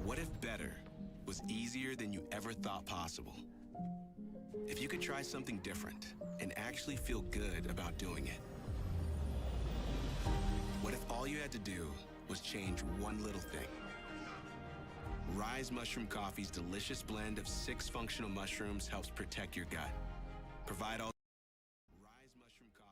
What if better was easier than you ever thought possible? If you could try something different and actually feel good about doing it? What if all you had to do was change one little thing? Rise Mushroom Coffee's delicious blend of 6 functional mushrooms helps protect your gut. Provide all Rise Mushroom Coffee.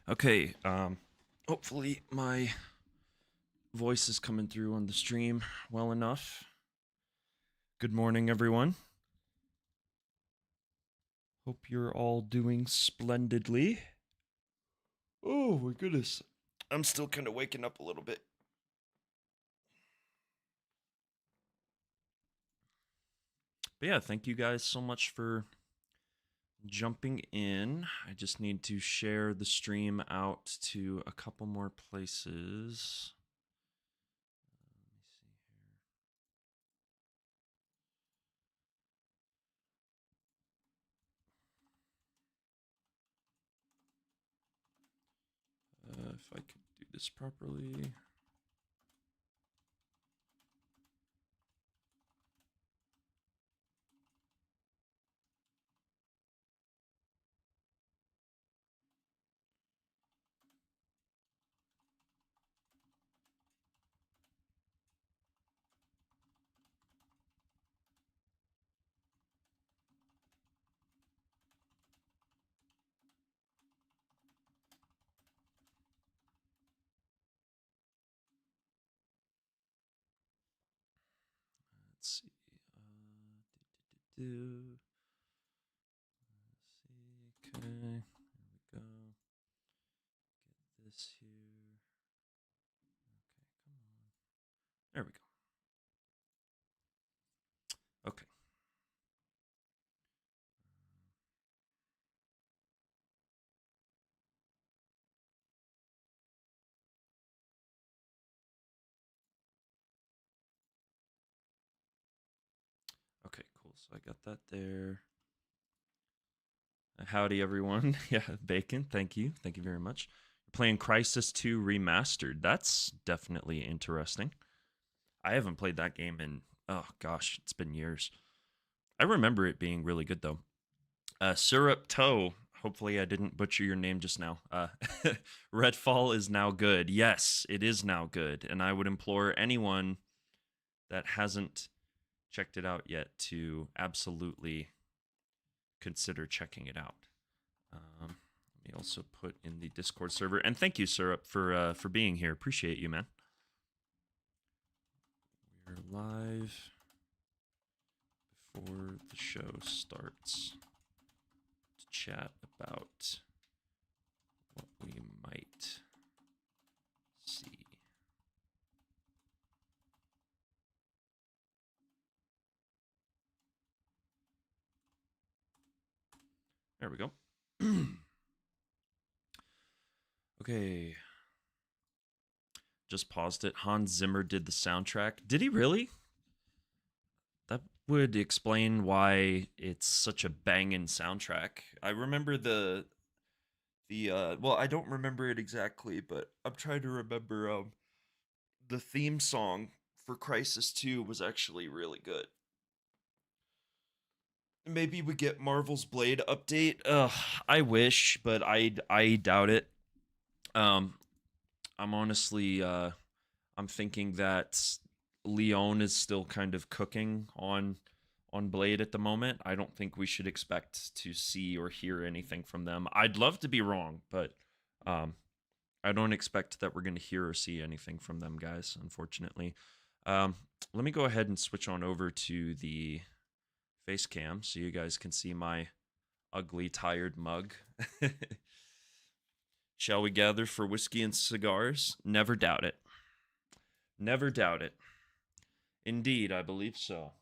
Okay, hopefully my voice is coming through on the stream well enough. Good morning, everyone. Hope you're all doing splendidly. Oh my goodness. I'm still kind of waking up a little bit. But yeah, thank you guys so much for jumping in. I just need to share the stream out to a couple more places. If I could do this properly. Let's see. Let's see. Okay. There we go. Get this here. Okay, come on. There we go. Okay. Okay, cool. So I got that there. Howdy, everyone. Yeah, Bacon. Thank you. Thank you very much. You're playing Crysis 2 Remastered. That's definitely interesting. I haven't played that game in, oh gosh, it's been years. I remember it being really good, though. Syrup Toe. Hopefully, I didn't butcher your name just now. Redfall is now good. Yes, it is now good. And I would implore anyone that hasn't checked it out yet to absolutely consider checking it out. Let me also put in the Discord server. And thank you, Syrup, for being here. Appreciate you, man. We're live before the show starts to chat about what we might see. There we go. Okay. Just paused it. Hans Zimmer did the soundtrack. Did he really? That would explain why it's such a banging soundtrack. I remember the well, I don't remember it exactly, but I'm trying to remember the theme song for Crysis 2 was actually really good. Maybe we get Marvel's Blade update. I wish, but I doubt it. I'm honestly I'm thinking that Leon is still kind of cooking on Blade at the moment. I don't think we should expect to see or hear anything from them. I'd love to be wrong, but I don't expect that we're going to hear or see anything from them, guys, unfortunately. Let me go ahead and switch on over to the face cam so you guys can see my ugly, tired mug. Shall we gather for whiskey and cigars? Never doubt it. Never doubt it. Indeed, I believe so.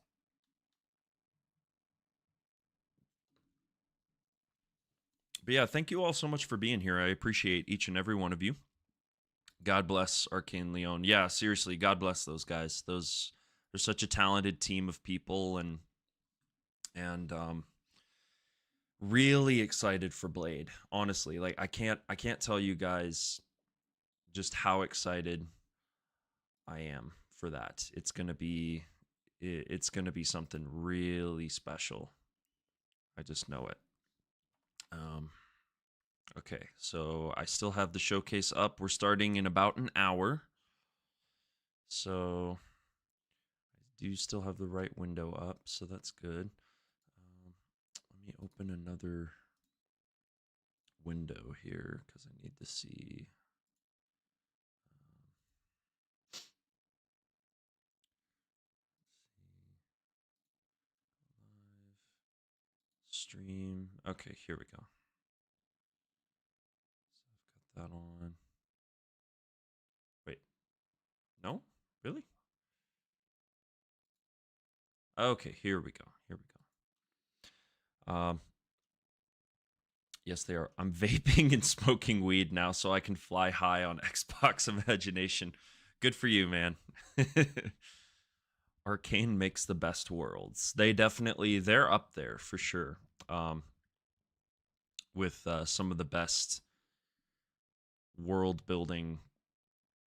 But yeah, thank you all so much for being here. I appreciate each and every one of you. God bless Arcane Leon. Yeah, seriously, God bless those guys. They're such a talented team of people, and really excited for Blade. Honestly, like I can't tell you guys just how excited I am for that. It's gonna be something really special. I just know it. Um, okay, so I still have the showcase up. We're starting in about an hour. So I do still have the right window up, so that's good. Let me open another window here because I need to see. Live stream. Okay, here we go. So I've got that on. Wait, no, really? Okay, here we go. Here we go. Yes, they are. I'm vaping and smoking weed now, so I can fly high on Xbox Imagination. Good for you, man. Arcane makes the best worlds. They're up there for sure. With some of the best world building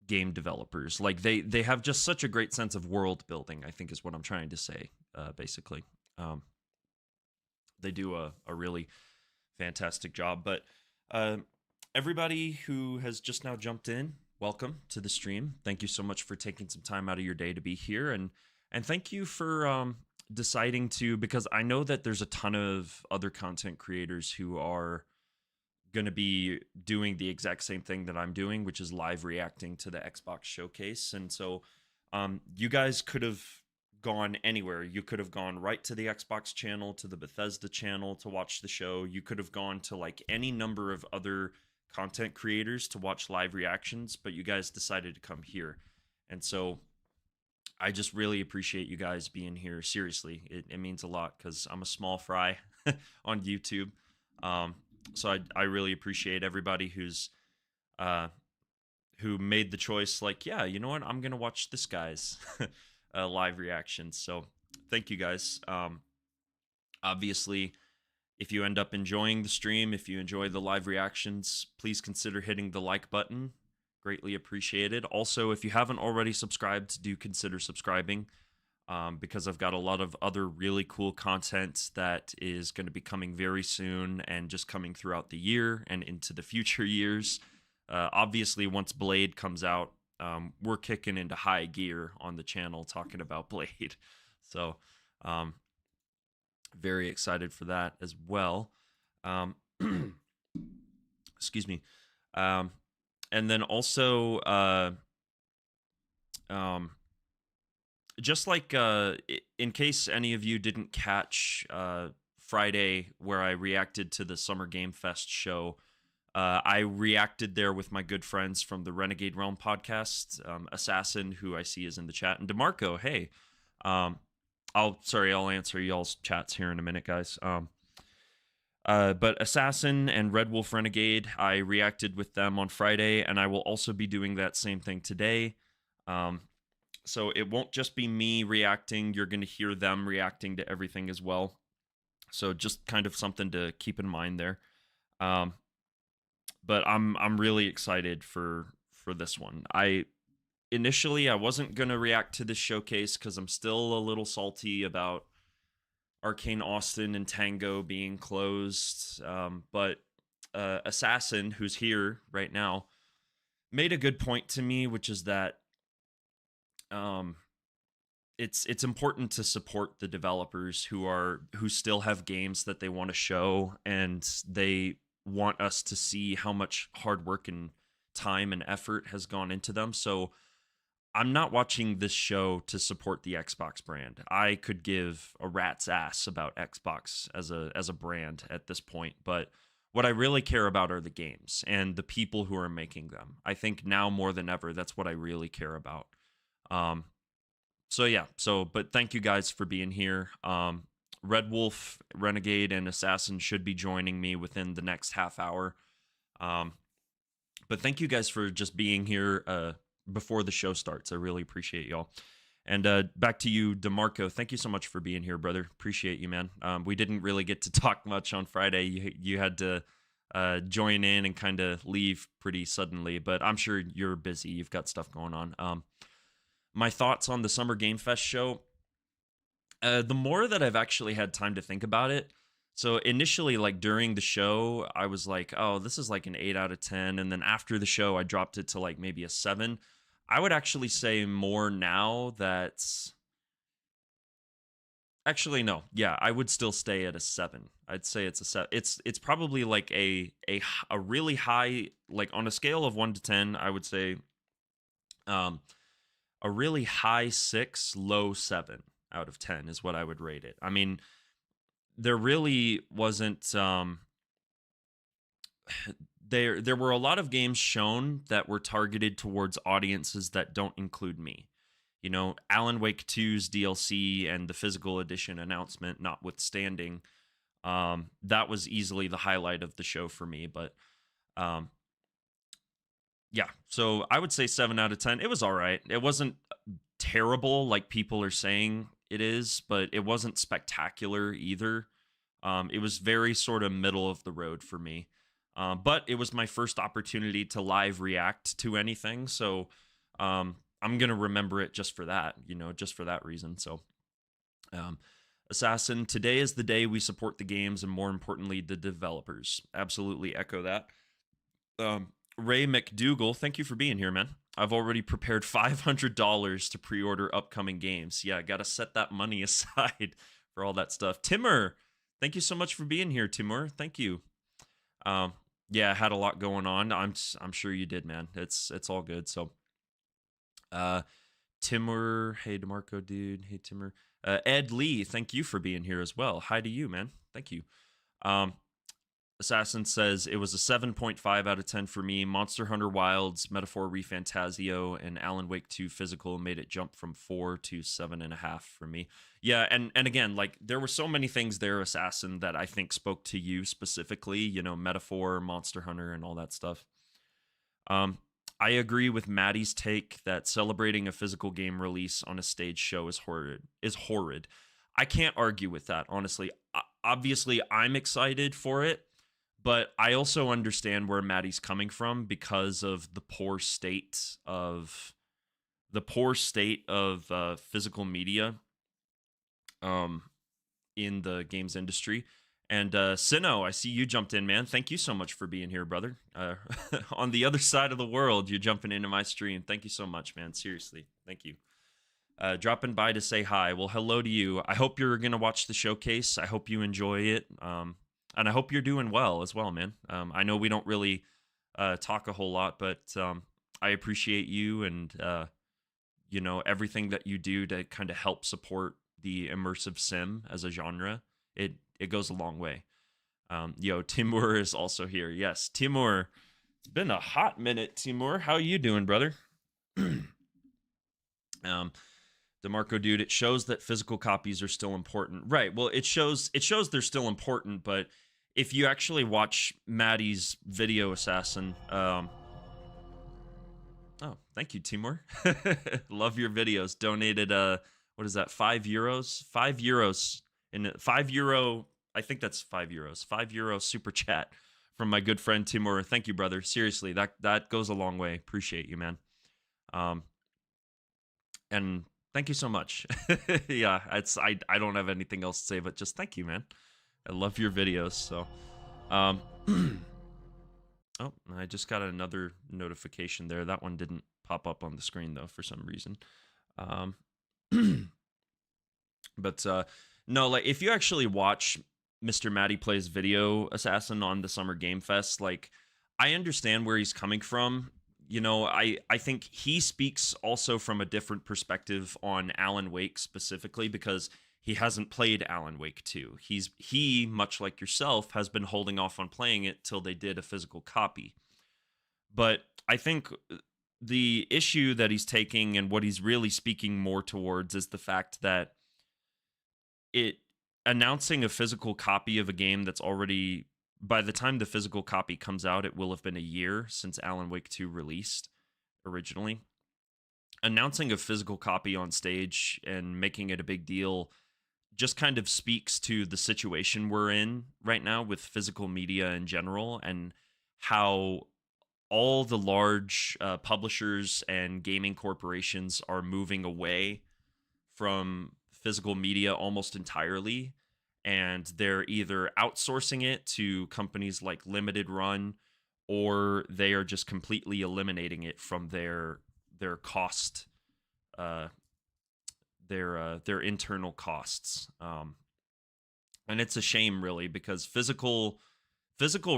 game developers. Like they have just such a great sense of world building, I think is what I'm trying to say, basically. They do a really fantastic job. But uh, everybody who has just now jumped in, welcome to the stream. Thank you so much for taking some time out of your day to be here, and thank you for deciding to, because I know that there's a ton of other content creators who are going to be doing the exact same thing that I'm doing, which is live reacting to the Xbox showcase. And so you guys could have gone anywhere. You could have gone right to the Xbox channel, to the Bethesda channel to watch the show. You could have gone to like any number of other content creators to watch live reactions, but you guys decided to come here. And so I just really appreciate you guys being here. Seriously, it means a lot because I'm a small fry on YouTube. So I really appreciate everybody who made the choice. Like, yeah, you know what? I'm gonna watch this guy's live reactions. So thank you guys. Obviously, if you end up enjoying the stream, if you enjoy the live reactions, please consider hitting the like button. Greatly appreciated. Also, if you haven't already subscribed, do consider subscribing. Because I've got a lot of other really cool content that is going to be coming very soon and just coming throughout the year and into the future years. Obviously, once Blade comes out, we're kicking into high gear on the channel talking about Blade. So, very excited for that as well. Excuse me. And then also, just like in case any of you didn't catch Friday where I reacted to the Summer Game Fest show, I reacted there with my good friends from the Renegade Realm podcast, Assassin, who I see is in the chat, and DeMarco. Hey, I'll answer y'all's chats here in a minute, guys. But Assassin and Red Wolf Renegade, I reacted with them on Friday, and I will also be doing that same thing today. So it won't just be me reacting. You're going to hear them reacting to everything as well. So just kind of something to keep in mind there. But I'm really excited for this one. Initially I wasn't going to react to this showcase because I'm still a little salty about Arcane Austin and Tango being closed. But Assassin, who's here right now, made a good point to me, which is that it's important to support the developers who still have games that they want to show, and they want us to see how much hard work and time and effort has gone into them. So I'm not watching this show to support the Xbox brand. I could give a rat's ass about Xbox as a brand at this point, but what I really care about are the games and the people who are making them. I think now more than ever, that's what I really care about. Um, so yeah, but thank you guys for being here. Red Wolf, Renegade, and Assassin should be joining me within the next half hour. Um, but thank you guys for just being here before the show starts. I really appreciate y'all. And back to you, DeMarco. Thank you so much for being here, brother. Appreciate you, man. We didn't really get to talk much on Friday. You had to join in and kind of leave pretty suddenly, but I'm sure you're busy. You've got stuff going on. My thoughts on the Summer Game Fest show. The more that I've actually had time to think about it, so initially, like during the show, I was like, oh, this is like an 8 out of 10. And then after the show, I dropped it to like maybe a 7. I would actually say more now that's actually no. Yeah, I would still stay at a 7. I'd say it's a 7. It's probably like a really high, like on a scale of 1 to 10, I would say um a really high 6, low 7 out of 10 is what I would rate it. I mean, there really wasn't there were a lot of games shown that were targeted towards audiences that don't include me. You know, Alan Wake 2's DLC and the physical edition announcement notwithstanding, that was easily the highlight of the show for me. But um, yeah, so I would say 7 out of 10. It was all right. It wasn't terrible like people are saying it is, but it wasn't spectacular either. It was very sort of middle of the road for me. But it was my first opportunity to live react to anything. So I'm going to remember it just for that, just for that reason. So, Assassin, today is the day we support the games and more importantly, the developers. Absolutely echo that. Ray McDougal, thank you for being here, man. I've already prepared $500 to pre-order upcoming games. Yeah, got to set that money aside for all that stuff. Timur, thank you so much for being here, Timur. Thank you. Yeah, I had a lot going on. I'm sure you did, man. It's all good. So, Timur, hey DeMarco, dude. Hey Timur. Ed Lee, thank you for being here as well. Hi to you, man. Thank you. Assassin says it was a 7.5 out of 10 for me. Monster Hunter Wilds, Metaphor ReFantazio, and Alan Wake 2 Physical made it jump from 4 to 7.5 for me. Yeah, and again, like there were so many things there, Assassin, that I think spoke to you specifically. Metaphor, Monster Hunter, and all that stuff. I agree with Maddie's take that celebrating a physical game release on a stage show is horrid. I can't argue with that, honestly. Obviously, I'm excited for it. But I also understand where Maddie's coming from because of the poor state of physical media in the games industry. And Sino, I see you jumped in, man. Thank you so much for being here, brother. On the other side of the world, you're jumping into my stream. Thank you so much, man. Seriously, thank you. Dropping by to say hi. Well, hello to you. I hope you're going to watch the showcase. I hope you enjoy it. And I hope you're doing well as well, man. I know we don't really talk a whole lot, but I appreciate you and, everything that you do to kind of help support the immersive sim as a genre. It goes a long way. Timur is also here. Yes, Timur. It's been a hot minute, Timur. How are you doing, brother? DeMarco, dude, it shows that physical copies are still important. Right. Well, it shows they're still important, but if you actually watch Maddie's video, Assassin, oh, thank you, Timur. Love your videos. Donated what is that, €5? €5 in €5, I think that's €5. €5 super chat from my good friend Timur. Thank you, brother. Seriously, that goes a long way. Appreciate you, man. And thank you so much. Yeah, I don't have anything else to say, but just thank you, man. I love your videos. So, oh, I just got another notification there. That one didn't pop up on the screen though for some reason. But no, like if you actually watch Mr. Maddie Plays video, Assassin, on the Summer Game Fest, like I understand where he's coming from. I think he speaks also from a different perspective on Alan Wake specifically because he hasn't played Alan Wake 2. He, much like yourself, has been holding off on playing it till they did a physical copy. But I think the issue that he's taking and what he's really speaking more towards is the fact that it announcing a physical copy of a game that's already, by the time the physical copy comes out, it will have been a year since Alan Wake 2 released originally. Announcing a physical copy on stage and making it a big deal just kind of speaks to the situation we're in right now with physical media in general, and how all the large publishers and gaming corporations are moving away from physical media almost entirely, and they're either outsourcing it to companies like Limited Run, or they are just completely eliminating it from their cost, uh, their internal costs. And it's a shame, really, because physical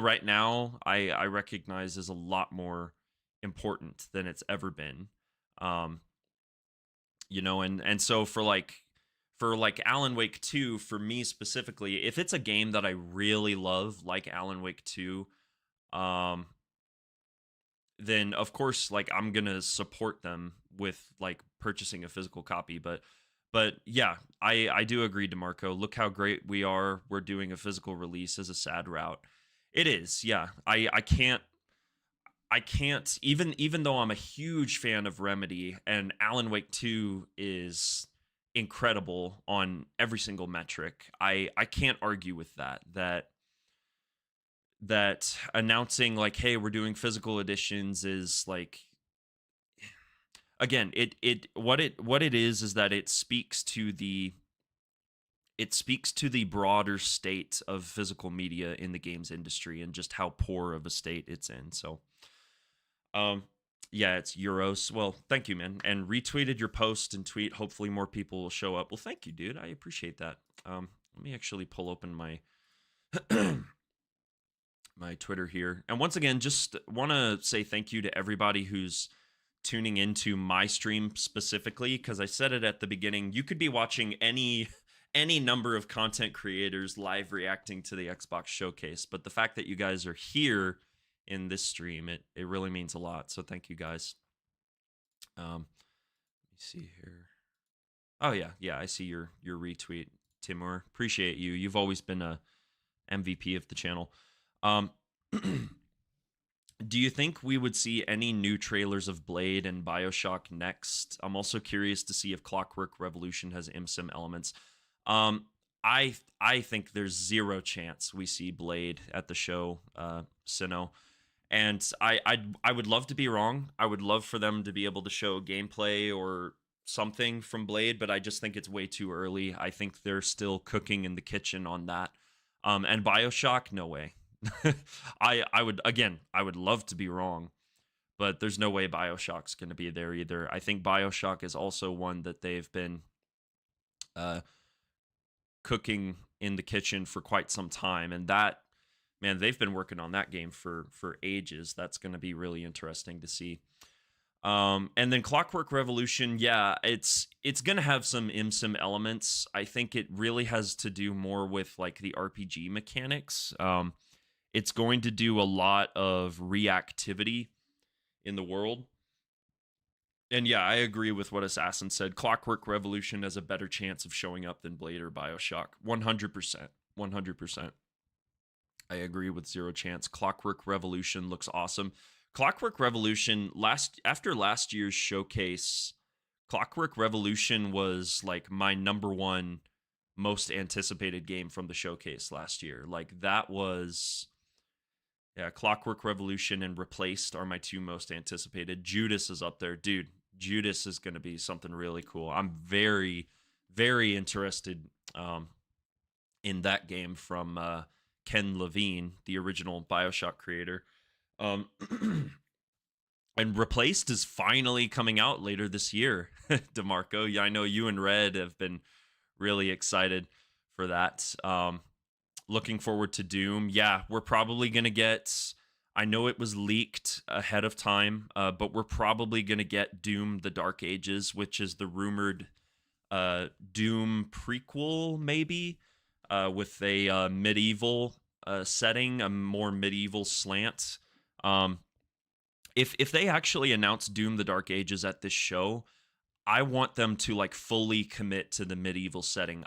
right now, I recognize is a lot more important than it's ever been. Um, and so for Alan Wake 2, for me specifically, if it's a game that I really love, like Alan Wake 2, um, then of course, like, I'm gonna support them with like purchasing a physical copy. But yeah, I do agree, DeMarco. Look how great we are. We're doing a physical release as a sad route. It is, yeah. I can't even though I'm a huge fan of Remedy, and Alan Wake 2 is incredible on every single metric. I can't argue with that announcing like, hey, we're doing physical editions is like, again, what it is that it speaks to the broader state of physical media in the games industry and just how poor of a state it's in. So yeah, it's Euros. Well, thank you, man. And retweeted your post and tweet. Hopefully more people will show up. Well, thank you, dude. I appreciate that. Let me actually pull open my my Twitter here. And once again, just want to say thank you to everybody who's tuning into my stream specifically, because I said it at the beginning. You could be watching any number of content creators live reacting to the Xbox showcase, but the fact that you guys are here in this stream, it really means a lot. So thank you, guys. Let me see here. Oh yeah, I see your retweet, Timur. Appreciate you. You've always been a MVP of the channel. Do you think we would see any new trailers of Blade and BioShock next? I'm also curious to see if Clockwork Revolution has ImSim elements. I think there's zero chance we see Blade at the show, Sino. And I would love to be wrong. I would love for them to be able to show gameplay or something from Blade, but I just think it's way too early. I think they're still cooking in the kitchen on that. And BioShock, no way. I would love to be wrong, but there's no way BioShock's going to be there either. I think BioShock is also one that they've been cooking in the kitchen for quite some time, and that, man, they've been working on that game for ages. That's going to be really interesting to see. And then Clockwork Revolution, yeah, it's going to have some ImSim elements. I think it really has to do more with like the RPG mechanics. It's going to do a lot of reactivity in the world. And yeah, I agree with what Assassin said. Clockwork Revolution has a better chance of showing up than Blade or BioShock. 100%. 100%. I agree with zero chance. Clockwork Revolution looks awesome. Clockwork Revolution, after last year's showcase, Clockwork Revolution was like my number one most anticipated game from the showcase last year. Like, that was... Yeah, Clockwork Revolution and Replaced are my two most anticipated. Judas is up there. Dude, Judas is going to be something really cool. I'm very, very interested in that game from Ken Levine, the original BioShock creator. And Replaced is finally coming out later this year, DeMarco. Yeah, I know you and Red have been really excited for that. Looking forward to Doom. Yeah, we're probably going to get... I know it was leaked ahead of time, but we're probably going to get Doom The Dark Ages, which is the rumored Doom prequel, maybe, with a medieval setting, a more medieval slant. if they actually announce Doom: The Dark Ages at this show, I want them to like fully commit to the medieval setting.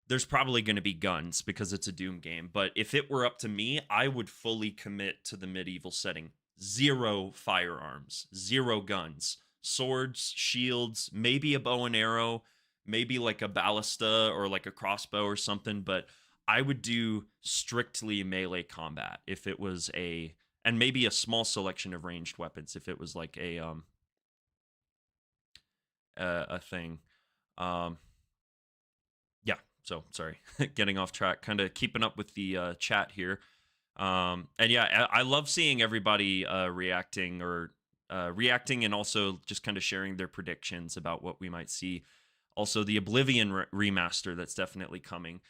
There's probably going to be guns because it's a Doom game, but if it were up to me, I would fully commit to the medieval setting. Zero firearms, zero guns, swords, shields, maybe a bow and arrow, maybe like a ballista or like a crossbow or something, but I would do strictly melee combat if it was and maybe a small selection of ranged weapons if it was like a thing. Yeah, so sorry, getting off track, kind of keeping up with the chat here. And yeah, I love seeing everybody reacting and also just kind of sharing their predictions about what we might see. Also, the Oblivion remaster that's definitely coming.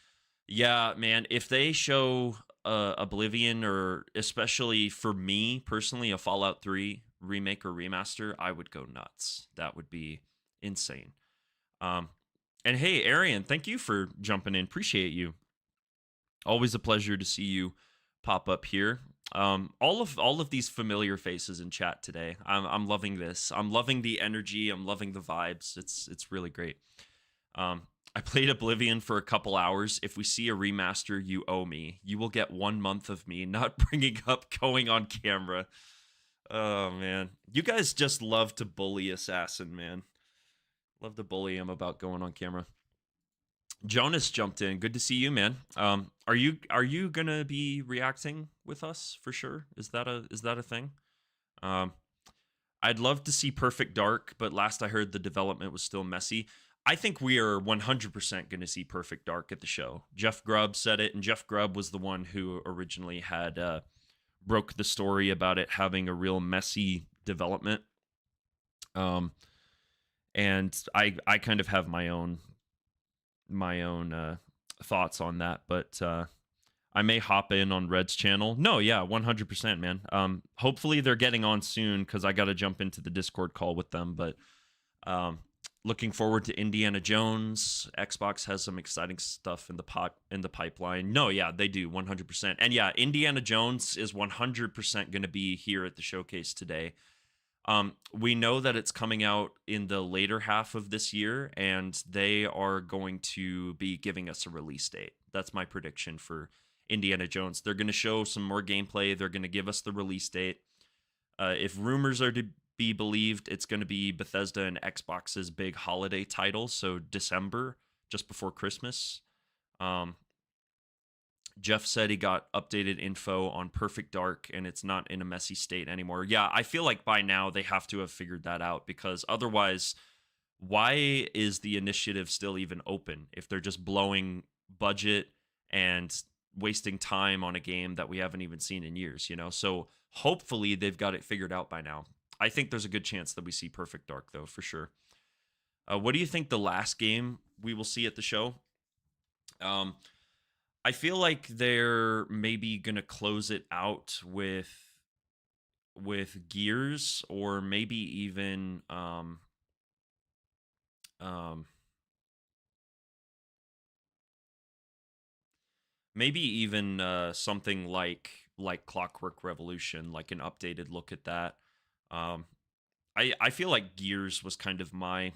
Yeah, man, if they show Oblivion, or especially for me personally, a Fallout 3 remake or remaster, I would go nuts. That would be insane. And hey, Arian, thank you for jumping in. Appreciate you. Always a pleasure to see you pop up here. All of these familiar faces in chat today. I'm loving this. I'm loving the energy. I'm loving the vibes. It's really great. I played Oblivion for a couple hours. If we see a remaster, you owe me. You will get 1 month of me not bringing up going on camera. Oh man, you guys just love to bully Assassin, man. Love to bully him about going on camera. Jonas jumped in. Good to see you, man. Are you gonna be reacting with us for sure? Is that a thing? I'd love to see Perfect Dark, but last I heard the development was still messy. I think we are 100% going to see Perfect Dark at the show. Jeff Grubb said it, and Jeff Grubb was the one who originally had broke the story about it having a real messy development. And I kind of have my own thoughts on that, but I may hop in on Red's channel. No, yeah, 100%, man. Hopefully they're getting on soon because I got to jump into the Discord call with them, but looking forward to Indiana Jones. Xbox has some exciting stuff in the pipeline. No, yeah, they do 100%. And yeah, Indiana Jones is 100% going to be here at the showcase today. We know that it's coming out in the later half of this year, and they are going to be giving us a release date. That's my prediction for Indiana Jones. They're going to show some more gameplay. They're going to give us the release date. If rumors are to be believed, it's going to be Bethesda and Xbox's big holiday title, so December, just before Christmas. Jeff said he got updated info on Perfect Dark, and it's not in a messy state anymore. Yeah, I feel like by now they have to have figured that out, because otherwise, why is the initiative still even open if they're just blowing budget and wasting time on a game that we haven't even seen in years, you know? So hopefully they've got it figured out by now. I think there's a good chance that we see Perfect Dark, though, for sure. What do you think the last game we will see at the show? I feel like they're maybe going to close it out with Gears, or maybe even something like Clockwork Revolution, like an updated look at that. I feel like Gears was kind of my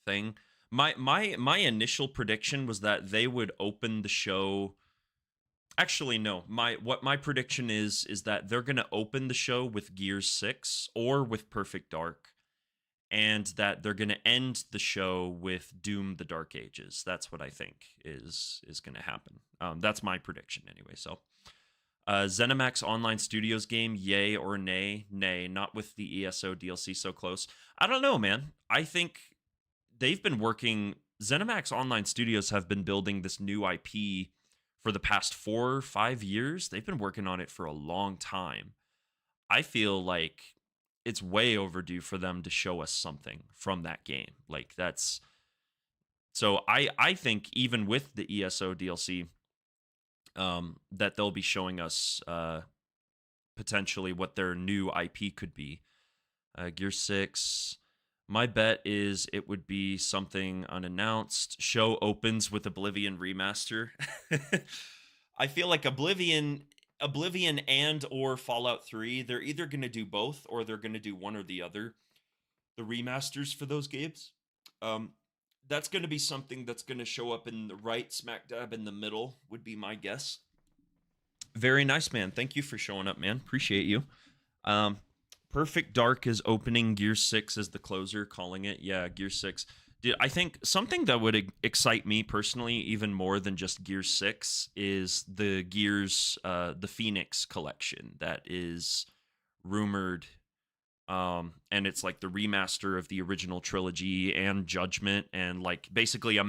thing. My initial prediction was that they would open the show. Actually, no. My prediction is that they're going to open the show with Gears 6 or with Perfect Dark, and that they're going to end the show with Doom: The Dark Ages. That's what I think is going to happen. That's my prediction anyway. So, ZeniMax Online Studios game, yay or nay? Nay, not with the ESO DLC so close. I don't know, man. I think they've been working. ZeniMax Online Studios have been building this new IP for the past 4 or 5 years. They've been working on it for a long time. I feel like it's way overdue for them to show us something from that game. Like, that's... So I think even with the ESO DLC, that they'll be showing us potentially what their new IP could be. Gear 6... My bet is it would be something unannounced. Show opens with Oblivion remaster. I feel like Oblivion Oblivion and or Fallout 3, they're either going to do both or they're going to do one or the other. The remasters for those games. Um, that's going to be something that's going to show up in the right smack dab in the middle, would be my guess. Very nice, man. Thank you for showing up, man. Appreciate you. Perfect Dark is opening. Gear 6 as the closer, calling it. Yeah, Gear 6. Dude, I think something that would excite me personally even more than just Gear 6 is the Gears, the Phoenix collection that is rumored. And it's like the remaster of the original trilogy and Judgment, and like basically the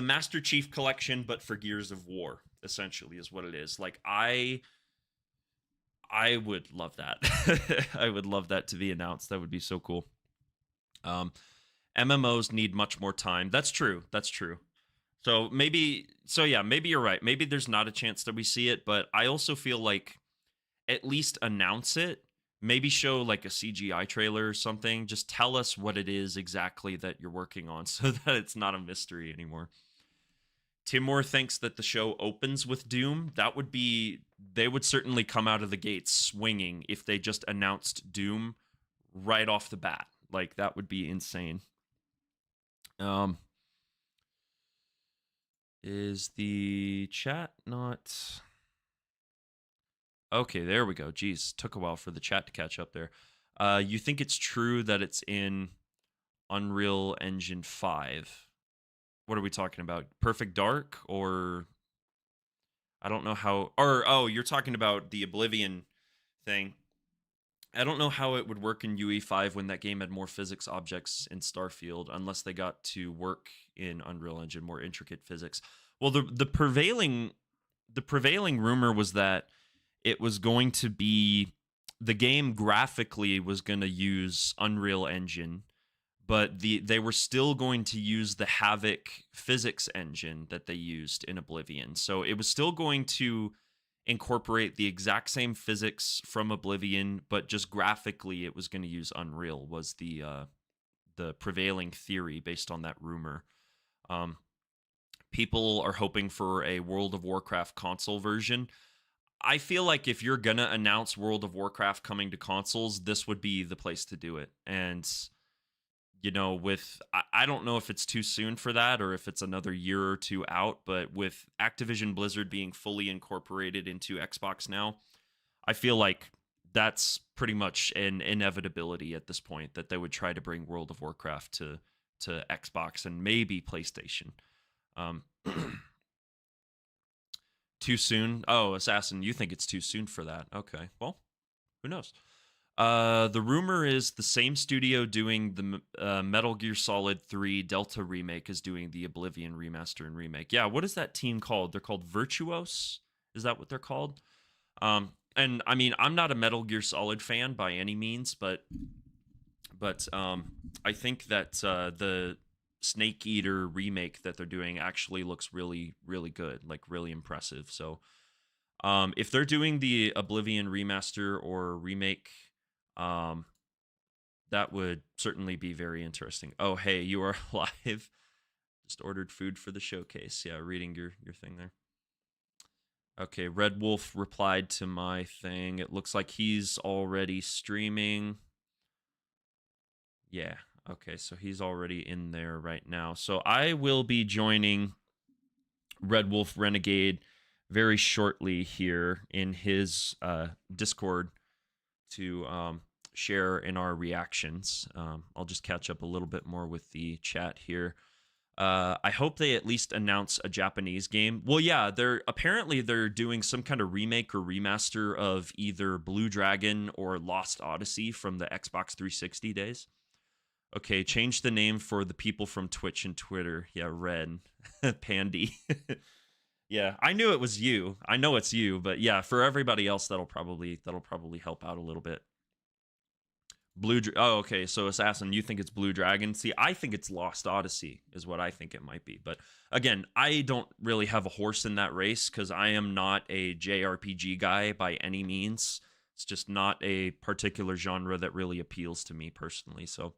Master Chief collection, but for Gears of War, essentially, is what it is. Like I would love that. I would love that to be announced. That would be so cool. MMOs need much more time. That's true. That's true. So maybe you're right. Maybe there's not a chance that we see it, but I also feel like at least announce it. Maybe show like a CGI trailer or something. Just tell us what it is exactly that you're working on so that it's not a mystery anymore. Timur thinks that the show opens with Doom. They would certainly come out of the gates swinging if they just announced Doom right off the bat. Like, that would be insane. Is the chat not... Okay, there we go. Jeez, took a while for the chat to catch up there. You think it's true that it's in Unreal Engine 5? What are we talking about? Perfect Dark, or I don't know how, or oh, you're talking about the Oblivion thing. I don't know how it would work in UE5 when that game had more physics objects in Starfield, unless they got to work in Unreal Engine, more intricate physics. Well, the prevailing rumor was that it was going to be, the game graphically was going to use Unreal Engine, but they were still going to use the Havok physics engine that they used in Oblivion. So it was still going to incorporate the exact same physics from Oblivion, but just graphically it was going to use Unreal, was the prevailing theory based on that rumor. People are hoping for a World of Warcraft console version. I feel like if you're going to announce World of Warcraft coming to consoles, this would be the place to do it. And, you know, I don't know if it's too soon for that or if it's another year or two out, but with Activision Blizzard being fully incorporated into Xbox now, I feel like that's pretty much an inevitability at this point, that they would try to bring World of Warcraft to Xbox and maybe PlayStation. Too soon? Oh, Assassin, you think it's too soon for that? Okay, well, who knows? The rumor is the same studio doing the Metal Gear Solid 3 Delta remake is doing the Oblivion remaster and remake. Yeah, what is that team called? They're called Virtuos? Is that what they're called? And I mean, I'm not a Metal Gear Solid fan by any means, but I think that the Snake Eater remake that they're doing actually looks really, really good, like really impressive. So if they're doing the Oblivion remaster or remake, that would certainly be very interesting. Oh, hey, you are live. Just ordered food for the showcase. Yeah, reading your thing there. Okay, Red Wolf replied to my thing. It looks like he's already streaming. Yeah. Okay, so he's already in there right now. So I will be joining Red Wolf Renegade very shortly here in his Discord to share in our reactions. I'll just catch up a little bit more with the chat here. I hope they at least announce a Japanese game. Well, yeah, they're doing some kind of remake or remaster of either Blue Dragon or Lost Odyssey from the Xbox 360 days. Okay, change the name for the people from Twitch and Twitter. Yeah, Ren. Pandy. Yeah, I knew it was you. I know it's you, but yeah, for everybody else, that'll probably help out a little bit. Oh, okay, so Assassin, you think it's Blue Dragon? See, I think it's Lost Odyssey is what I think it might be. But again, I don't really have a horse in that race because I am not a JRPG guy by any means. It's just not a particular genre that really appeals to me personally, so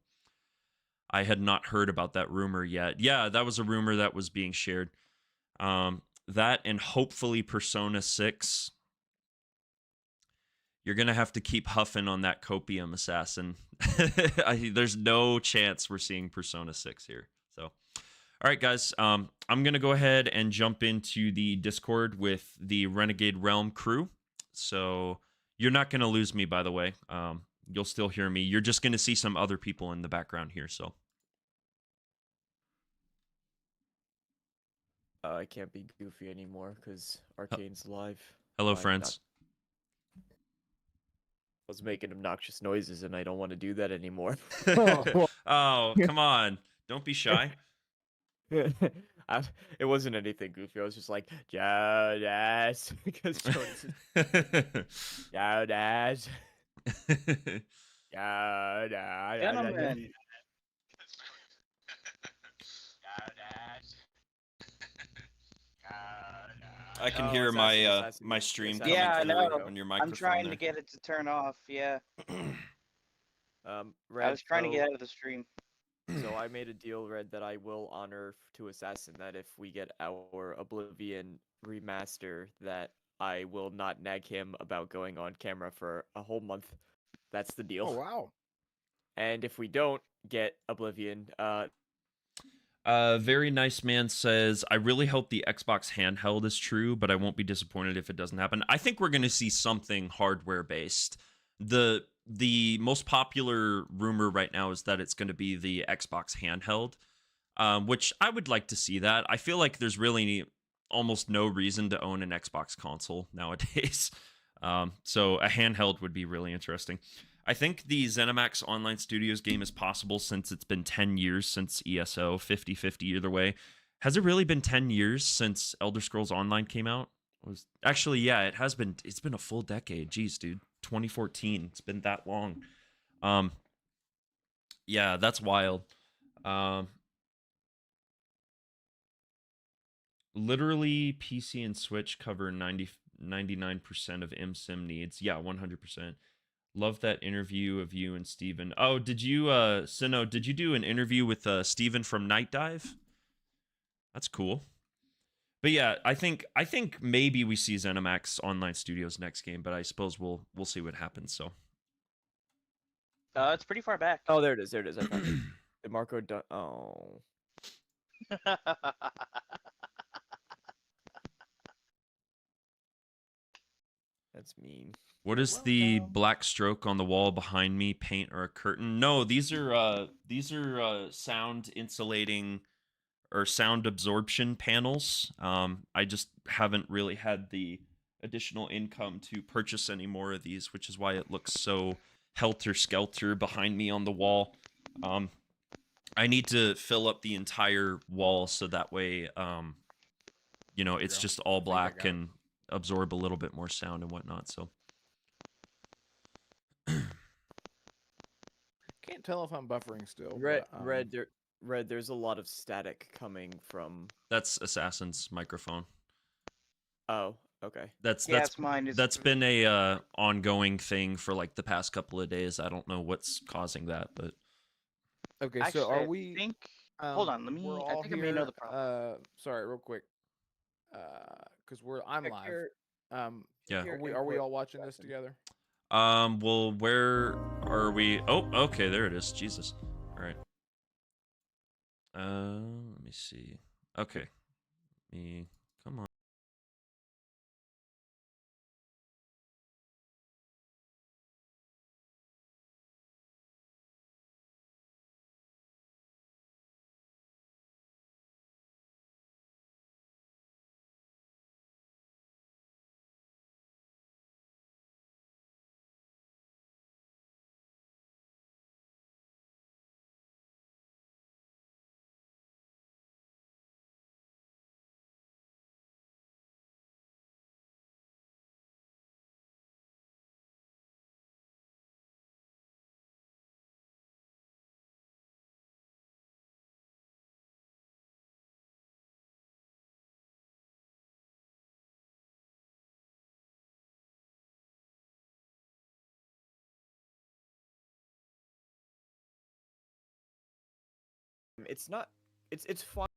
I had not heard about that rumor yet. Yeah, that was a rumor that was being shared. That and hopefully Persona 6. you're gonna have to keep huffing on that copium, assassin. There's no chance we're seeing Persona 6 here. So, all right, guys, I'm gonna go ahead and jump into the Discord with the Renegade Realm crew. So you're not gonna lose me, by the way. You'll still hear me. You're just gonna see some other people in the background here. So. I can't be goofy anymore because Arcane's live. Hello, I'm friends. I was making obnoxious noises, and I don't want to do that anymore. Oh, come on. Don't be shy. It wasn't anything goofy. I was just like, Jonas, because Jonas is Jonas. Gentlemen. I can Oh, hear my assassin, my stream assassin. coming Yeah, I through know. on your I'm microphone. trying there. to get it to turn off. Yeah, Red, I was trying to get out of the stream. So I made a deal, Red, that I will honor to Assassin that if we get our Oblivion remaster, that I will not nag him about going on camera for a whole month. That's the deal. Oh wow. And if we don't get Oblivion, Very nice man says, I really hope the Xbox handheld is true, but I won't be disappointed if it doesn't happen. I think we're going to see something hardware based. The most popular rumor right now is that it's going to be the Xbox handheld, which I would like to see that. I feel like there's really almost no reason to own an Xbox console nowadays. So a handheld would be really interesting. I think the ZeniMax Online Studios game is possible since it's been 10 years since ESO, 50-50 either way. Has it really been 10 years since Elder Scrolls Online came out? Actually, yeah, it has been. It's been a full decade. Jeez, dude. 2014. It's been that long. Yeah, that's wild. Literally, PC and Switch cover 99% of MSim needs. Yeah, 100%. Love that interview of you and Steven. Oh, did you, Sino, did you do an interview with Steven from Night Dive? That's cool. But yeah, I think maybe we see ZeniMax Online Studios next game, but I suppose we'll see what happens. So. It's pretty far back. oh, there it is. There it is. I found it. Did Marco done? Oh, that's mean. What is the black stroke on the wall behind me? Paint or a curtain? No, these are sound insulating or sound absorption panels. I just haven't really had the additional income to purchase any more of these, which is why it looks so helter-skelter behind me on the wall. I need to fill up the entire wall so that way, you know, it's just all black and absorb a little bit more sound and whatnot. So. Can't tell if I'm buffering still. Red, but, Red. There's a lot of static coming from. That's Assassin's microphone. Oh, okay. Yes, mine is. That's been a ongoing thing for like the past couple of days. I don't know what's causing that, but Okay, Actually, so are I we? think. Hold on, let me. we're I all think I may know here, the problem. Sorry, real quick. Because I'm live. Yeah. Are we all watching this together? well, where are we? Oh, okay, there it is. Jesus. All right. Let me see. Okay. Come on. It's not. It's fine.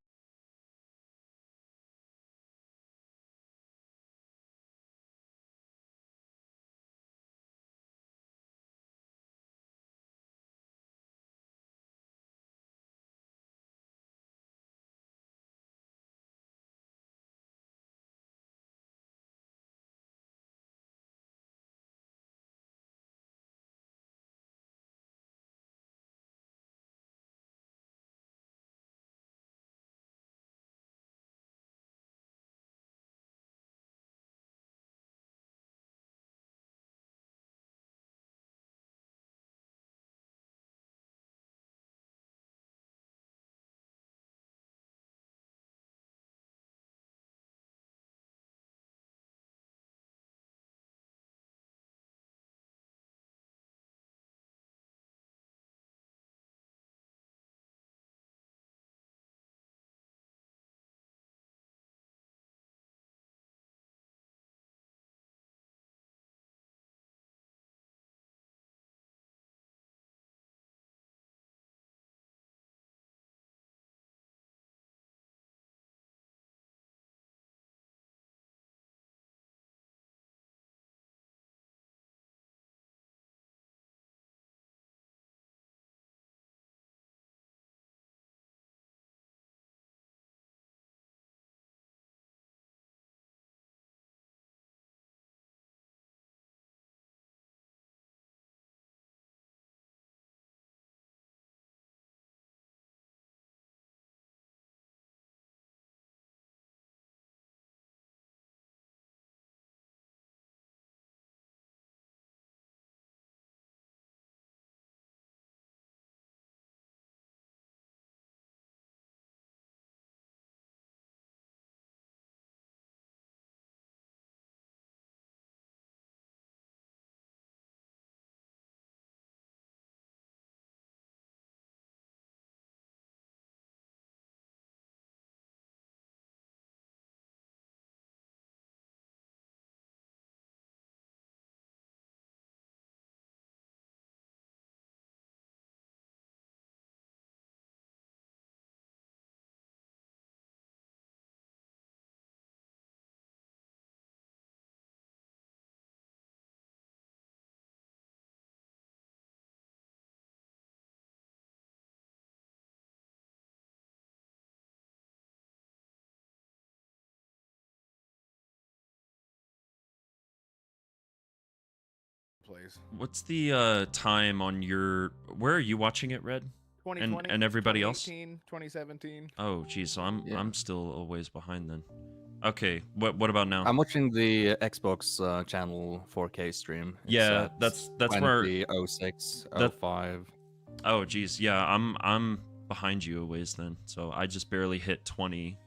place. What's the time on your? Where are you watching it, Red? 2020 and everybody else? 2018, 2017. Oh, geez, so I'm Yeah. I'm still a ways behind then. Okay, what about now? I'm watching the Xbox channel 4K stream. It's Yeah, at that's where 2006, that- 05. Oh, geez, yeah, I'm behind you a ways then. So I just barely hit 20.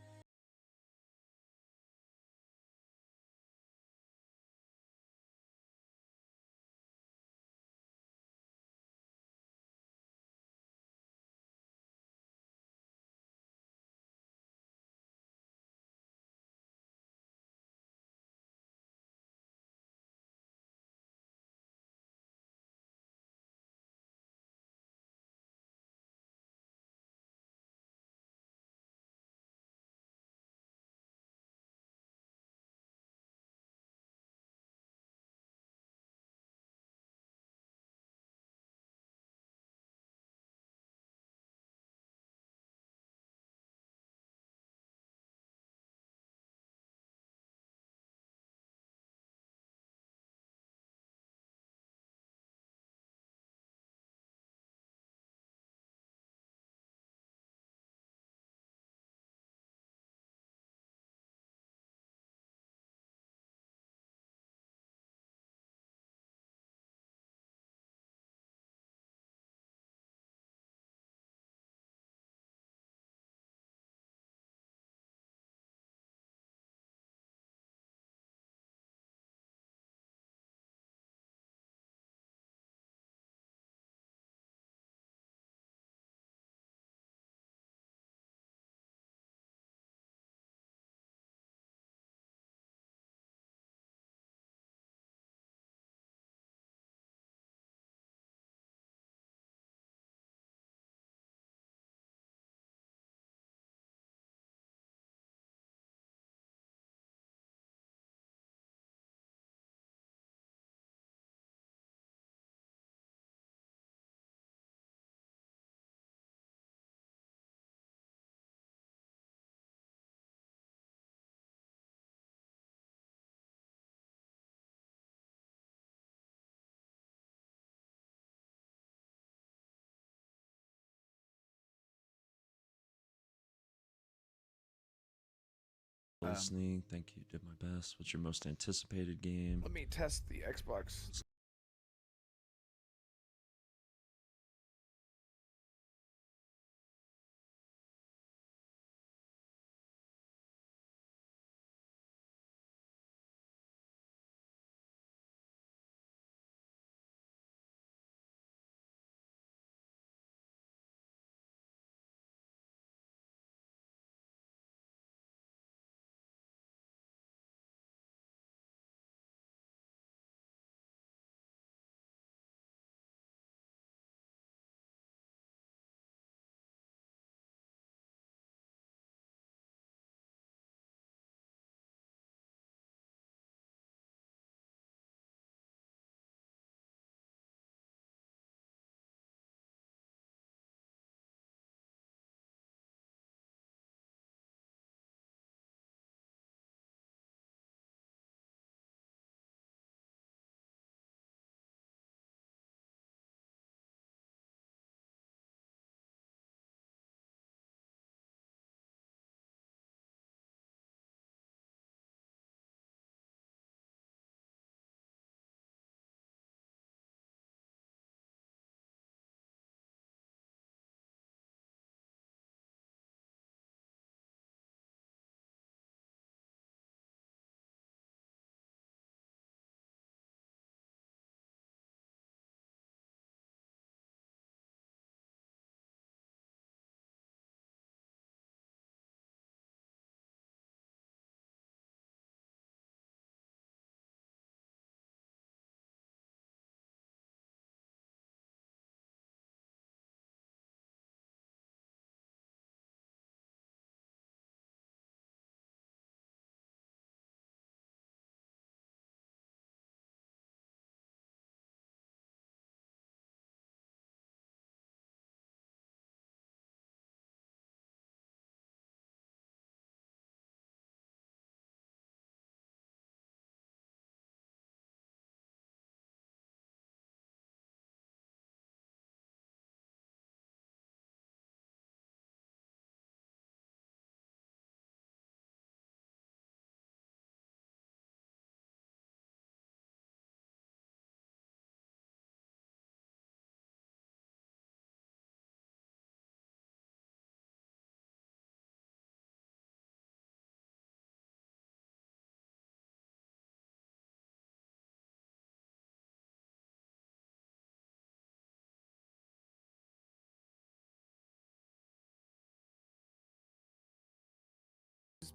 Listening, thank you. Did my best. What's your most anticipated game? Let me test the Xbox.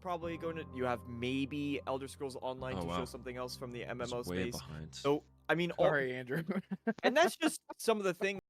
probably going to. You have maybe Elder Scrolls Online Oh, to wow. show something else from the I was MMO way space. behind. So I mean, Sorry, Andrew. and that's just some of the things.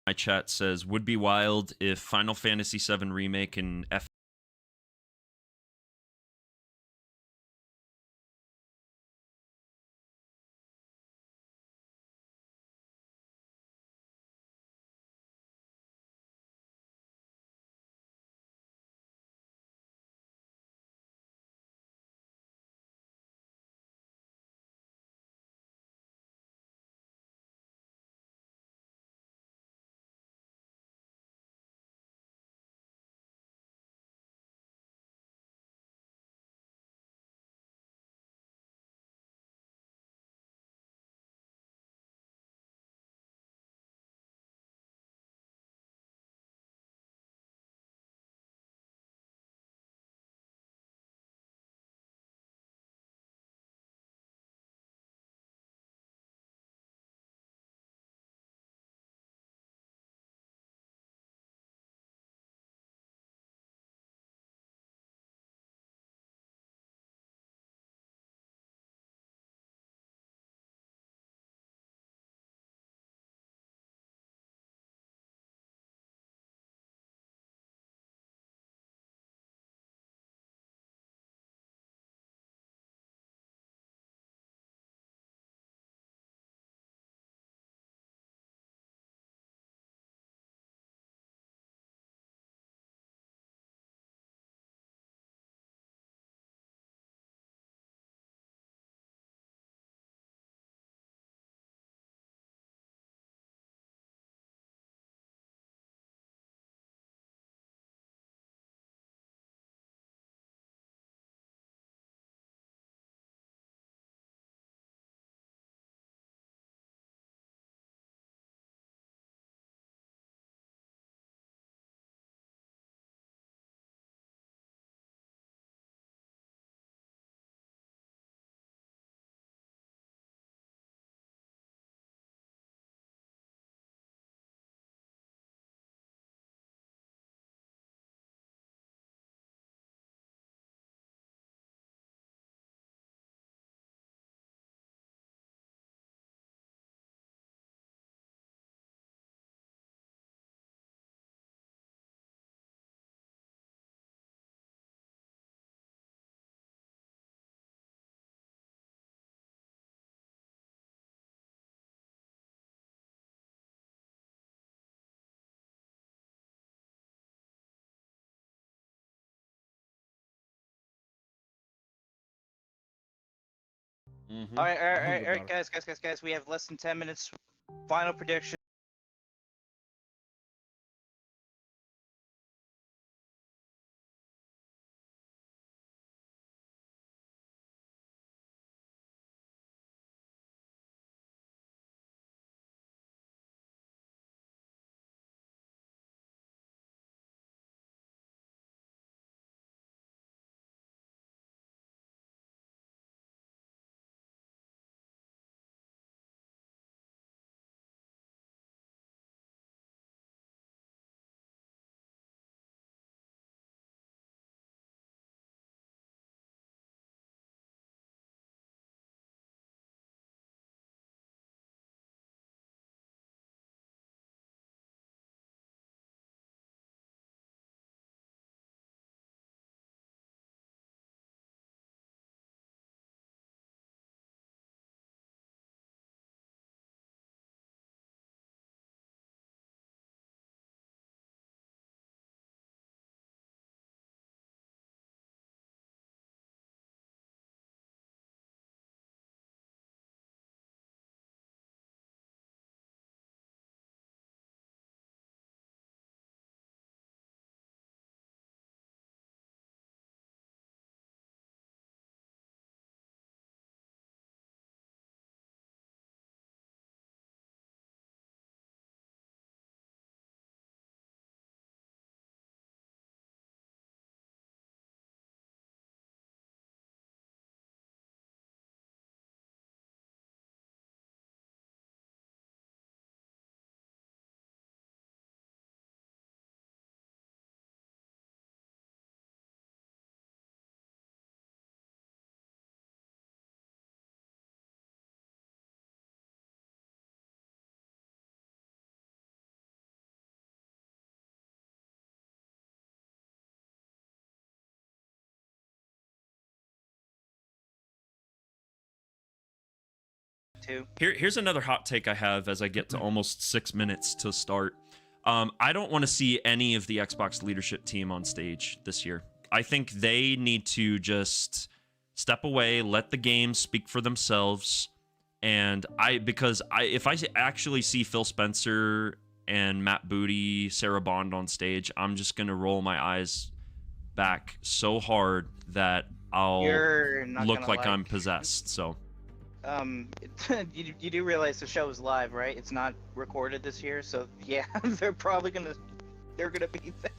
My chat says, would be wild if Final Fantasy VII Remake and All right, I'm good all right, about it. guys. We have less than 10 minutes. Final prediction. Two. Here's another hot take I have as I get to almost 6 minutes to start. I don't want to see any of the Xbox leadership team on stage this year. I think they need to just step away, let the games speak for themselves. And if I actually see Phil Spencer and Matt Booty, Sarah Bond on stage, I'm just gonna roll my eyes back so hard that I'll You're not look gonna like I'm possessed. So you do realize the show is live, right? It's not recorded this year, so yeah, they're gonna be there.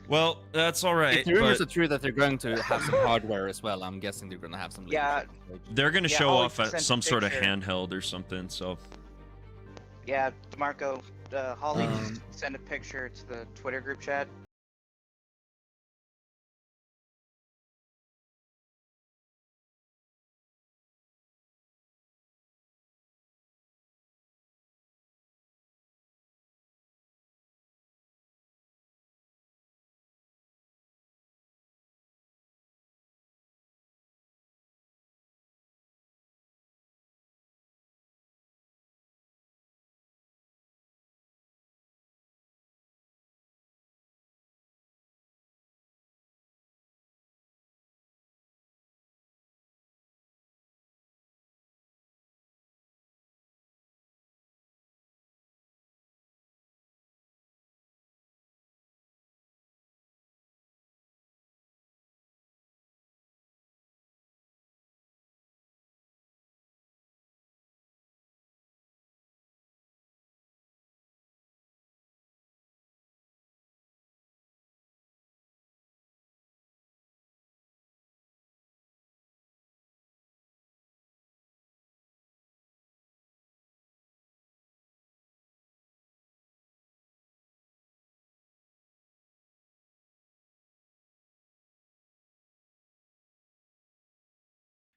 well, that's all right. If the rumors But are true that they're going to have some hardware as well, I'm guessing they're going to have some. Yeah. leadership. they're gonna Yeah, show Holly off at sent a some sort of picture. handheld or something. So Yeah, DeMarco, Holly Um, just sent a picture to the Twitter group chat.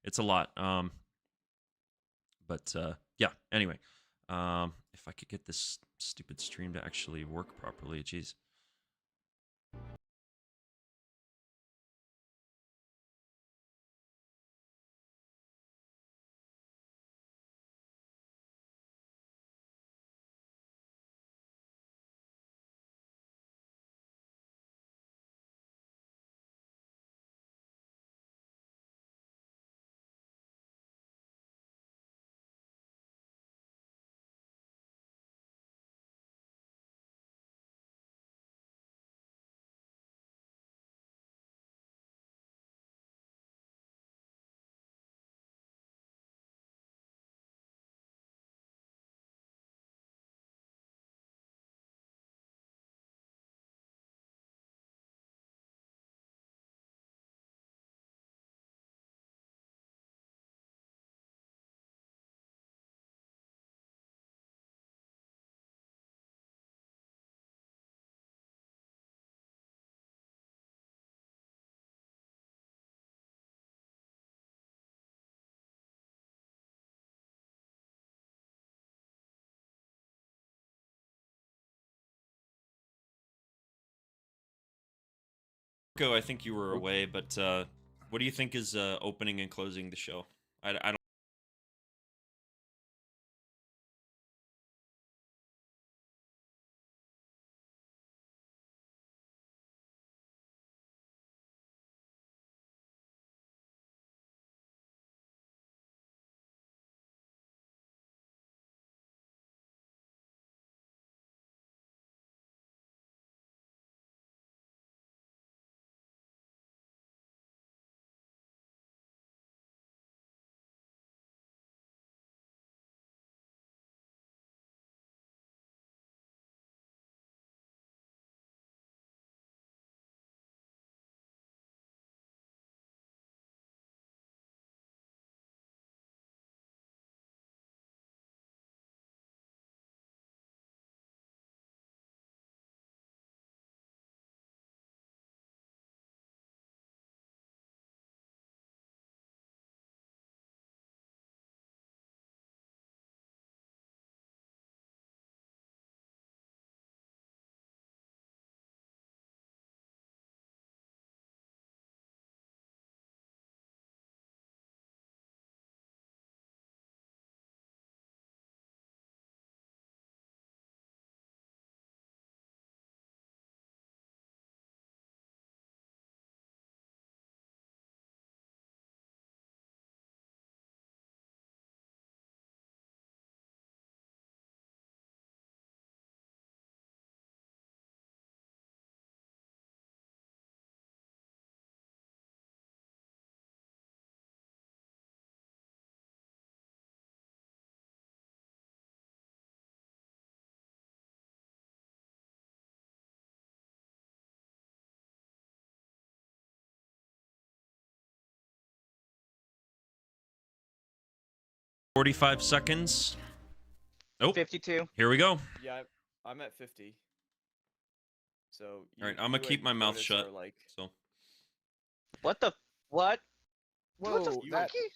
it's a lot. But yeah. Anyway, if I could get this stupid stream to actually work properly, jeez. Go, I think you were away, but what do you think is opening and closing the show? I don't. "45 seconds." Oh, 52. here we go. Yeah, I'm at 50. So. All right, I'm gonna keep my mouth Otis shut. are, like, So What the? What? Whoa, What the that fucky?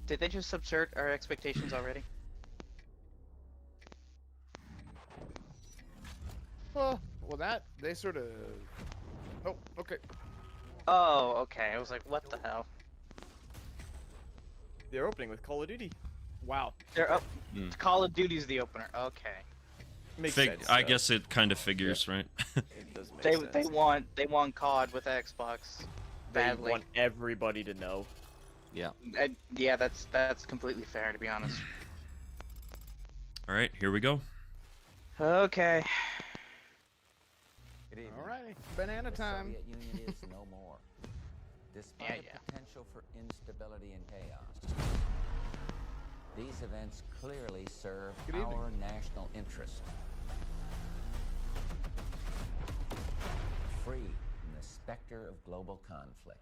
Did they just subvert our expectations already? well, that they sort of. Oh, okay. Oh, okay. I was like, what the hell? they're opening with Call of Duty. Wow. They're up. Hmm. Call of Duty's the opener. Okay. Makes sense. I though. guess it kind of figures, right? It does make They sense. want COD with Xbox They badly. want everybody to know. Yeah. And yeah, that's completely fair to be honest. All right, here we go. Okay. Good evening. Alrighty. Banana The time. Soviet Union is no more. Despite Yeah. the potential for instability and chaos, these events clearly serve Good evening. our national interest. Free from the specter of global conflict.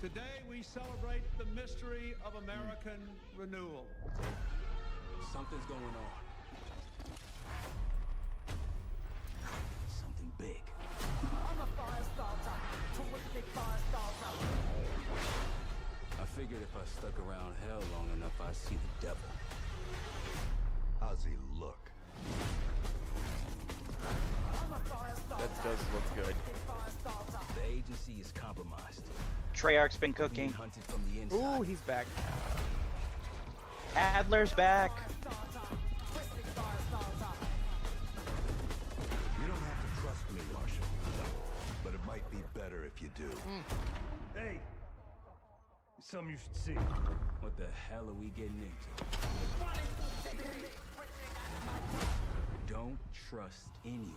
Today we celebrate the mystery of American renewal. Something's going on. Something big. I figured if I stuck around hell long enough, I'd see the devil. How's he look? That does look good. The agency is compromised. Treyarch's been Being cooking. hunted from the inside. Ooh, he's back. Adler's back. You don't have to trust me, Marshal. But it might be better if you do. Hey! Something you should see. What the hell are we getting into? Don't trust anyone.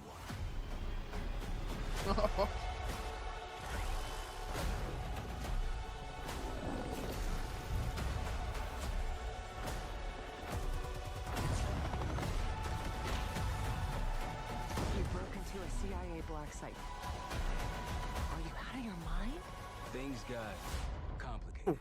You broke into a CIA black site. Are you out of your mind? Things got complicated.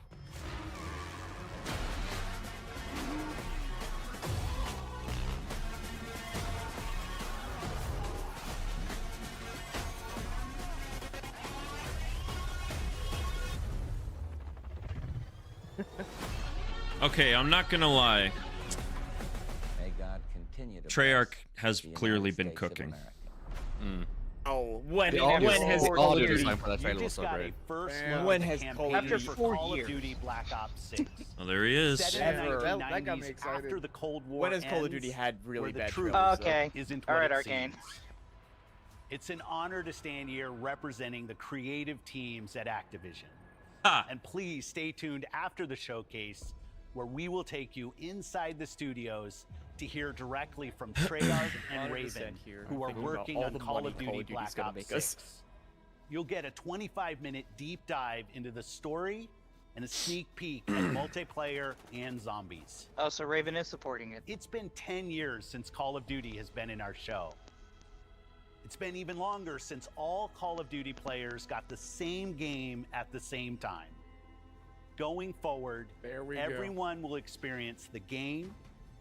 Okay, I'm not gonna lie. May God God continue to Treyarch bless has the United clearly been States of cooking. America. Oh, when The audio- has the Call audio of Duty? design for that You trailer was just so got great. a first Damn. look When at the has campaign Call of for Duty- Call of Duty Black Ops 6. Oh, there he is. Set in the Ever. That got me 1990s excited. after the Cold War When has Call of Duty ends, had really where the bad truth trailers, Okay. isn't All what right, it Arcane. seems. It's an honor to stand here representing the creative teams at Activision. Ha! And please stay tuned after the showcase, where we will take you inside the studios to hear directly from Treyarch and 100% Raven, here. who are Thinking about working all on the Call money of Call Duty of Duty's Black gonna Ops make us. 6. You'll get a 25-minute deep dive into the story and a sneak peek at multiplayer and zombies. Oh, so Raven is supporting it. It's been 10 years since Call of Duty has been in our show. It's been even longer since all Call of Duty players got the same game at the same time. Going forward, There we go. everyone will experience the game,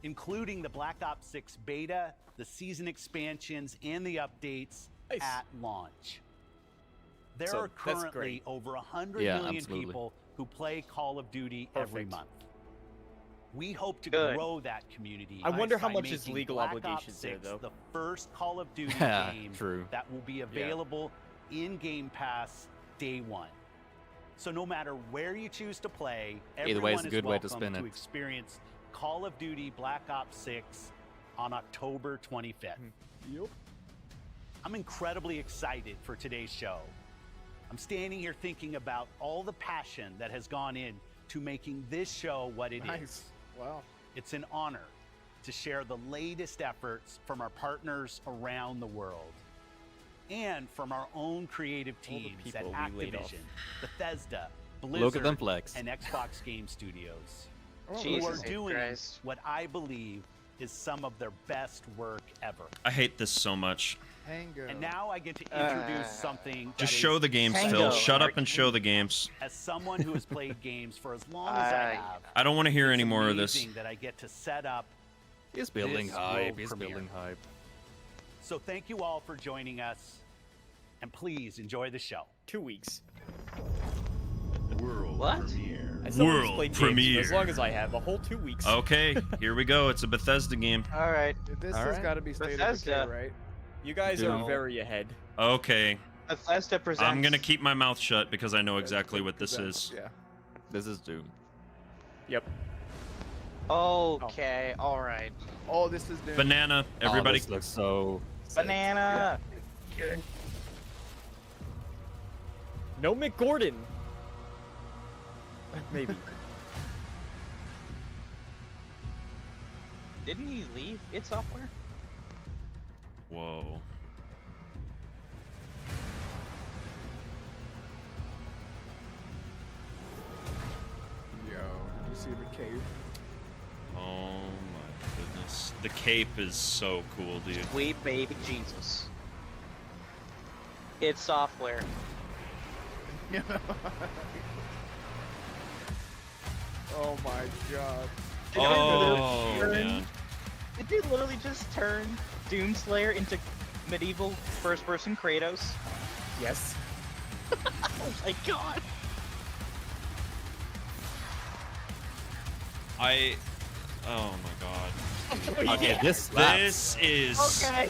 including the Black Ops 6 beta, the season expansions, and the updates Nice. at launch. There So, are that's currently great. over 100 Yeah, million absolutely. people who play Call of Duty every Perfect. month. We hope to Good. grow that community. I wonder how by much is making legal Black obligations Ops there, 6 though. the first Call of Duty Yeah, game true. that will be available in Game Pass day one. So no matter where you choose to play, Either way, everyone it's a is good way to welcome spin to it. experience Call of Duty Black Ops 6 on October 25th. Yup. I'm incredibly excited for today's show. I'm standing here thinking about all the passion that has gone in to making this show what it is. Nice. Wow. It's an honor to share the latest efforts from our partners around the world and from our own creative All the teams at people we laid off. Activision, Bethesda, Blizzard, Look at them flex. and Xbox Game Studios, Oh, who Jesus are doing Christ. what I believe is some of their best work ever. I hate this so much. Tango. And now I get to introduce something that Just is, show the games, Tango, Phil. Shut up Arcane. and show the games. as someone who has played games for as long as I have, I don't want to hear it's any more of this. amazing that I get to set up. He's building This hype. world He's premiere. building hype. So thank you all for joining us, and please enjoy the show. 2 weeks. World What? premiere. I still haven't World played games premiere. as long as I have. A whole 2 weeks. Okay, here we go. It's a Bethesda game. All right. This All has right. got to be State of Bethesda. Decay, right? You guys Doom. are very ahead. Okay, Bethesda presents. I'm gonna keep my mouth shut because I know exactly what this That's- is. Yeah. This is Doom. Yep. Okay. All right. Oh, this is Doom. Banana, everybody. Oh, this looks so. Banana. No Mick Gordon. Maybe. Didn't he leave id Software? Whoa. Yo, did you see the cave? Oh my goodness. The cape is so cool, dude. Sweet baby Jesus. id Software. Oh my god. Did they Oh literally man. Did they literally just turn Doomslayer into medieval first-person Kratos? Yes. Oh my god. Oh my god. Okay, this slaps. This is Okay.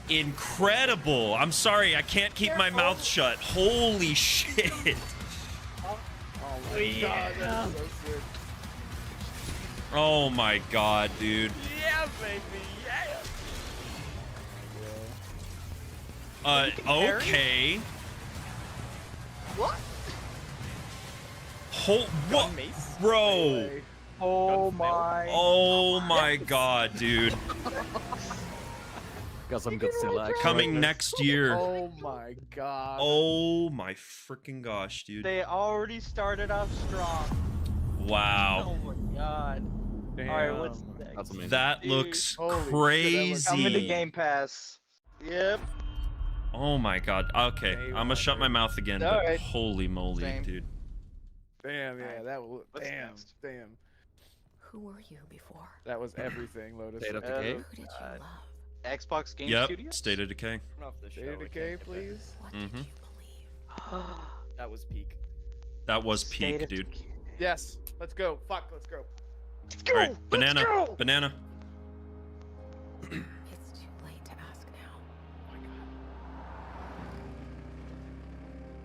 incredible. I'm sorry, I can't keep my mouth shut. Holy shit. Oh my god, that is so sick. Oh my god, dude. Yeah, baby. Yeah. Okay. What? What? Mace. Bro. Hey, Oh Gunfail. my. Oh my god, dude. Got some good Godzilla action. Coming next year. Oh my god. Oh my freaking gosh, dude. They already started off strong. Wow. Oh my god. Damn. Alright, what's That's next? amazing. That Dude. looks Holy shit, that looks crazy. Coming to Game Pass. Yep. Oh my god. Okay, Day I'm gonna shut my one. mouth again, but Alright. holy moly, Same. dude. Damn, yeah, Alright, that was what's damn, next? damn. Who were you before? That was everything, Lotus. State of Uh, Decay. Who did you God. love? Xbox Game Yep, Studios? State of Decay. Turn off the show. State of I Decay, can't get that. please. What Mhm. did you believe? That was peak. That was State peak, of dude. Decay. Yes, let's go. Fuck, let's go. Let's go! Alright, Let's banana, go! banana. It's too late to ask now. Oh my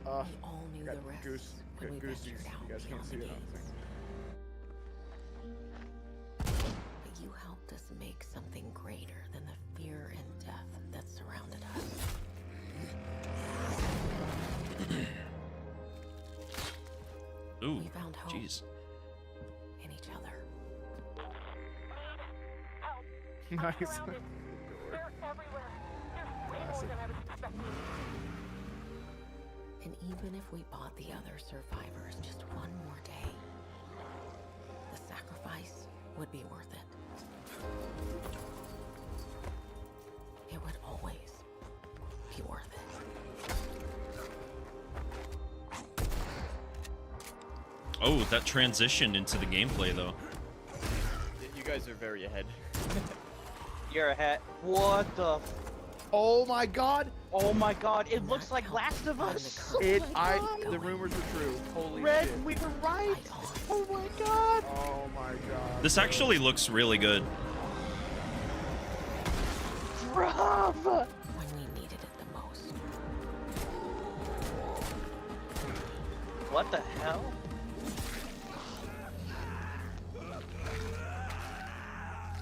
god. We all knew got the risks goose, when we gooses. ventured out You guys beyond can't the see it. I don't gates. think. But you helped us make something greater than the fear and death that surrounded us. Ooh, We found hope jeez. in each other. Nice. And even if we bought the other survivors just one more day, the sacrifice would be worth it. It would always be worth it. Oh, that transition into the gameplay though. You guys are very ahead. You're ahead. What the? Oh my god! Oh my god! It looks like Last of Us. The rumors were true. Holy Red, shit. we were right. Oh my god! Oh my god. This actually looks really good. Rob! When we needed it the most. What the hell?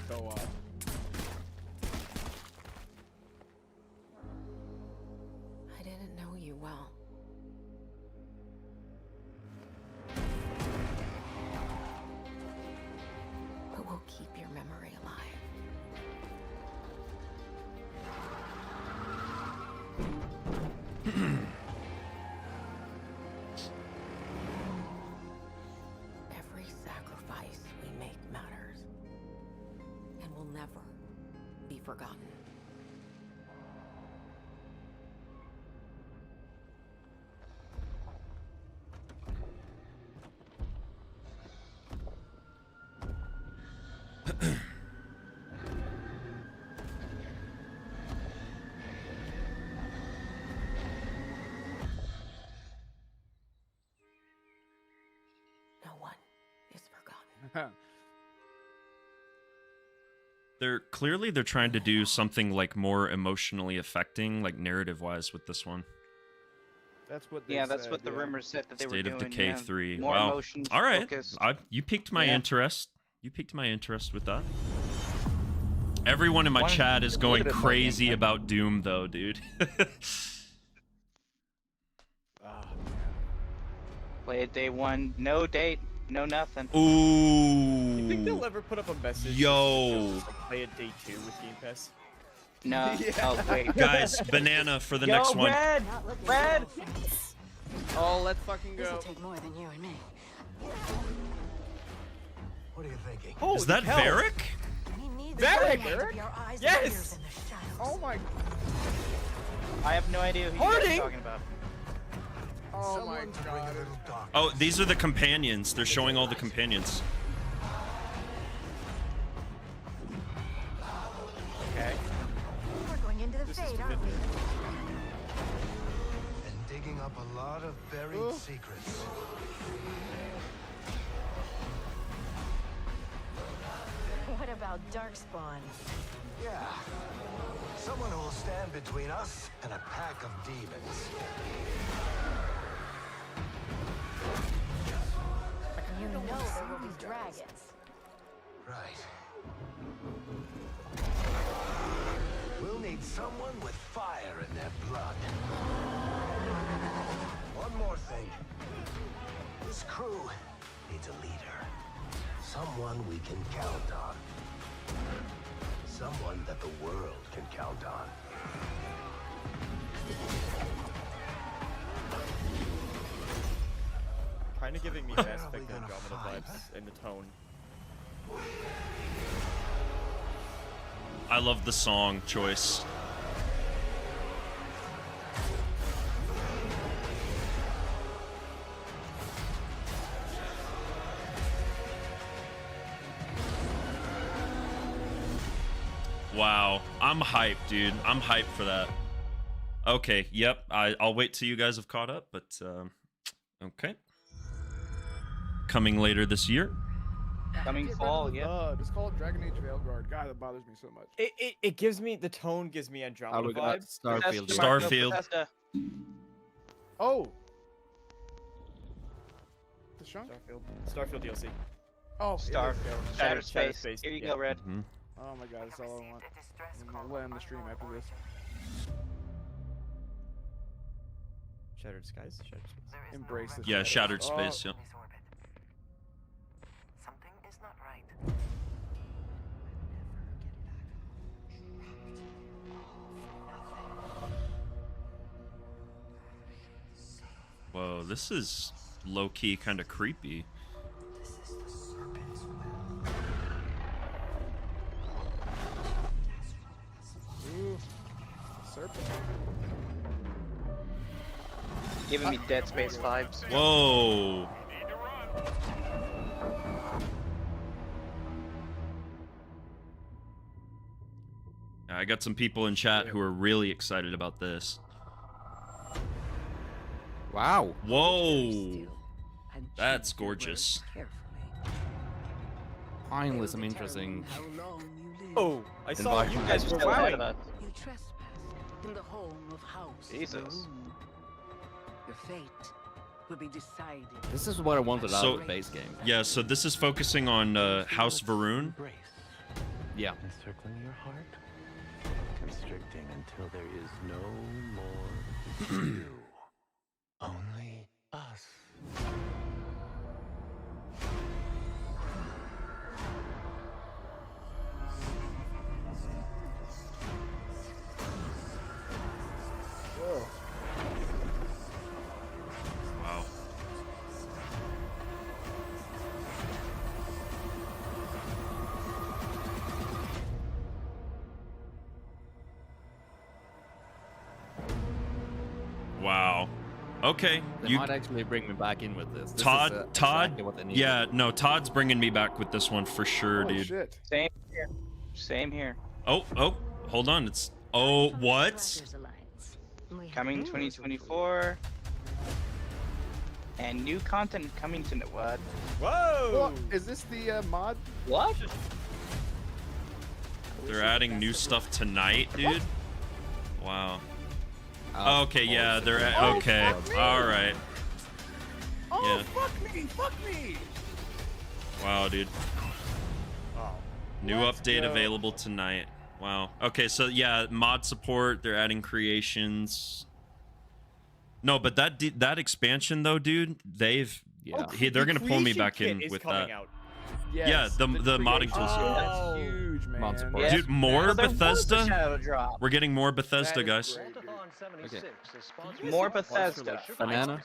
Go up. I didn't know you well. But we'll keep your memory alive. Every sacrifice we make matters and will never be forgotten. No one is forgotten. They're trying to do something like more emotionally affecting, like narrative wise with this one. That's what they Yeah, that's said, what the yeah. rumors said that they State were of doing. Decay yeah. 3. More Wow. emotions All right. focused. You piqued my Yeah. interest. You piqued my interest with that. Everyone in my Why don't chat you is look going at it, crazy Logan? about Doom though, dude. Ah, Play it day one, no date, no nothing. Ooh. You think they'll ever put up a message? Yo. Like, play it day 2 with Game Pass. No. Yeah. Oh wait. Guys, banana for the Yo, next one. Red! Red! Oh, let's fucking This'll go. take more than you and me. What are you thinking? Is that Varric? We need Varric! the to be our eyes and Yes! ears in the shadows. Oh my. I have no idea who you guys Harding! are talking about. Oh Someone my to bring a god. little dark. Oh, these are the companions. They're showing all the companions. Okay. We're going into the This is fade, good. aren't we? And digging up a lot of buried Ooh. secrets. What about Darkspawn? Yeah. Someone who will stand between us and a pack of demons. You know there will be dragons. Right. We'll need someone with fire in their blood. One more thing. This crew needs a leader. Someone we can count on. Someone that the world can count on. Kind of giving me Where Mass are we Effect gonna Andromeda find vibes in the tone. I love the song choice. Wow, I'm hyped, dude. I'm hyped for that. Okay, yep. I'll wait till you guys have caught up, but okay. Coming later this year. Coming Get rid of fall, the yeah. the. Just call it Dragon Age Veilguard. God, that bothers me so much. It gives me the tone gives me Andromeda we got vibes. Starfield. Bethesda, here. Marco, Starfield. Bethesda. Oh. The Shunk? Starfield DLC. Oh, Star, yeah, Shattered Shattered Space. Space, Here you yeah. go, Red. Mhm. oh my god, that's all I want. We'll end the stream after this. Shattered Skies. Shattered Space. Embrace this. Yeah, Shattered Oh, Space. Yeah. Something is not right. Whoa, this is low key kind of creepy. Ooh, serpent. Giving me Dead Space vibes. Whoa. I got some people in chat who are really excited about this. Wow. Whoa. That's gorgeous. Finally, some interesting. Oh, I saw you guys were Still ahead wowing. of us. You trespassed in the home of House Jesus. Varun. Your fate will be decided. This is what I wanted out So- of the base game. Yeah, so this is focusing on House Varun. Yeah. Encircling your heart, constricting until there is no more you. Only us. Whoa. Wow. Wow. Okay. They You might actually bring me back in with this. This is, Todd exactly what they needed. Yeah, no, Todd's bringing me back with this one for sure, Holy dude. shit. Same here. Same here. Oh, hold on. It's what? Coming 2024. And new content coming to what? Whoa! Well, is this the mod? What? They're adding new stuff tonight, dude. Wow. Okay, yeah, they're okay. All right. Oh, Yeah. fuck me! Fuck me! Wow, dude. Oh. New Let's update go. available tonight. Wow. Okay, so yeah, mod support. They're adding creations. No, but that expansion though, dude, they've Yeah. they're gonna pull me Creation back Kit in is with coming that. out. Yes, the modding creation. tools. Oh. That's huge, man. Mod support. Yes, Dude, more there was a Bethesda? shadow drop. We're getting more Bethesda, That is guys. great, dude. Okay. More Bethesda. Banana.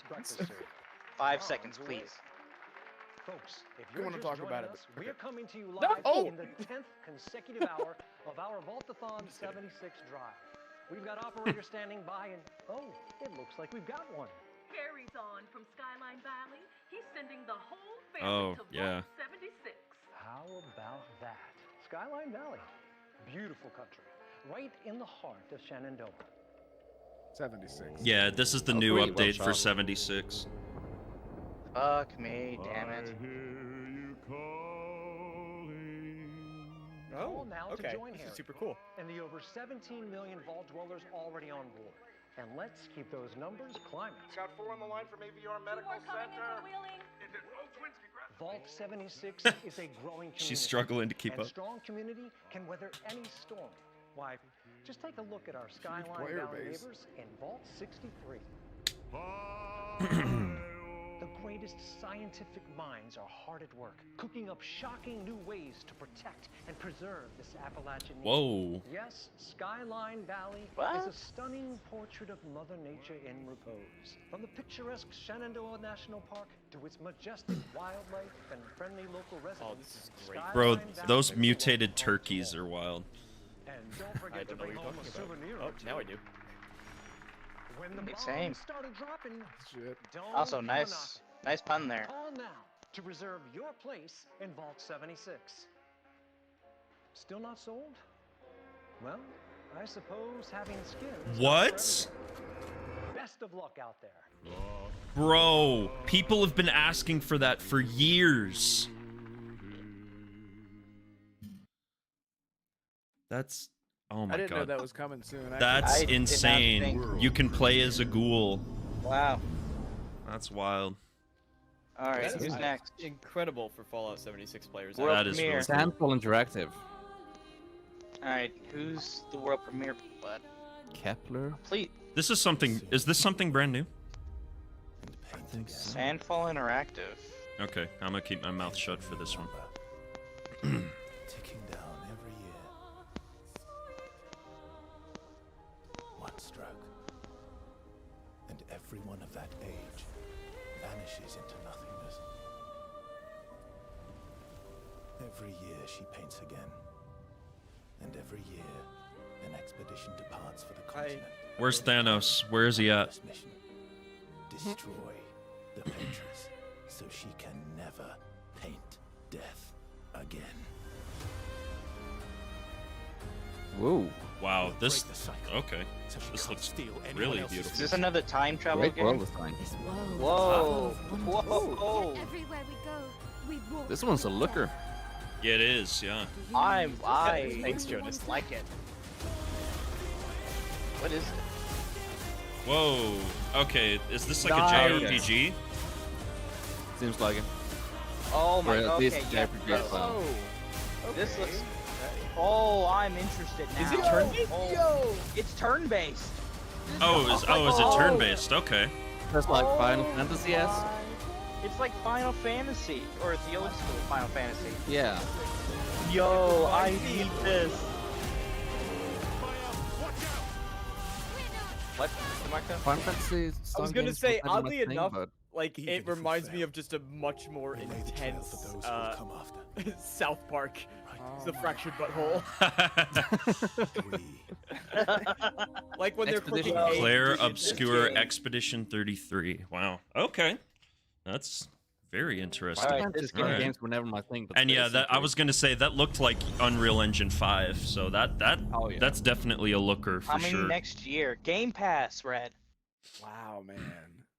5 seconds, please. Folks, if You you're wanna just talk about joining it. us, we are coming to you No! live Oh! in the 10th consecutive hour of our Vaultathon 76 drive. We've got operators standing by and, oh, it looks like we've got one. Harry's on from Skyline Valley. He's sending the whole family Oh, to yeah. Vault 76. How about that? Skyline Valley. Beautiful country. Right in the heart of Shenandoah. 76. Yeah, this is the new pretty well update for shot. 76. Fuck me, damn it. Call now okay. to join This Harry is super cool. and the over 17 million vault dwellers already on board. And let's keep those numbers climbing. Got 4 on the line from AVR Medical Center. Vault 76 is a growing community. She's struggling to keep and up. strong community can weather any storm. Why, just take a look at our Skyline player Valley base. neighbors in Vault 63. The greatest scientific minds are hard at work, cooking up shocking new ways to protect and preserve this Appalachian nature. Whoa. Yes, Skyline Valley What? is a stunning portrait of Mother Nature in repose. From the picturesque Shenandoah National Park to its majestic wildlife and friendly local residents. this is great. Bro, Skyline Valley those is the mutated world's turkeys home. are wild. And don't forget I to don't know bring what home you're a talking souvenir. about. Oh, now I do. When the bombs Same. started dropping, Shit. don't Also, come a knocking. nice pun there. Call now to reserve your place in Vault 76. Still not sold? Well, I suppose having skins. What? Best of luck out there. Bro, people have been asking for that for years. That's oh my I didn't know god. that was coming soon. actually. That's I did not insane. think- You can play as a ghoul. Wow. That's wild. All right, That's who's nice. next? Incredible for Fallout 76 players. World That is premiere. really cool. Sandfall Interactive. All right, who's the world premiere? But Kepler. please, This is something. Is this something brand new? I think so. Sandfall Interactive. Okay, I'm gonna keep my mouth shut for this one. Ticking down every year. One stroke. And everyone of that age vanishes into nothingness. Every year she paints again. And every year an expedition departs for the continent. Where's Thanos? Where is he at? This mission. Destroy the paintress so she can never paint death again. Whoa. Wow, this. Break the cycle, Okay, so she this can't looks steal anyone really else's beautiful. Is this another time travel Great game? world design. This world. Whoa. is full of wonders. Whoa. Everywhere we go, we walk This one's a looker. Yeah, it is. Yeah. I Thanks, Jonas. like it. What is it? Whoa. Okay, is this like Nice. a JRPG? Seems like it. Oh my Or at god. least Okay, yeah. JRPG this- style. This looks. Oh, I'm interested now. Is it turn-based? Oh, it's turn-based. Oh, is it turn-based? Okay. Just like Final Fantasy S. It's like Final Fantasy, or it's the old school Final Fantasy. Yeah. Yo, I need this. What? Mr. Marco? Final Fantasy. I was gonna say, oddly thing, enough, but like Even if it we reminds me fail, of just a much more We'll lay the trail intense for those who will come after. South Park. Oh The my fractured God. butthole. 3. Like when they're Expedition. cooking eggs. Claire in this Obscure game. Expedition 33. Wow. Okay. That's very interesting. Alright, Final this Fantasy game- games were never my thing. But And yeah, this that is I great. was gonna say that looked like Unreal Engine 5, so that Oh, yeah. that's definitely a looker for Coming sure. next year. Game Pass, Red. Wow, man.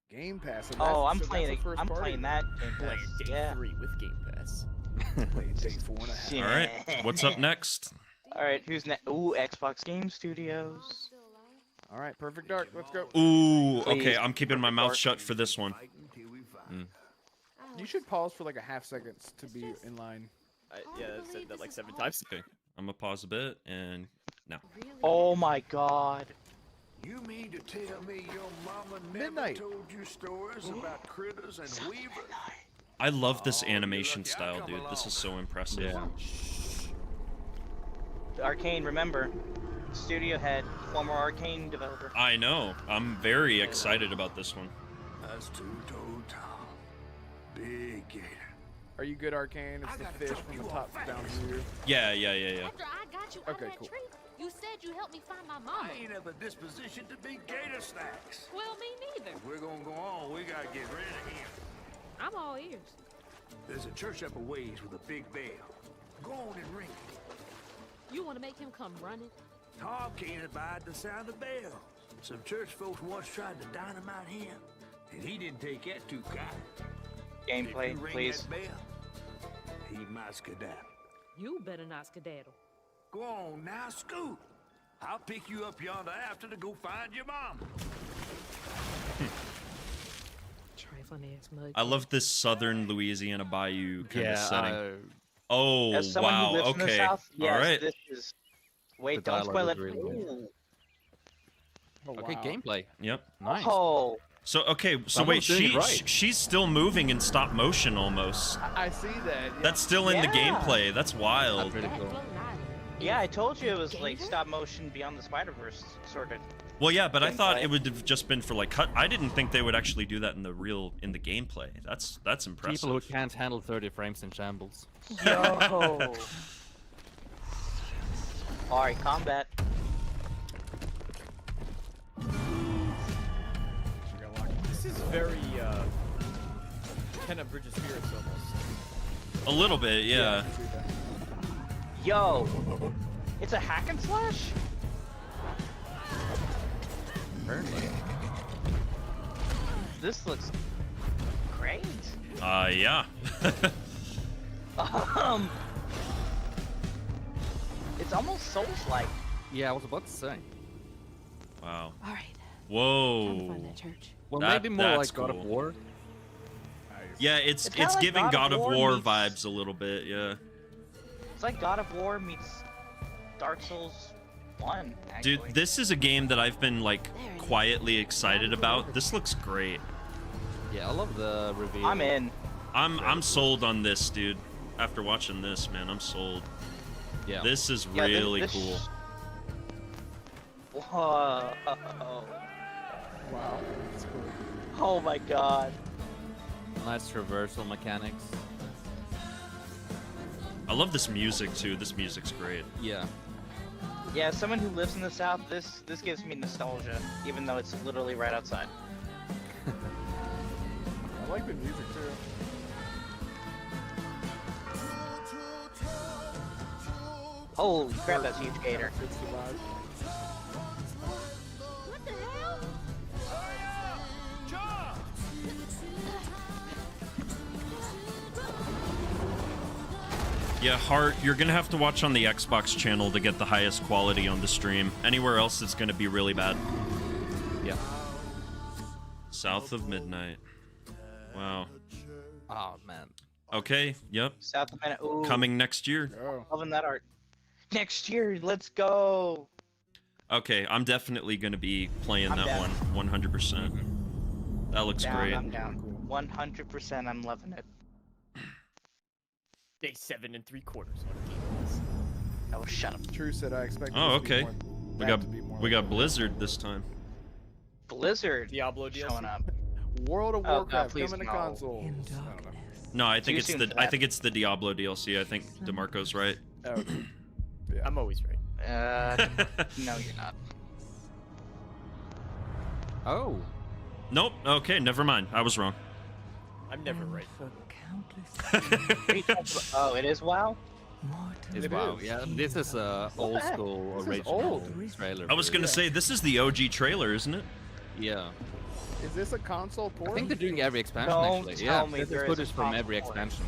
Game Pass. So Oh, that's- I'm so that's playing. the first I'm party. playing that Game Pass. Playing day Yeah. 3 with Game Pass. Playing day 4.5. All right, what's up next? All right, who's next? Ooh, Xbox Game Studios. All right, Perfect Dark. Let's go. Ooh, Please. okay, I'm keeping my mouth shut for this one. You should pause for like a half second to be in line. Yeah, I've said that like 7 times. Okay, I'm gonna pause a bit and now. Oh my God. You mean to tell me your mama never Midnight. told you stories about critters and weavers? I love this Oh, you're animation lucky I style, come dude. This along. is so impressive. Yeah. Arcane, remember, studio head, former Arcane developer. I know. I'm very excited about this one. That's two-toed Tom. Big gator. Are you good, Arcane? It's I the gotta fish drop from you the off top down fast. here. Yeah. After I got you Okay, on that cool. tree, you said you helped me find my I mama. ain't have a disposition to be gator snacks. Well, me neither. If we're gonna go on, we gotta get rid of him. I'm all ears. There's a church up a ways with a big bell. Go on and ring it. You want to make him come running? Tom can't abide the sound of bells. Some church folks once tried to dynamite him, and he didn't take that too kind. Gameplay, if you ring please. that bell, he might skedaddle. You better not skedaddle. Go on now, scoot. I'll pick you up yonder after to go find your mom. Trifling ass mug. I love this southern Louisiana bayou kind of setting. Oh, As someone wow. who lives in the Okay. South, yes, All right. this is. Wait, The don't spoil dialogue it. is really good. Ooh. Oh, Okay, wow. gameplay. Yep. Nice. Oh, So okay, so Someone's wait, doing it right. she's still moving in stop motion almost. I see that. Yeah. That's still in the Yeah. gameplay. That's wild. That's really That cool. floating island. yeah, I told you it was like stop motion Beyond the Spider-Verse sort of. Well, yeah, but I thought Gameplay. it would have just been for like cut. I didn't think they would actually do that in the gameplay. That's impressive. People who can't handle 30 frames in shambles. Yo. All right, combat. This is very kind of Bridge of Spirits almost. A little bit, yeah. I see that. Yo, it's a hack and slash. Apparently. This looks great. Yeah. It's It's almost Souls-like. Yeah, I was about to say. Wow. All right. Whoa. church. Well, That- maybe more that's like God of cool. War. Yeah, it's It's kinda like giving God of War meets- vibes a little bit. Yeah. It's like God of War meets Dark Souls 1. Actually. Dude, this is a game that I've been like quietly excited about. This looks great. Yeah, I love the reveal. I'm in. I'm sold on this, dude. After watching this, man, I'm sold. Yeah. This is Yeah, really this- cool. Whoa. Wow. That's cool. Oh my god. Nice traversal mechanics. I love this music too. This music's great. Yeah. Yeah, as someone who lives in the South, this gives me nostalgia, even though it's literally right outside. I like the music too. Holy crap, that's a huge gator. Fits the vibe. What the hell? Yeah, Hart, you're gonna have to watch on the Xbox channel to get the highest quality on the stream. Anywhere else, it's gonna be really bad. Yeah. South of Midnight. Wow. Oh man. Okay. Yep. South of Midnight. Ooh, Coming next year. Oh. loving that art. Next year, let's go. Okay, I'm definitely gonna be playing I'm that down. one 100%. That looks Down, great. I'm down. 100%, I'm loving it. Day 7 3/4 on Game Pass. Oh, shut up. True said I expect. Oh, this to be okay. more- We that got to be more we like got Blizzard this time. Blizzard Diablo DLC. showing up. World of Oh, God, Warcraft please coming to no. consoles. I don't know. No, I think Too it's soon the for I that. think it's the Diablo DLC. I think DeMarco's right. Oh, I'm always right. No, you're not. Oh. Nope. Okay, never mind. I was wrong. I'm never right. Oh, it is WoW? It's It wow. is. Yeah, this is a What old the heck? school This is original old. trailer. I was for gonna it. say this is the OG trailer, isn't it? Yeah. Is this a console port? I think they're doing every expansion Don't actually. tell Yeah, me there's there is a footage from console every port. expansion.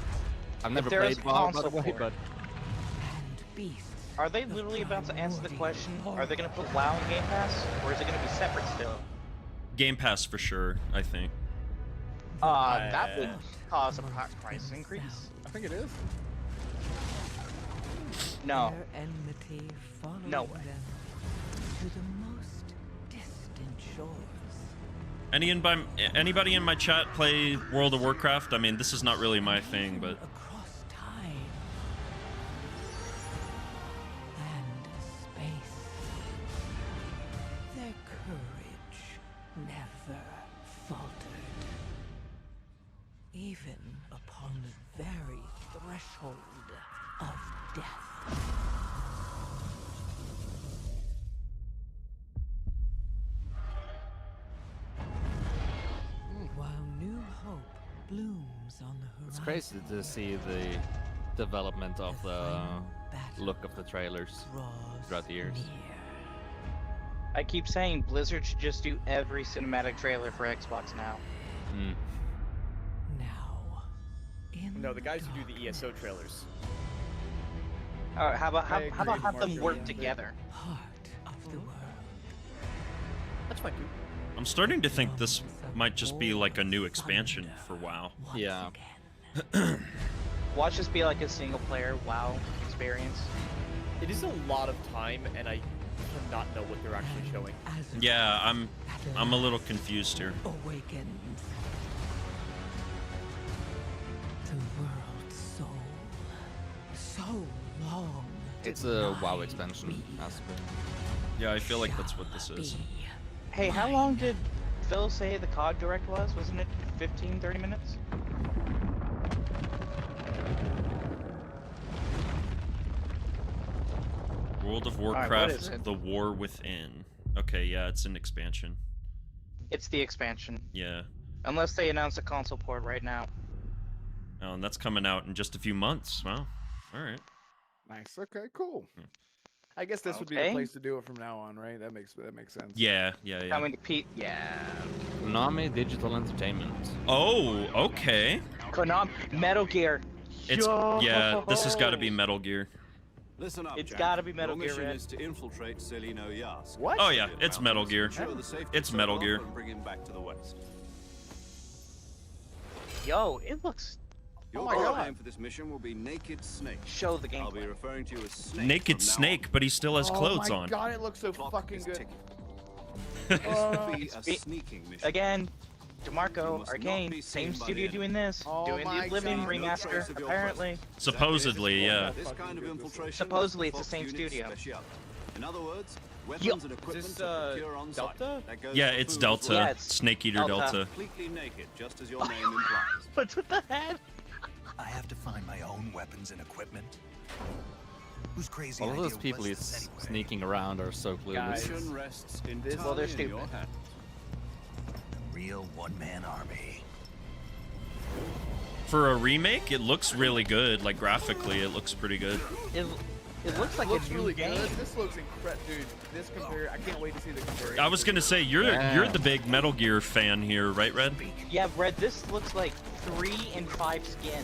I've never there is played a WoW, by the console way, port. but Are they literally about to answer the question? Are they going to put WoW in Game Pass? Or is it going to be separate still? Game Pass for sure. I think. That would cause a price increase. I think it is. No. Enmity followed No way. them to the most distant shores. Anybody in my chat play World of Warcraft? I mean, this is not really my thing, but Across time and space. Their courage never faltered. Even upon the very threshold of death. While new hope blooms on the horizon. it's crazy to see the development of the look of the trailers throughout the years. I keep saying Blizzard should just do every cinematic trailer for Xbox now. Mm. No, the guys who do the ESO trailers. Alright, how about I how about agree, have them Marshall, work yeah. together? Heart of the world. That's fine, dude. I'm starting to think this might just be like a new expansion for WoW. Yeah. Watch this be like a single player WoW experience. It is a lot of time, and I cannot know what they're actually showing. Yeah, I'm a little confused here. Awakens. The world's soul. So long. It's a WoW expansion, has to be. Yeah, I feel like that's what this is. Hey, how long did Phil say the COD Direct was? Wasn't it 15, 30 minutes? World of what Warcraft: is it? The War Within. Okay, yeah, it's an expansion. It's the expansion. Yeah. Unless they announce a console port right now. Oh, and that's coming out in just a few months. Wow. All right. Nice. Okay. Cool. I guess this would be the Okay. place to do it from now on, right? That makes sense. Yeah, yeah, yeah. I mean, yeah. Konami Digital Entertainment. Oh, okay. Konami, Metal Gear. It's Yo! yeah. This has got to be Metal Gear. Listen up, It's Jack. gotta be Metal Your Gear mission Red. is to infiltrate Celino Yas. What? Oh yeah, it's Metal Gear. Ensure the safety It's of Metal Sokolov Gear. and bring him back to the west. Yo, it looks. Your my code God. name for this mission will be Naked Snake. Show the I'll be gameplay. referring to you as Snake. Naked from now Snake, but he still has clothes oh my on. God, it looks so Clock fucking is good. ticking. This will be a Spe- sneaking mission. Again, You DeMarco, must not Arcane, be same seen by studio the doing this, Oh doing my the Oblivion God. remaster, No trace of your apparently. Supposedly, yeah. This kind of infiltration. Supposedly it's the Fox same Unit studio. Special. In other words, weapons Yo. and equipment this, are procured on site. Delta? That goes Yeah, for it's food as Delta. well. Yeah, it's Snake Eater Delta. Delta. Completely naked, just as your name implies. What's with the head? I have to find my own weapons and equipment. Who's crazy? All of idea those people was he's this anyway? sneaking around are so clueless. Guys. Mission rests Well, entirely they're in stupid. your hands. Real one-man army. For a remake, it looks really good. Like graphically, it looks pretty good. It looks like It looks a new really game. good. This looks incredible, dude. This compare. I can't wait to see the comparison. I was gonna say you're the big Metal Gear fan here, right, Red? Yeah, Red, this looks like 3 and 5 skin.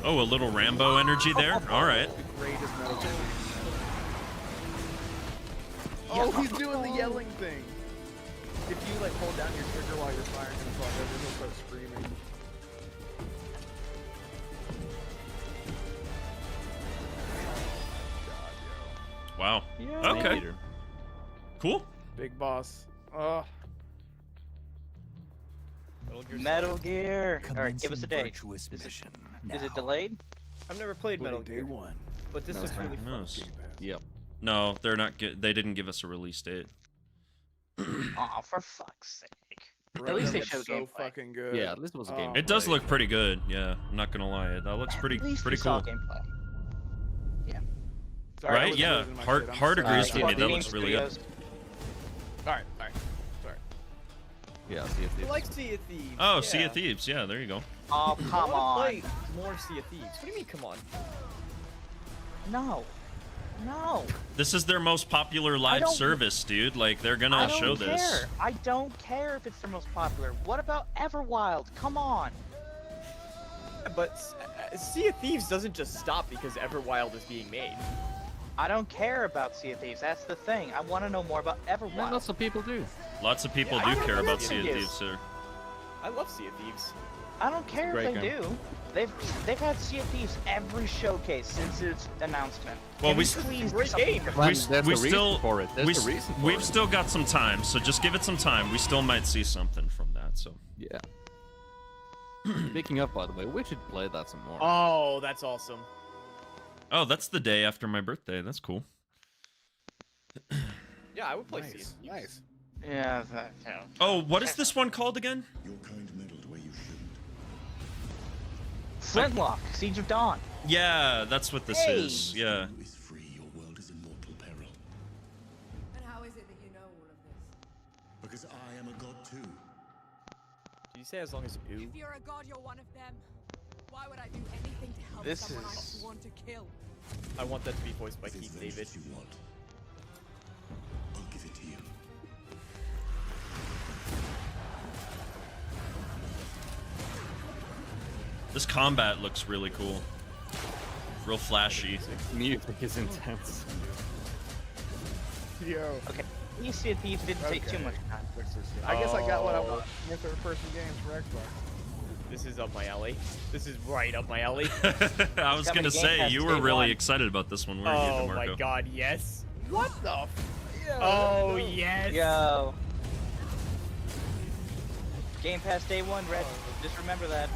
Oh, a little Rambo energy there. All right. The greatest Metal Gear. Oh, he's doing the yelling thing. If you like hold down your trigger while you're firing and stuff, he'll start screaming. Wow. Yeah. Okay. Cool. Big boss. Metal Gear. Alright, give us a date. Virtuous mission. Is it delayed? I've never played Metal Gear, one. but this No, is it's really Who fun. knows? Yep. No, they're not. They didn't give us a release date. Aw, for fuck's sake. Bro, At least that they looks showed so gameplay. fucking good. Yeah, at least it was a game. It does look pretty good. Yeah, I'm not gonna lie. That looks pretty At least pretty we saw cool. gameplay. Sorry, I Right? was Yeah. losing my Heart shit. I'm Heart sorry. agrees with Squad me. That Game looks really good. Studios. Alright. Sorry. Yeah, see if I they- like Sea of Thieves. Oh, yeah. Sea of Thieves. Yeah, there you go. Oh, I come wanna on. play more Sea of Thieves. What do you mean, come on? No. No. This is their most popular live don't- service, dude. Like they're I gonna don't show care. this. I don't care if it's the most popular. What about Everwild? Come on. But Sea of Thieves doesn't just stop because Everwild is being made. I don't care about Sea of Thieves. That's the thing. I want to know more about Everwild. Yeah, lots of people do. Lots of people Yeah, I do don't care know about what Sea of it is. Thieves, sir. I love Sea of Thieves. I don't care if great they game. do. They've had Sea of Thieves every showcase since its announcement. Well, Can we you s- please do Great something game. different? Well, We, there's we a reason still for it. There's we, a reason for we've it. still got some time, so just give it some time. We still might see something from that. So Yeah. Speaking of, by the way, we should play that some more. Oh, that's awesome. oh, that's the day after my birthday. That's cool. Yeah, I would play Sea of Nice. Thieves. Nice. Yeah, yeah. Oh, what is this one called again? Your kind meddled where you shouldn't. Flintlock, Siege of Dawn. Yeah, that's what this Hey. is. Yeah. You is free, your world is in mortal peril. And how is it that you know all of this? Because I am a god too. Did you say as long as you? If you're a god, you're one of them. Why would I do anything to help This someone is- I want to kill? I want that to be voiced by If it's Keith David. vengeance you want, I'll give it to you. This combat looks really cool. Real flashy. Music is intense. Yo. Okay, Sea of Thieves didn't take too Okay. much time. I guess I got what I Oh. want in third-person games for Xbox. This is up my alley. This is right up my alley. I was coming gonna to Game say Pass you were day really one. excited about this one, weren't Oh you, my DeMarco? god, yes. What the? Yeah, Oh no. yes. Yo. Game Pass day one, Red. Just remember that.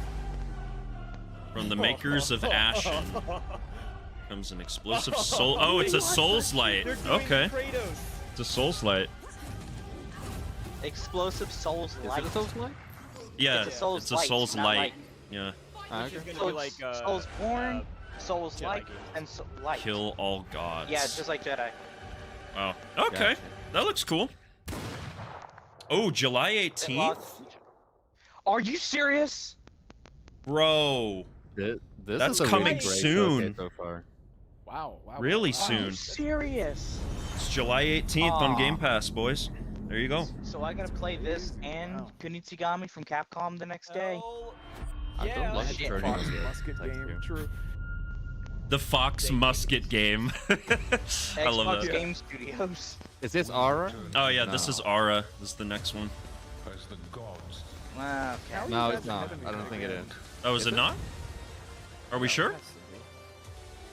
From the makers of Ashen comes an explosive soul. Oh, it's a Souls Light. They're doing Okay, Kratos. it's a Souls Light. Explosive Souls Is Light. it a Souls-like? Yeah, It's a Souls it's a Light, Souls not Light. like- Yeah. Which is gonna So be like it's Souls Born, Souls Jedi Light, games. and Light. Kill all gods. Yeah, just like Jedi. Wow. Okay, Gotcha. that looks cool. Oh, July 18th, Are you serious? bro. This That's is a coming really great soon. showcase so far. Wow. Wow. Really wow. Are soon. you serious? It's July 18th on Aw. Game Pass, boys. There you go. So I gotta play this and Wow. Kunitsigami from Capcom the next day. Hell I Yeah, don't like I did. turning Fox on the Musket text game. here. True. The Fox Musket game. I love Xbox that. Game Studios. Is this Aura? Oh yeah, this No. is Aura. This is the next one. As the gods. Wow, okay. No, it's not. I don't think it is. Oh, is it not? Are we sure?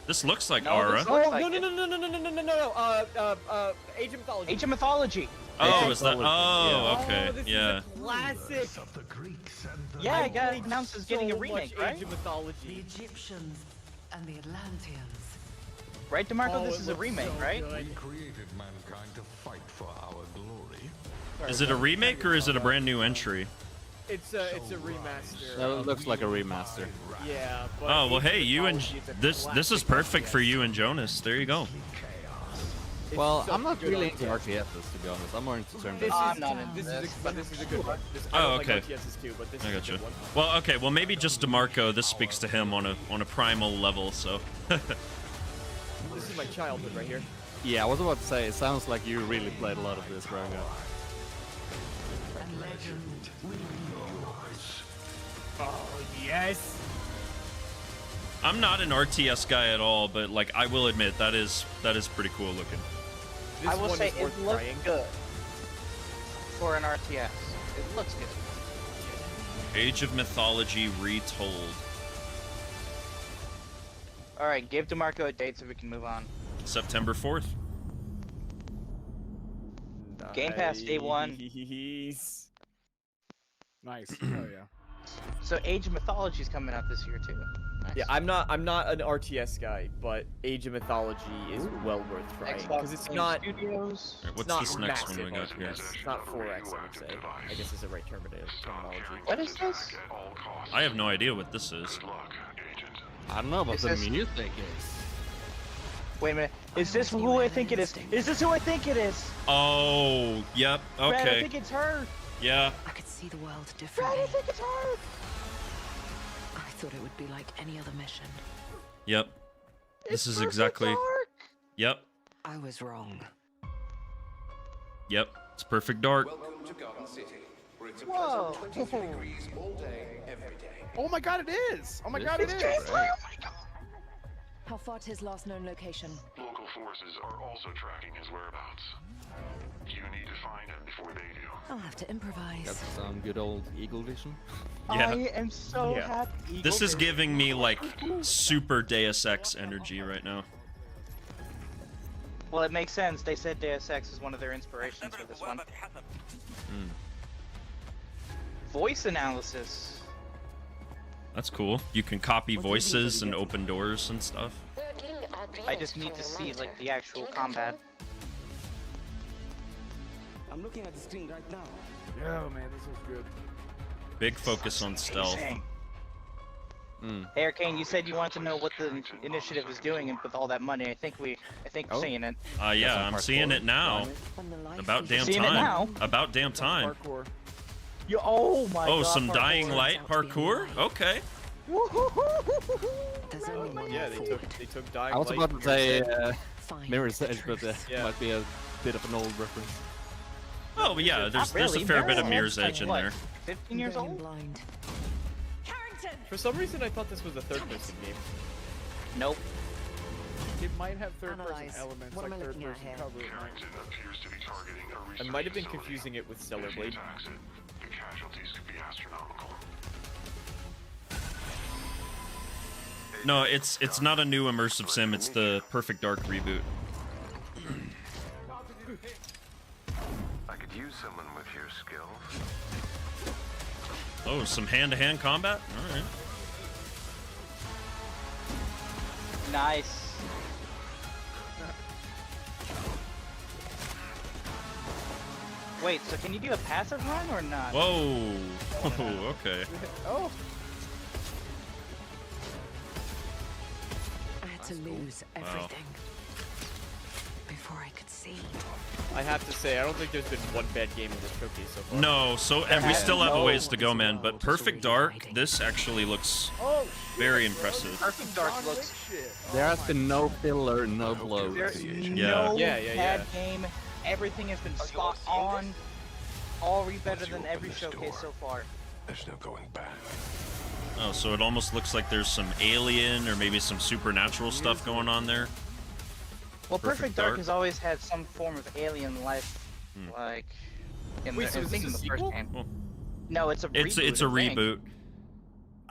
This looks like No, Aura. this Oh looks no like no it. no no no no no no no! Age of Mythology. Age of Mythology. Oh, is that? Oh, Oh, okay. this Yeah. is a classic. Of the Greeks and the Yeah, I it got played announced as getting a so remake, much right? Age of Mythology. Egyptians and the Atlanteans. Right, DeMarco? Oh, this it is a looks remake, so right? good. We created mankind to fight for our glory. Is it a remake or is it a brand new entry? It's a remaster. That looks like a remaster. Yeah. But Oh well, Age of hey, you and Mythology is a this is classic perfect for RTS. you and Jonas. There you go. It's Well, such I'm not good really into RTS. RTSs, to be honest. I'm more into turn This based. I'm not into this this, is but this is a good one. This, Oh, I don't okay. like RTSs too, but this I is a gotcha. good one. Well, okay. Well, maybe just DeMarco. This speaks to him on a primal level. So. This is my childhood right here. Yeah, I was about to say, it sounds like you really played a lot of this growing up. And legend. Oh yes. I'm not an RTS guy at all, but like I will admit that is pretty cool looking. This I will one say is it worth looks trying. good for an RTS. It looks good. Age of Mythology retold. All right, give DeMarco a date so we can move on. September 4th. Game Pass day one. Nice. Nice. Oh yeah. So Age of Mythology is coming out this year too. Nice. Yeah, I'm not an RTS guy, but Age of Mythology is well worth trying Xbox because it's Game not Studios. Alright, what's not this next massive one we got here? FPS. It's not 4X, I would say. I guess is the right terminology. What is this? I have no idea what this is. I don't know, but Is the this- music is. Wait a minute. Is this who I think it is? Is this who I think it is? Oh, yep. Brad, I Okay. think it's her. Yeah. I could see the world Brad, differently. I think it's her. I thought it would be like any other mission. Yep. This It's is Perfect exactly. Dark. Yep. I was wrong. Yep. It's Perfect Dark. Welcome to Garden City, where it's a Whoa. pleasant 23 degrees all day, every day. Oh my God, it is. Oh my God, it It's is. James Lee. Oh my god. How far to his last known location? Local forces are also tracking his whereabouts. You need to find him before they do. I'll have to improvise. Got some good old Eagle Vision. Yeah. I am so Yeah. happy. This is giving me like super Deus Ex energy right now. Well, it makes sense. They said Deus Ex is one of their inspirations for this one. Voice analysis. That's cool. You can copy voices and open doors and stuff. I just need to see like the actual combat. I'm looking at the screen right now. Yo, man, this is good. Big focus on stealth. Amazing. Hey, Arcane, you said you wanted to know what the initiative is doing and with all that money. I think we're Oh. seeing it. Yeah, I'm seeing it now. When the light About damn Seeing it now? time. About damn time. Parkour. Yo, oh my Oh, god. some parkour. dying light parkour? Okay. There's only one Yeah, way they forward. took Dying I was Light about to and say said- Find Mirror's the Edge, but truth. Yeah. might be a bit of an old reference. Oh, but yeah, there's a Really, fair bit of Mirror's Mirror's Edge, Edge in what, there. 15 years Going old? blind. For some reason, I thought this was a third-person game. Nope. It might have third-person Analyze. elements, What am like I looking at third-person here? cover. It might. Carrington appears to be targeting a I research might have been facility. confusing it with Stellar If he Blade. attacks it, the casualties could be astronomical. No, it's not a new immersive sim. It's the Perfect Dark reboot. I could use someone with your skills. Oh, some hand-to-hand combat. All right. Nice. Wait, so can you do a passive run or not? Whoa. Oh, okay. Oh, I had to lose everything before I could see. I have to say, I don't think there's been one bad game in this showcase so far. No, and we still have a ways to go, man. But Perfect Dark, this actually looks oh, very impressive. Perfect Dark John looks. Wick shit. Oh There has my been no filler, no blow. There's Yeah. no Yeah, yeah, bad game. Everything has been spot on. All better than every showcase so far. There's no going back. Oh, so it almost looks like there's some alien or maybe some supernatural stuff going on there. Well, Perfect Dark has always had some form of alien life, like in Wait, the, so I is think this in a the first sequel? game. Well, No, it's a reboot. it's a I think. reboot.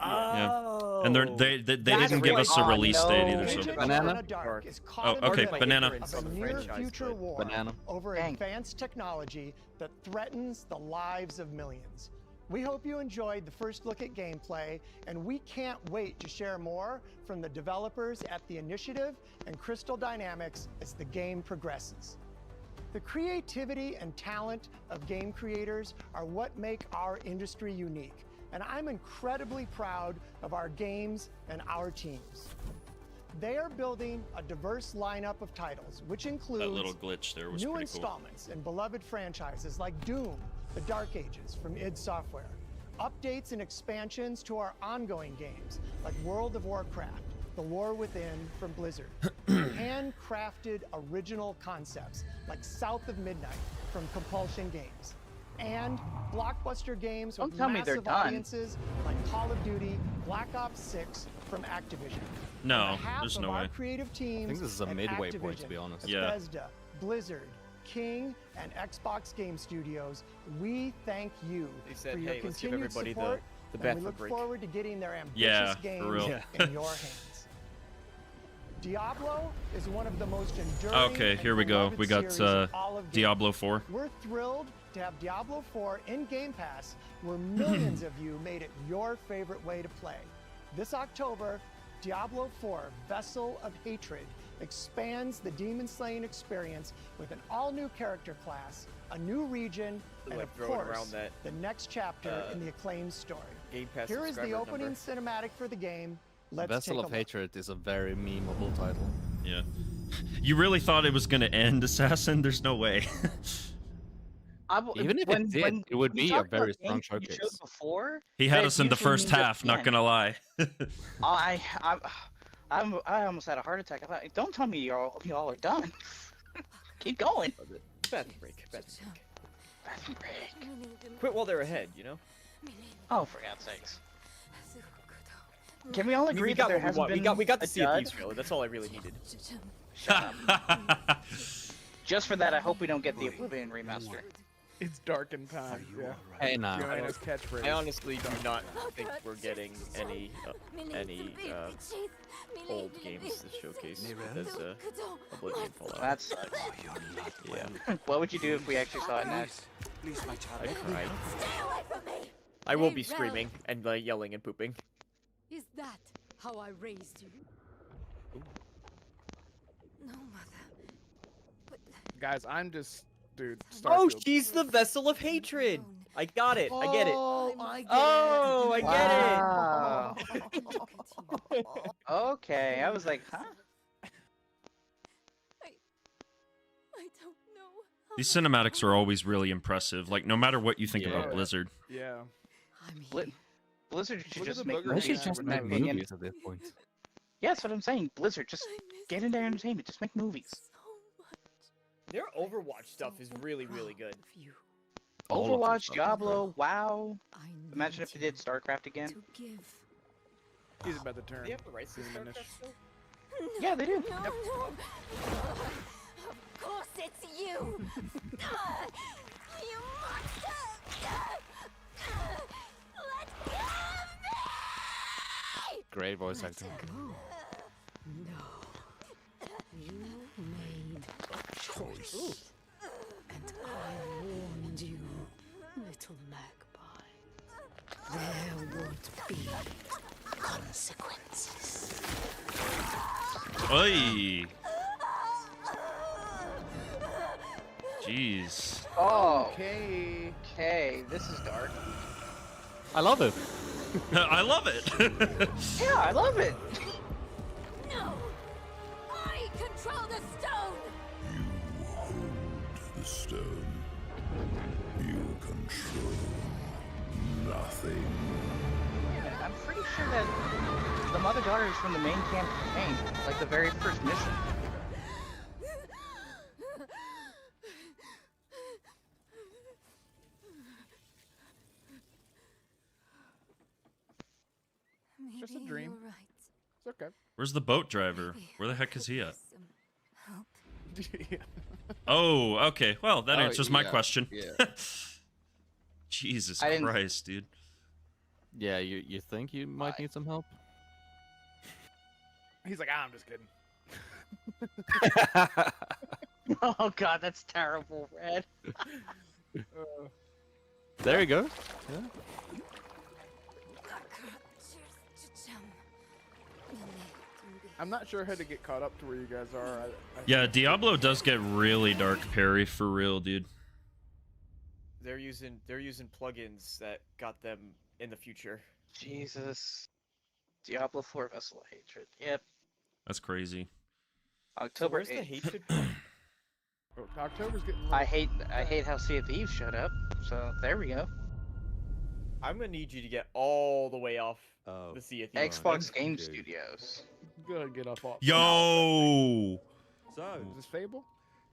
Oh. And they didn't give us a release date either. So. Agent Banana? Lorna Dark is caught Oh, okay, in the banana. midst of a near-future war Banana. over Dang. advanced technology that threatens the lives of millions. We hope you enjoyed the first look at gameplay, and we can't wait to share more from the developers at The Initiative and Crystal Dynamics as the game progresses. The creativity and talent of game creators are what make our industry unique, and I'm incredibly proud of our games and our teams. They are building a diverse lineup of titles, which includes That little glitch there was new pretty cool. installments in beloved franchises like Doom, The Dark Ages from id Software, updates and expansions to our ongoing games like World of Warcraft, The War Within from Blizzard, handcrafted original concepts like South of Midnight from Compulsion Games, and blockbuster games with Don't tell me they're massive done. audiences like Call of Duty, Black Ops 6 from Activision. No, On behalf there's of no our way. creative teams I think this is a at midway point, to Activision, be honest. Yeah. Bethesda, Blizzard, King, and Xbox Game Studios, we thank you They said, for your hey, let's give continued everybody support, the and bathroom we look break. forward to getting their ambitious Yeah, for games real. in your hands. Diablo is one of the most enduring Okay, and here we go. beloved We got series of all of Diablo games. 4. We're thrilled to have Diablo 4 in Game Pass, where millions of you made it your favorite way to play. This October, Diablo 4 Vessel of Hatred expands the demon slaying experience with an all-new character class, a new region, and Like of throwing course, around that, the next chapter in the acclaimed story. Game Pass Here is the subscriber opening number. cinematic for the game. Let's Vessel take of a look. Hatred is a very memeable title. Yeah. You really thought it was gonna end Assassin? There's no way. Even if it did, it would be a very strong showcase. Before, He had that us in the usually first means at half, the not end. gonna lie. I almost had a heart attack. I thought, don't tell me y'all are done. Keep going. Bathroom break. Bathroom break. Bathroom break. Quit while they're ahead, you know? Oh, for God's sakes. Can we all I mean, agree we that got there what we hasn't want. been We got the a Sea of dud? Thieves trailer. That's all I really needed. Just for that, I hope we don't get the Oblivion remaster. It's dark in time. Yeah. Hey, now. Join his catchphrase. I honestly do not think we're getting any old games to showcase as Oblivion Fallout. That sucks. Yeah. What would you do if we actually saw it next? I'd cry. I will be screaming and yelling and pooping. Is that how I raised you? No, mother. Guys, I'm just, dude. Oh, Starfield. she's the Vessel of Hatred. I got it. I get it. Oh, I get Oh, I Wow. get it. Okay, I was like, huh? I don't know. These cinematics are always really impressive. Like, no matter what you think Yeah. about Blizzard. Yeah. Blizzard should Look at just the make booger They movies, should Yeah, just in my make opinion. movies at this point. Yeah, that's what I'm saying. Blizzard, just get into entertainment. Just make movies. Their Overwatch stuff is really, really good. All of their Overwatch, stuff. Diablo, WoW. Imagine if they did StarCraft again. He's about to turn. Do you have the rights to Diminish. StarCraft still? Yeah, they do. No, no. Of course it's you. You monster. Let go of me. Great voice acting. No. You made a choice. And I warned you, little magpie. There would be consequences. Oi! Jeez. Oh. Okay. Okay, this is dark. I love it. I love it. Yeah, I love it. No! I control the stone! The stone. You control nothing. I'm pretty sure that the mother-daughter is from the main campaign, like the very first mission. just a dream. It's okay. Where's the boat driver? Where the heck is he at? Yeah. Oh, okay. Well, that Oh, answers my yeah, question. yeah. Jesus I didn't- Christ, dude. Yeah, you think you might need some help? He's like, I'm just kidding. Oh god, that's terrible, Red. There you go. Yeah. I'm not sure how to get caught up to where you guys are. Yeah, Diablo does get really dark parry for real, dude. They're using plugins that got them in the future. Jesus. Diablo 4 Vessel of Hatred. Yep. That's crazy. October where's the 8th. hatred? Oh, October's getting. I hate how Sea of Thieves showed up. So there we go. I'm gonna need you to get all the way off the Sea of Thieves. Xbox Game Studios. Go ahead and get off. Yo! So, Is this Fable?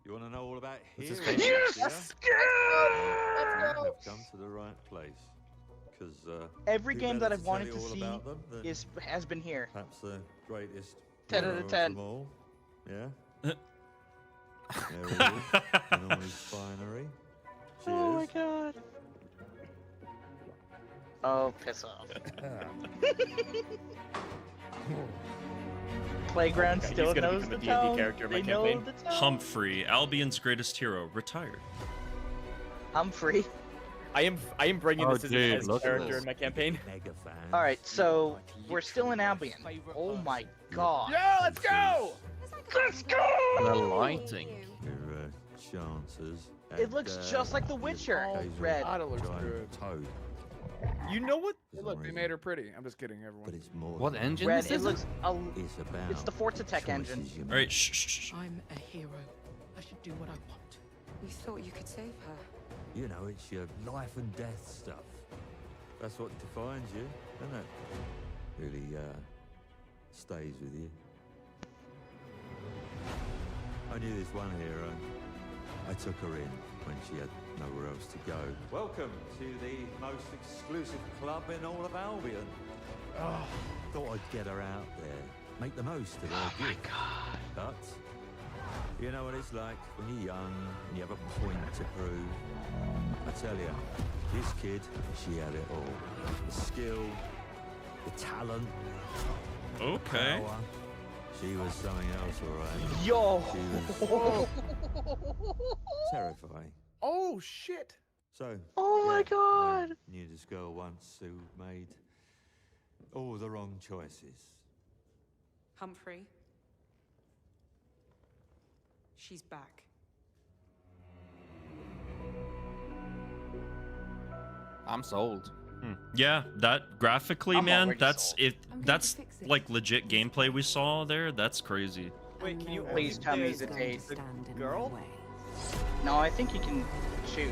you want to know all about heroes? Yes! Yeah? Let's go! I've come to the right place. Because Every game that I've wanted to see has been here. Perhaps the greatest 10 out hero of of 10. them all. Yeah. There he is, in all his finery. Oh my Cheers. god. Oh, piss off. Playground Okay, he's still gonna knows become the a D&D tone. character in my They know campaign. the tone. Humphrey, Albion's greatest hero, retired. Humphrey. I am bringing Oh, this as dude, a look at character this. in my campaign. Mega fan. Alright, so we're still in Albion. Oh my god. Yeah, let's go! Let's The go! lighting. Your chances. It looks just like The Witcher. Red. God, it looks giant good. toad. You know what? Hey, look, they made her pretty. I'm just kidding, everyone. But it's more. What than engine Red, is it this? looks It's about. it's the Forza Tech engine. choices you Alright, make. shh, shh, shh. I'm a hero. I should do what I want. You thought you could save her? You know, it's your life and death stuff. That's what defines you, doesn't it? Really, stays with you. I knew this one hero. I took her in when she had nowhere else to go. Welcome to the most exclusive club in all of Albion. Oh, Thought I'd get her out there, make the most of her gift. But you know what it's like when you're young and you have a point to prove. I tell you, this kid, she had it all. The skill, the talent, Okay. power. She was something else, all right. Yo! She was terrifying. oh shit! So, Oh my yeah, god! I knew this girl once who made all the wrong choices. Humphrey. She's back. I'm sold. Yeah, that graphically, I'm man, already that's sold. it. I'm going That's to fix it. like legit gameplay we saw there. That's crazy. Wait, can you Please tell me the date. girl? No, I think you can choose.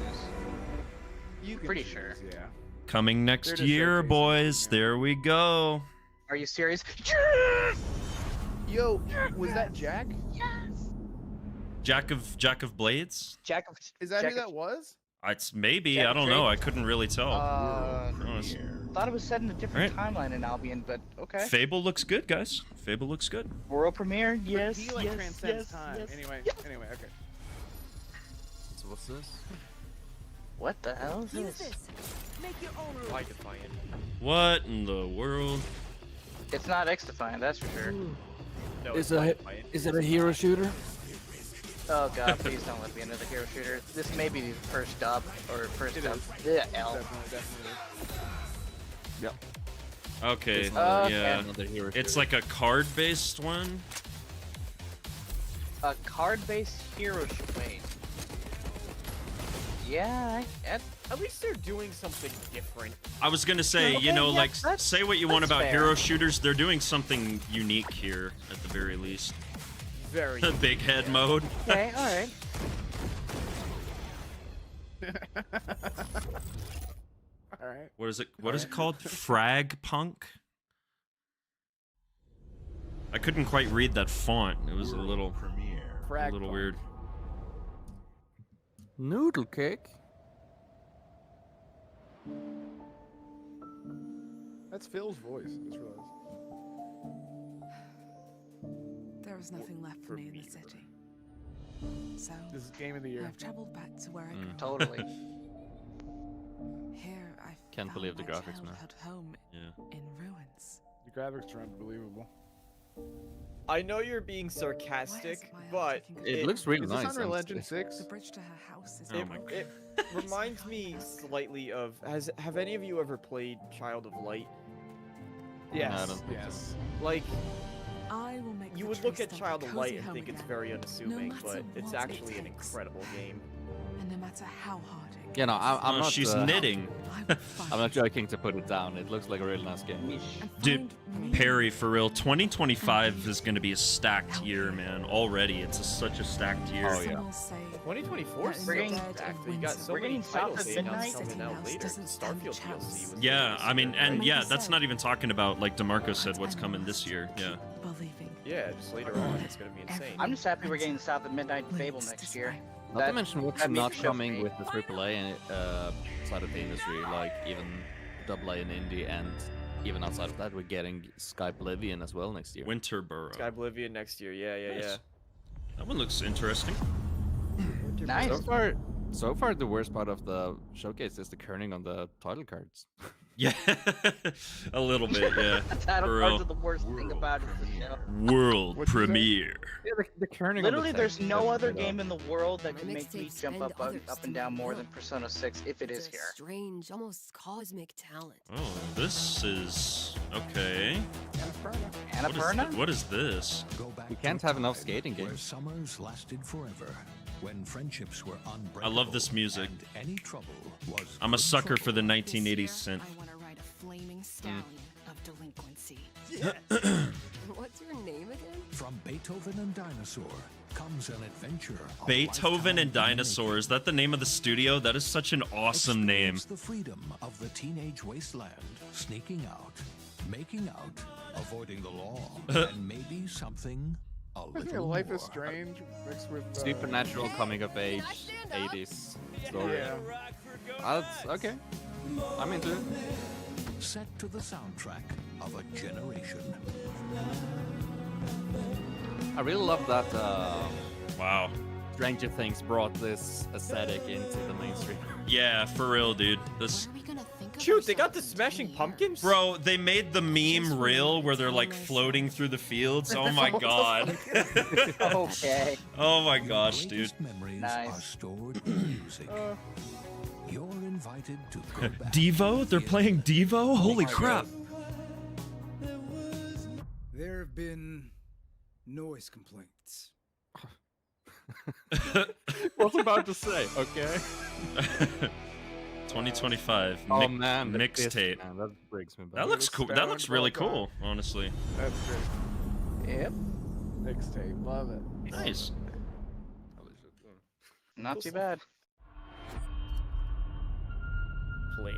You can Pretty choose, sure. Yeah. Coming They're next just year, showcasing it, boys. yeah. There we go. Are you serious? Yo, was that Jack? Yes! Jack of Blades. Jack of Is that Jack who that was? It's maybe. Jack I of don't know. I Trades? couldn't really tell. Honest. Thought it was set in a different timeline in Albion, but okay. Fable looks good, guys. Fable looks good. World premiere, yes, He like yes, transcends yes, time. yes. Anyway, anyway, okay. So what's this? What the hell is this? Why Defiant? What in the world? It's not X-Defiant, that's for sure. No, Is it's it Defiant. is it a hero shooter? Oh god, please don't let me into the hero shooter. This may be the first dub, or first It dub. is. Yeah, L. Definitely. Yep. Okay. It's not- Yeah. another hero It's shooter. like a card-based one. A card-based hero shooter. Wait. Yeah, At least they're doing something different. I was gonna say, Okay, you know, yeah, like that's- say what you want that's about fair. hero shooters, they're doing something unique here at the very least. Very. Big head mode. okay, alright. Alright. What is it? What is it called? Frag Punk. I couldn't quite read that font. It was a little, Frag a little Punk. weird. Noodle cake. That's Phil's voice, I just realized. is nothing left for me in the city. So This is game of the year. I've traveled back to where I grew up. Totally. Here I Can't believe the graphics, man. childhood home Yeah. in ruins. The graphics are unbelievable. I know you're being sarcastic, but It looks really Is nice. this Unreal honestly. Engine 6? The bridge to her house is Oh my it reminds me slightly of. Have any of you ever played Child of Light? Yes. No, I don't think so. Yes. Like, I will make you the would tree look at stump a Child of cozy Light and home think it's again. very unassuming, matter but it's what it actually an takes. incredible game. And no matter how hard it Yeah, no, I'm Oh, not. she's knitting. I'm not joking to put it down. It looks like a really nice game. Dude, Perry, for real, 2025 is going to be a stacked year, man. Already, it's such a stacked year. Oh, yeah. 2024 is We're so getting- stacked. We got so we're many getting South titles of they announced Midnight. coming out later. Starfield DLC was Yeah, I mean, and Like yeah, you that's said, not even talking about, like DeMarco said, what's coming this year. Yeah. believing. Yeah, just later on, it's gonna be insane. I'm just happy we're getting South of Midnight and Fable next year. Not to mention what's that not makes coming me- with the AAA side of the industry, like even AA and indie, and even outside of that, we're getting Sky Oblivion as well next year. Winterborough. Sky Oblivion next year. Yeah. Nice. That one looks interesting. Nice. So far, the worst part of the showcase is the kerning on the title cards. Yeah, a little bit, yeah. Title For cards real. are the worst thing about it. The show. World What'd you say? premiere. Yeah, the kerning. Literally, there's no other game in the world that can make me jump up and down more than Persona 6 if it is here. Strange, almost cosmic talent. Oh, this is okay. Annapurna? What is this? Go back We to can't a have enough time skating where games. summers lasted forever, when friendships were unbreakable. I love this music. and any trouble was I'm a good sucker for the trouble. 1980s synth. I want to ride a flaming stallion of delinquency. What's your name again? From Beethoven and Dinosaur comes an adventure. of Beethoven and lifetime Dinosaur. Is that the name of the studio? That is such an awesome name. Experience the freedom of the teenage wasteland, sneaking out, making out, avoiding the law, and maybe something a little Life more. is Strange mixed with Supernatural coming of age 80s story. Yeah. Okay. I'm into it. Set to the soundtrack of a generation. I really love that Wow. Stranger Things brought this aesthetic into the mainstream. Yeah, for real, dude. This. Shoot, they got the Smashing Pumpkins. Bro, they made the meme reel where they're like floating through the fields. Oh my god. Okay. Oh my gosh, dude. Greatest memories Nice. are stored in music. You're invited to go back. Devo? They're playing Devo? Holy crap. There have been noise complaints. What's about to say? Okay. 2025 Oh man, the mixtape. disc, man, that brings me back. That looks cool. That Stoned looks really Bulldog. cool, honestly. That's great. Yep. Mixtape, love it. Nice. Not too bad.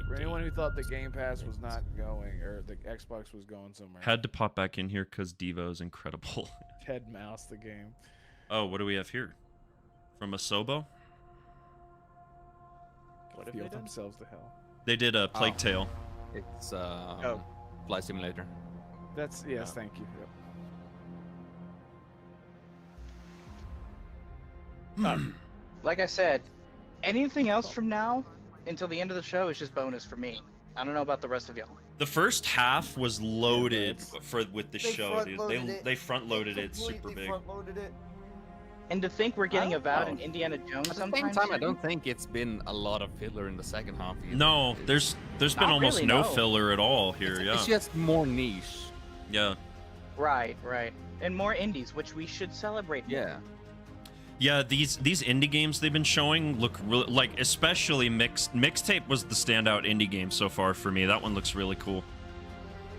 For anyone who thought the Game Pass was not going, or the Xbox was going somewhere, Had to pop back in here because Devo is incredible. Ted Mouse the game. Oh, what do we have here? From Asobo? What have Feel they done? themselves to hell. They did a Plague Tale. It's Oh. Flight Simulator. That's yes, thank you. Yep. Like I said, anything else from now until the end of the show is just bonus for me. I don't know about the rest of y'all. The first half was loaded with the They show, dude. front-loaded it. They front loaded it super big. And to think we're getting Avowed and Indiana Jones At the same sometime time, I soon? don't think it's been a lot of filler in the second half. Either. No, there's been Not almost really, no no. filler at all here. It's, Yeah. it's just more niche. Yeah. Right. And more indies, which we should celebrate. Yeah. Yeah, these indie games they've been showing look really like, especially Mixtape was the standout indie game so far for me. That one looks really cool.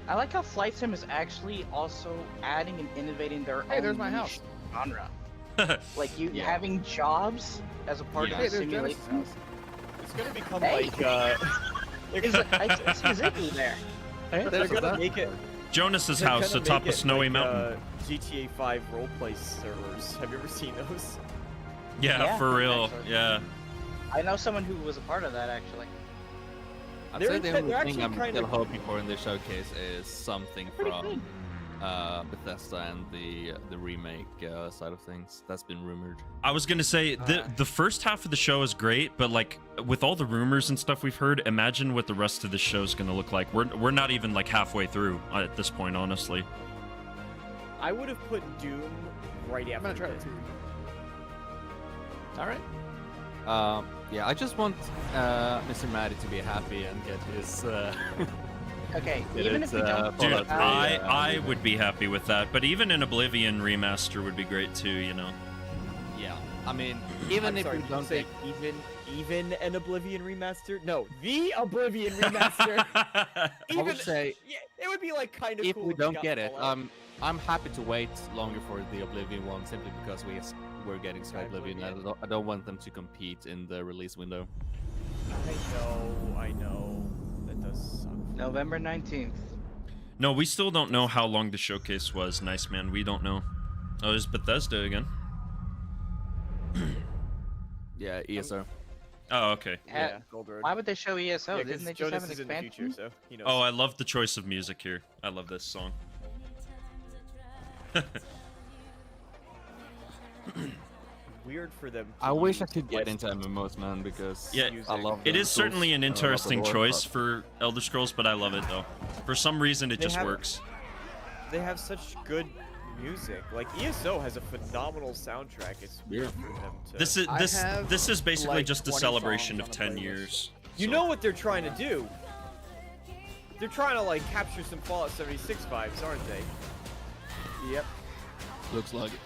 I like how Flight Sim is actually also adding and innovating their Hey, own there's my niche house. genre. Like you having jobs as a part Yeah. of Hey, the there's Dennis's simulation. house. It's gonna become Hey. like I see Zippy there. they're gonna make it. Jonas's they're house gonna atop make a it snowy like, mountain. GTA 5 roleplay servers. Have you ever seen those? Yeah, for real. actually. Yeah. I know someone who was a part of that actually. I'd They're say the inten- only they're thing actually I'm kind still of- hoping for in this showcase is something Pretty from good. Bethesda and the remake side of things. That's been rumored. I was gonna say the first half of the show is great, but like with all the rumors and stuff we've heard, imagine what the rest of the show's gonna look like. We're not even like halfway through at this point, honestly. I would have put Doom right after. I'm gonna try it this. too. All right. Yeah, I just want Mr. Maddie to be happy and get his. Okay, get even his, if we don't, Dude, Fallout 3, I would be happy with that, but even an Oblivion remaster would be great too, you know. Yeah, I mean, even I'm if sorry, we did you don't say get even an Oblivion remaster? No, the Oblivion remaster. I would say yeah, it would be like kind of if cool we you don't got get it, Fallout. I'm happy to wait longer for the Oblivion one simply because we're getting Sky Oblivion. I don't want them to compete in the release window. I know. That does suck. November 19th. No, we still don't know how long the showcase was. Nice man, we don't know. Oh, there's Bethesda again. Yeah, ESO. Oh, okay. Yeah, Gold Road. Why would they show ESO? Yeah, Didn't 'cause they just Jonas have an is in the expansion? future, so he knows. Oh, I love the choice of music here. I love this song. Weird for them. I wish I could get into MMOs, man, because Yeah, I love it the is certainly an tools, I love the interesting lore, choice but- for Elder Scrolls, but I love it though. For some reason, it They just have- works. They have such good music. Like ESO has a phenomenal soundtrack. It's weird for them to. This is basically like, just a 20 celebration songs of on 10 the playlist. years. You know what they're trying to do? They're trying to like capture some Fallout 76 vibes, aren't they? Yep. Looks like it.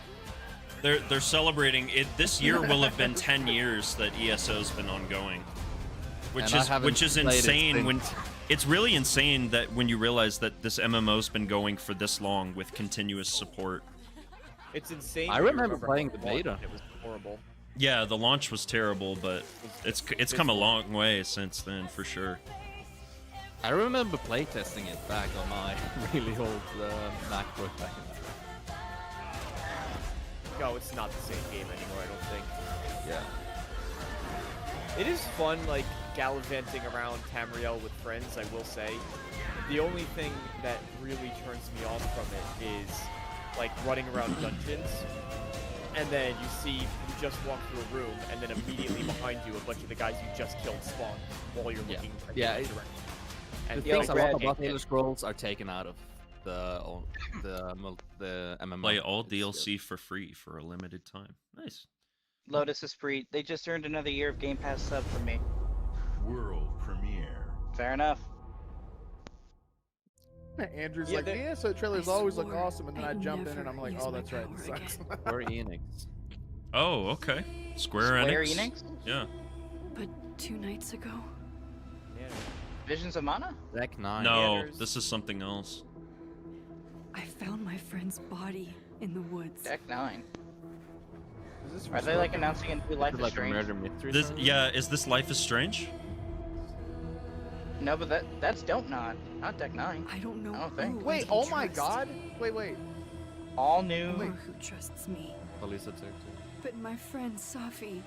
They're celebrating it. This year will have been 10 years that ESO's been ongoing, which And I is haven't played it insane. When since. it's really insane that when you realize that this MMO's been going for this long with continuous support. It's insane. I when you remember playing how the long beta. It was horrible. Yeah, the launch was terrible, but it's come a long way since then for sure. I remember playtesting it back on my really old MacBook back in the day. No, it's not the same game anymore, I don't think. Yeah. It is fun, like, gallivanting around Tamriel with friends, I will say. The only thing that really turns me off from it is, like, running around dungeons, and then you see, you just walk through a room, and then immediately behind you, a bunch of the guys you just killed spawn while you're looking at Yeah, the it- direction. The And things I love Red- about Elder Scrolls are taken out of the MMO. Play all DLC for free for a limited time. Nice. Lotus Esprit. They just earned another year of Game Pass sub from me. World premiere. Fair enough. Andrew's Yeah, like, they- yeah, so trailers I always look swore awesome, and then I I'd jump in never and I'm like, use oh, my that's right, this power sucks. Square Enix. Oh, okay. Square Enix. Yeah. But 2 nights ago, Visions of Mana? Deck 9. No, this is something else. I found my friend's body in the woods. Deck 9. Is this Are they like announcing a new Life is like a Strange? murder mystery? This, song? yeah, is this Life is Strange? No, but that's Don't Nod, not Deck 9. I don't know. I don't think. who Wait, I can oh my trust. god! Wait. All new. Or who trusts me. Police attack. But my friend Safi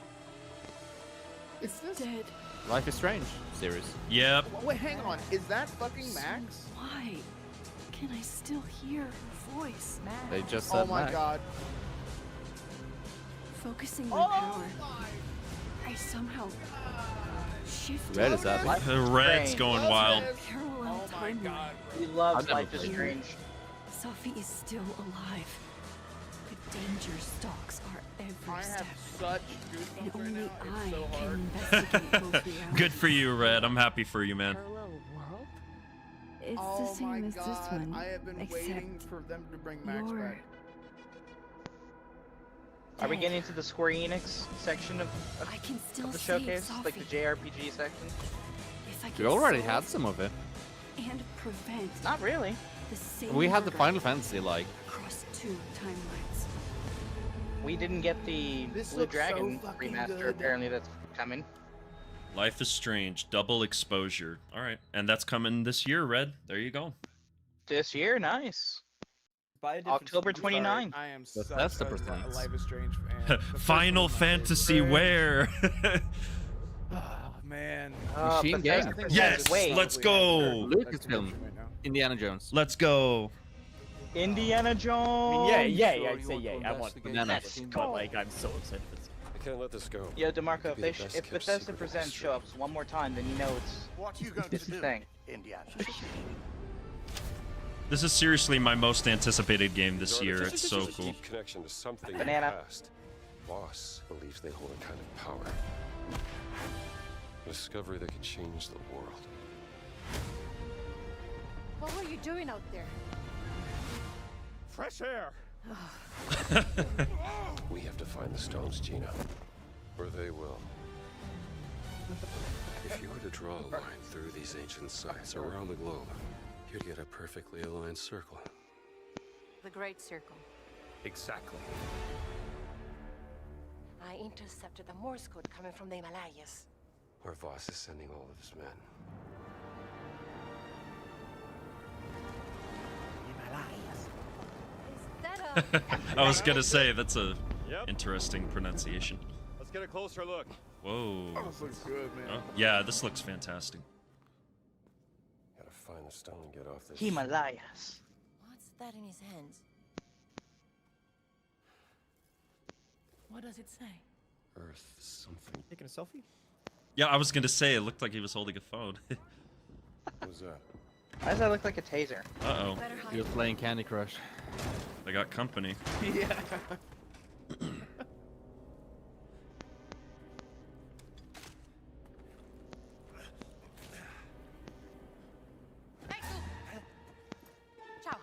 Is this? dead. Life is Strange series. Yep. Wait, hang on. Is that fucking Max? Why? Can I still hear her voice? They just said Oh my Max. god. Focusing my power. I somehow shifted. Red is that like? Red's going wild. Parallel timeline. We love I've never Life is played it. Strange. Safi is still alive. The danger stalks our every I step. have such And goosebumps right only now. I It's so can hard. investigate both realities. Good for you, Red. I'm happy for you, man. Parallel world? It's Oh the same my as god, this one. I have been except waiting for them to bring Max you're back. Are we dead. getting into the Square Enix section of I can still the save showcase? Like the Safi JRPG section? if I We can already solve had some of it. and prevent Not really. the same We had the murder Final Fantasy like. across 2 timelines. We didn't get the This Blue looks so Dragon fucking remaster. good. Apparently that's coming. Life is Strange, double exposure. All right, and that's coming this year, Red. There you go. This year, nice. Buy a different October system. 29th. I am But such that's the a percent. Life is Strange fan. The first Final one was my Fantasy favorite. where? Oh man. Machine Bethesda Game. presents Yes, Wait. let's go. Lucasfilm. Indiana Jones. Let's go. Indiana I Jones. mean, yeah, I'd say yay. I want Let's bananas, go. but like I'm so excited for this. I can't let this go. Yo, DeMarco, Could be the best if kept Bethesda secret of Presents history. show up one more time, then you know What are you going it's to the do, thing. Indiana? This is seriously my most anticipated game this There's year. a It's so cool. deep connection to something Banana. in the past. Boss believes they hold a kind of power. A discovery that could change the world. What were you doing out there? Fresh air! We have to find the stones, Gina. Or they will. If you were to draw a line through these ancient sites around the globe, you'd get a perfectly aligned circle. The Great Circle. Exactly. I intercepted the Morse code coming from the Himalayas. Where Voss is sending all of his men. Is that a... I was gonna say that's a Yep. interesting pronunciation. Let's get a closer look. Whoa. This looks good, man. Oh, yeah, this looks fantastic. Gotta find the stone and get off this. Himalayas. What's that in his hands? What does it say? Earth something. Taking a selfie? Yeah, I was gonna say it looked like he was holding a phone. What was that? Why does that look like a taser? Uh-oh. He was playing Candy Crush. They got company. Yeah. Ciao.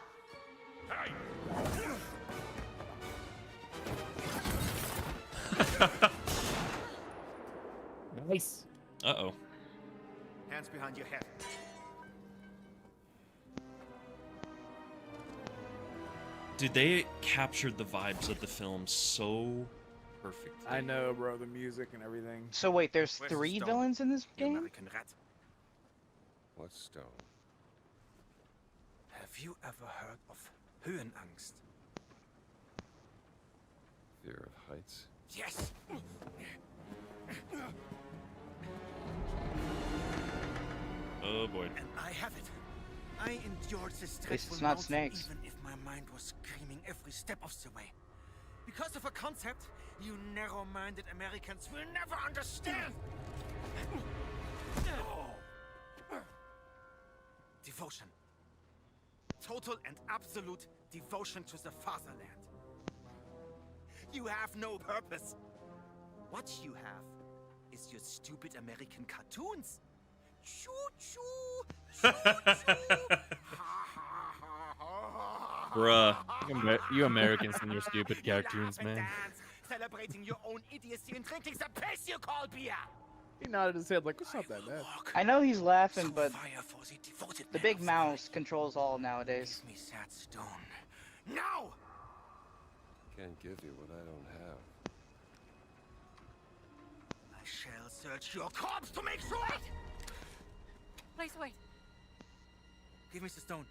Nice. Uh-oh. Hands behind your head. Dude, they captured the vibes of the film so perfectly. I know, bro. The music and everything. So wait, there's Where's the 3 stone? villains in this You game? American rat. What stone? Have you ever heard of Höhenangst? Fear of heights? Yes. Oh boy. And I have it. I endured this At least dreadful it's not mountain snakes. even if my mind was screaming every step of the way. Because of a concept you narrow-minded Americans will never understand. Devotion. Total and absolute devotion to the fatherland. You have no purpose. What you have is your stupid American cartoons. Choo-choo! Bruh. You Americans and your stupid cartoons, man. Celebrating your own idiocy and drinking the piss you call beer. He nodded his head like, it's not that bad. I know he's laughing, but Fire for the devoted the men big of the mouse controls all nowadays. Give me that stone. Now! Can't give you what I don't have. I shall search your corpse to make sure. Please wait. Give me the stone.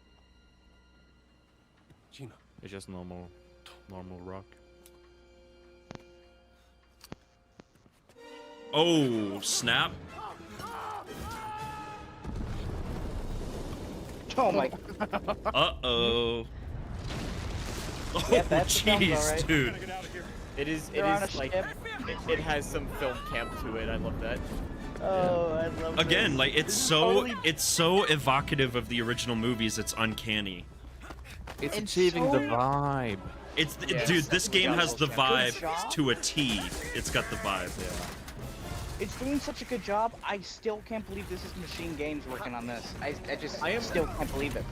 Gina. It's just normal rock. Oh, snap. Oh my. Uh-oh. Oh, Yeah, that's the film, jeez, alright. dude. It is They're on a like ship. it has some film camp to it. I love that. Oh, I love Again, this. like it's so evocative of the original movies. It's uncanny. It's It's achieving the so- vibe. It's Yeah. dude. This game has the Good vibe job. to a T. It's got the vibe. It's doing such a good job. I still can't believe this is Machine Games working on this. I just I am- still can't believe it.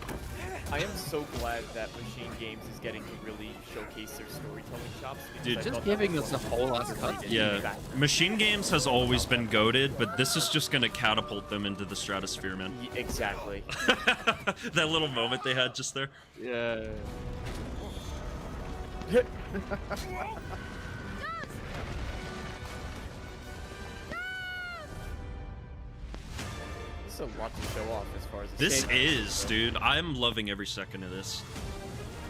I am so glad that Machine Games is getting to really showcase their storytelling chops. because Dude, I just thought giving that was us a one of whole the ass things cut. they did Yeah, that- Machine Games has always been goated, but this is just gonna catapult them into the stratosphere, man. Exactly. That little moment they had just there. Yeah. This is a lot to show off as far as This game is, dude. I'm loving every second of this.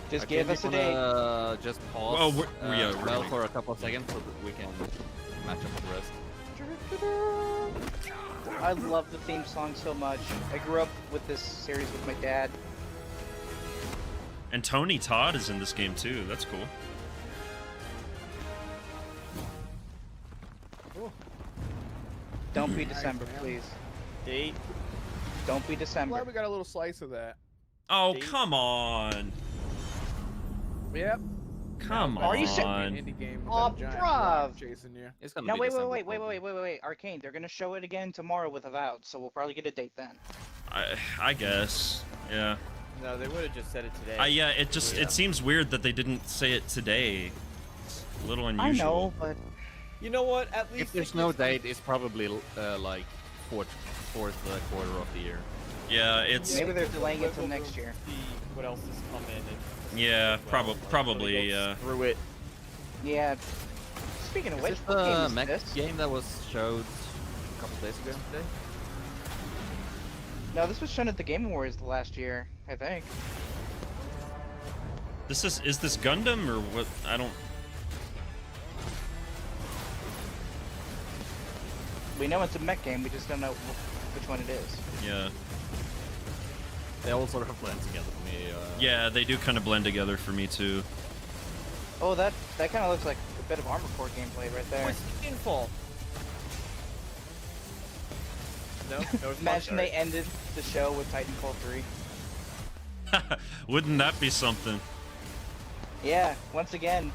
Just Okay, give us a wanna, date. just pause. Well, yeah, we're Well, gonna- for a couple of seconds so that we can match up with the rest. I love the theme song so much. I grew up with this series with my dad. And Tony Todd is in this game too. That's cool. Don't be December, please. Date. Don't be December. Glad we got a little slice of that. Oh, come on. Yep. Come Are you on. Indie game with Oh, a giant bruv. rock chasing you. It's gonna No, be wait, December, wait, probably. Arcane, they're gonna show it again tomorrow with Avowed, so we'll probably get a date then. I guess. Yeah. No, they would have just said it today. Yeah, it seems weird that they didn't say it today. It's a little unusual. I know, but You know what? At least If there's no date, it's probably like fourth quarter of the year. Yeah, it's maybe they're delaying it till next year. See what else has come in. And yeah, well, probably goes through it. Yeah. Speaking of Is which, this what game the is mech this? game that was showed a couple days ago today? No, this was shown at the Game Awards last year, I think. This is this Gundam or what? I don't. We know it's a mech game, we just don't know which one it is. Yeah. They all sort of blend together for me. Yeah, they do kind of blend together for me too. Oh, that kind of looks like a bit of Armor Core gameplay right there. Infall. No, no Imagine they ended the show with Titanfall 3. Wouldn't that be something? Yeah, once again,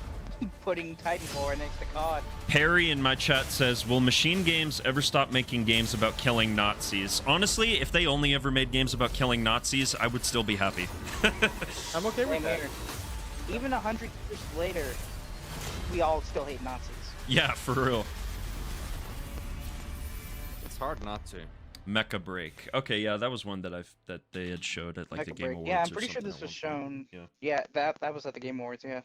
putting Titanfall right next to COD. Perry in my chat says, will Machine Games ever stop making games about killing Nazis? Honestly, if they only ever made games about killing Nazis, I would still be happy. I'm okay with Same that. here. Even 100 years later, we all still hate Nazis. Yeah, for real. It's hard not to. Mecha Break. Okay, yeah, that was one that they had showed at like the Mecha Game Break. Awards. Yeah, I'm or pretty sure something this at was one point. shown. Yeah. Yeah, that was at the Game Awards. Yeah.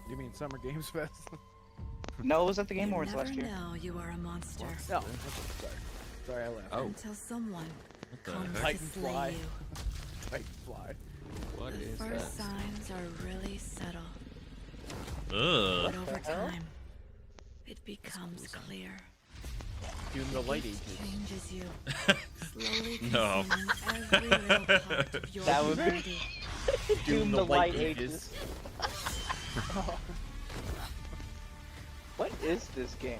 You mean Summer Games Fest? No, it was at the Game You Awards never last year. know you are a monster. No. Sorry, I laughed. Oh. Until someone the comes heck? to slay Titanfly. you. Titanfly. What The is first that? signs are really subtle, Ugh. but over time, it becomes clear. Doom the Light It Ages. changes you, slowly No. consuming every little part of your That would be- humanity. Doom the Light Ages. What is this game?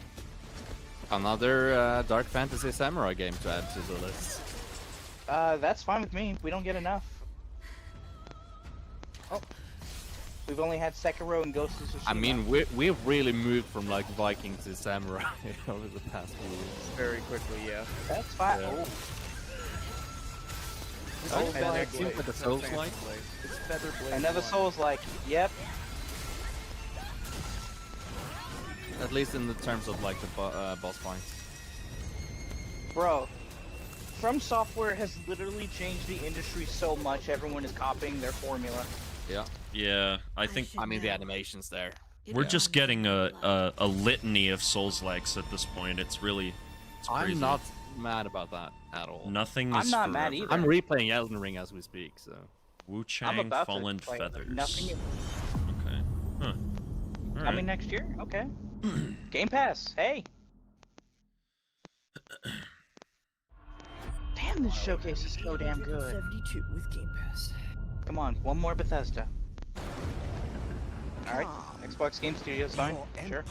Another Dark Fantasy Samurai game to add to the list. That's fine with me. We don't get enough. Oh. We've only had Sekiro and Ghost of Tsushima. I mean, we've really moved from like Viking to Samurai over the past few years. Very quickly, yeah. That's fine. Yeah. Oh. Oh, and and then it seems like a Souls-like. It's Featherblade. Another 1. Souls-like. Yep. At least in the terms of like the boss fights. Bro. From Software has literally changed the industry so much. Everyone is copying their formula. Yeah. Yeah, I think I mean the animations there. we're just getting a litany of Souls-likes at this point. It's really it's crazy. I'm not mad about that at all. Nothing I'm is not forever. mad either. I'm replaying Elden Ring as we speak, so. Wu I'm Chang about Fallen to play Feathers. nothing. Okay. Huh. All Coming next year? Okay. Game Pass. Hey. Damn, this showcase is so damn good. 72 with Game Pass. Come on, one more Bethesda. Alright, Xbox Game Studios, fine. Sure.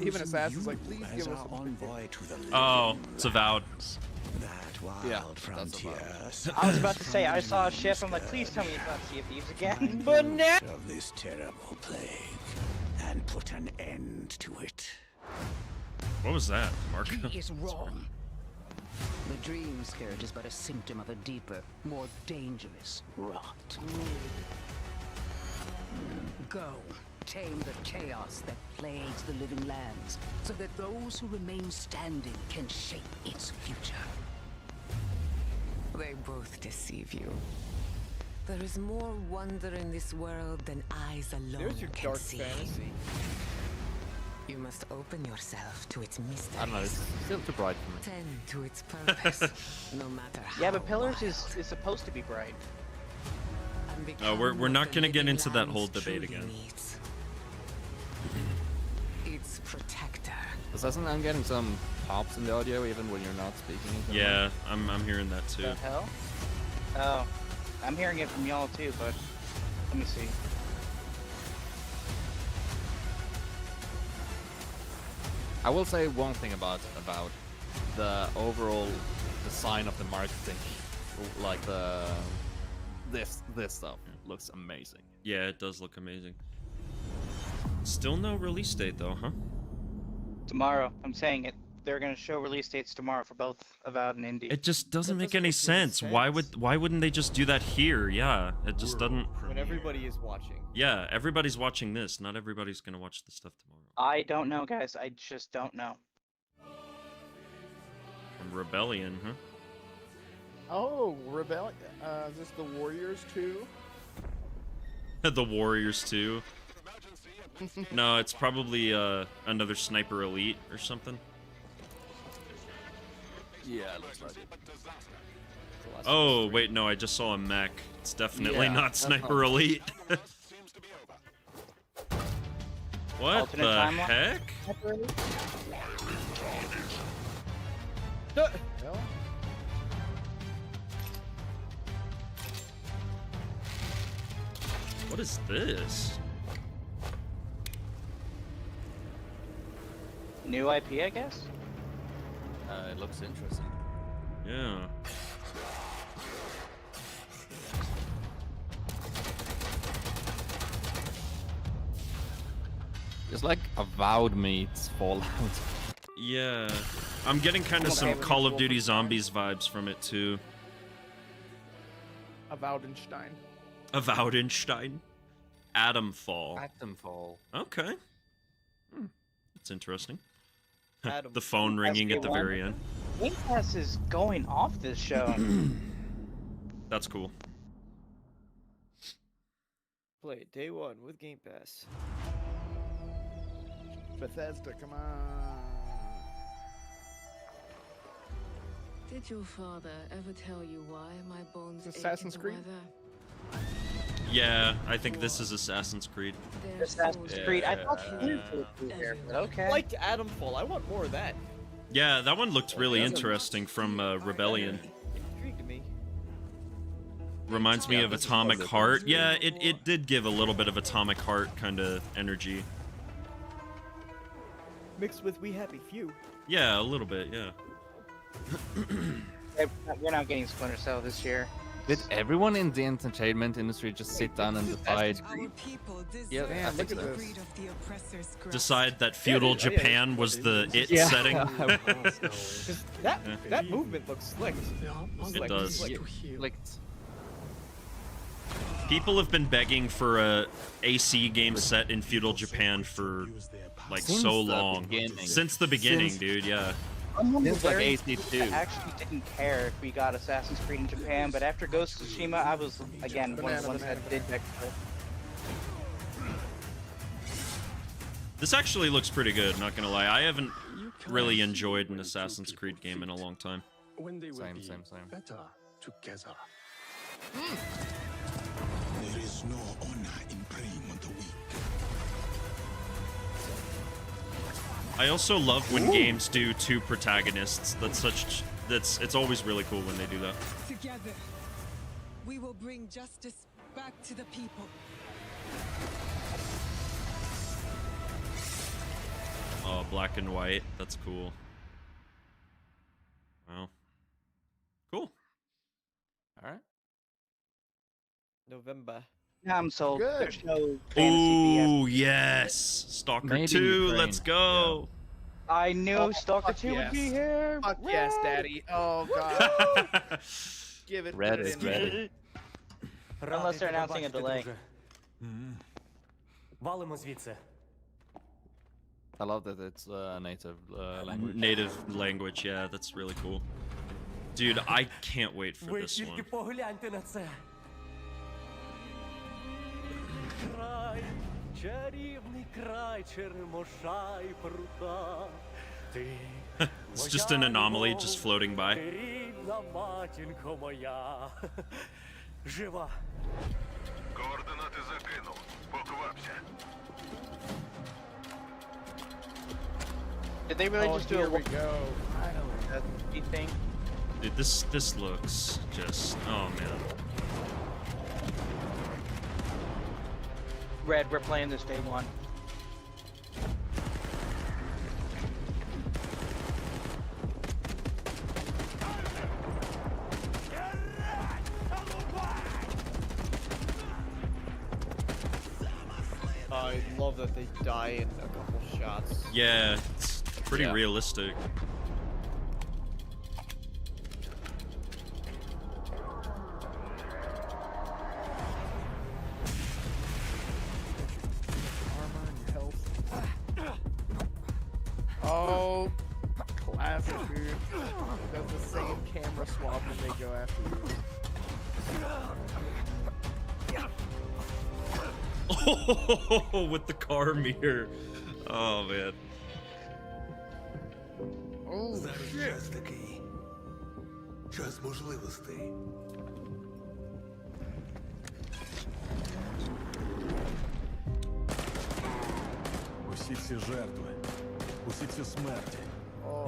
Even Assassin's like, please give us some envoy to the Oh, it's Avowed. that wild Yeah, frontier. I was about to say, I saw a shift, I'm like, please tell me it's not Sea of Thieves again. But now... Of this terrible plague and put an end to it. What was that, Mark? He is wrong. The dream spirit is but a symptom of a deeper, more dangerous rot. Go, tame the chaos that plagues the living lands, so that those who remain standing can shape its future. They both deceive you. There is more wonder in this world than eyes alone There's your can dark see. fantasy. You must open yourself to its mysteries. I don't know, it's still too bright for me. Tend to its purpose, no matter how Yeah, but Pillars wild, is supposed to be bright. and Oh, we're become not what gonna the get living into that lands whole debate truly again. needs. Its protector. Assassin, I'm getting some pops in the audio even when you're not speaking. Yeah, I'm hearing that too. The hell? Oh. I'm hearing it from y'all too, but let me see. I will say one thing about the overall design of the marketing, like this stuff looks amazing. Yeah, it does look amazing. Still no release date though, huh? Tomorrow, I'm saying it. They're gonna show release dates tomorrow for both Avowed and Indie. It just doesn't make any sense. Why wouldn't they just do that here? Yeah, it just doesn't. When everybody is watching. Yeah, everybody's watching this. Not everybody's gonna watch the stuff tomorrow. I don't know, guys. I just don't know. From Rebellion, huh? Oh, Rebellion. Is this the Warriors 2? The Warriors 2. No, it's probably another Sniper Elite or something. Yeah, it looks like it. Oh, wait, no, I just saw a mech. It's definitely Yeah, not Sniper Elite. What Alternate the timeline? heck? What is this? New IP, I guess? It looks interesting. Yeah. It's like Avowed meets Fallout. Yeah. I'm getting kind of some Call of Duty Zombies vibes from it too. Avowdenstein. Avowdenstein. Atomfall. Atomfall. Okay. That's interesting. Adam. The phone ringing at the very end. Game Pass is going off this show. That's cool. Play it day one with Game Pass. Bethesda, come on. Did your father ever tell you why my bones ache in Assassin's the Creed? weather? Yeah, I think this is Assassin's Creed. Assassin's Creed. I thought you were here, but okay. I liked Atomfall. I want more of that. Yeah, that one looked really interesting from Rebellion. Intrigued me. Reminds me of Atomic Heart. Yeah, it did give a little bit of Atomic Heart kind of energy. Mixed with We Happy Few. Yeah, a little bit, yeah. We're not getting Splinter Cell this year. Did everyone in the entertainment industry just sit down and decide? Yeah, Man, I think look at so. this. Decide that feudal Japan was the it Yeah. setting? That movement looks slick. It does. Clicked. People have been begging for a AC game set in feudal Japan for like Since so the long. beginning. Since the beginning, Since- dude, yeah. I'm one of It's the like very AC2. few that actually didn't care if we got Assassin's Creed in Japan, but after Ghost of Tsushima, I was, again, one of the ones that did beg for it. This actually looks pretty good, not gonna lie. I haven't really enjoyed an Assassin's Creed game in a long time. When they will Same, be same. better together. There is no honor in preying on the weak. I also love when games do two protagonists. It's always really cool when they do that. Together, we will bring justice back to the people. Oh, black and white. That's cool. Wow. Cool. All right. November. Now I'm sold. Good. There's no fantasy Ooh, yes. Stalker Made in 2, Ukraine. let's go. I knew Oh, Stalker fuck 2 would be yes. here. Fuck yes, Daddy. Oh god. Give it. Ready, put it in. ready. Unless they're announcing a delay. Валимо звідси. I love that it's native language. Native language, yeah, that's really cool. Dude, I can't wait for Ви this тільки one. погляньте на це. Край, чарівний край, черемоша і прута. Ти It's just an anomaly just floating by. ти рідна матінко моя. Жива. Координати закинув. Поквапся. Did they really Oh, just do here a we go. thing? Dude, this looks just, oh man. Red, we're playing this day one. I love that they die in a couple shots. Yeah, it's pretty realistic. Armor and your health. Oh, classic, dude. That's the same camera swap when they go after you. Oh, with the car mirror. Oh man. Oh, Зараз такий. Час можливостей. Усі ці жертви, усі ці смерті.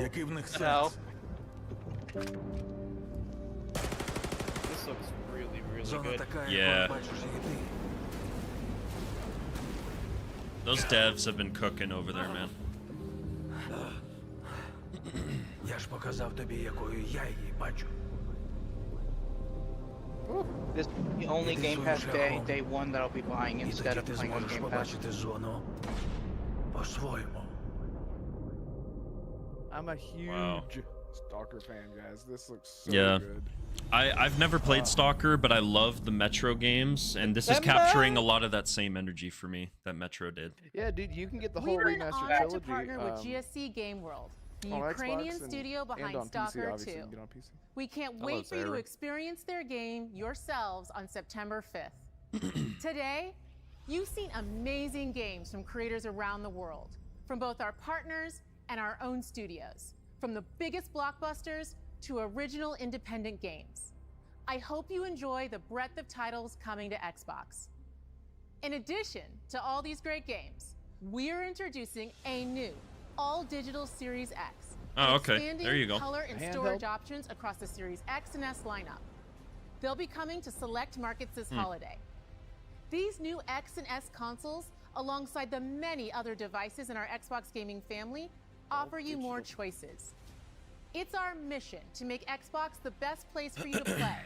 Який в них сенс? This looks really, really Зона good. така, Yeah. як бачиш її ти. Those devs have been cooking over there, man. Я ж показав тобі, якою я її бачу. This is the only Game Pass day one that I'll be buying instead of Ти playing on зможеш Game Pass. побачити зону по-своєму. I'm a huge Stalker fan, guys. This looks so Yeah. good. I've never played Stalker, but I love the Metro games, and this is capturing a lot of that same energy for me that Metro did. Yeah, dude, you can get the whole We're an remastered honor to trilogy. partner with GSC Game World, the on Ukrainian Xbox studio and behind on PC, Stalker obviously, 2. you can get on PC. We can't Hello, wait for you to Sarah. experience their game yourselves on September 5th. Today, you've seen amazing games from creators around the world, from both our partners and our own studios, from the biggest blockbusters to original independent games. I hope you enjoy the breadth of titles coming to Xbox. In addition to all these great games, we're introducing a new all-digital Series X. Oh, okay. Expanding There you go. color and Handheld. storage options across the Series X and S lineup. They'll be coming to select markets this holiday. These new X and S consoles, alongside the many other devices in our Xbox gaming family, offer you more choices. It's our mission to make Xbox the best place for you to play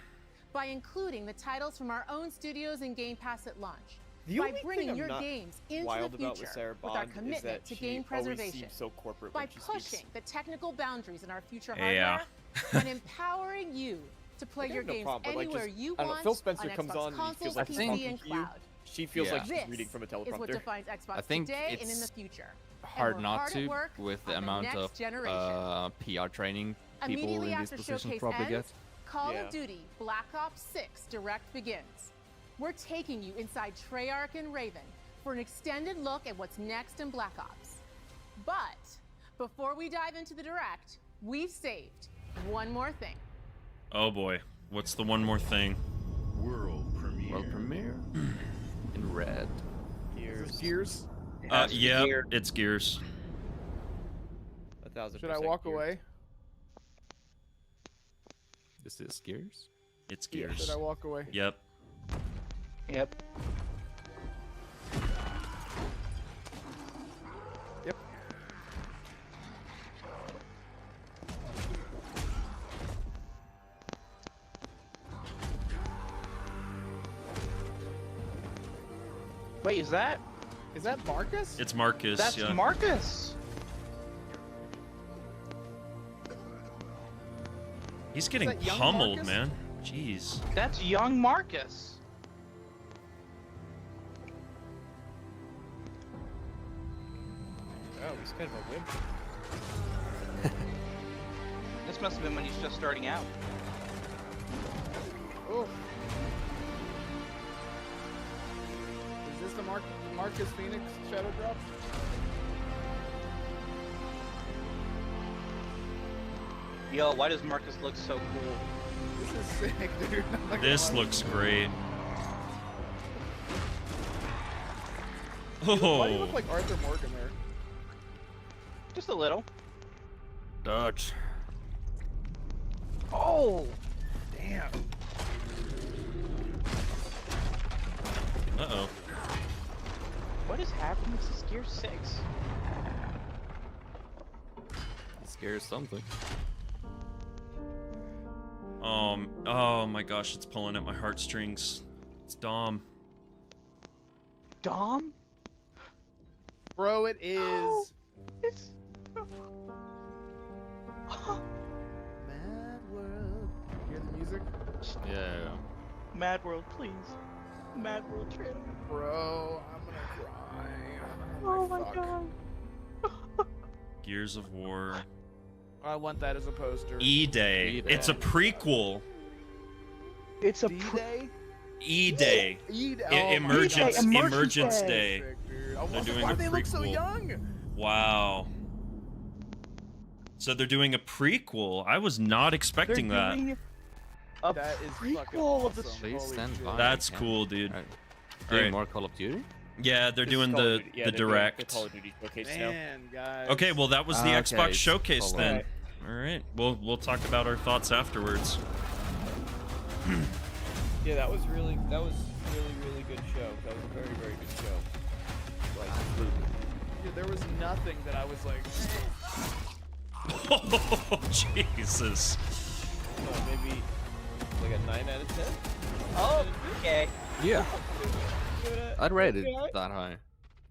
by including the titles from our own studios and Game Pass at launch. The By only bringing thing I'm your not games into wild the about with future Sarah with our Bond is commitment that to she game always preservation. seems so corporate By when she speaks. pushing the technical boundaries in our future Yeah. hardware and empowering you to play I your have no games problem, but, like, anywhere just- you I don't know, want Phil Spencer on comes Xbox on and he consoles, feels like he's PC, talking and to you. cloud. She feels like This she's reading from a is what teleprompter. defines Xbox I think today and in it's the future. hard we're not hard to at work with the on the amount next of generation. PR training people Immediately in these after positions Showcase probably ends, get. Call Yeah. of Duty Black Ops 6 Direct begins. We're taking you inside Treyarch and Raven for an extended look at what's next in Black Ops. But before we dive into the Direct, we've saved one more thing. Oh boy, what's the one more thing? World premiere. World premiere in red. Is this Gears? Yeah, it's Gears. 1,000%. Should I walk away? This is Gears. It's Yeah, Gears. should I walk away? Yep. Yep. Yep. Wait, is that Marcus? It's Marcus. That's yeah. Marcus. He's getting that young pummeled, Marcus? man. Jeez. That's young Marcus. Oh, he's kind of a wimp. This must have been when he's just starting out. Oh. Is this the Marcus Phoenix Shadow Drop? Yo, why does Marcus look so cool? This is sick, dude. I'm not gonna This lie. looks great. Why do you Oh, look like Arthur Morgan there? Just a little. Dutch. Oh, damn. What is happening? This is Gear 6. It scares something. Oh my gosh, it's pulling at my heartstrings. It's Dom. Dom? Bro, it is. Oh, it's... Mad World. Hear the music? Yeah. Mad World, please. Mad World trailer. Bro, I'm gonna cry. Oh my god. Gears of War. I want that as a poster. E-Day. E-Day. It's a prequel. It's a D-Day? E-Day. E-Day. Emergence E-Day. Emergence Day. I They're wonder doing why a they look so prequel. young. Wow. So they're doing a prequel. I was not expecting They're that. doing a That is fucking prequel of the awesome. Please Holy stand shit. by. That's Yeah. cool, dude. Alright. All Doing right. more Call of Duty? Yeah, they're This is doing Call of the Duty. Yeah, the they're doing direct. The Call of Duty showcase now. Man, guys. Okay, well that was the Okay, Xbox it's showcase Call of then. Duty. All right, we'll talk about our thoughts afterwards. Yeah, that was really good show. That was a very, very good show. Like, Yeah, there was nothing that I was like. Oh, Jesus. maybe like a 9 out of 10. Oh, okay. Yeah. Give it a- I'd rate it okay. that high.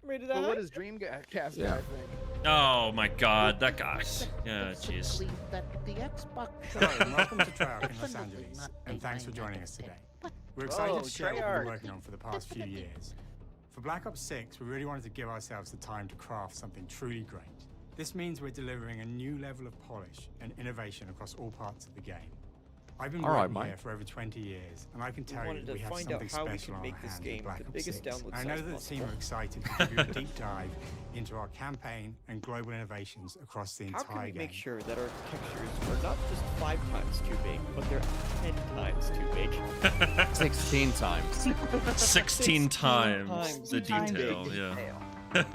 Rated that But high? what does Dreamcast Yeah. guy think? Oh my God, that guy. Yeah, jeez. Hello, and welcome to Treyarch in Los Angeles, and thanks for joining us today. We're excited to share what we've Treyarch. been working on for the past few years. For Black Ops 6, we really wanted to give ourselves the time to craft something truly great. This means we're delivering a new level of polish and innovation across all parts of the game. I've been All right, working Mike. here for over 20 years, and I can tell you wanted that to we have find out something how we special can on make our this hands game with Black the Ops biggest 6. download I know size that the team possible. are excited to give you a deep dive into our campaign and global innovations across the How entire can we game. make sure that our textures are not just 5 times too big, but they're 10 times too big? 16 times. 16 times times the too big. detail. Yeah.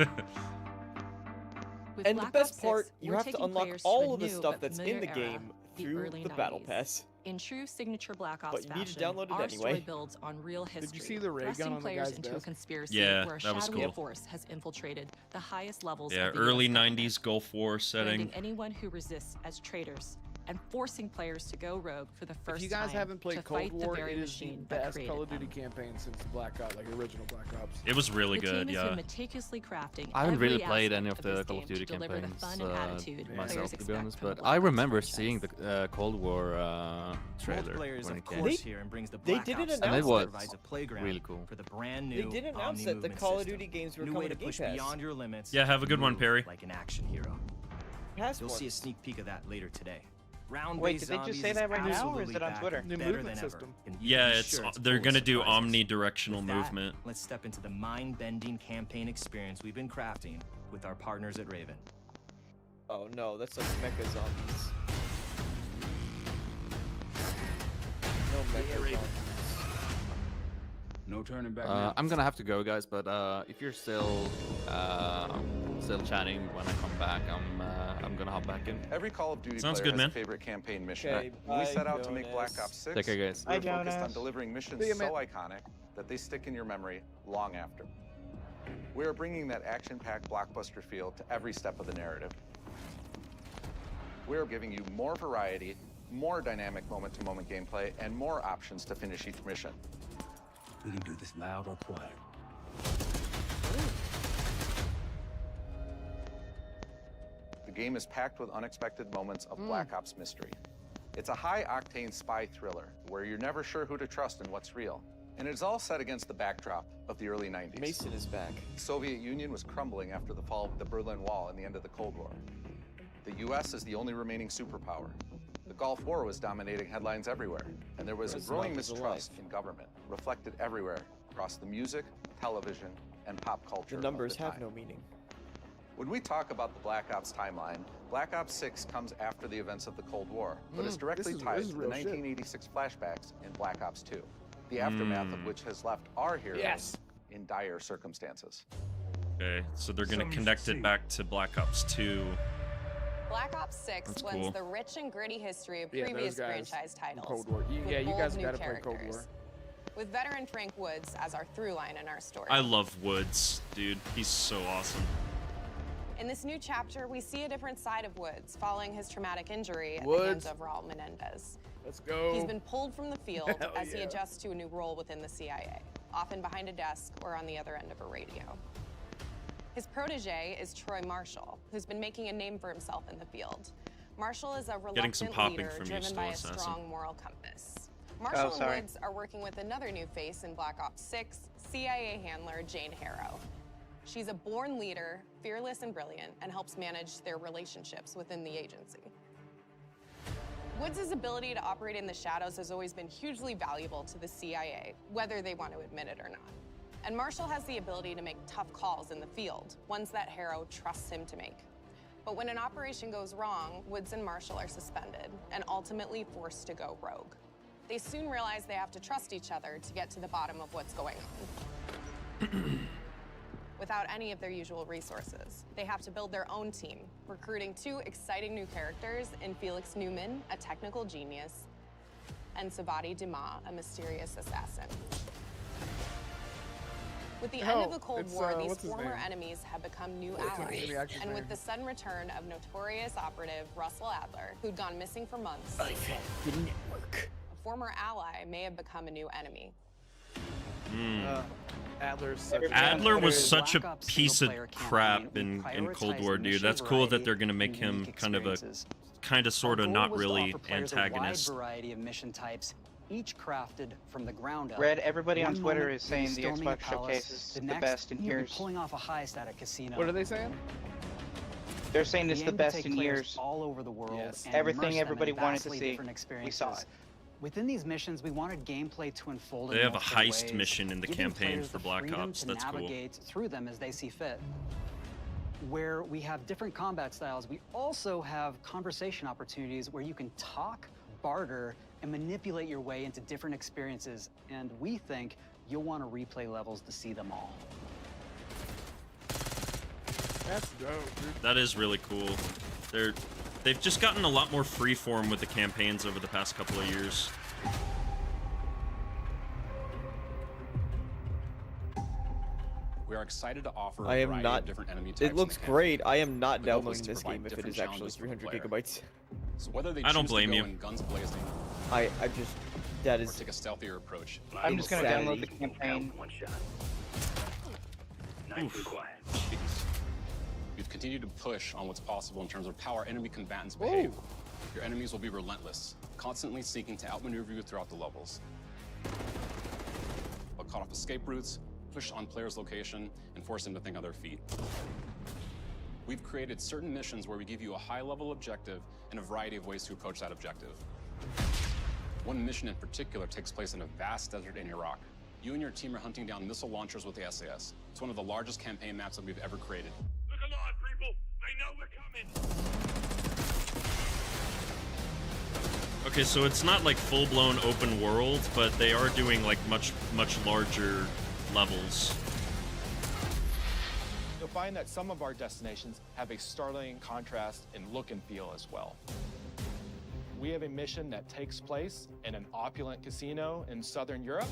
With And the Black best Ops 6, part, you we're have to taking unlock players to all a of the new stuff but that's in familiar the era, game the through early the Battle 90s. Pass. In true signature Black Ops But you need to fashion, download it our anyway. story builds on real history, Did you see the ray gun thrusting on the players guy's into a desk? conspiracy Yeah, where a that was shadowy cool. force has infiltrated the highest levels Yeah, of the early US government, 90s Gulf War setting. branding anyone who resists as traitors and forcing players to go rogue for the first If you guys time haven't to played Cold fight War, the very it is the machine that best created Call of Duty them. campaign since Black Ops, like original Black Ops. It was really The good, team has yeah. been meticulously crafting I haven't really every played aspect any of the this Call of game Duty to deliver the campaigns fun and attitude myself, players to be expect honest, from the but Black I Ops remember franchise. seeing the Cold War trailer Multiplayer is when of it came. course here and brings the They Black didn't Ops announce And it was provides a playground really cool. for the brand new They did announce Omni that the movement Call of system. Duty games were New coming way to to Game push Pass. beyond your limits. Yeah, have a good one, move Perry. Like an action hero. Past You'll see a ones. sneak peek of that later today. Wait, Round-based did they just zombies say is that right now, or is absolutely it on back Twitter? and New better movement than ever. system. And you Yeah, can be it's sure they're full of gonna do surprises. omnidirectional With that, movement. Let's step into the mind-bending campaign experience we've been crafting with our partners at Raven. Oh no, that's like mecha zombies. No mecha zombies. No turning back now. I'm gonna have to go, guys. But if you're still chatting when I come back, I'm gonna hop back in. Every Call of Duty Sounds player good, has man. a favorite campaign mission. Okay, When we bye, set out to make Black Jonas. Ops 6, Take care, guys. we're Bye, focused on Jonas. delivering missions See you, so man. iconic that they stick in your memory long after. We are bringing that action-packed blockbuster feel to every step of the narrative. We are giving you more variety, more dynamic moment-to-moment gameplay, and more options to finish each mission. We can do this loud or quiet. The game is packed with unexpected moments of Black Ops mystery. It's a high-octane spy thriller where you're never sure who to trust and what's real. And it's all set against the backdrop of the early 90s. Mason is back. The Soviet Union was crumbling after the fall of the Berlin Wall and the end of the Cold War. The US is the only remaining superpower. The Gulf War was dominating headlines everywhere, and there was a President growing is alive. mistrust in government, reflected everywhere across the music, television, and pop culture. The of numbers the have time. no meaning. When we talk about the Black Ops timeline, Black Ops 6 comes after the events of the Cold War, but is directly this tied is to the real shit. 1986 flashbacks in Black Ops 2, the aftermath of which has left our heroes Yes. in dire circumstances. Okay, so they're gonna Some connect should it see. back to Black Ops 2. Black Ops 6 That's blends cool. the rich and gritty history of Yeah, previous those guys franchise from titles. Cold War. with Yeah, you bold guys new gotta play Cold War. characters. with veteran Frank Woods as our through line in our story. I love Woods, dude. He's so awesome. In this new chapter, we see a different side of Woods following his traumatic injury at the Woods. hands of Raul Menendez. Let's go. He's been pulled from the field Hell as he yeah. adjusts to a new role within the CIA, often behind a desk or on the other end of a radio. His protege is Troy Marshall, who's been making a name for himself in the field. Marshall is a Getting some reluctant popping leader from you driven still, by a Assassin. strong moral compass. Marshall and sorry. Woods are working with another new face in Black Ops 6, CIA handler Jane Harrow. She's a born leader, fearless and brilliant, and helps manage their relationships within the agency. Woods' ability to operate in the shadows has always been hugely valuable to the CIA, whether they want to admit it or not. And Marshall has the ability to make tough calls in the field, ones that Harrow trusts him to make. But when an operation goes wrong, Woods and Marshall are suspended and ultimately forced to go rogue. They soon realize they have to trust each other to get to the bottom of what's going on. Without any of their usual resources, they have to build their own team, recruiting 2 exciting new characters in Felix Newman, a technical genius, and Savati Dumas, a mysterious assassin. With the end of the Cold War, these what's his former name? enemies have become new What's his allies. name? Actor's And with name. the sudden return of notorious operative Russell Adler, who'd gone missing for months, The network. a former ally may have become a new enemy. Adler's such Adler was such a Black Ops piece of single-player crap campaign, in we Cold prioritize War, dude. mission That's cool that variety they're gonna make and him unique kind of experiences. sort of Our not goal was to really offer players a antagonist. wide variety of mission types, each crafted from the ground up. Red, everybody on One Twitter moment is saying you'll be the storming a Xbox palace, Showcase is the next, best in you'll be years. pulling off a heist at a casino. What are they saying? They're saying it's We the aim to best take in players years. all over the world Yes. and Everything immerse them in everybody wanted to vastly see, different we experiences. saw it. Within these missions, we wanted gameplay to unfold They in have a multiple heist ways, mission in the giving campaign players for the Black freedom Ops. to That's cool. navigate through them as they see fit. Where we have different combat styles, we also have conversation opportunities where you can talk, barter, and manipulate your way into different experiences. And we think you'll want to replay levels to see them all. That's dope, dude. That is really cool. They've just gotten a lot more freeform with the campaigns over the past couple of years. We are excited to offer I a am variety not. of different enemy types. It looks great. I am not The goal is downloading to this provide game if it different is actually challenges for the 300 player. gigabytes. So whether they I don't choose blame to you. go in guns blazing I just that or is take a stealthier approach, I'm just gonna Insanity. download the campaign. Nice and quiet. We've continued to push on what's possible in terms of how our enemy combatants behave. Your enemies will be relentless, constantly seeking to outmaneuver you throughout the levels. They'll cut off escape routes, push on players' location, and force them to think on their feet. We've created certain missions where we give you a high-level objective and a variety of ways to approach that objective. One mission in particular takes place in a vast desert in Iraq. You and your team are hunting down missile launchers with the SAS. It's one of the largest campaign maps that we've ever created. Look alive, people! They know we're coming! Okay, so it's not like full-blown open world, but they are doing like much larger levels. You'll find that some of our destinations have a startling contrast in look and feel as well. We have a mission that takes place in an opulent casino in Southern Europe.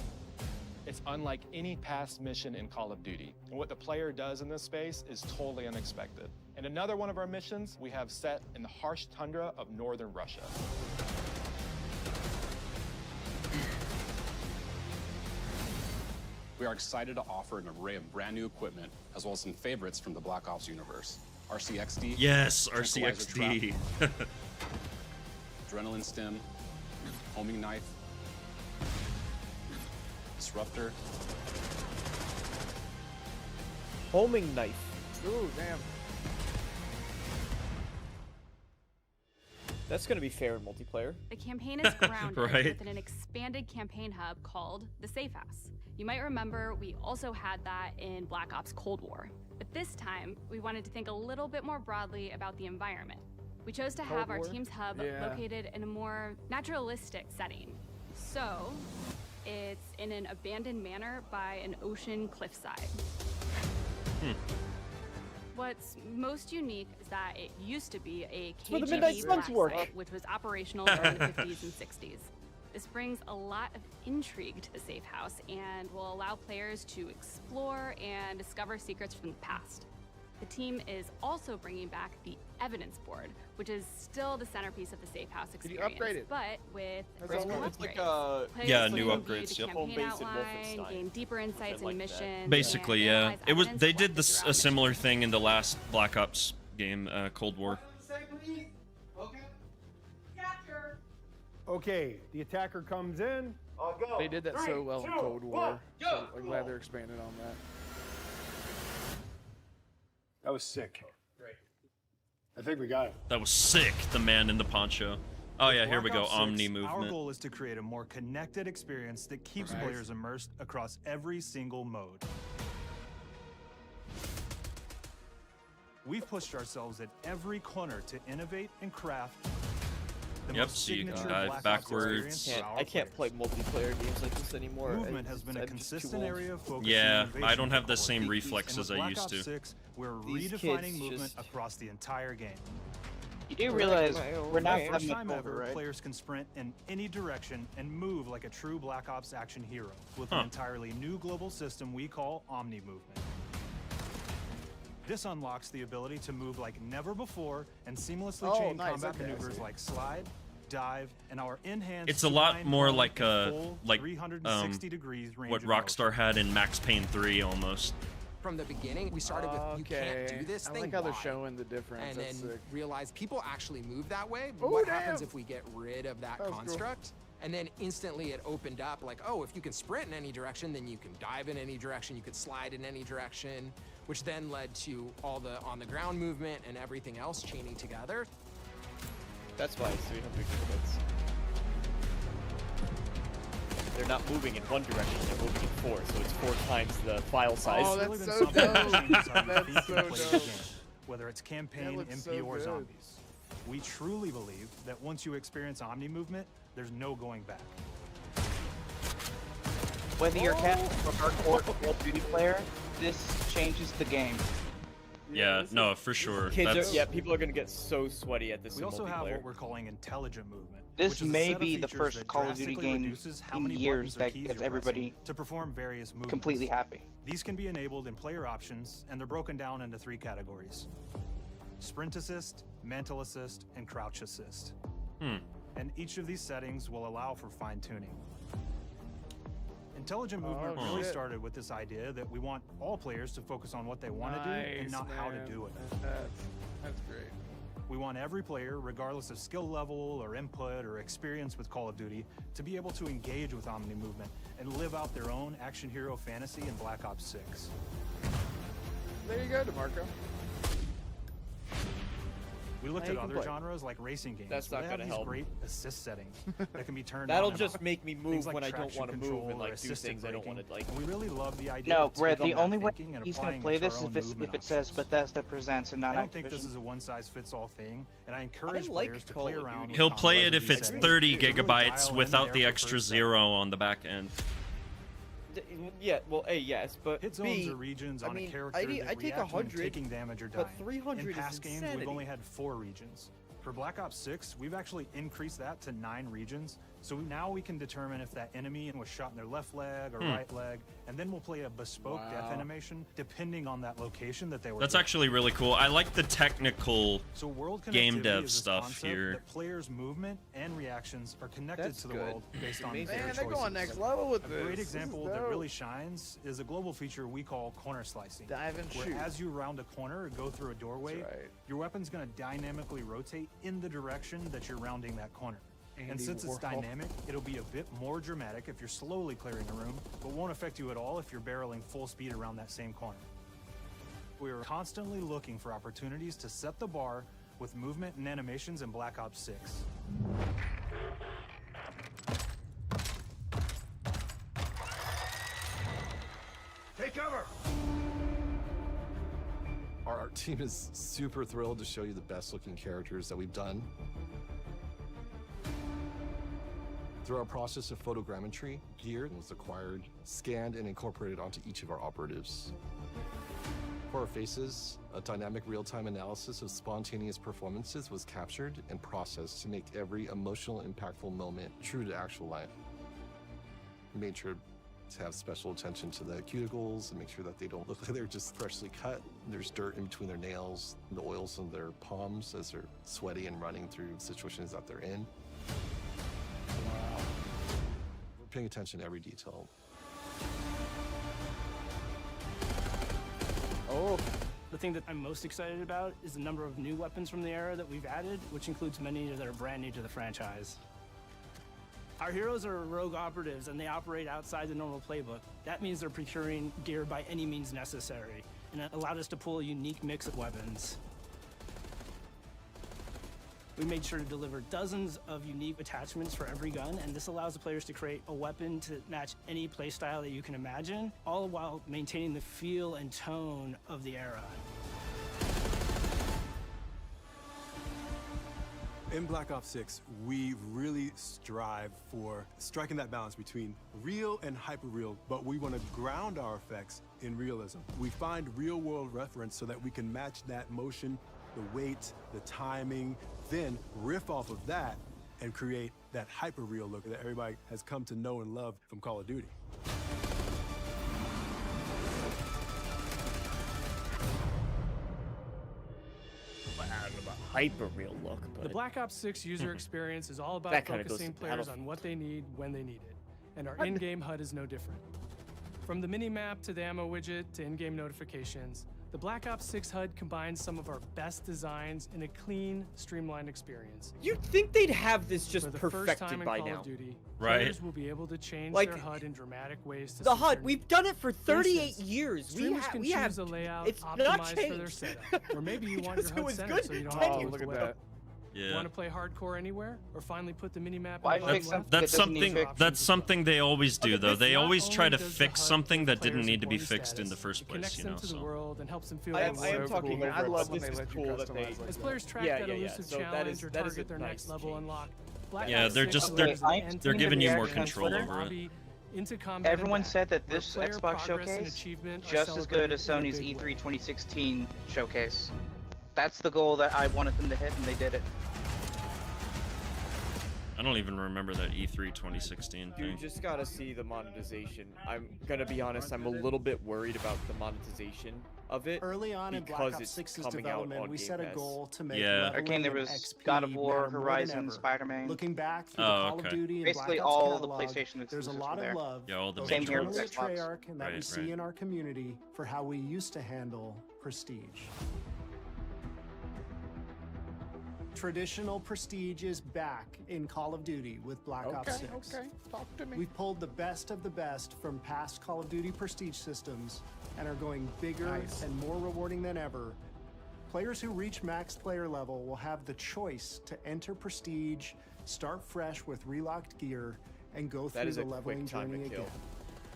It's unlike any past mission in Call of Duty. And what the player does in this space is totally unexpected. And another one of our missions we have set in the harsh tundra of northern Russia. We are excited to offer an array of brand new equipment, as well as some favorites from the Black Ops universe. RCXD. Yes, Tranquilizer RCXD. Trap, Adrenaline Stim, Homing Knife, Disruptor. Homing knife. Ooh, damn. That's gonna be fair in multiplayer. The campaign is grounded Right. within an expanded campaign hub called the Safe House. You might remember we also had that in Black Ops Cold War. But this time, we wanted to think a little bit more broadly about the environment. We chose to have Cold our War? team's hub Yeah. located in a more naturalistic setting. So, it's in an abandoned manor by an ocean cliffside. What's most unique is that it used to be a where the KGB Midnight Suns black work. site, which was operational during the 50s and 60s. This brings a lot of intrigue to the safe house and will allow players to explore and discover secrets from the past. The team is also bringing back the evidence board, which is still the centerpiece of the safe house Could you experience, upgrade it? but with That's critical all. It's like upgrades. Players Yeah, can new view upgrades, the yep. campaign Home-based in outline, Wolfenstein, gain deeper insights like in that. missions. Basically, and yeah. analyze It was evidence they did collected this throughout a similar thing in the last Black Ops game, Cold War. Okay, the attacker comes in. I'll go. They did that so well in Cold War. So I'm glad they're expanding on that. That was sick. Great. I think we got it. That was sick. The man in the poncho. Oh yeah, here we Black go. Ops 6, Omni Our movement. goal is to create a more connected experience that keeps Nice. players immersed across every single mode. We've pushed ourselves at every corner to innovate and craft the Yep, most so you can signature dive Black Ops backwards. experience for our I can't play multiplayer games like this anymore. Movement has been a I'm just too consistent old. area of focus. Yeah, and innovation I don't have for the Call of same Duty. reflexes And with I Black used Ops to. 6, we're These redefining kids movement just- across the entire game. You do realize we're not For the from first the time cover, ever, right? players can sprint in any direction and move like a true Black Ops action hero with an entirely new global system we call Omni Movement. This unlocks the ability to move like never before and seamlessly Oh, chain nice, combat okay, I maneuvers see. like slide, dive, and our enhanced It's a lot Supine more Cone like and full 360 what degrees range of Rockstar had in Max Payne 3 almost. From the beginning, we started with you can't do this I thing. like how they're why?" showing the difference. And That's then sick. realize people actually move that way. Oh, What damn. happens if we get rid of that That was cool. construct? And then instantly it opened up like, oh, if you can sprint in any direction, then you can dive in any direction, you could slide in any direction, which then led to all the on the ground movement and everything else chaining together. That's why it's 300 kilobits. They're not moving in one direction, they're moving in four, so it's 4 times the file size. Oh, It's really that's been so something that dope. changes how you That's think so and play the dope. game, whether it's That campaign, looks MP, so or good. zombies. We truly believe that once you experience Omni Movement, there's no going back. Whether you're a casual or hardcore Call of Duty player, this changes the game. Yeah, no, for sure. Kids That's, are, yeah, people are gonna get so sweaty at this We also have multiplayer. what we're calling intelligent movement. This which is a may set of be the features first that Call of Duty drastically game reduces how in many years buttons or that keys gets you're everybody pressing to perform various movements. completely happy. These can be enabled in player options, and they're broken down into 3 categories: sprint assist, mantle assist, and crouch assist. And each of these settings will allow for fine-tuning. Intelligent movement Oh, really shit. started with this idea that we want all players to focus on what they want to do and Nice, not how to man. do it. That's great. We want every player, regardless of skill level or input or experience with Call of Duty, to be able to engage with Omni Movement and live out their own action hero fantasy in Black Ops 6. There you go, DeMarco. We looked Now at you can other play. genres like racing games. That's where not they have gonna these help. great assist settings that can be turned That'll on and just off. make me move Things like when I don't traction want to move control and or like do assisted things I don't braking. want to like. And we really love the idea No, of Brett, taking the that only way thinking and he's going to applying play it to our this own if, if movement it says Bethesda Presents and I not don't think this Activision. is a one-size-fits-all thing, and I encourage like players to Call play of around. Duty. with He'll play it combos if of these it's settings 30 to really gigabytes dial in without there the for extra first 0 on the back end. Yeah, well, A, yes, but Hit zones B, or regions I on mean, a character I that take react when 100, taking damage or but dying. 300 In is past games, insanity. we've only had 4 regions. For Black Ops 6, we've actually increased that to 9 regions, so now we can determine if that enemy was shot in their left leg or right leg, and then we'll play a bespoke death Wow. animation depending on that location that they were That's hit. actually really cool. I like the technical So world game connectivity dev is this stuff concept here. that players' movement and reactions are connected That's to the good. world based on Amazing. their Man, choices. they're going next level with A this. great This is example that dope. really shines is a global feature we call corner slicing. Dive and where shoot. as you round a corner or go through a doorway, That's right. your weapon's going to dynamically rotate in the direction that you're rounding that corner. And Andy since it's Warhol. dynamic, it'll be a bit more dramatic if you're slowly clearing a room, but won't affect you at all if you're barreling full speed around that same corner. We're constantly looking for opportunities to set the bar with movement and animations in Black Ops 6. Take cover! Our team is super thrilled to show you the best looking characters that we've done. Through our process of photogrammetry, gear was acquired, scanned, and incorporated onto each of our operatives. Horror Faces, a dynamic real-time analysis of spontaneous performances was captured and processed to make every emotional, impactful moment true to actual life. We made sure to have special attention to the cuticles and make sure that they don't look like they're just freshly cut. There's dirt in between their nails, the oils on their palms as they're sweaty and running through situations that they're in. Wow. We're paying attention to every detail. Oh. The thing that I'm most excited about is the number of new weapons from the era that we've added, which includes many that are brand new to the franchise. Our heroes are rogue operatives and they operate outside the normal playbook. That means they're procuring gear by any means necessary, and it allowed us to pull a unique mix of weapons. We made sure to deliver dozens of unique attachments for every gun, and this allows the players to create a weapon to match any playstyle that you can imagine, all while maintaining the feel and tone of the era. In Black Ops 6, we really strive for striking that balance between real and hyper-real, but we want to ground our effects in realism. We find real-world reference so that we can match that motion, the weight, the timing, then riff off of that and create that hyper-real look that everybody has come to know and love from Call of Duty. Hyper real look. But The Black Ops 6 user experience is all about That kinda goes focusing to players Battlefield. on what they need when they need it, and our in-game HUD is no different. From the mini-map to the ammo widget to in-game notifications, the Black Ops 6 HUD combines some of our best designs in a clean, streamlined experience. You'd think they'd have this just For the first perfected time in by Call now. of Duty, Right. players will be able to change Like, their HUD in dramatic ways to The suit HUD, their we've done it for 38 instance, years. Streamers can we choose have a layout it's not optimized for their changed. setup, or maybe you want your Because it HUD was center good so you don't 10 have to years look ago. at web. Yeah. Want to play hardcore anywhere, or finally put the mini-map Why in the fix bottom something left? That's something. That's something they always do, though. They Not always try only to does the fix HUD something give that didn't players need to be important fixed in the status. first It place, connects you them know. to the So world and helps them feel I am more talking. cool. I love this. Is cool that they. As players track Yeah, that yeah, yeah. elusive So that challenge is or that is a target their next nice level change. unlock. Black Yeah, Ops they're 6 just delivers they're an end-to-end they're giving you more reaction control from over it. lobby into combat Everyone and said that back, where this player Xbox progress and showcase achievement are just as good as celebrated in a Sony's big way. E3 2016 showcase. That's the goal that I wanted them to hit, and they did it. I don't even remember that E3 2016 You thing. just gotta see the monetization. I'm gonna be honest, I'm a little bit worried about the monetization of it. Early on in Black because Ops it's 6's coming out development, on we Game set a Pass. goal to make Yeah. leveling Arcane, there and was XP God of War, matter more than Horizon, ever. Spider-Man. Looking back through Oh, the Call okay. of Duty and Basically Black Ops all the catalog, PlayStation there's a exclusives lot were of there. love, Yeah, all the both Same here with internally at Xbox. Treyarch and that we Right, see right. in our community for how we used to handle prestige. Traditional prestige is back in Call of Duty with Black Ops 6. Talk to me. We've pulled the best of the best from past Call of Duty prestige systems and are going bigger Nice. and more rewarding than ever. Players who reach max player level will have the choice to enter prestige, start fresh with relocked gear, and go That through is the a quick leveling time to journey kill. again.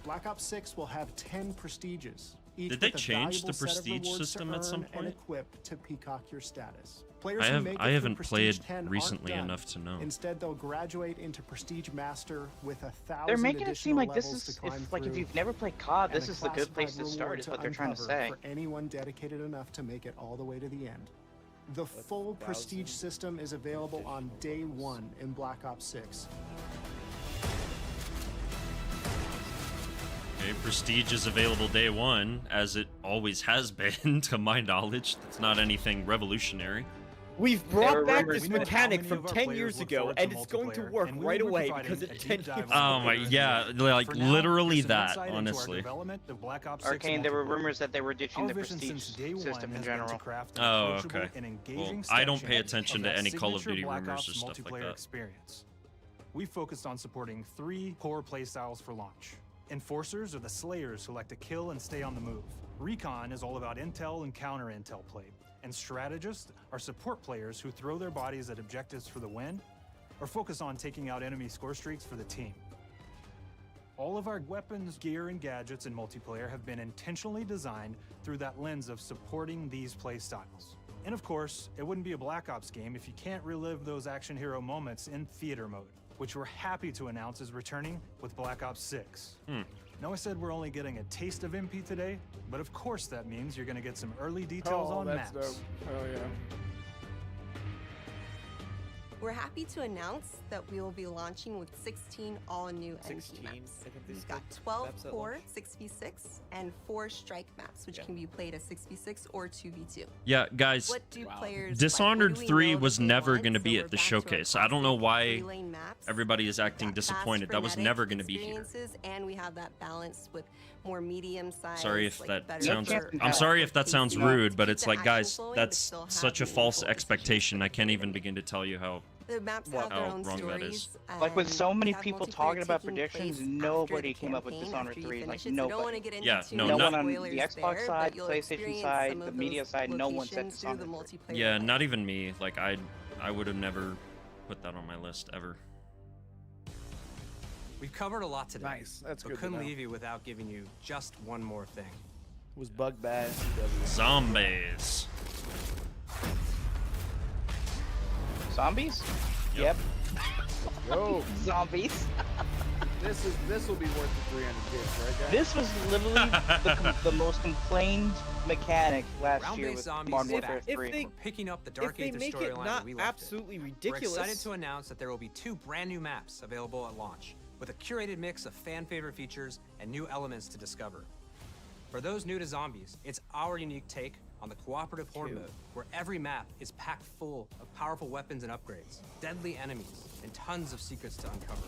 Black Ops 6 will have 10 prestiges. Each Did they with a change the valuable set of prestige rewards to system at some earn and point? equip to peacock your status. Players I who have make it I through haven't Prestige played 10 aren't recently done. enough to know. Instead, they'll graduate into Prestige Master with 1,000 They're making it additional seem like this levels is to climb if, like if through, you've never played COD, and this a is the good place to classified start. reward Is what they're trying to uncover say. for anyone dedicated enough to make it all the way to the end. The full Prestige system is available on day one in Black Ops 6. Okay, Prestige is available day one, as it always has been, to my knowledge. That's not anything revolutionary. We've brought back rumors. this We know how mechanic many from of our 10 players years look ago, forward and to it's going to multiplayer, work and we right will be away providing because a it's deep 10 dive years Oh ago. my, yeah, like For now, literally for some that, insight into our honestly. development of Black Ops 6 Arcane, there were multiplayer. rumors that they were ditching Our the vision Prestige since day one system in has been to general. craft an Oh, approachable okay. and engaging Well, I step don't pay change attention of to that any Call of signature Duty Black rumors Ops or stuff like multiplayer that. experience. We focused on supporting 3 core playstyles for launch. Enforcers are the slayers who like to kill and stay on the move. Recon is all about intel and counter-intel play. And strategists are support players who throw their bodies at objectives for the win, or focus on taking out enemy score streaks for the team. All of our weapons, gear, and gadgets in multiplayer have been intentionally designed through that lens of supporting these play styles. And of course, it wouldn't be a Black Ops game if you can't relive those action hero moments in theater mode, which we're happy to announce is returning with Black Ops 6. Now I said we're only getting a taste of MP today, but of course that means you're gonna get some early details on that's maps. dope. Oh yeah. We're happy to announce that we will be launching with 16 all-new 16? NP maps. I think there's We've got like 12 maps at core launch. 6v6 and 4 strike maps, which can be played as 6v6 or 2v2. Yeah, guys, What do players Dishonored like? What do we 3 know was that they never want? going to So be we're at the back to our showcase. I don't know why three-lane maps. everybody is acting Got fast, disappointed. That was frenetic never going to be here. experiences, and we have that balance with more medium-sized. Sorry if like, that better sounds. for- I'm sorry if that sounds pacing. rude, but Keep it's the like, action guys, flowing, but that's still have such a false expectation. I can't even begin to tell you how The maps have their how own wrong that stories. is. Like with so and many we have people multiplayer talking about taking predictions, place nobody after the came up with campaign, Dishonored after you 3. finish Like it. So don't want to nobody. get into Yeah, too no, many not- one on the spoilers Xbox there, side, but you'll PlayStation experience side, some the of media those side, no one said locations through the Dishonored 3. multiplayer Yeah, event. not even me. Like I would have never put that on my list ever. We've covered a lot today. Nice. That's but good to couldn't know. leave you without giving you just one more thing. Was Bug bad? Zombies. Zombies? Yep. Yo, Zombies. this will be worth the 300 gigs, right, guys? This was literally the most complained mechanic last year Round-based with zombies Modern is Warfare back. 3. We're picking up the Dark Aether make it storyline not where we left absolutely it. ridiculous- We're excited to announce that there will be 2 brand new maps available at launch, with a curated mix of fan-favorite features and new elements to discover. For those new to zombies, it's our unique take on the cooperative horde mode, where every map is packed full of powerful weapons and upgrades, deadly enemies, and tons of secrets to uncover.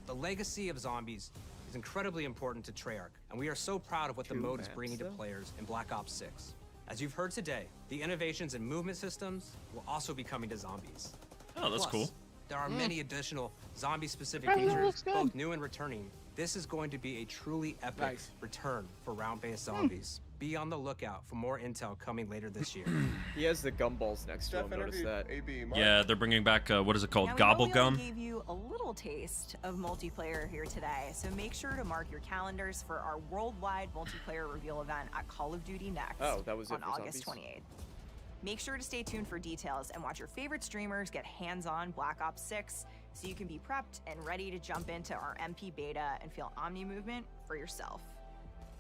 The legacy of zombies is incredibly important to Treyarch, and we are so proud of what the mode is bringing to players in Black Ops 6. As you've heard today, the innovations in movement systems will also be coming to zombies. Oh, that's Plus, cool. There are many additional zombie-specific Oh, features, looks good. both new and returning. This is going to be a truly epic return for round-based zombies. Be on the lookout for more intel coming later this year. He has the gumballs next to him. Notice that. Yeah, they're bringing back what is it called? Now, Gobble we know we gum. only gave you a little taste of multiplayer here today, so make sure to mark your calendars for our worldwide multiplayer reveal event at Call of Duty Next Oh, that was it on for August zombies? 28th. Make sure to stay tuned for details and watch your favorite streamers get hands-on Black Ops 6 so you can be prepped and ready to jump into our MP beta and feel Omni movement for yourself.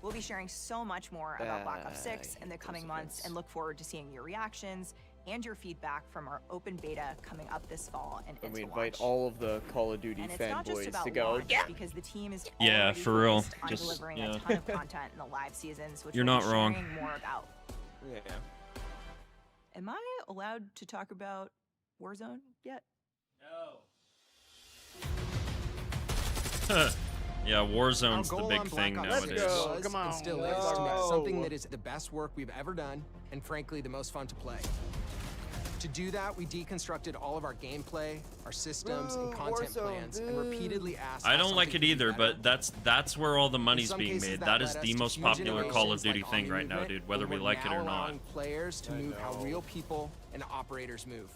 We'll be sharing so much more about Black Ops 6 in the coming months and look forward to seeing your reactions and your feedback from our open beta coming up this fall and And we into invite launch. all of the Call of Duty And it's not just fanboys about to go. launch, because the team is Yeah, already for real. focused on Just- delivering yeah. a ton of content in the live seasons, which You're we'll not be wrong. sharing more about. Yeah. Am I allowed to talk about Warzone yet? Yeah, Warzone's Our the goal big on thing Black Ops 6 nowadays. was, and still is, to make something that is the best work we've ever done, and frankly, the most fun to play. To do that, we deconstructed all of our gameplay, our systems, and content plans, and repeatedly asked. I how don't like something it could be either, better. but that's where all the money's some being cases, made. that That led is us the to most huge popular Call of innovations Duty like thing Omni right now, Movement, dude, whether we we're like it now or not. allowing players to move how real people and operators move.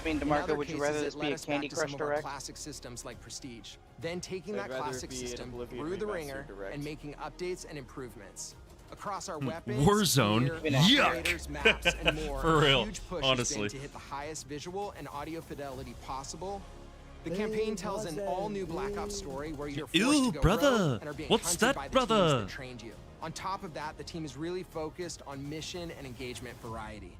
I mean, In DeMarco, other would you cases, rather it this led be a us back Candy to Crush some of our Direct? classic systems like Prestige, then taking I'd that rather classic it be an system Oblivion through the Remastered ringer Direct. and making updates and improvements. Across our weapons, Warzone? gear, Yuck. operators, maps, and more, For real, a huge push honestly. has been to hit the highest visual and audio fidelity possible. The campaign tells an all-new Black Ops story where you're forced Ew, to go brother. rogue and are being What's hunted that, by the brother? teams that trained you. On top of that, the team is really focused on mission and engagement variety.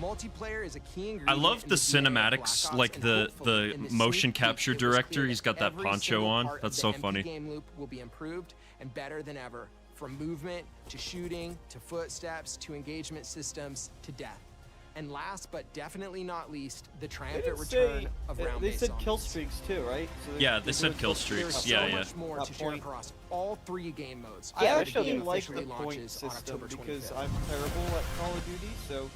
Multiplayer is a key ingredient. I love in the DNA of Black cinematics, Ops, like and the hopefully in this motion sneak peek, capture it was director. clear He's got that every poncho single on. part of That's the so MP funny. game loop will be improved and better than ever, from movement to shooting to footsteps to engagement systems to death. And last but definitely not least, the triumphant return of They round-based said kill zombies. streaks too, right? So Yeah, they said doing kill There's streaks. so Yeah, yeah. much more to share across all 3 game modes. I before the actually game like the officially point launches on system October because 25th. I'm terrible at Call of Duty, so.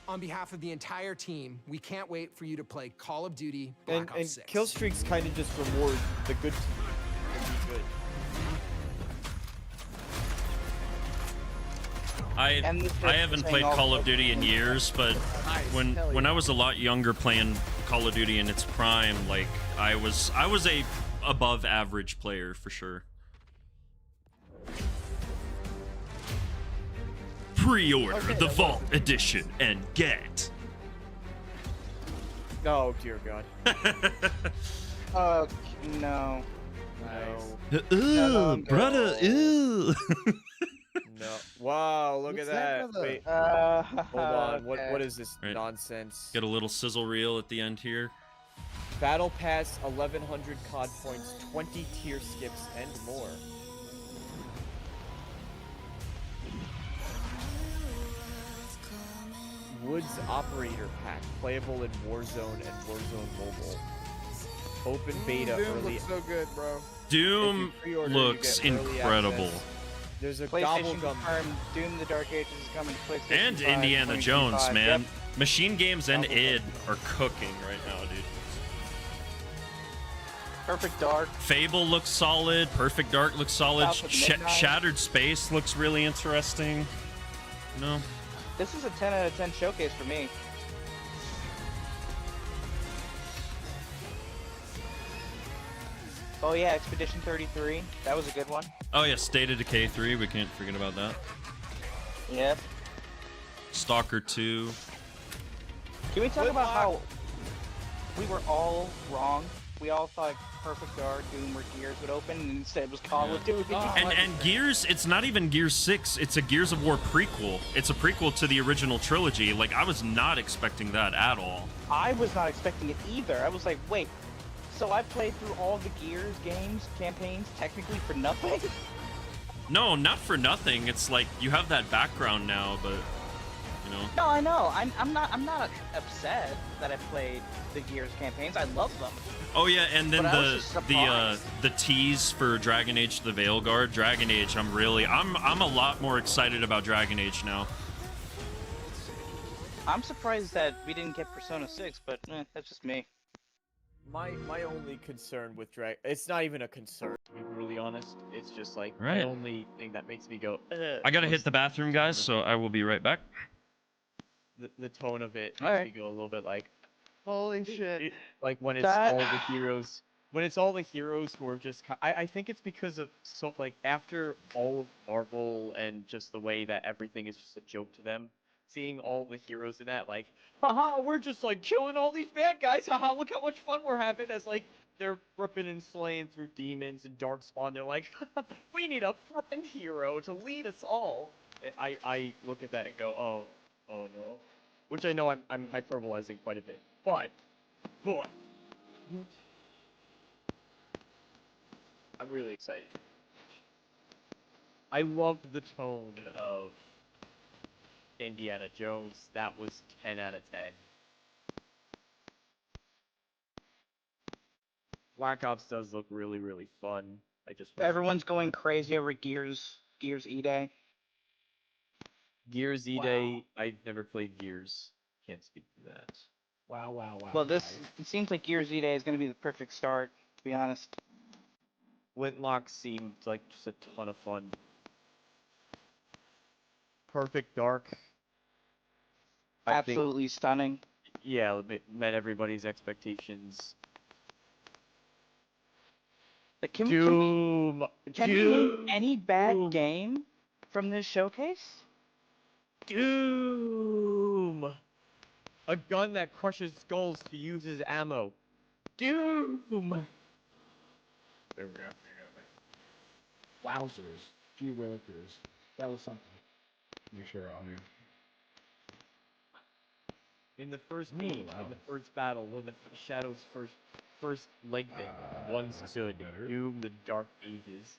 On behalf of the entire team, we can't wait for you to play Call of Duty Black And Ops 6. kill streaks kind of just reward the good team to be good. I haven't played Call of Duty in years, but when I was a lot younger playing Call of Duty in its prime, like I was a above average player for sure. Pre-order the Vault Edition and get. Oh dear God. Oh no. No. Ooh, brother, ooh. No. Wow, look What's at that, that. brother? Wait. Hold on. What is this Right. nonsense? Get a little sizzle reel at the end here. Battle Pass, 1100 COD points, 20 tier skips, and more. Woods Operator Pack, playable in Warzone and Warzone Mobile. Open beta Doom early. looks so good, bro. Doom If you pre-order, you looks get early incredible. access. There's a PlayStation gobblegum. confirmed Doom: The Dark Ages is coming to PlayStation And 5 Indiana Jones, 2025. man. Yep. Machine Games and id are cooking right now, dude. Perfect Dark. Fable looks solid. Perfect Dark looks solid. South of Midnight. Shattered Space looks really interesting. No. This is a 10 out of 10 showcase for me. Oh yeah, Expedition 33. That was a good one. Oh yeah, State of Decay 3. We can't forget about that. Yep. Stalker 2. Can we talk about how we were all wrong? We all thought Perfect Dark, Doom, or Gears would open, and instead it was Call of Duty. And Gears, it's not even Gears 6. It's a Gears of War prequel. It's a prequel to the original trilogy. Like, I was not expecting that at all. I was not expecting it either. I was like, wait, so I played through all the Gears games, campaigns, technically for nothing? No, not for nothing. It's like, you have that background now, but, you know. No, I know. I'm not upset that I played the Gears campaigns. I love them. Oh yeah, and then But I was just surprised. the tease for Dragon Age: The Veilguard. Dragon Age, I'm a lot more excited about Dragon Age now. I'm surprised that we didn't get Persona 6, but that's just me. My only concern with it's not even a concern, to be brutally honest. It's just like Right. the only thing that makes me go. I gotta hit the bathroom, guys, so I will be right back. The tone of it makes Alright. me go a little bit like, Holy shit. like when it's That- all the heroes. When it's all the heroes who are just, I think it's because of like after all of Marvel and just the way that everything is just a joke to them. Seeing all the heroes in that, like, haha, we're just like killing all these bad guys. Haha, look how much fun we're having. As like they're ripping and slaying through demons and Darkspawn. They're like, we need a fucking hero to lead us all. I look at that and go, oh no. Which I know I'm hyperbolizing quite a bit, but I'm really excited. I love the tone of Indiana Jones. That was 10 out of 10. Black Ops does look really, really fun. I just Everyone's going crazy over Gears E-Day. Gears E-Day. I've never played Gears. Can't speak to that. Wow. Well, it seems like Gears E-Day is going to be the perfect start, to be honest. Flintlock seemed like just a ton of fun. Perfect Dark. I think- Absolutely stunning. Yeah, it met everybody's expectations. Like, can Doom. we name any bad game from this showcase? Doom. A gun that crushes skulls to use as ammo. Doom. There we go. Wowzers. Gee willikers. That was something. You sure on you. In the first game, in the first battle, when the Shadow's first leg thing, one stood. Doom: The Dark Ages.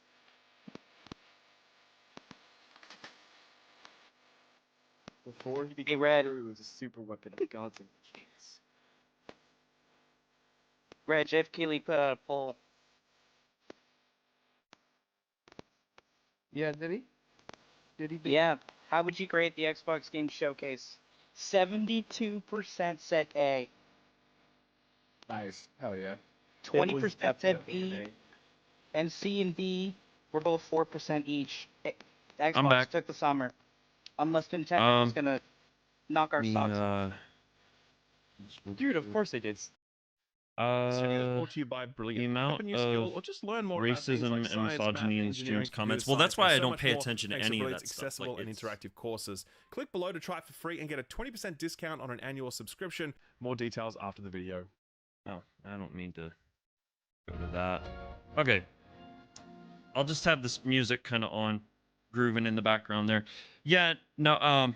Before he became Red. true, it was a super weapon of gods and kings. Red, Jeff Keighley put out a poll. Yeah, did he? Did he? Yeah. How would you grade the Xbox Game Showcase? 72% said A. Nice. Hell yeah. 20% said B. And C and D were both 4% each. Xbox back. took the summer. Unless Nintendo is gonna knock our socks off. Dude, of course they did. Brought to you by Brilliant. The amount New skill, of or just learn more about things racism like and science, misogyny math, in streams engineering, comments. computer Well, that's science, why and I so don't much pay more, attention to thanks any of Brilliant's that stuff. accessible Like, and it's- interactive courses. Click below to try it for free and get a 20% discount on an annual subscription. More details after the video. Oh, I don't mean to Go to that. Okay. I'll just have this music kind of on, grooving in the background there. Yeah, no,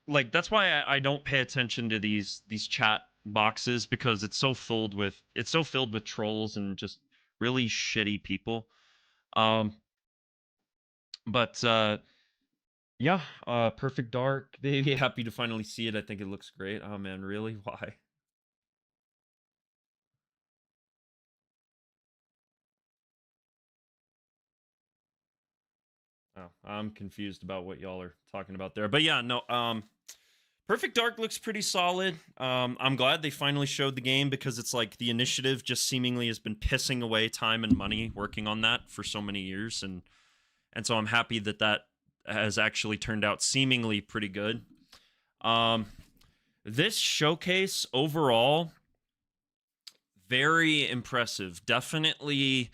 like that's why I don't pay attention to these chat boxes, because it's so filled with trolls and just really shitty people. But yeah, Perfect Dark, baby, happy to finally see it. I think it looks great. Oh man, really? Why? Oh, I'm confused about what y'all are talking about there. But yeah, no, Perfect Dark looks pretty solid. I'm glad they finally showed the game, because it's like the initiative just seemingly has been pissing away time and money working on that for so many years, and so I'm happy that that has actually turned out seemingly pretty good. This showcase overall, very impressive. Definitely,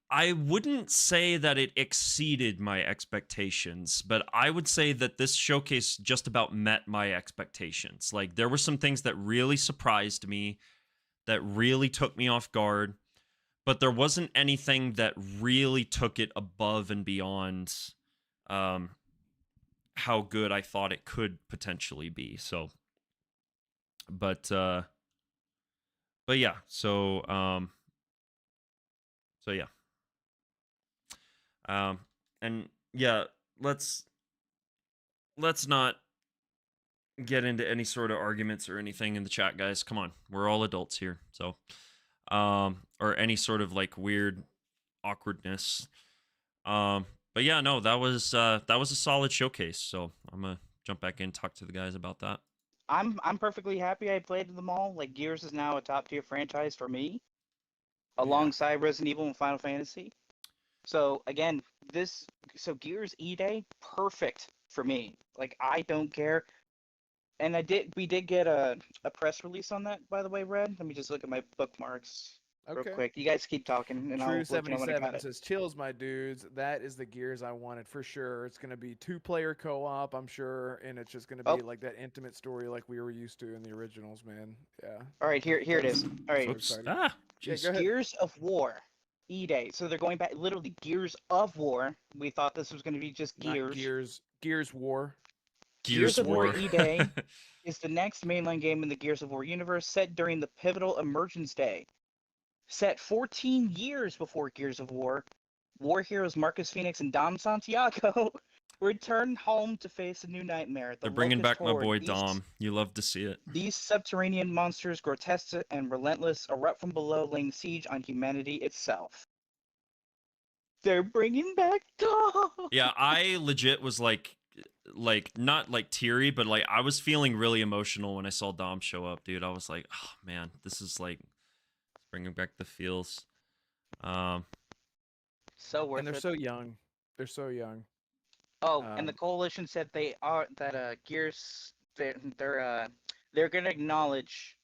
I wouldn't say that it exceeded my expectations, but I would say that this showcase just about met my expectations. Like, there were some things that really surprised me, that really took me off guard, but there wasn't anything that really took it above and beyond how good I thought it could potentially be. So, but yeah, so yeah. And yeah, let's not get into any sort of arguments or anything in the chat, guys. Come on, we're all adults here. So, or any sort of like weird awkwardness. But yeah, no, that was a solid showcase. So I'm gonna jump back in and talk to the guys about that. I'm perfectly happy I played them all. Like, Gears is now a top tier franchise for me, alongside Resident Evil and Final Fantasy. So again, Gears E-Day, perfect for me. Like, I don't care. And we did get a press release on that, by the way, Red. Let me just look at my bookmarks real quick. You guys keep talking, and I'll let you know when I got True77 it. says, "Chills, my dudes. That is the Gears I wanted for sure. It's gonna be 2-player co-op, I'm sure, and it's just gonna be like that intimate story like we were used to in the originals, man. Yeah. All right, here it is. All right, Oops. Yeah, Go ahead. Gears of War, E-Day. So they're going back, literally Gears of War. We thought this was going to be just Not Gears. Gears War. Gears of War E-Day is the next mainline game in the Gears of War universe, set during the pivotal Emergence Day. Set 14 years before Gears of War, war heroes Marcus Phoenix and Dom Santiago return home to face a new nightmare. They're bringing back my boy Dom. You love to see it. These subterranean monsters, grotesque and relentless, erupt from below, laying siege on humanity itself. They're bringing back Dom! Yeah, I legit was like not like teary, but like I was feeling really emotional when I saw Dom show up, dude. I was like, oh man, this is like bringing back the feels. So worth And they're it. so young. They're so young. Oh, and the coalition said Gears they're gonna acknowledge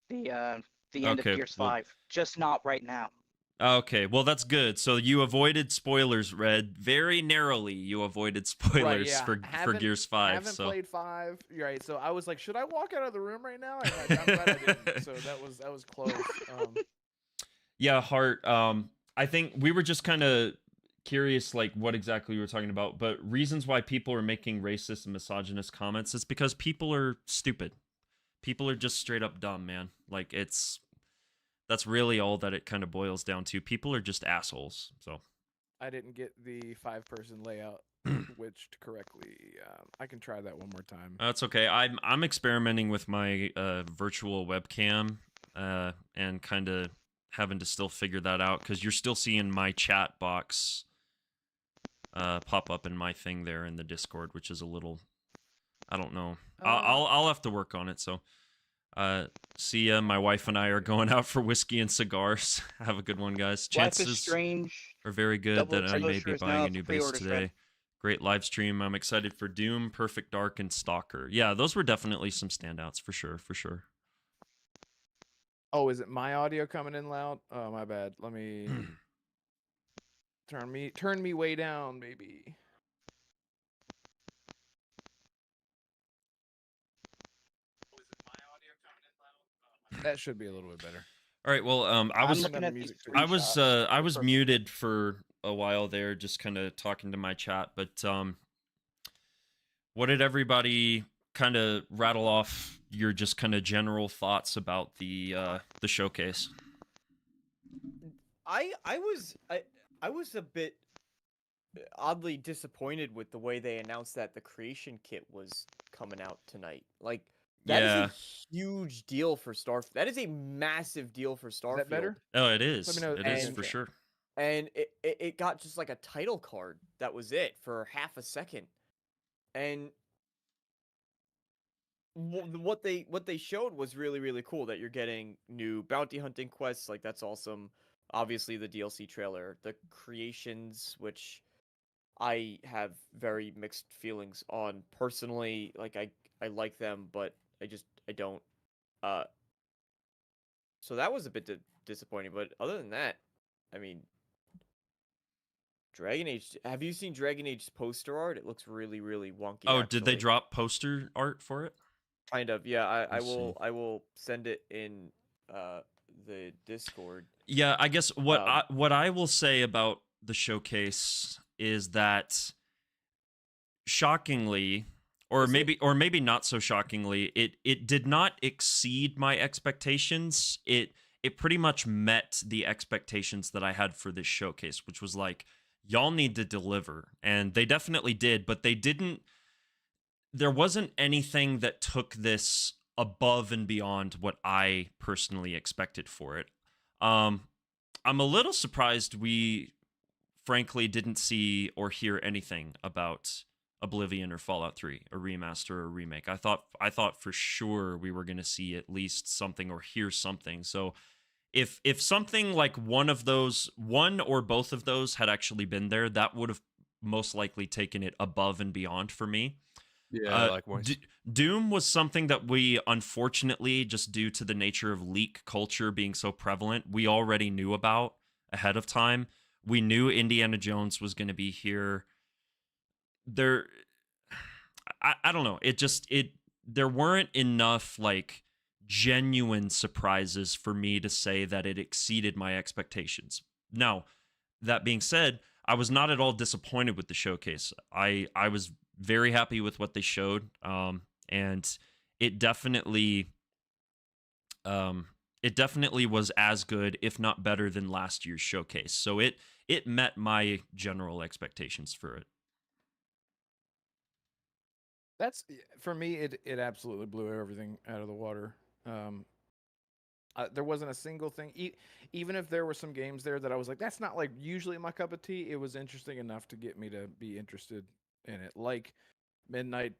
the end of Okay, Gears well- 5, just not right now. Okay, well that's good. So you avoided spoilers, Red. Very narrowly, you avoided spoilers Right, yeah. for Gears 5. Haven't So played 5. You're right. So I was like, should I walk out of the room right now? I'm glad I didn't. So that was close. yeah, Hart. I think we were just kind of curious, like what exactly we were talking about. But reasons why people are making racist and misogynist comments is because people are stupid. People are just straight up dumb, man. Like that's really all that it kind of boils down to. People are just assholes. So I didn't get the 5-person layout witched correctly. I can try that one more time. that's okay. I'm experimenting with my virtual webcam and kind of having to still figure that out, because you're still seeing my chat box pop up in my thing there in the Discord, which is a little, I don't know. I'll have to work on it. So see ya. My wife and I are going out for whiskey and cigars. Have a good one, guys. Life is Chances Strange. are very good Double that I may Exposure be is now buying a up new for base pre-orders, today. Fred. Great live stream. I'm excited for Doom, Perfect Dark, and Stalker. Yeah, those were definitely some standouts for sure. For sure. Oh, is it my audio coming in loud? Oh, my bad. Let me turn me way down, maybe. That should be a little bit better. All right. Well, I I'm was looking at these I was screenshots. I was muted for a while there, just kind of talking to my chat. But what did everybody kind of rattle off your just kind of general thoughts about the showcase? I was a bit oddly disappointed with the way they announced that the creation kit was coming out tonight. Like that is a huge deal for Starfield. That is a massive deal for Starfield. Is that better? Oh, it is. Let me know It is for sure. And it got just like a title card. That was it for half a second. And what they showed was really cool. That you're getting new bounty hunting quests. Like that's awesome. Obviously the DLC trailer, the creations, which I have very mixed feelings on personally. Like I like them, but I don't. So that was a bit disappointing. But other than that, I mean, Dragon Age. Have you seen Dragon Age's poster art? It looks really wonky. Oh, did they actually. drop poster art for it? Kind of, yeah. I see. will send it in the Discord. Yeah, I guess what I will say about the showcase is that shockingly, or maybe not so shockingly, it did not exceed my expectations. It pretty much met the expectations that I had for this showcase, which was like, y'all need to deliver, and they definitely did, but they didn't. There wasn't anything that took this above and beyond what I personally expected for it. I'm a little surprised we frankly didn't see or hear anything about Oblivion or Fallout 3, a remaster or a remake. I thought for sure we were going to see at least something or hear something. So if something like one or both of those had actually been there, that would have most likely taken it above and beyond for me. Yeah, likewise. Doom was something that we, unfortunately, just due to the nature of leak culture being so prevalent, we already knew about ahead of time. We knew Indiana Jones was going to be here. I don't know. There weren't enough like genuine surprises for me to say that it exceeded my expectations. Now, that being said, I was not at all disappointed with the showcase. I was very happy with what they showed, and it definitely was as good, if not better, than last year's showcase. So it met my general expectations for it. That's for me. It absolutely blew everything out of the water. There wasn't a single thing. Even if there were some games there that I was like, that's not like usually my cup of tea. It was interesting enough to get me to be interested in it, like Midnight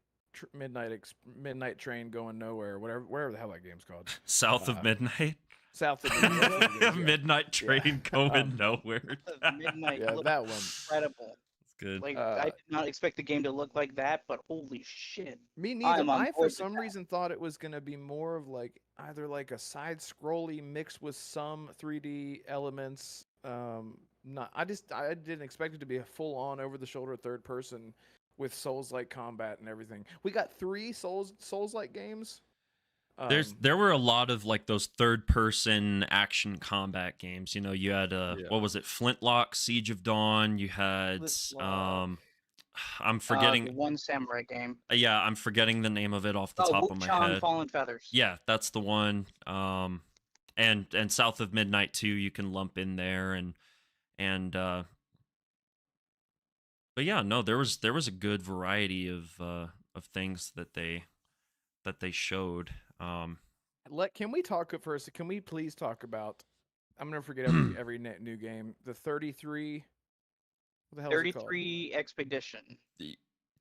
Train Going Nowhere, wherever the hell that game's called. South of Midnight. South of Midnight. Midnight Train Going Nowhere. Midnight. Yeah, that one. Incredible. Good. Like I did not expect the game to look like that, but holy shit! Me neither. I for some reason thought it was gonna be more of like either like a side-scrolly mixed with some 3D elements. I didn't expect it to be a full-on over-the-shoulder third person with Souls-like combat and everything. We got 3 Souls-like games. There were a lot of like those third-person action combat games. You know, you had what was it, Flintlock, Siege of Dawn. You had I'm forgetting the one samurai game. Yeah, I'm forgetting the name of it off the top of my head. Fallen Feathers. Yeah, that's the one. And South of Midnight too. You can lump in there and but yeah, no, there was a good variety of things that they showed. Can we talk first? Can we please talk about? I'm gonna forget every new game. The 33. What the hell 33 Expedition.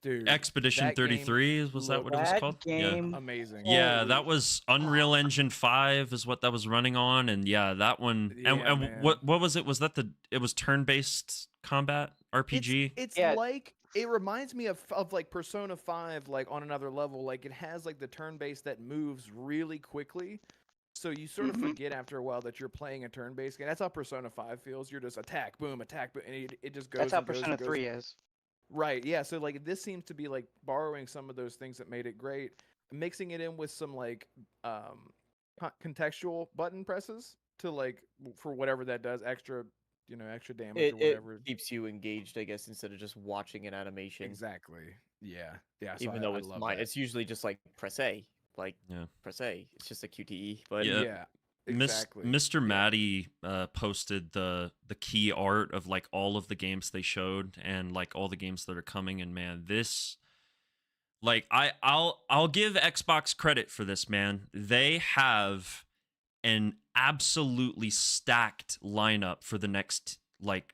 Dude, Expedition 33 was that what it was called? Game, yeah, amazing. Yeah, that was Unreal Engine 5 is what that was running on, and yeah, that one. And what was it? Was that it was turn-based combat RPG? It's like. It reminds me of like Persona 5, like on another level. Like it has like the turn-based that moves really quickly, so you sort of forget after a while that you're playing a turn-based game. That's how Persona 5 feels. You're just attack, boom, and it just goes. That's how and goes Persona and goes. 3 is. Right. Yeah. So like this seems to be like borrowing some of those things that made it great, mixing it in with some like contextual button presses. to like for whatever that does, extra extra damage or It whatever. keeps you engaged, I guess, instead of just watching an animation. Exactly. Yeah. So Even though I it's love mine, that. it's usually just like press A, like Yeah. press A. It's just a QTE, but Yeah. Mr. Maddie posted the key art of like all of the games they showed and like all the games that are coming, and man, this like I'll give Xbox credit for this, man. They have an absolutely stacked lineup for the next like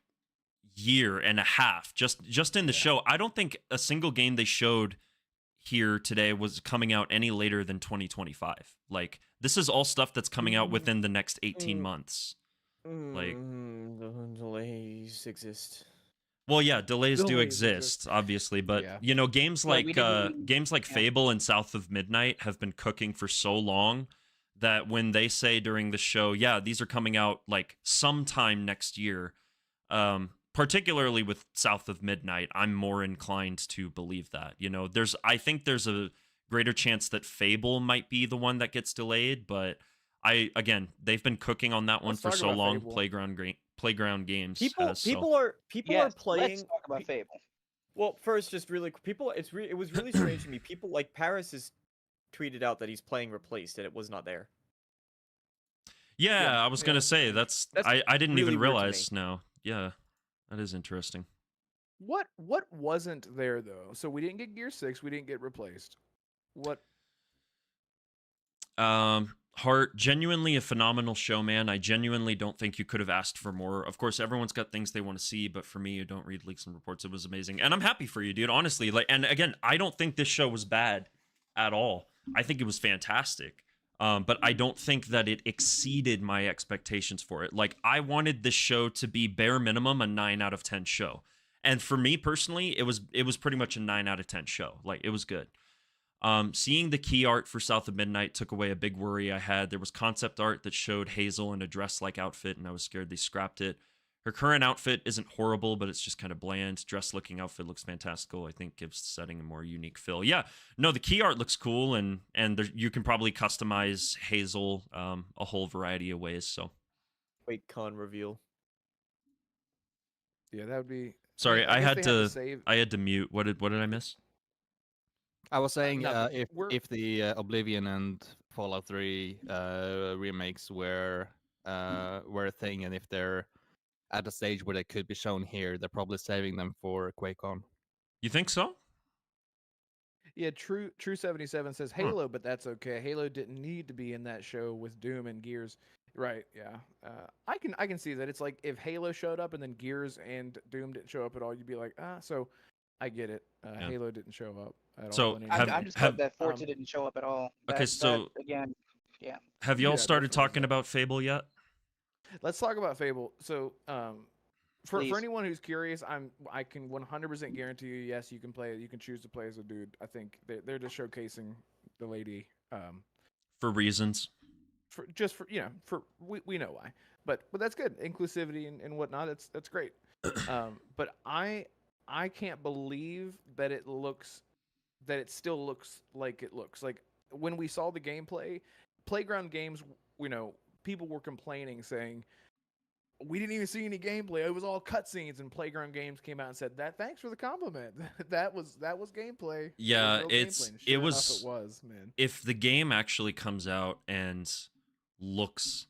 year and a half just in the show. I don't think a single game they showed here today was coming out any later than 2025. Like this is all stuff that's coming out within the next 18 months. Like the delays exist. well, yeah, delays do Delays exist, obviously, but Yeah. games Well, like we didn't- games like Fable and South of Midnight have been cooking for so long that when they say during the show, yeah, these are coming out like sometime next year, particularly with South of Midnight, I'm more inclined to believe that. I think there's a greater chance that Fable might be the one that gets delayed, but they've been cooking on that one Let's for talk so about long. Fable. Playground Games People has, so. people are Yes, playing. Let's talk about Fable. Well, first, just really people. It was really strange to me. People like Paris has tweeted out that he's playing Replaced and it was not there. Yeah, I was gonna say that's I didn't really even weird to realize. No, yeah, that is interesting. What wasn't there though? So we didn't get Gear 6, we didn't get Replaced. What? Heart, genuinely a phenomenal show, man. I genuinely don't think you could have asked for more. Of course, everyone's got things they want to see, but for me, you don't read leaks and reports. It was amazing, and I'm happy for you, dude. Honestly, like, and again, I don't think this show was bad at all. I think it was fantastic. But I don't think that it exceeded my expectations for it. Like, I wanted this show to be bare minimum a 9 out of 10 show. And for me personally, it was pretty much a 9 out of 10 show. Like, it was good. Seeing the key art for South of Midnight took away a big worry I had. There was concept art that showed Hazel in a dress-like outfit, and I was scared they scrapped it. Her current outfit isn't horrible, but it's just kind of bland. Dress-looking outfit looks fantastical. I think gives the setting a more unique feel. Yeah, no, the key art looks cool, and you can probably customize Hazel a whole variety of ways. So, QuakeCon reveal. Yeah, that would be. Sorry, I I guess had they to save. I had to mute. What did I miss? I was saying nothing. if the Oblivion and Fallout 3 remakes were a thing, and if they're at a stage where they could be shown here, they're probably saving them for QuakeCon. You think so? Yeah, True 77 says Halo, but that's okay. Halo didn't need to be in that show with Doom and Gears. Right, yeah. I can see that. It's like if Halo showed up and then Gears and Doom didn't show up at all, you'd be like, so I get it. Yeah. Halo didn't show up at So, all. in any have- way. I'm just glad that Forza didn't show up at all. Okay, That- so- that, again, yeah. Have y'all Yeah, started definitely. talking about Fable yet? Let's talk about Fable. So, for Please. anyone who's curious, I can 100% guarantee you, yes, you can play it. You can choose to play as a dude. I think they're just showcasing the lady. For reasons. For we know why, but that's good. Inclusivity and whatnot. That's great. But I can't believe that it still looks like it looks. Like when we saw the gameplay, Playground Games, people were complaining saying we didn't even see any gameplay. It was all cutscenes, and Playground Games came out and said that. Thanks for the compliment. that was gameplay. Yeah, That was real it's gameplay. And it sure was enough, it was, man. If the game actually comes out and looks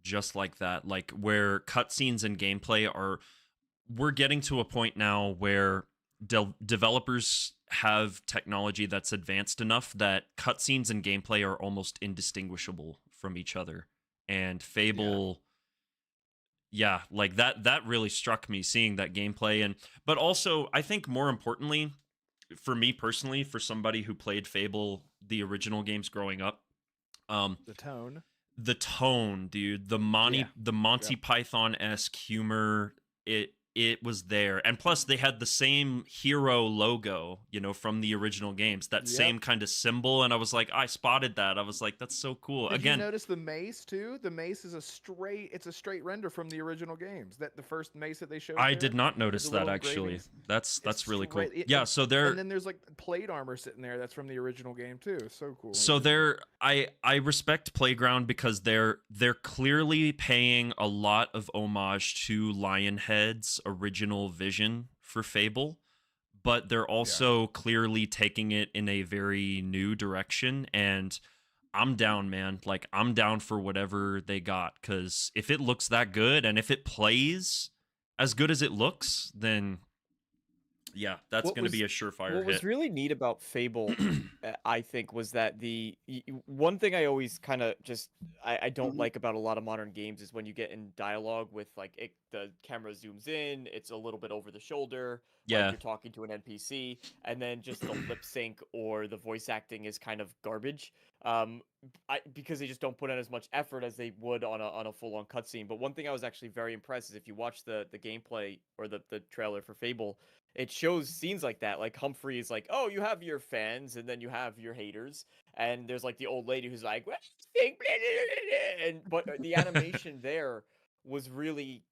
just like that, like where cutscenes and gameplay we're getting to a point now where developers have technology that's advanced enough that cutscenes and gameplay are almost indistinguishable from each other. And Fable, yeah, like that really struck me seeing that gameplay. But also I think more importantly, for me personally, for somebody who played Fable, the original games growing up, the tone, dude, the Monty Python-esque humor, it it was there. And plus they had the same hero logo, you know, from the original games, that Yep. same kind of symbol. And I was like, I spotted that. I was like, that's so cool. Did Again, you notice the mace too? The mace is a straight render from the original games. That the first mace that they showed. I there, did not with notice the that little actually. engravings. That's It's really cool. straight- Yeah, and- so they're And then there's like plate armor sitting there that's from the original game too. So cool. so they're I respect Playground because they're clearly paying a lot of homage to Lionhead's original vision for Fable, but they're also clearly taking it in a very new direction, and I'm down, man. Like, I'm down for whatever they got, cuz if it looks that good and if it plays as good as it looks, then yeah, that's What going to be a was- surefire What hit. was really neat about Fable, I think, was that one thing I always kind of just I don't like about a lot of modern games is when you get in dialogue with like the camera zooms in, it's a little bit over the shoulder, Yeah. like you're talking to an NPC, and then just the lip sync or the voice acting is kind of garbage. Because they just don't put in as much effort as they would on a full on cutscene. But one thing I was actually very impressed is if you watch the gameplay or the trailer for Fable, it shows scenes like that. Like Humphrey is like, oh, you have your fans and then you have your haters, and there's like the old lady who's like, what do you think? Blah, blah, blah, blah," but the animation there was really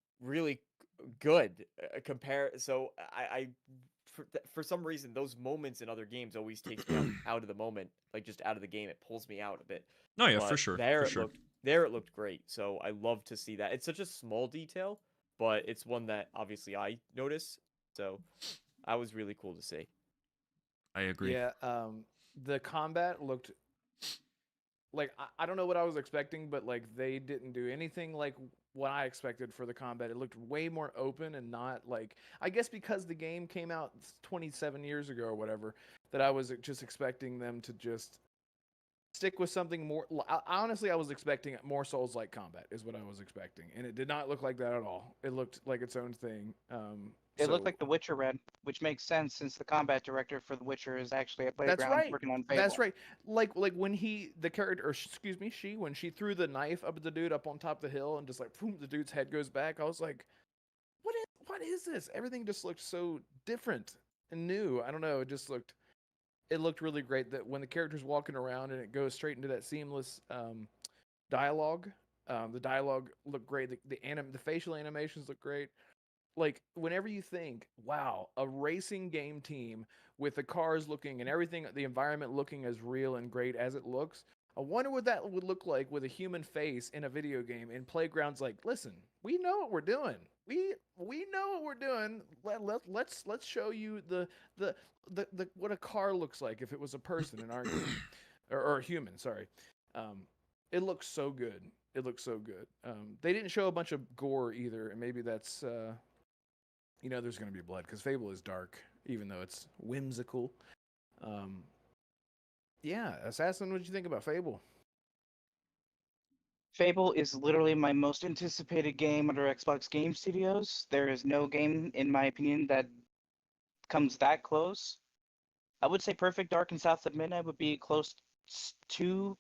good. So I for some reason those moments in other games always takes me out of the moment, like just out of the game. It pulls me out a bit. No, yeah, for But sure, There for it sure. looked great. So I love to see that. It's such a small detail, but it's one that obviously I notice. So that was really cool to see. I agree. Yeah, the combat looked like I don't know what I was expecting, but like they didn't do anything like what I expected for the combat. It looked way more open and not like, I guess because the game came out 27 years ago or whatever, that I was just expecting them to just stick with something more. Honestly, I was expecting more Souls-like combat is what I was expecting, and it did not look like that at all. It looked like its own thing. It looked like The Witcher Red, which makes sense since the combat director for The Witcher is actually at Playground That's right. working on Fable. That's right. Like when the character, or excuse me, when she threw the knife up at the dude up on top of the hill and just like boom, the dude's head goes back. I was like, what is this? Everything just looked so different and new. I don't know. It looked really great that when the character's walking around and it goes straight into that seamless dialogue. The dialogue looked great. The facial animations look great. Like, whenever you think, wow, a racing game team with the cars looking and everything, the environment looking as real and great as it looks, I wonder what that would look like with a human face in a video game. And Playground's like, listen, we know what we're doing. We know what we're doing. Let's show you the what a car looks like if it was a person in our game, or a human. Sorry, it looks so good. It looks so good. They didn't show a bunch of gore either, and maybe that's there's going to be blood because Fable is dark, even though it's whimsical. Yeah, Assassin, what did you think about Fable? Fable is literally my most anticipated game under Xbox Game Studios. There is no game, in my opinion, that comes that close. I would say Perfect Dark and South of Midnight would be close to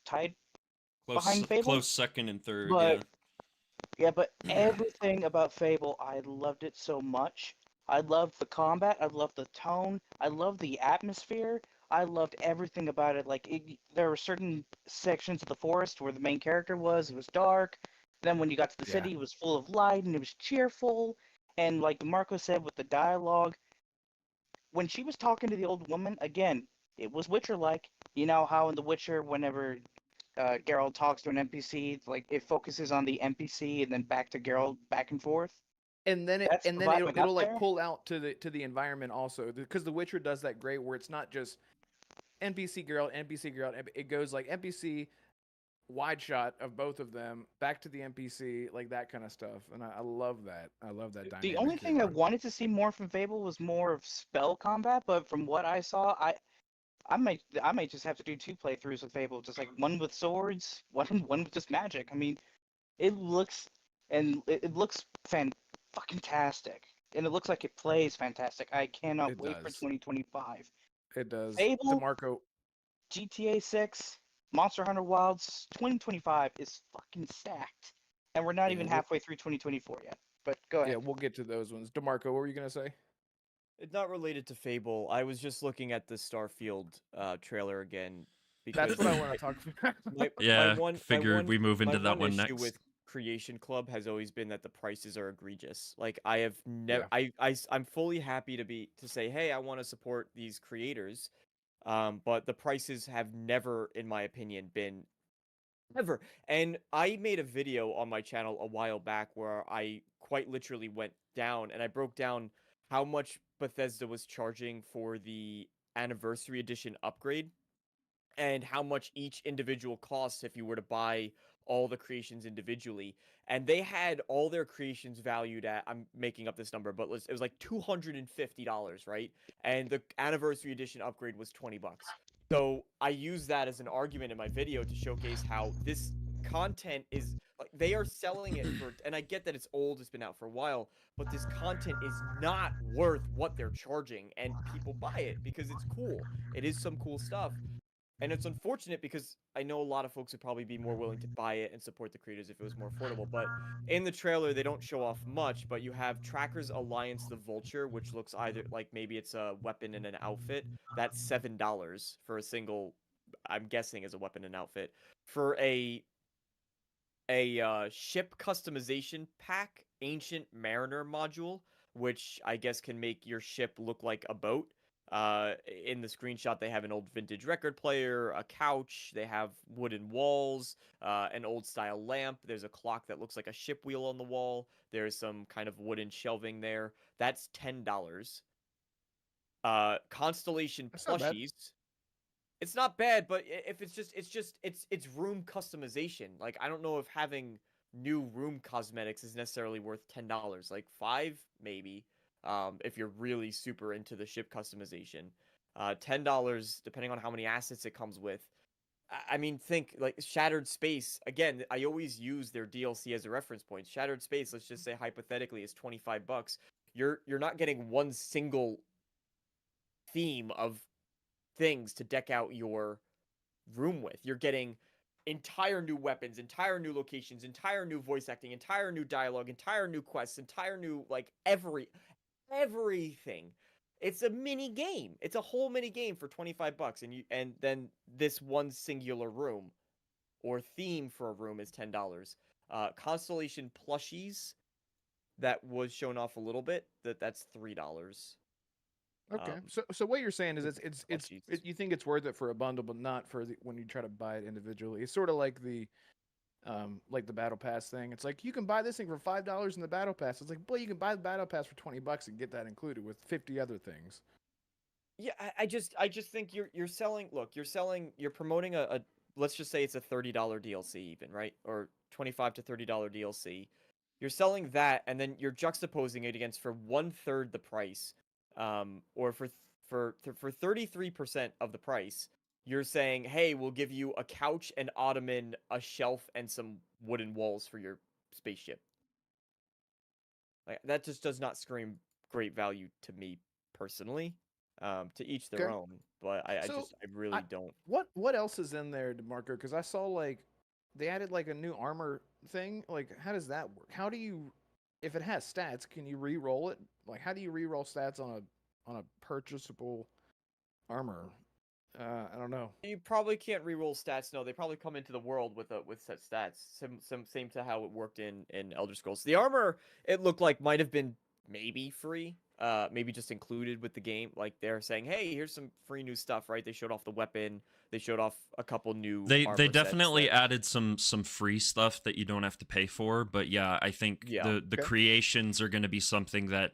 tied behind Fable. Close second and third. But but everything about Fable, I loved it so much. I loved the combat. I loved the tone. I loved the atmosphere. I loved everything about it. Like, there were certain sections of the forest where the main character was. It was dark. Then when you got to the city, it was full of light and it was cheerful. And like Marco said with the dialogue, when she was talking to the old woman, again, it was Witcher-like. You know how in The Witcher, whenever Geralt talks to an NPC, like it focuses on the NPC and then back to Geralt, back and forth. And then That's the vibe I got it'll like there. pull out to the environment also, because The Witcher does that great where it's not just NPC Geralt. It goes like NPC wide shot of both of them back to the NPC, like that kind of stuff, and I love that. I love that dynamic. The only thing I wanted to see more from Fable was more of spell combat, but from what I saw, I might just have to do 2 playthroughs with Fable, just like one with swords, one with just magic. I mean, it looks fantastic, and it looks like it plays fantastic. I cannot It wait for does. 2025. It does. Fable, DeMarco, GTA 6, Monster Hunter Wilds, 2025 is fucking stacked, and we're not even Yeah. halfway through 2024 yet. But go ahead. Yeah, we'll get to those ones. DeMarco, what were you gonna say? It's not related to Fable. I was just looking at the Starfield trailer again. That's what I want to talk about. Yeah, figured we move into my that one issue next. with Creation Club has always been that the prices are egregious. Like I have never, I'm fully happy to say, hey, I want to support these creators, but the prices have never, in my opinion, been ever. And I made a video on my channel a while back where I quite literally went down and I broke down how much Bethesda was charging for the Anniversary Edition upgrade and how much each individual costs if you were to buy all the creations individually. And they had all their creations valued at, I'm making up this number, but it was like $250, right? And the Anniversary Edition upgrade was $20. So I use that as an argument in my video to showcase how this content is, like, they are selling it for, and I get that it's old, it's been out for a while, but this content is not worth what they're charging, and people buy it because it's cool. It is some cool stuff. And it's unfortunate because I know a lot of folks would probably be more willing to buy it and support the creators if it was more affordable. But in the trailer, they don't show off much, but you have Trackers Alliance the Vulture, which looks either like maybe it's a weapon and an outfit. That's $7 for a single, I'm guessing is a weapon and outfit. For a ship customization pack, Ancient Mariner module, which I guess can make your ship look like a boat. In the screenshot, they have an old vintage record player, a couch, they have wooden walls, an old style lamp, there's a clock that looks like a ship wheel on the wall, there's some kind of wooden shelving there. That's $10. Constellation plushies. It's not bad, but if it's room customization. Like, I don't know if having new room cosmetics is necessarily worth $10. Like $5 maybe. If you're really super into the ship customization. $10, depending on how many assets it comes with. I mean, think, like, Shattered Space. Again, I always use their DLC as a reference point. Shattered Space, let's just say hypothetically, is $25. You're not getting one single theme of things to deck out your room with. You're getting entire new weapons, entire new locations, entire new voice acting, entire new dialogue, entire new quests, entire new, like, everything. It's a mini game. It's a whole mini game for $25, and then this one singular room or theme for a room is $10. Constellation plushies, that was shown off a little bit. That's $3. Okay, so what you're saying is you think it's worth it for a bundle, but not for when you try to buy it individually. It's sort of like the battle pass thing. It's like you can buy this thing for $5 in the battle pass. It's like, boy, you can buy the battle pass for $20 and get that included with 50 other things. Yeah, I just think you're selling. Look, you're promoting a let's just say it's a $30 DLC even, right? Or $25 to $30 DLC. You're selling that, and then you're juxtaposing it against for 1/3 the price, or for 33% of the price. You're saying, hey, we'll give you a couch, an ottoman, a shelf, and some wooden walls for your spaceship. Like, that just does not scream great value to me personally. To each their own, but I really don't. What else is in there, DeMarco? Because I saw, like, they added, like, a new armor thing. Like, how does that work? How do you, if it has stats, can you re-roll it? Like, how do you re-roll stats on a purchasable armor? I don't know. You probably can't re-roll stats. No, they probably come into the world with set stats. Same to how it worked in Elder Scrolls. The armor, it looked like, might have been maybe free. Maybe just included with the game. Like, they're saying, hey, here's some free new stuff, right? They showed off the weapon. They showed off a couple new. They definitely added some free stuff that you don't have to pay for. But yeah, I think the creations are going to be something that,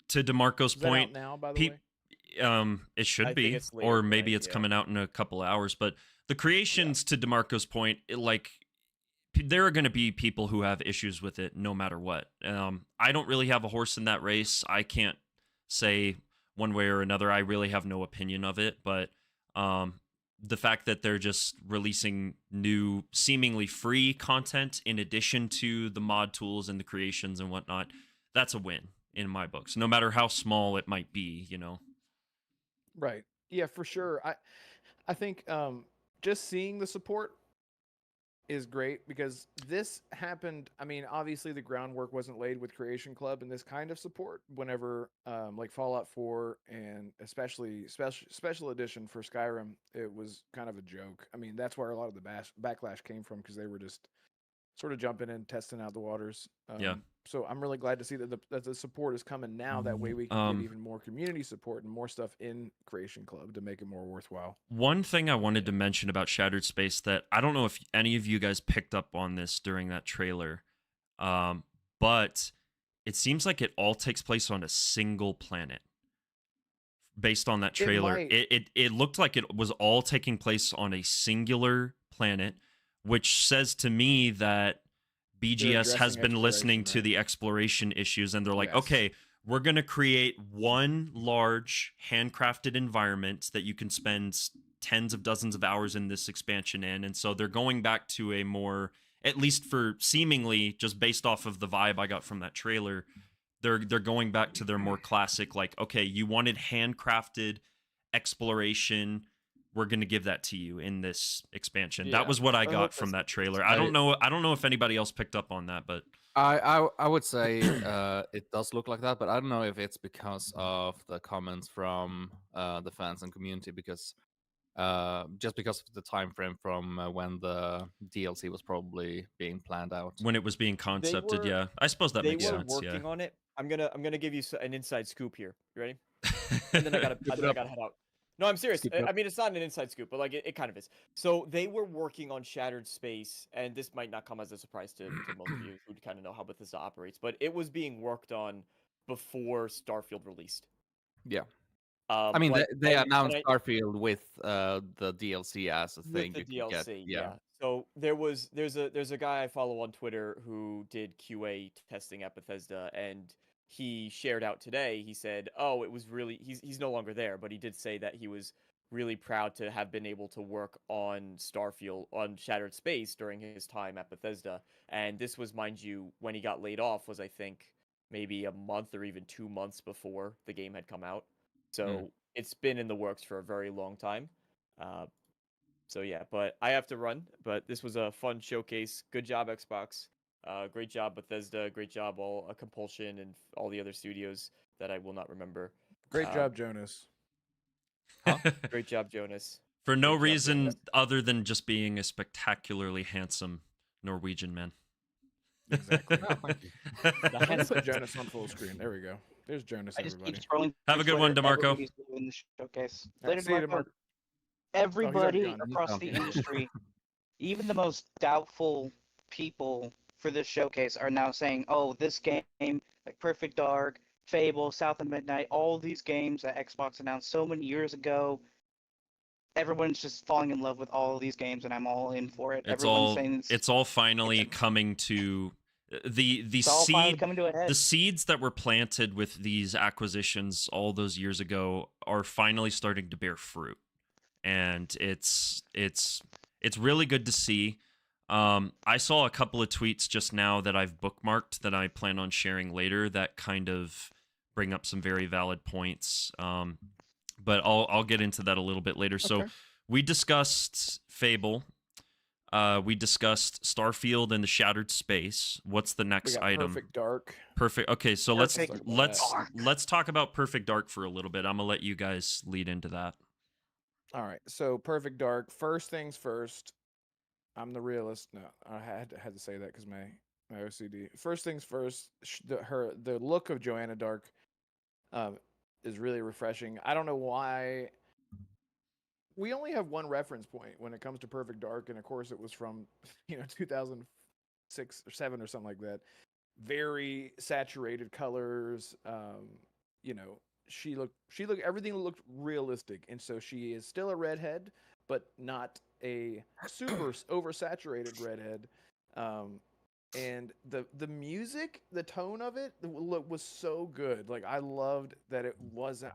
to DeMarco's point, out now, by the way? It should be, or maybe it's coming out in a couple of hours. But the creations, to DeMarco's point, there are going to be people who have issues with it no matter what. I don't really have a horse in that race. I can't say one way or another. I really have no opinion of it. But the fact that they're just releasing new, seemingly free content in addition to the mod tools and the creations and whatnot, that's a win in my books, no matter how small it might be, you know? Right. Yeah, for sure. I think just seeing the support is great because this happened. I mean, obviously the groundwork wasn't laid with Creation Club and this kind of support. Whenever like Fallout 4 and especially special edition for Skyrim, it was kind of a joke. I mean, that's where a lot of the backlash came from because they were just sort of jumping in, testing out the waters. Yeah. So I'm really glad to see that the support is coming now. That way we can get even more community support and more stuff in Creation Club to make it more worthwhile. One thing I wanted to mention about Shattered Space that I don't know if any of you guys picked up on this during that trailer, but it seems like it all takes place on a single planet. Based on that trailer, it looked like it was all taking place on a singular planet, which says to me that BGS has been listening to the exploration issues, and they're like, okay, we're going to create one large handcrafted environment that you can spend tens of dozens of hours in this expansion in. And so they're going back to a more, at least for seemingly just based off of the vibe I got from that trailer, they're going back to their more classic, like, okay, you wanted handcrafted exploration, we're going to give that to you in this expansion. That was what I got from that trailer. I don't know if anybody else picked up on that, but I would say it does look like that, but I don't know if it's because of the comments from the fans and community, because just because of the time frame from when the DLC was probably being planned out. When it was being concepted, yeah. I suppose that makes sense. They were working on it. I'm gonna give you an inside scoop here. You ready? And then I gotta head out. No, I'm serious. I mean, it's not an inside scoop, but like it kind of is. So they were working on Shattered Space, and this might not come as a surprise to most of you who kind of know how Bethesda operates, but it was being worked on before Starfield released. Yeah. I mean, they announced Starfield with the DLC as a thing. With the DLC, yeah. So there's a guy I follow on Twitter who did QA testing at Bethesda, and he shared out today. He said, "Oh, it was really." He's no longer there, but he did say that he was really proud to have been able to work on Starfield, on Shattered Space during his time at Bethesda. And this was, mind you, when he got laid off was, I think, maybe a month or even 2 months before the game had come out. So it's been in the works for a very long time. So yeah, but I have to run. But this was a fun showcase. Good job, Xbox. Great job, Bethesda. Great job, Compulsion and all the other studios that I will not remember. Great job, Jonas. Great job, Jonas. For no reason other than just being a spectacularly handsome Norwegian man. Exactly. Let's put Jonas on full screen. There we go. There's Jonas, everybody. Have a good one, DeMarco. In the showcase. See you, DeMarco. Everybody gone. across the industry, even the most doubtful people for this showcase, are now saying, "Oh, this game, like Perfect Dark, Fable, South of Midnight, all these games that Xbox announced so many years ago." Everyone's just falling in love with all of these games, and I'm all in for it. It's all finally coming to the seeds that were planted with these acquisitions all those years ago are finally starting to bear fruit, and it's really good to see. I saw a couple of tweets just now that I've bookmarked that I plan on sharing later that kind of bring up some very valid points. But I'll get into that a little bit later. Okay. So we discussed Fable. We discussed Starfield and the Shattered Space. What's the next item? Perfect Dark. Perfect. Okay, so let's talk about Perfect Dark for a little bit. I'm gonna let you guys lead into that. All right. So Perfect Dark. First things first. I'm the realist. No, I had to say that because my OCD. First things first. The look of Joanna Dark is really refreshing. I don't know why. We only have one reference point when it comes to Perfect Dark, and of course it was from 2006 or 7 or something like that. Very saturated colors. She looked everything looked realistic, and so she is still a redhead, but not a super oversaturated redhead. And the music, the tone of it was so good. Like, I loved that it wasn't.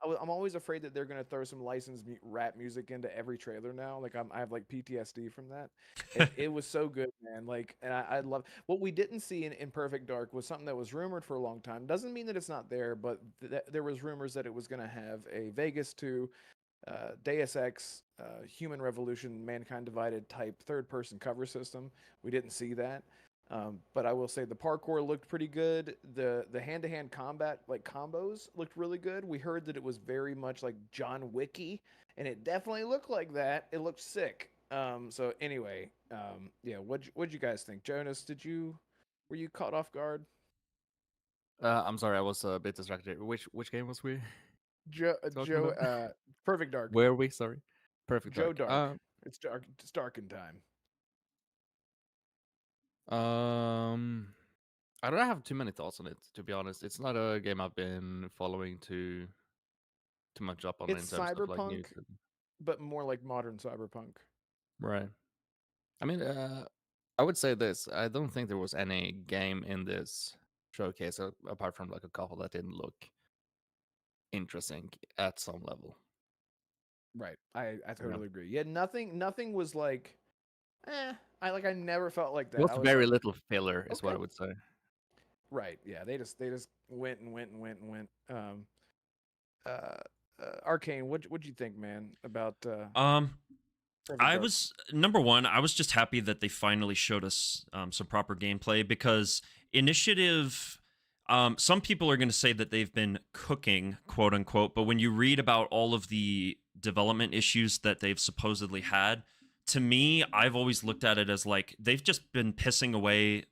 I'm always afraid that they're gonna throw some licensed rap music into every trailer now. Like, I have like PTSD from that. It was so good, man. Like, and I love what we didn't see in Perfect Dark was something that was rumored for a long time. Doesn't mean that it's not there, but there was rumors that it was gonna have a Vegas 2 Deus Ex, Human Revolution, Mankind Divided type third-person cover system. We didn't see that. But I will say the parkour looked pretty good. The hand-to-hand combat, like combos, looked really good. We heard that it was very much like John Wicky, and it definitely looked like that. It looked sick. So anyway, yeah, what'd you guys think? Jonas, were you caught off guard? I'm sorry, I was a bit distracted. Which game was we? talking about? Perfect Dark. Where are we? Sorry, Perfect Joe Dark. Dark. It's dark. It's dark in time. I don't have too many thoughts on it, to be honest. It's not a game I've been following too much up on It's in terms of like cyberpunk, news. but more like modern cyberpunk. Right. I mean, I would say this. I don't think there was any game in this showcase apart from like a couple that didn't look interesting at some level. Right. I totally agree. Yeah, nothing was like I never felt like that. It was I was very like, little filler, is what I okay. would say. Right. Yeah, they just went and went and went and went. Arcane, what'd you think, man, about Perfect I Dark? was number one. I was just happy that they finally showed us some proper gameplay because Initiative. Some people are going to say that they've been cooking, quote unquote, but when you read about all of the development issues that they've supposedly had, to me, I've always looked at it as like they've just been pissing away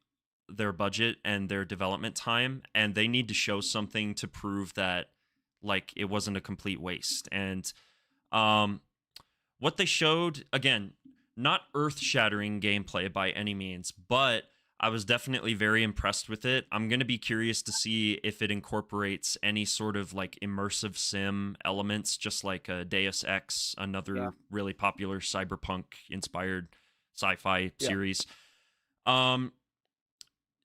their budget and their development time, and they need to show something to prove that like it wasn't a complete waste. And what they showed, again, not earth-shattering gameplay by any means, but I was definitely very impressed with it. I'm going to be curious to see if it incorporates any sort of like immersive sim elements, just like Deus Ex, another really popular cyberpunk-inspired sci-fi series.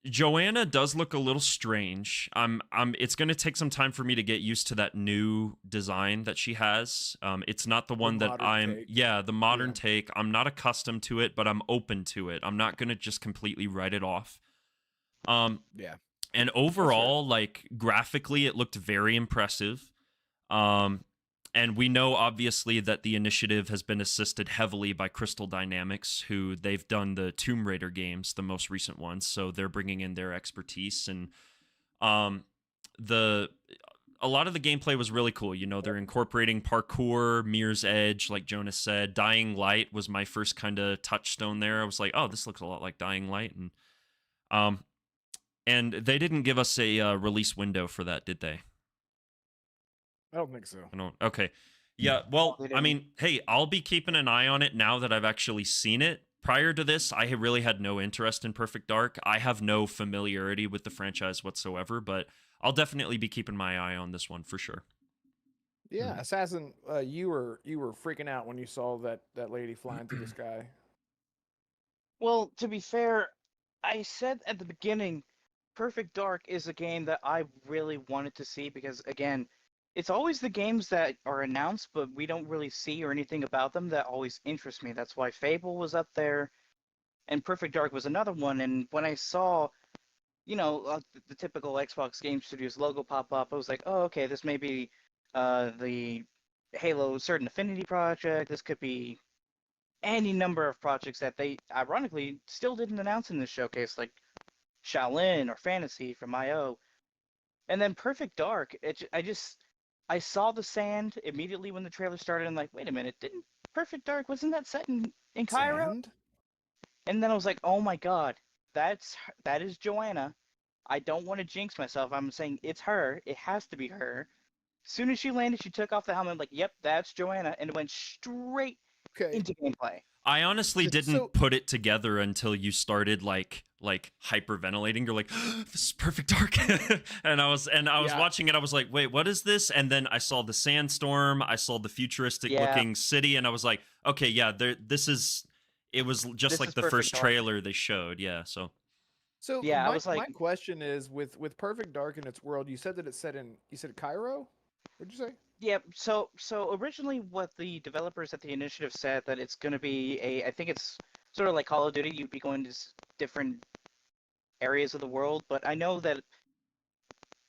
Joanna does look a little strange. It's going to take some time for me to get used to that new design that she has. It's not the one that the modern take. I'm not accustomed to it, but I'm open to it. I'm not going to just completely write it off. Yeah. And overall, like graphically, it looked very impressive. And we know, obviously, that the Initiative has been assisted heavily by Crystal Dynamics, who they've done the Tomb Raider games, the most recent ones. So they're bringing in their expertise. And a lot of the gameplay was really cool. You know, they're incorporating parkour, Mirror's Edge, like Jonas said. Dying Light was my first kind of touchstone there. I was like, oh, this looks a lot like Dying Light. And they didn't give us a release window for that, did they? I don't think so. I don't. Okay. Yeah. Well, I mean, hey, I'll be keeping an eye on it now that I've actually seen it. Prior to this, I really had no interest in Perfect Dark. I have no familiarity with the franchise whatsoever, but I'll definitely be keeping my eye on this one for sure. Yeah, Assassin, you were freaking out when you saw that lady flying through the sky. Well, to be fair, I said at the beginning, Perfect Dark is a game that I really wanted to see because, again, it's always the games that are announced, but we don't really see or anything about them that always interest me. That's why Fable was up there, and Perfect Dark was another one. And when I saw, the typical Xbox Game Studios logo pop up, I was like, oh, okay, this may be the Halo Certain Affinity project. This could be any number of projects that they, ironically, still didn't announce in this showcase, like Shaolin or Fantasy from IO. And then Perfect Dark, I saw the sand immediately when the trailer started. And like, wait a minute, didn't Perfect Dark, wasn't that set in Cairo? Sand? And then I was like, oh my god, that is Joanna. I don't want to jinx myself. I'm saying it's her. It has to be her. As soon as she landed, she took off the helmet. I'm like, yep, that's Joanna, and it went straight into gameplay. I honestly didn't put it together until you started like hyperventilating. You're like, this is Perfect Dark. and I was watching it. I was like, wait, what is this? And then I saw the sandstorm. I saw the futuristic looking city. And I was like, okay, yeah, it was just like the first trailer they showed. Yeah. So yeah, my question is with Perfect Dark in its world, you said that it's set in, you said Cairo? What'd you say? Yeah, so originally what the developers at the Initiative said that it's going to be I think it's sort of like Call of Duty, you'd be going to different areas of the world, but I know that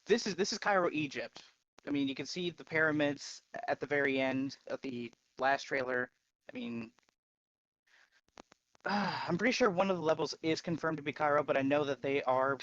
this is Cairo, Egypt. I mean, you can see the pyramids at the very end of the last trailer. I mean, I'm pretty sure one of the levels is confirmed to be Cairo, but I know that they are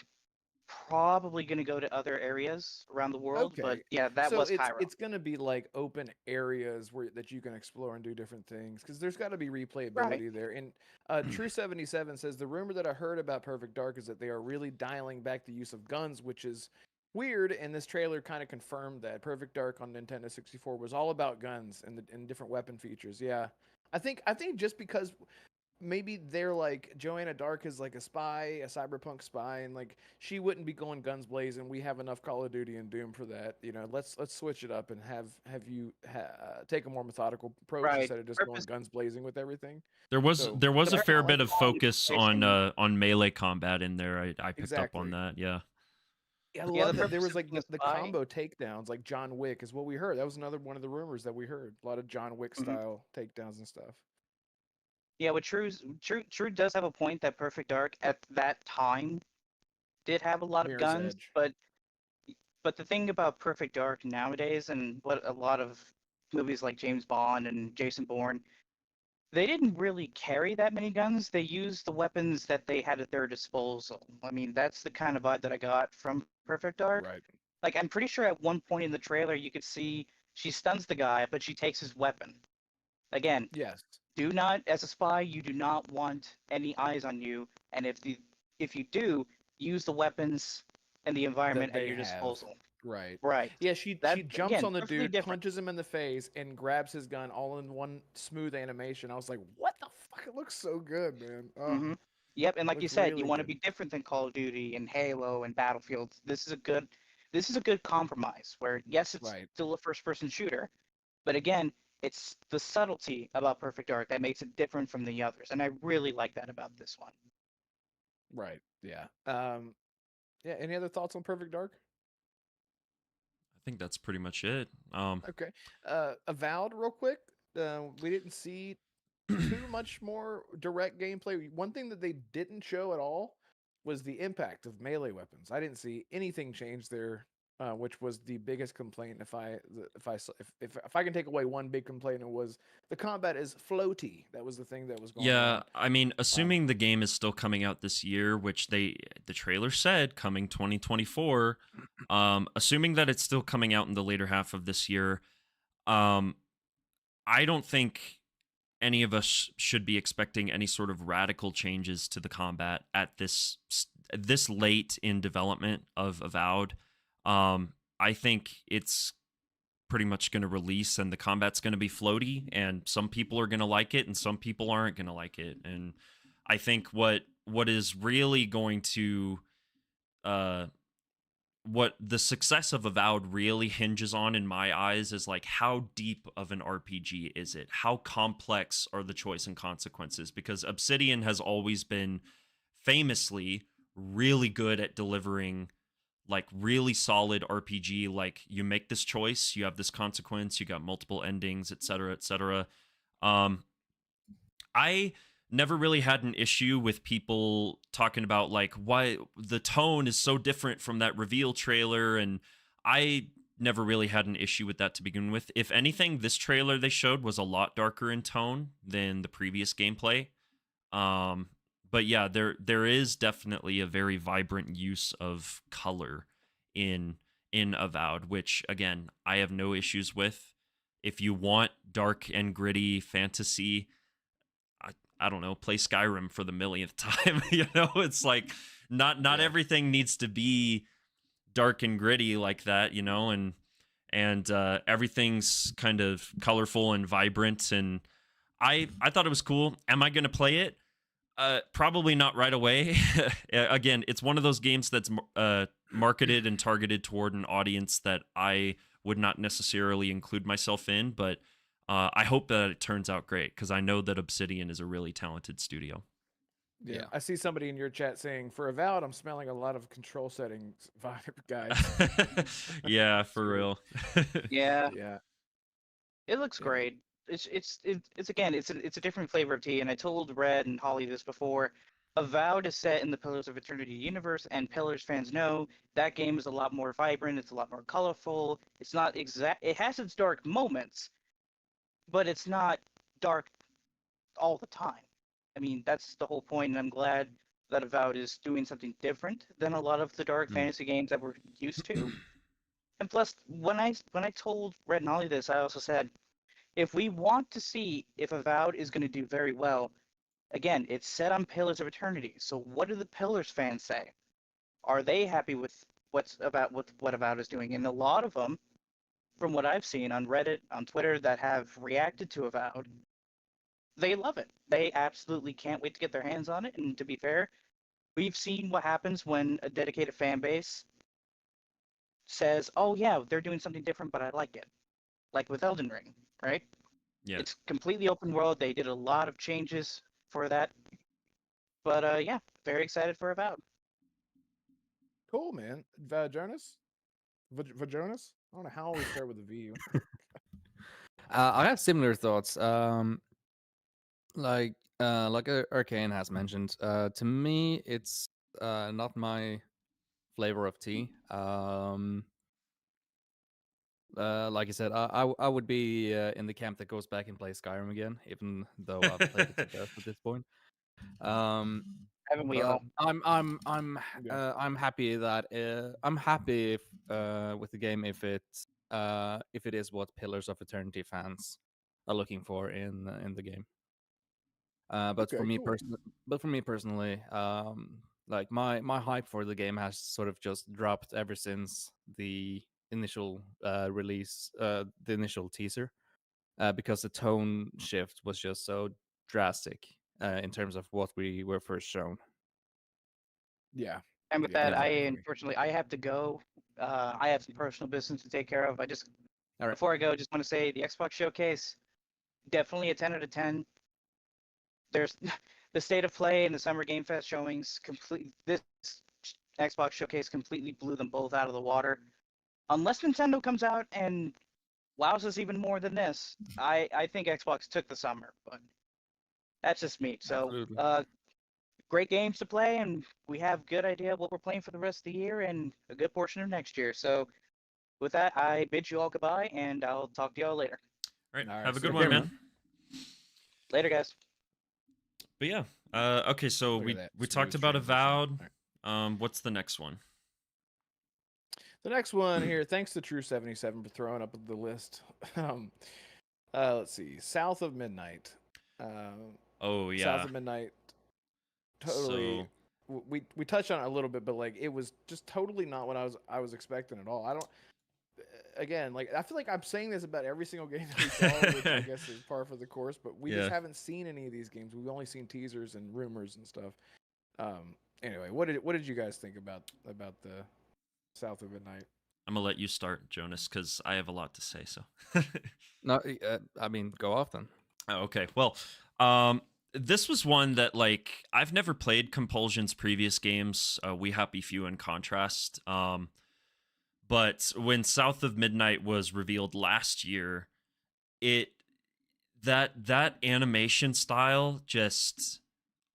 probably going to go to other areas around the world. Okay. But yeah, that so was it's Cairo. it's gonna be like open areas where that you can explore and do different things because there's got to be replayability there. And True77 says the rumor that I heard about Perfect Dark is that they are really dialing back the use of guns, which is weird. And this trailer kind of confirmed that Perfect Dark on Nintendo 64 was all about guns and different weapon features. Yeah, I think just because maybe they're like Joanna Dark is like a spy, a cyberpunk spy, and like she wouldn't be going guns blazing. We have enough Call of Duty and Doom for that. You know, let's switch it up and have you take a more methodical approach Right. instead of just going guns blazing with everything. There was So- there was a But I fair like bit of the quality focus based on melee combat in there. I picked up Exactly. on that. Yeah. Yeah, I Yeah, love the that. There purpose was of like being a the spy- combo takedowns, like John Wick is what we heard. That was another one of the rumors that we heard. A lot of John Wick Mhm. style takedowns and stuff. Yeah, what True does have a point that Perfect Dark at that time did have a lot of Mirror's guns, Edge. but the thing about Perfect Dark nowadays and what a lot of movies like James Bond and Jason Bourne, they didn't really carry that many guns. They used the weapons that they had at their disposal. I mean, that's the kind of vibe that I got from Perfect Dark. Right. Like, I'm pretty sure at one point in the trailer you could see she stuns the guy, but she takes his weapon. Again, Yes. do not, as a spy, you do not want any eyes on you, and if you do, use the weapons and the environment at they your have. disposal. Right. Right. Yeah, she That- jumps again, on the perfectly dude, different. punches him in the face, and grabs his gun all in one smooth animation. I was like, what the fuck? It looks so good, man. Oh, Mhm. Yep, and like you looks said, you really want to good. be different than Call of Duty and Halo and Battlefield. This is a good compromise where yes, it's Right. still a first-person shooter, but again, it's the subtlety about Perfect Dark that makes it different from the others, and I really like that about this one. Right. Yeah. Yeah. Any other thoughts on Perfect Dark? I think that's pretty much it. Okay. Avowed, real quick. We didn't see too much more direct gameplay. One thing that they didn't show at all was the impact of melee weapons. I didn't see anything change there, which was the biggest complaint. If I can take away one big complaint, it was the combat is floaty. That was the thing that was going Yeah, on. I mean, assuming the game is still coming out this year, which the trailer said coming 2024, assuming that it's still coming out in the later half of this year, I don't think any of us should be expecting any sort of radical changes to the combat at this late in development of Avowed. I think it's pretty much going to release and the combat's going to be floaty, and some people are going to like it and some people aren't going to like it. And I think what is really going to what the success of Avowed really hinges on in my eyes is like how deep of an RPG is it? How complex are the choice and consequences? Because Obsidian has always been famously really good at delivering like really solid RPG. Like you make this choice, you have this consequence, you got multiple endings, etc., etc. I never really had an issue with people talking about like why the tone is so different from that reveal trailer, and I never really had an issue with that to begin with. If anything, this trailer they showed was a lot darker in tone than the previous gameplay. But yeah, there is definitely a very vibrant use of color in Avowed, which again, I have no issues with. If you want dark and gritty fantasy, I don't know, play Skyrim for the millionth time. You know, it's like not everything needs to be dark and gritty like that, you know, and everything's kind of colorful and vibrant, and I thought it was cool. Am I going to play it? Probably not right away. Again, it's one of those games that's marketed and targeted toward an audience that I would not necessarily include myself in, but I hope that it turns out great because I know that Obsidian is a really talented studio. Yeah. I see somebody in your chat saying, for Avowed, I'm smelling a lot of control settings vibe, guys. Yeah, for real. Yeah. Yeah. It looks great. It's again, it's a different flavor of tea, and I told Red and Holly this before. Avowed is set in the Pillars of Eternity universe, and Pillars fans know that game is a lot more vibrant. It's a lot more colorful. It's not exact. It has its dark moments, but it's not dark all the time. I mean, that's the whole point, and I'm glad that Avowed is doing something different than a lot of the dark fantasy games that we're used to. And plus, when I told Red and Ollie this, I also said, if we want to see if Avowed is going to do very well, again, it's set on Pillars of Eternity. So what do the Pillars fans say? Are they happy with what Avowed is doing? And a lot of them, from what I've seen on Reddit, on Twitter, that have reacted to Avowed, they love it. They absolutely can't wait to get their hands on it. And to be fair, we've seen what happens when a dedicated fan base says, "Oh yeah, they're doing something different, but I like it." Like with Elden Ring, right? Yeah. It's completely open world. They did a lot of changes for that. But yeah, very excited for Avowed. Cool, man. Jonas? Vajonas? I don't know how we start with a V. I have similar thoughts. Like Arcane has mentioned, to me, it's not my flavor of tea. Like you said, I would be in the camp that goes back and plays Skyrim again, even though I've played it to death at this point. Haven't we all? I'm happy that I'm happy if, with the game if it is what Pillars of Eternity fans are looking for in the game. But Okay, for me cool. personally, like my hype for the game has sort of just dropped ever since the initial release, the initial teaser, because the tone shift was just so drastic in terms of what we were first shown. Yeah. And with Yeah, that, I definitely. unfortunately I have to go. I have some personal business to take care of. All right. Before I go, just want to say the Xbox Showcase, definitely a 10 out of 10. There's the State of Play and the Summer Game Fest showings. This Xbox Showcase completely blew them both out of the water. Unless Nintendo comes out and wows us even more than this, I think Xbox took the summer, but that's just me. So, Absolutely. great games to play, and we have good idea what we're playing for the rest of the year and a good portion of next year. So, with that, I bid you all goodbye, and I'll talk to y'all later. All right. All right, Have a see good you one, later, man. Later, guys. But yeah. Okay, so Look at we that talked smooth about transition. Avowed. What's the next one? The next one here, thanks to True77 for throwing up the list. Let's see. South of Midnight. Oh yeah. South of Midnight. Totally. We touched on it a little bit, but like it was just totally not what I was expecting at all. I don't. Again, like I feel like I'm saying this about every single game that we saw, which I guess is par for the course. But we just haven't seen any of these games. We've only seen teasers and rumors and stuff. Anyway, what did you guys think about the South of Midnight? I'm gonna let you start, Jonas, because I have a lot to say. So. No, I mean, go off then. Oh, okay. Well, this was one that like I've never played Compulsion's previous games. We Happy Few in contrast. But when South of Midnight was revealed last year, that animation style just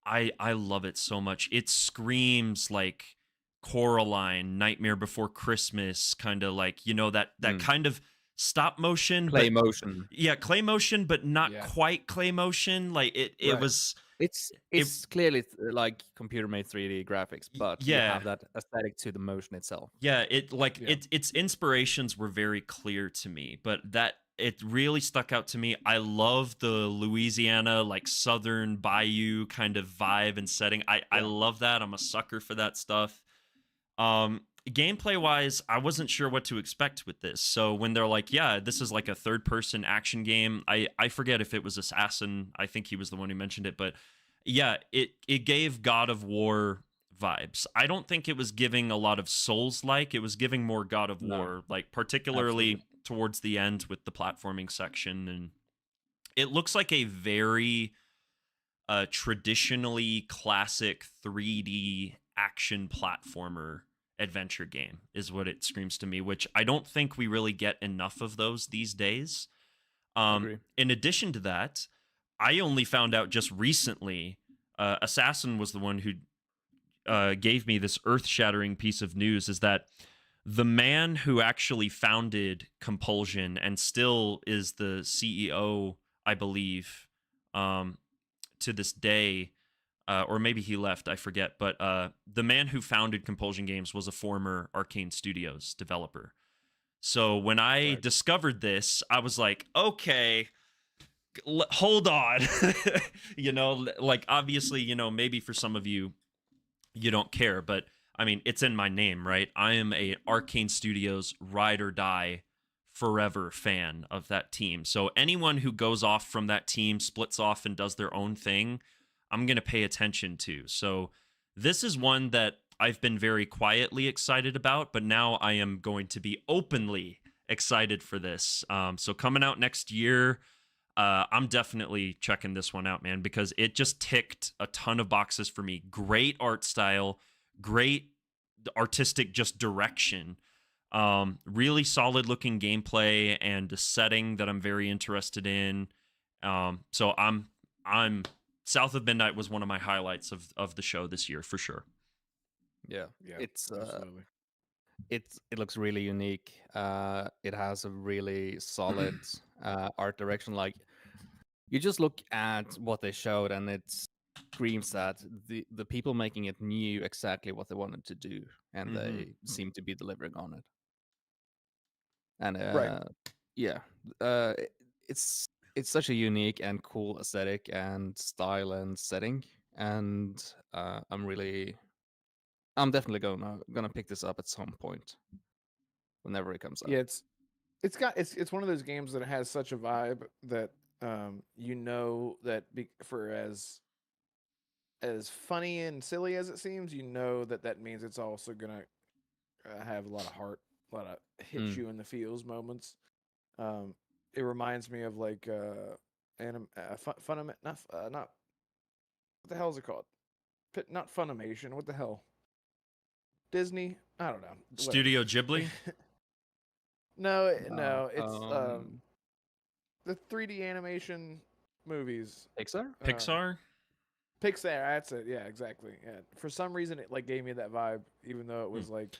I love it so much. It screams like Coraline, Nightmare Before Christmas, kind of like, you know, that kind of stop motion, Clay but, motion. Yeah, clay motion, but not quite clay motion. Like it Right. was. It's clearly like computer made 3D graphics, but you have that aesthetic to the motion itself. Yeah, its inspirations were very clear to me, but it really stuck out to me. I love the Louisiana, like southern bayou kind of vibe and setting. I love that. I'm a sucker for that stuff. Gameplay wise, I wasn't sure what to expect with this. So when they're like, yeah, this is like a third person action game, I forget if it was Assassin. I think he was the one who mentioned it, but yeah, it gave God of War vibes. I don't think it was giving a lot of Souls-like. It was giving more God of War, like particularly towards the end with the platforming section. And it looks like a very traditionally classic 3D action platformer adventure game is what it screams to me, which I don't think we really get enough of those these days. Agree. In addition to that, I only found out just recently Assassin was the one who gave me this earth-shattering piece of news, is that the man who actually founded Compulsion and still is the CEO, I believe, to this day, or maybe he left, I forget, but the man who founded Compulsion Games was a former Arcane Studios developer. So when I discovered this, I was like, okay, hold on. You know, like, obviously, you know, maybe for some of you, you don't care, but I mean, it's in my name, right? I am a Arcane Studios ride or die forever fan of that team. So anyone who goes off from that team, splits off and does their own thing, I'm going to pay attention to. So this is one that I've been very quietly excited about, but now I am going to be openly excited for this. So coming out next year, I'm definitely checking this one out, man, because it just ticked a ton of boxes for me. Great art style, great artistic just direction, really solid looking gameplay, and a setting that I'm very interested in. So I'm South of Midnight was one of my highlights of the show this year for sure. Yeah, Yeah, it's absolutely. it looks really unique. It has a really solid art direction. Like, you just look at what they showed, and it screams that the people making it knew exactly what they wanted to do, and they seem to be delivering on it. And yeah, it's such a unique and cool aesthetic and style and setting, and I'm definitely gonna pick this up at some point, whenever it comes out. Yeah, it's one of those games that has such a vibe that you know that for as funny and silly as it seems, you know that means it's also gonna have a lot of heart, a lot of hit you in the feels moments. It reminds me of like Funimation, not what the hell is it called? Not Funimation. What the hell? Disney? I don't know. Studio Ghibli? No, it's the 3D animation movies. Pixar? Pixar? Pixar, that's it. Yeah, exactly. Yeah. For some reason it like gave me that vibe, even though it was like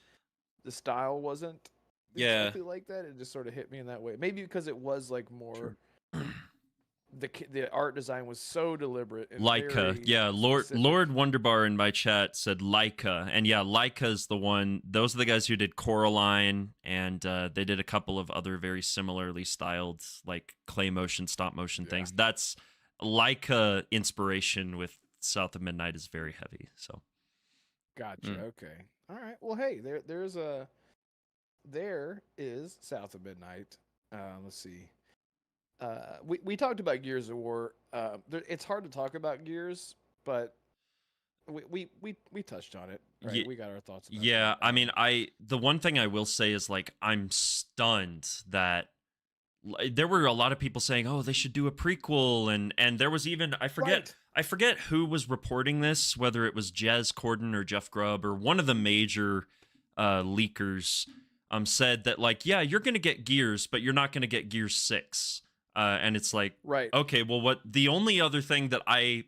the style wasn't exactly like that. It just sort of hit me in that way. Maybe because it was like more the art design was so deliberate. And Laika, yeah. Lord Wonderbar in my chat said Laika, and yeah, Laika's the one. Those are the guys who did Coraline, and they did a couple of other very similarly styled like clay motion, stop motion things. That's Laika inspiration with South of Midnight is very heavy. So, gotcha. Okay, all right. Well, hey, there is South of Midnight. Let's see. We talked about Gears of War. It's hard to talk about Gears, but we touched on it. Right? We got our thoughts. About yeah, I mean, the one thing I will say is like I'm stunned that there were a lot of people saying, "Oh, they should do a prequel," and there was even I forget who was reporting this, whether it was Jez Corden or Jeff Grubb or one of the major leakers. Said that like, yeah, you're gonna get Gears, but you're not gonna get Gears 6. And it's like, okay, well, what the only other thing that I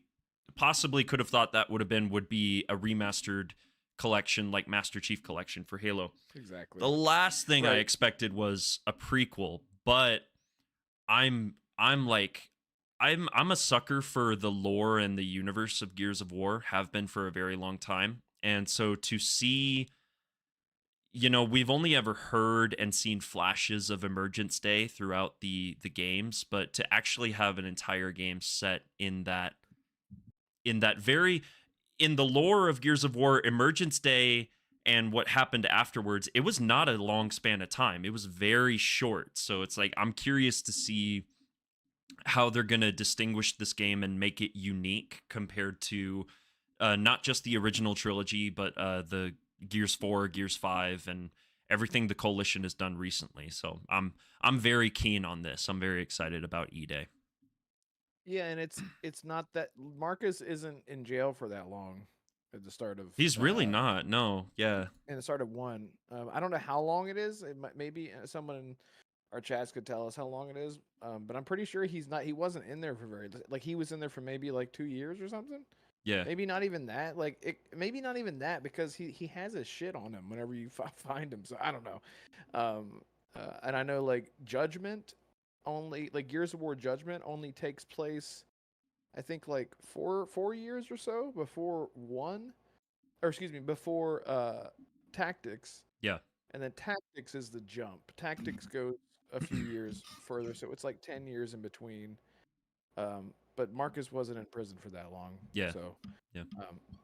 possibly could have thought that would be a remastered collection, like Master Chief Collection for Halo. Exactly. The last thing I expected was a prequel, but I'm a sucker for the lore and the universe of Gears of War, have been for a very long time. And so to see, you know, we've only ever heard and seen flashes of Emergence Day throughout the games, but to actually have an entire game set in the lore of Gears of War, Emergence Day and what happened afterwards, it was not a long span of time. It was very short. So it's like, I'm curious to see how they're going to distinguish this game and make it unique compared to not just the original trilogy, but the Gears 4, Gears 5, and everything the Coalition has done recently. So I'm very keen on this. I'm very excited about E-Day. Yeah, and it's not that Marcus isn't in jail for that long at the start of. He's really not. No, yeah. In the start of 1, I don't know how long it is. Maybe someone in our chats could tell us how long it is. But I'm pretty sure he's not. He wasn't in there for very. Like he was in there for maybe like 2 years or something. Yeah. Maybe not even that. Like, maybe not even that because he has his shit on him whenever you find him. So I don't know. And I know like Judgment only, like Gears of War Judgment only takes place, I think like 4 years or so before before Tactics. Yeah. And then Tactics is the jump. Tactics goes a few years further, so it's like 10 years in between. But Marcus wasn't in prison for that long. Yeah. So yeah.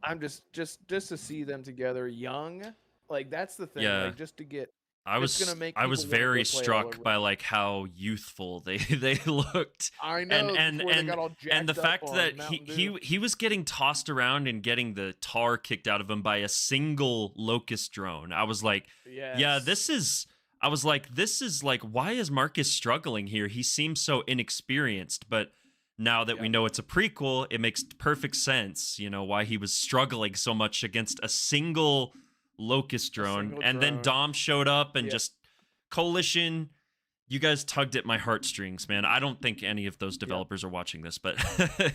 I'm just to see them together young, like that's the thing. Yeah. Like just to get. I was gonna make I was people wanna go very play all struck over- by like how youthful they looked. I know, before they got all and the jacked up fact on that Mountain he Dew. he was getting tossed around and getting the tar kicked out of him by a single locust drone. I was like, yeah, Yes. this is like, why is Marcus struggling here? He seems so inexperienced, but now that we know it's a prequel, it makes perfect sense, you know, why he was struggling so much against a single locust drone. single And then drone. Dom showed up and Yep. just Coalition, you guys tugged at my heartstrings, man. I don't think any of those developers are watching this, but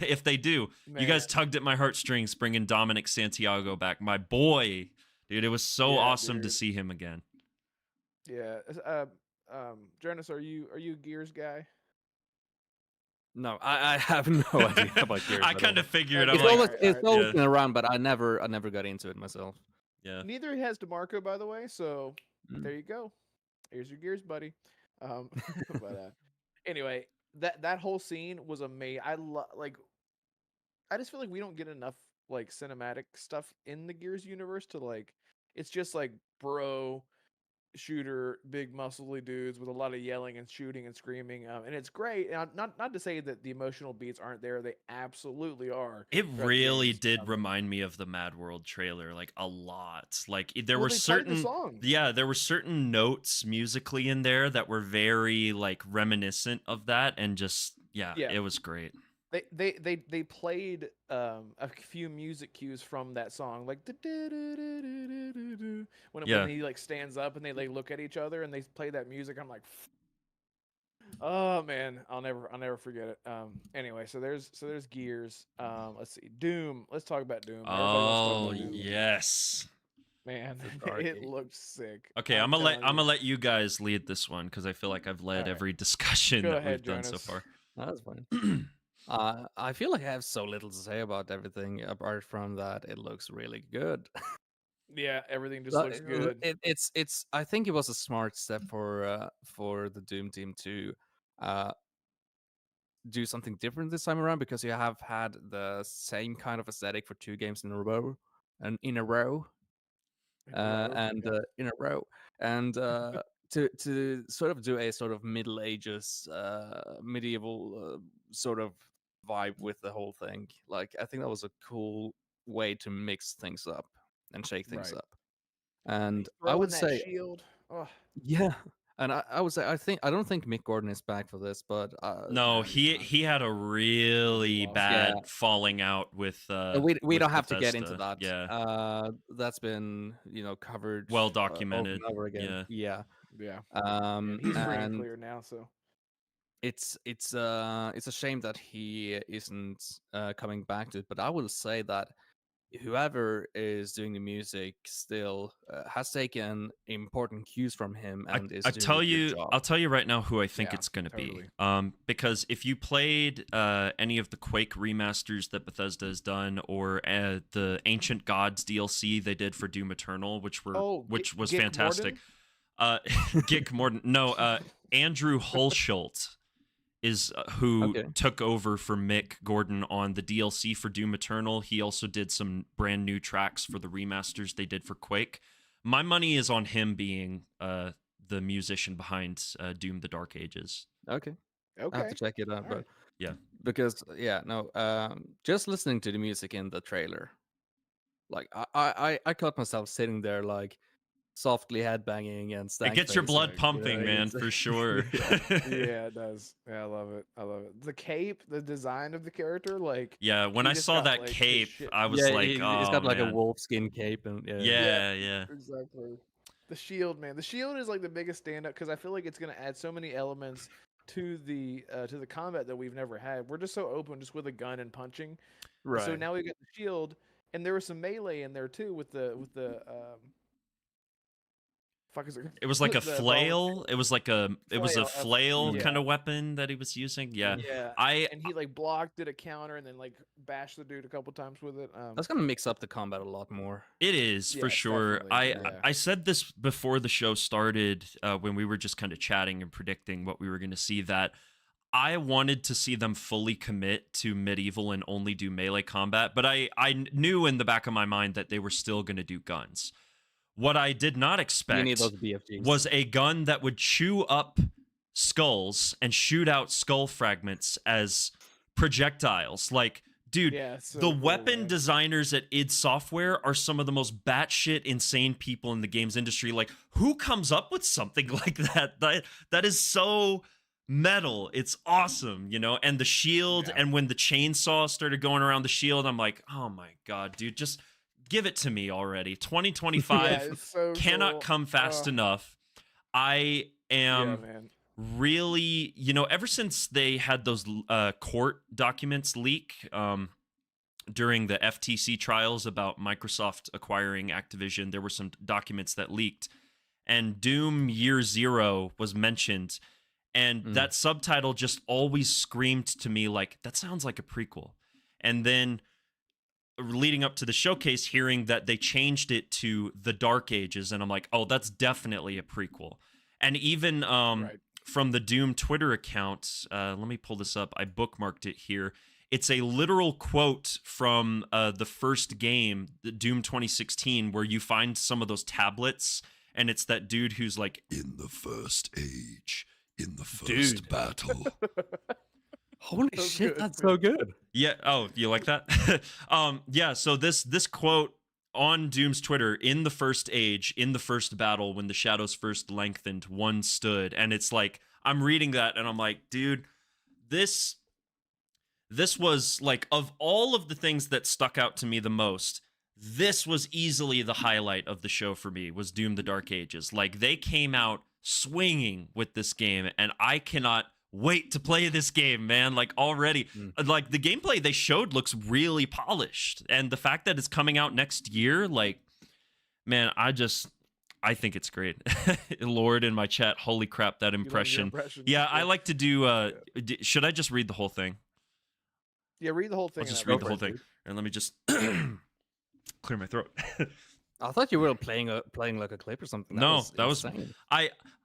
if they do, you guys Man. tugged at my heartstrings bringing Dominic Santiago back. My boy, dude, it was so Yeah, awesome to dude. see him again. Yeah. Jonas, are you a Gears guy? No, I have no idea about Gears. I at kind all. of figured. It's I'm always like, it's always yeah. been around, but I never got into it myself. Yeah. Neither has DeMarco, by the way. So Mm. there you go. Here's your Gears, buddy. But anyway, that whole scene was amazing. I just feel like we don't get enough like cinematic stuff in the Gears universe to like. It's just like bro shooter, big muscly dudes with a lot of yelling and shooting and screaming, and it's great. And not to say that the emotional beats aren't there; they absolutely are. It throughout the really games. did remind me of the Mad World trailer, like a lot. Like there Well, were they played the certain, song. yeah, there were certain notes musically in there that were very like reminiscent of that, and just yeah. It was great. They played a few music cues from that song, like when he like stands up and they like look at each other and they play that music. I'm like, oh man, I'll never forget it. Anyway, so there's Gears. Let's see, Doom. Let's talk about Doom. Everybody wants to talk Oh about Doom. yes. Man, dark it age. looked sick. Okay, I'm gonna let you guys lead this one because I feel like I've led Alright. every discussion Go that ahead, we've done so Jonas. far. That's fine. I feel like I have so little to say about everything apart from that it looks really good. Yeah, everything just But looks good. It's I think it was a smart step for the Doom team to do something different this time around because you have had the same kind of aesthetic for 2 games in a row and in a row and to sort of do a sort of Middle Ages medieval sort of vibe with the whole thing. Like I think that was a cool way to mix things up and shake things Right. up. And I Throwing would that say shield. Oh, yeah. And I would say I don't think Mick Gordon is back for this, but No, he had a really bad Yeah. falling out with. we with don't have to get into Bethesda. that. Yeah, That's been covered well over documented. and over again. Yeah. yeah. And He's free and clear now, so it's a shame that he isn't coming back to it. But I will say that whoever is doing the music still has taken important cues from him and is I doing tell a good you, job. I'll tell you right now who I think Yeah, it's gonna totally. be. Because if you played any of the Quake remasters that Bethesda has done, or the Ancient Gods DLC they did for Doom Eternal, which was Gick fantastic. Morden? Gick Morden, no, Andrew Hulshult is who Okay. took over for Mick Gordon on the DLC for Doom Eternal. He also did some brand new tracks for the remasters they did for Quake. My money is on him being the musician behind Doom: The Dark Ages. Okay. I Okay. have to check it out, All but right. Yeah. because just listening to the music in the trailer, like I caught myself sitting there like softly headbanging and It stank gets your blood facing, pumping, man, it's- for sure. Yeah, it does. Yeah, I love it. I love it. The cape, the design of the character, like Yeah, when he I just saw got, that like, his cape, shit- I was yeah, like, he's oh, got like man. a wolf skin cape and Yeah. Exactly. The shield, man. The shield is like the biggest stand up because I feel like it's gonna add so many elements to the combat that we've never had. We're just so open, just with a gun and punching. Right. So now we got the shield, and there was some melee in there too with the fuck is it? It was like a the flail. It was like a flail yeah. kind of weapon that he was using. Yeah. Yeah, I and he like blocked, did a counter, and then like bashed the dude a couple times with it. That's gonna mix up the combat a lot more. It is for Yeah, sure. definitely, I said this before the show started when we were just kind of chatting and predicting what we were going to see, that I wanted to see them fully commit to medieval and only do melee combat, but I knew in the back of my mind that they were still going to do guns. What I did not expect need those BFGs. was a gun that would chew up skulls and shoot out skull fragments as projectiles. Like, dude, Yeah, so the cool, weapon man. designers at id Software are some of the most batshit insane people in the games industry. Like, who comes up with something like that? That is so metal. It's awesome, you know? And the shield, and when the chainsaw started going around the shield, I'm like, oh my God, dude, just give it to me already. 2025 Yeah, it's so cannot cool. come fast Oh. enough. I am man. really, you know, ever since they had those court documents leak during the FTC trials about Microsoft acquiring Activision, there were some documents that leaked, and Doom Year Zero was mentioned, and that subtitle just always screamed to me like, that sounds like a prequel. And then leading up to the showcase, hearing that they changed it to the Dark Ages, and I'm like, oh, that's definitely a prequel. And even from the Doom Twitter account, let me pull this up. I bookmarked it here. It's a literal quote from the first game, the Doom 2016, where you find some of those tablets, and it's that dude who's like, in the first age, in the first battle. Holy shit, that's so good. Yeah. Oh, you like that? Yeah. So this quote on Doom's Twitter: in the first age, in the first battle, when the shadows first lengthened, one stood. And it's like, I'm reading that and I'm like, dude, this was like, of all of the things that stuck out to me the most, this was easily the highlight of the show for me, was Doom: The Dark Ages. Like, they came out swinging with this game, and I cannot wait to play this game, man. Like, already, like, the gameplay they showed looks really polished, and the fact that it's coming out next year, like, man, I think it's great. Lord in my chat, holy crap, that impression. Yeah, I like to do should I just read the whole thing? Yeah, read the whole thing. I'll just and read the whole thing, and let me just clear my throat. I thought you were playing like a clip or something. That was insane.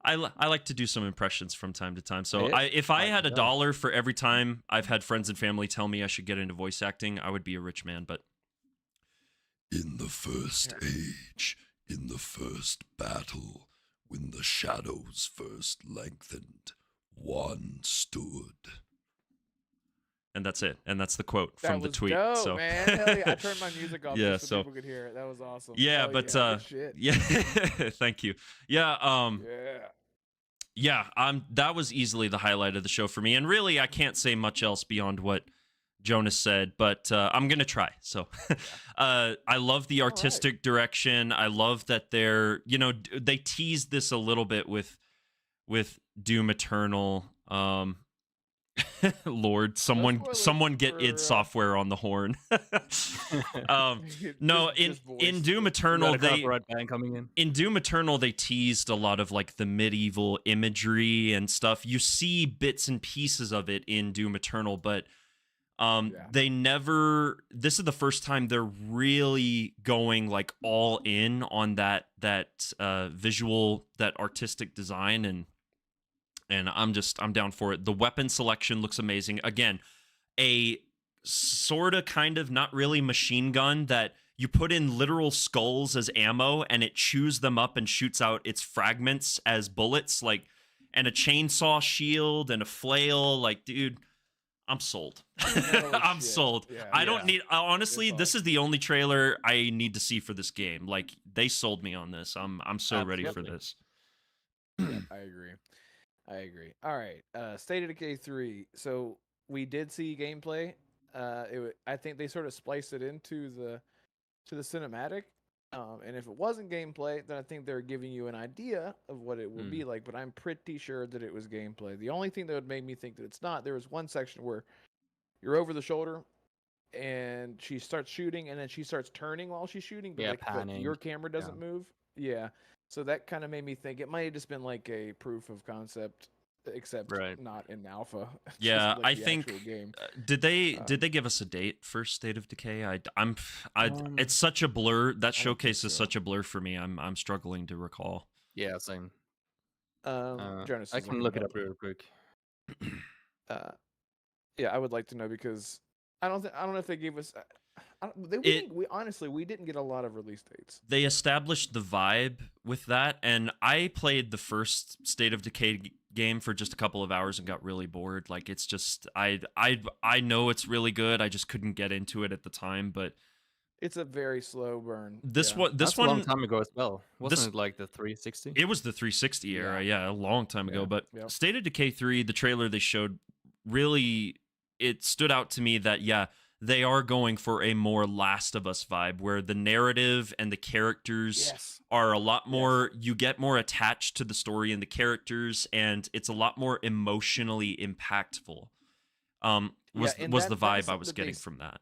I like to do some impressions from time to time. So Yeah. if I had $1 for every time I've had friends and family tell me I should get into voice acting, I would be a rich man. But in the first age, in the first battle, when the shadows first lengthened, one stood. And that's it. And that's the quote That from the was tweet. dope, So man. Hell yeah. I turned my music off Yeah, just so so- people could hear it. That was awesome. yeah, Hell but good shit. yeah, thank you. Yeah, Yeah. that was easily the highlight of the show for me. And really, I can't say much else beyond what Jonas said, but I'm gonna try. So, I love the artistic direction. I love that they teased this a little bit with Doom Eternal. Lord, someone get id Software on the horn. No, in Doom Eternal, in Doom Eternal, they teased a lot of like the medieval imagery and stuff. You see bits and pieces of it in Doom Eternal, but they never. This is the first time they're really going like all in on that visual, that artistic design, and I'm down for it. The weapon selection looks amazing. Again, a sort of kind of not really machine gun that you put in literal skulls as ammo and it chews them up and shoots out its fragments as bullets, like, and a chainsaw shield and a flail. Like, dude, I'm sold. I'm sold. Yeah. I don't need, honestly, this is the only trailer I need to see for this game. Like, they sold me on this. I'm so ready for this. I agree. All right. State of Decay 3. So we did see gameplay. I think they sort of spliced it into the cinematic. And if it wasn't gameplay, then I think they're giving you an idea of what it will be like. But I'm pretty sure that it was gameplay. The only thing that would make me think that it's not, there was one section where you're over the shoulder and she starts shooting, and then she starts turning while she's shooting, but, but panning. your camera doesn't move. Yeah. So that kind of made me think it might have just been like a proof of concept, except not in alpha. It's Yeah, just like I the think actual game. did they give us a date for State of Decay? It's such a blur. That showcase is such a blur for me. I'm struggling to recall. Yeah, same. Jonas I is can looking look it it up real quick. Yeah, I would like to know because I don't know if they gave us. We honestly didn't get a lot of release dates. They established the vibe with that, and I played the first State of Decay game for just a couple of hours and got really bored. Like, it's just I know it's really good. I just couldn't get into it at the time, but it's a very slow burn. This yeah. That's one a long time ago as well. Wasn't it like the 360? It was the 360 era, yeah, a long time ago. But Yep. State of Decay 3, the trailer they showed, really, it stood out to me that, yeah, they are going for a more Last of Us vibe, where the narrative and the characters are a lot more, you get more attached to the story and the characters, and it's a lot more emotionally impactful. Was the vibe I was getting from that.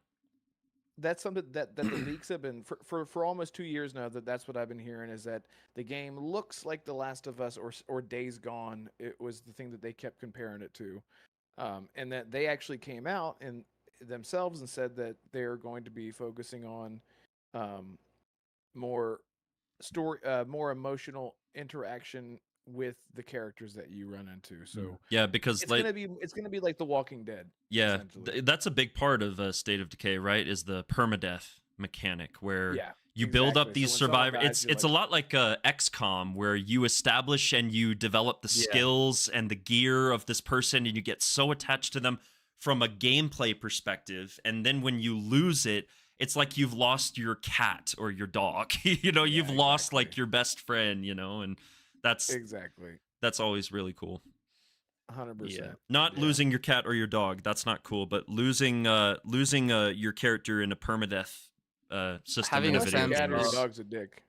That's something that the leaks have been for almost 2 years now. That's what I've been hearing, is that the game looks like The Last of Us or Days Gone. It was the thing that they kept comparing it to, and that they actually came out and themselves and said that they're going to be focusing on more story, more emotional interaction with the characters that you run into. So yeah, because it's gonna be like The Walking Dead. Yeah, that's a big part of State of Decay, right? Is the permadeath mechanic, where you build up these survivors. It's a lot like XCOM, where you establish and you develop the skills and the gear of this person, and you get so attached to them from a gameplay perspective, and then when you lose it, it's like you've lost your cat or your dog. You've lost like your best friend, and that's always really cool. 100%. Not losing your cat or your dog, that's not cool, but losing your character in a permadeath system. Having in a a video sense game. Your dog's a dick.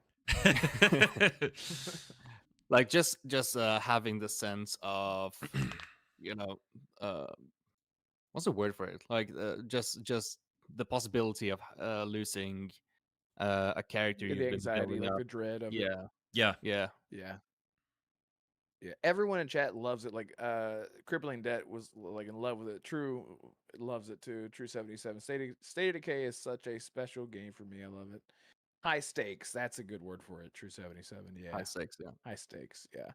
Like just having the sense of what's the word for it? Like just the possibility of losing a character. The you've been anxiety, building like up. the dread of it. Yeah. Yeah. Everyone in chat loves it. Like Crippling Debt was like in love with it. True loves it too. True 77. State of Decay is such a special game for me. I love it. High stakes. That's a good word for it. True 77. Yeah. High stakes. Yeah. High stakes. Yeah.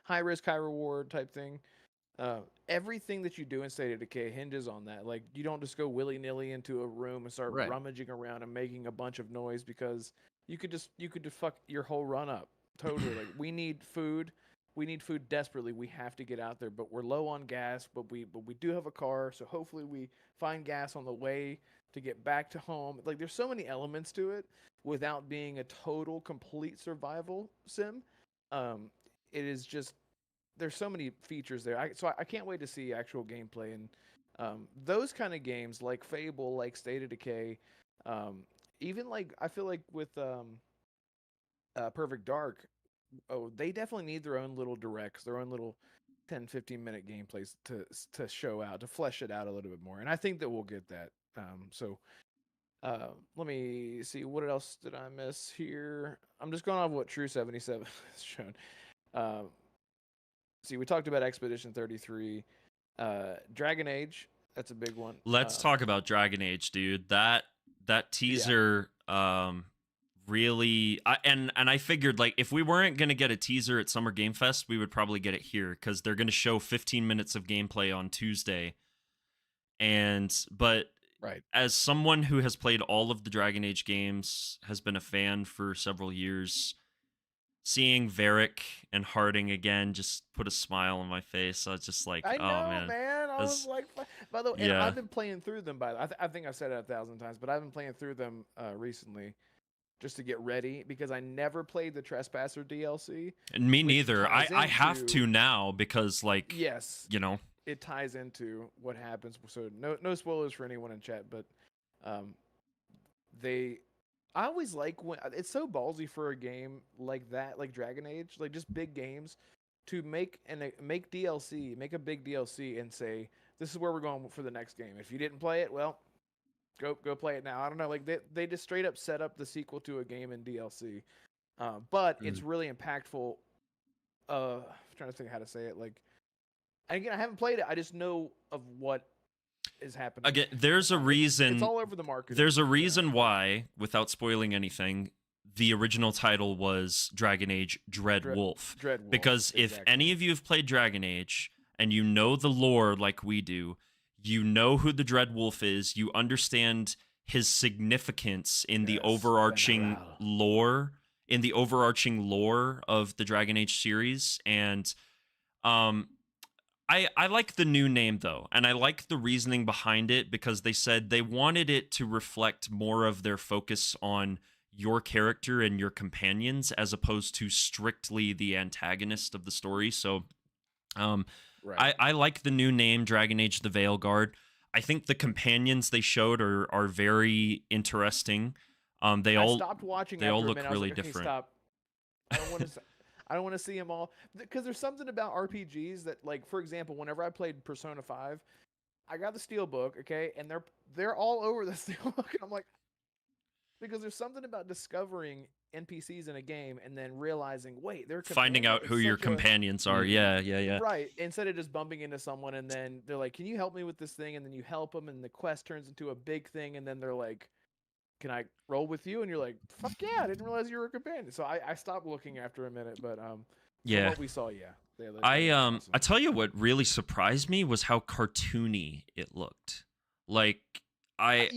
High risk, high reward type thing. Everything that you do in State of Decay hinges on that. Like, you don't just go willy-nilly into a room and start rummaging around and making a bunch of noise, because you could just fuck your whole run up. Totally. Like, we need food desperately. We have to get out there, but we're low on gas, but we do have a car, so hopefully we find gas on the way to get back to home. Like, there's so many elements to it without being a total complete survival sim. It is just, there's so many features there. So I can't wait to see actual gameplay, and those kind of games like Fable, like State of Decay, even like I feel like with Perfect Dark, they definitely need their own little directs, their own little 10-15 minute gameplays to show out, to flesh it out a little bit more. And I think that we'll get that. Let me see, what else did I miss here? I'm just going off what True 77 has shown. See, we talked about Expedition 33, Dragon Age. That's a big one. Let's talk about Dragon Age, dude. That teaser, really. I figured, like, if we weren't gonna get a teaser at Summer Game Fest, we would probably get it here, because they're gonna show 15 minutes of gameplay on Tuesday. But as someone who has played all of the Dragon Age games, has been a fan for several years, seeing Varric and Harding again just put a smile on my face. I was just like, I know, oh man. I was like, by the way, and I've been playing through them. I think I've said it 1,000 times, but I've been playing through them recently, just to get ready, because I never played the Trespasser DLC. And me neither. I have to now, because, like, yes, it ties into what happens. So no spoilers for anyone in chat, but I always like when it's so ballsy for a game like that, like Dragon Age, like just big games, to make DLC, make a big DLC, and say this is where we're going for the next game. If you didn't play it, well, go play it now. I don't know, like they just straight up set up the sequel to a game in DLC, but it's really impactful. I'm trying to think how to say it. Like, and again, I haven't played it. I just know of what is happening. Again, there's a reason. It's all over the market. There's a reason why, without spoiling anything, the original title was Dragon Age Dreadwolf. Dreadwolf, Because if any of you have played Dragon Age and you know the lore like we do, you know who the Dreadwolf is. You understand his significance in the overarching lore, of the Dragon Age series. And I like the new name, though, and I like the reasoning behind it, because they said they wanted it to reflect more of their focus on your character and your companions as opposed to strictly the antagonist of the story. So I like the new name, Dragon Age the Veilguard. I think the companions they showed are very interesting. I stopped watching. They after all a look minute. I was really like, okay, different. Stop. I don't want to. I don't want to see them all, because there's something about RPGs that, like, for example, whenever I played Persona 5, I got the Steelbook, okay, and they're all over the Steelbook, and I'm like, because there's something about discovering NPCs in a game and then realizing, wait, they're Finding out who your companions are. Yeah. Right. Instead of just bumping into someone and then they're like, can you help me with this thing? And then you help them and the quest turns into a big thing. And then they're like, can I roll with you? And you're like, fuck yeah, I didn't realize you were a companion. So I stopped looking after a minute, but from Yeah. what we saw, yeah. I tell you what really surprised me was how cartoony it looked. Like more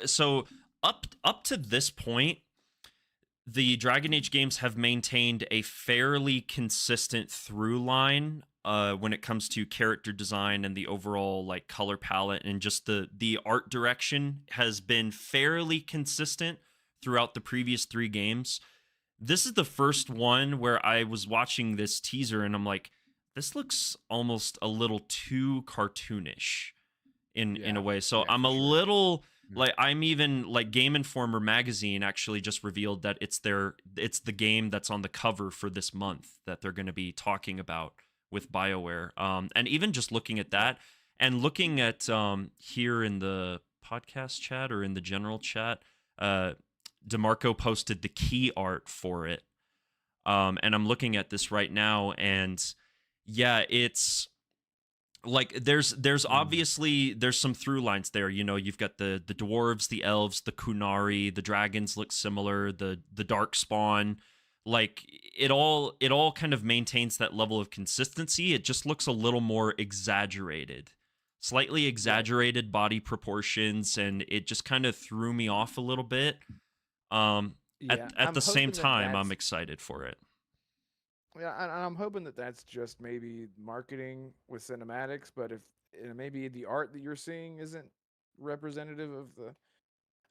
so up to this point, the Dragon Age games have maintained a fairly consistent through line when it comes to character design and the overall like color palette, and just the art direction has been fairly consistent throughout the previous 3 games. This is the first one where I was watching this teaser and I'm like, this looks almost a little too cartoonish in a way. So I'm a little like, I'm even like Game Informer magazine actually just revealed that it's the game that's on the cover for this month that they're going to be talking about with BioWare. And even just looking at that and looking at here in the podcast chat or in the general chat, DeMarco posted the key art for it. And I'm looking at this right now, and yeah, it's like there's obviously there's some through lines there. You know, you've got the dwarves, the elves, the Kunari, the dragons look similar, the Darkspawn. Like it all kind of maintains that level of consistency. It just looks a little more exaggerated. Slightly exaggerated body proportions, and it just kind of threw me off a little bit. At the same time, I'm excited for it. Yeah, and I'm hoping that that's just maybe marketing with cinematics, but if maybe the art that you're seeing isn't representative of the,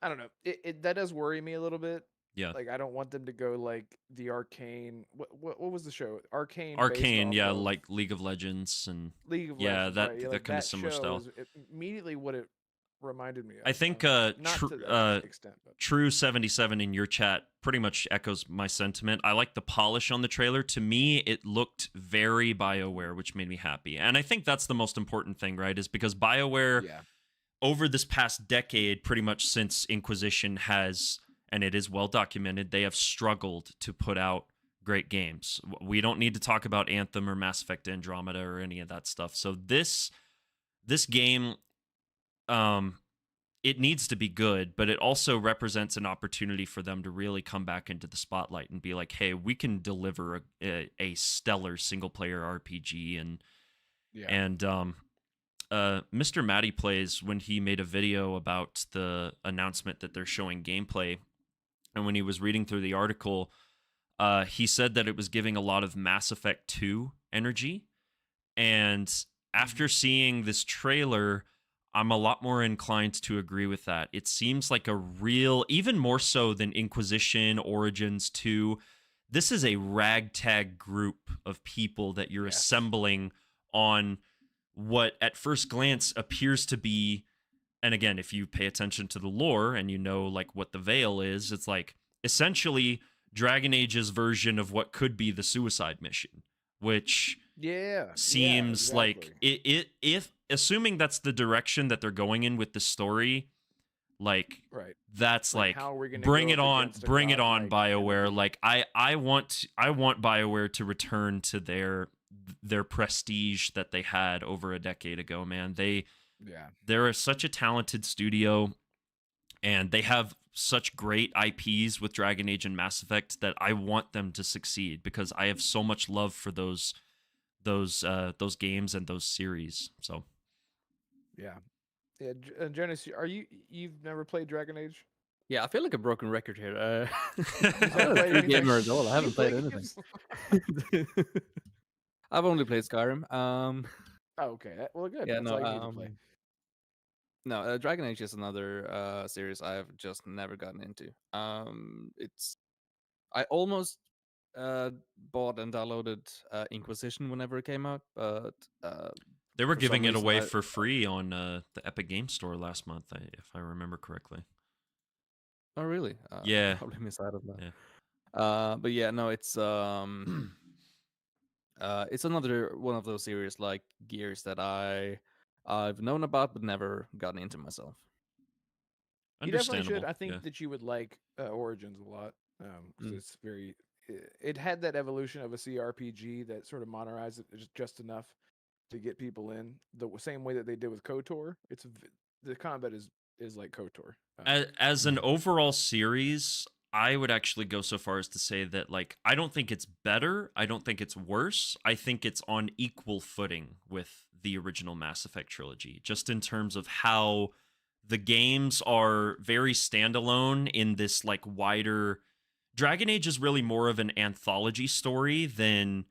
I don't know. It that does worry me a little bit. Yeah. Like I don't want them to go like the Arcane. What was the show? Arcane. Arcane, yeah, like League of Legends and League of Legends, right? Yeah, that like kind of similar show style. is immediately what it reminded me of. I think not to that extent, but. True77 in your chat pretty much echoes my sentiment. I like the polish on the trailer. To me, it looked very BioWare, which made me happy. And I think that's the most important thing, right? Is because BioWare, over this past decade, pretty much since Inquisition has, and it is well documented, they have struggled to put out great games. We don't need to talk about Anthem or Mass Effect Andromeda or any of that stuff. So this game, it needs to be good, but it also represents an opportunity for them to really come back into the spotlight and be like, hey, we can deliver a stellar single player RPG. And Mr. Matty Plays, when he made a video about the announcement that they're showing gameplay, and when he was reading through the article, he said that it was giving a lot of Mass Effect 2 energy. And after seeing this trailer, I'm a lot more inclined to agree with that. It seems like a real, even more so than Inquisition, Origins 2, this is a ragtag group of people that you're assembling on what at first glance appears to be and again, if you pay attention to the lore and you know like what the Veil is, it's like essentially Dragon Age's version of what could be the suicide mission, which seems like if assuming that's the direction that they're going in with the story, like that's like how are we gonna bring go it up on, against a bring it on, godlike BioWare. Like I want BioWare to return to their prestige that they had over a decade ago, man. They're such a talented studio, and they have such great IPs with Dragon Age and Mass Effect that I want them to succeed because I have so much love for those games and those series. So Yeah. Jonas, you've never played Dragon Age? Yeah, I feel like a broken record here. haven't I'm not a played true anything? gamer at all. I haven't You played play anything. I've only played Skyrim. Oh, okay. Well, good. Yeah, That's no, all you need to play. no, Dragon Age is another series I've just never gotten into. I almost bought and downloaded Inquisition whenever it came out, but they were for some giving it reason away for free on the Epic Game Store last month, if I remember correctly. Oh, really? Yeah. Probably missed out on that. Yeah. But yeah, no, it's another one of those series like Gears that I've known about but never gotten into myself. You definitely should. Understandable. I think Yeah. that you would like Origins a lot. 'Cause Mm. it's very. It had that evolution of a CRPG that sort of modernized it just enough to get people in the same way that they did with KOTOR. The combat is like KOTOR. As an overall series, I would actually go so far as to say that like I don't think it's better, I don't think it's worse. I think it's on equal footing with the original Mass Effect trilogy, just in terms of how the games are very standalone in this like wider. Dragon Age is really more of an anthology story than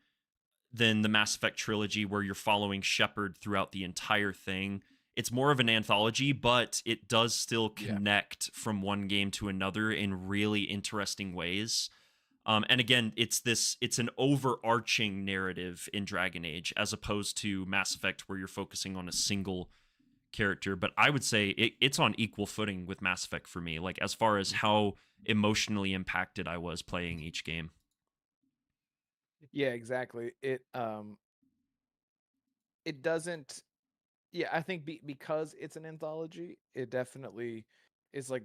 the Mass Effect trilogy, where you're following Shepard throughout the entire thing. It's more of an anthology, but it does still connect from one game to another in really interesting ways. And again, it's an overarching narrative in Dragon Age as opposed to Mass Effect, where you're focusing on a single character. But I would say it's on equal footing with Mass Effect for me, like as far as how emotionally impacted I was playing each game. Yeah, exactly. It doesn't. Yeah, I think because it's an anthology, it definitely is like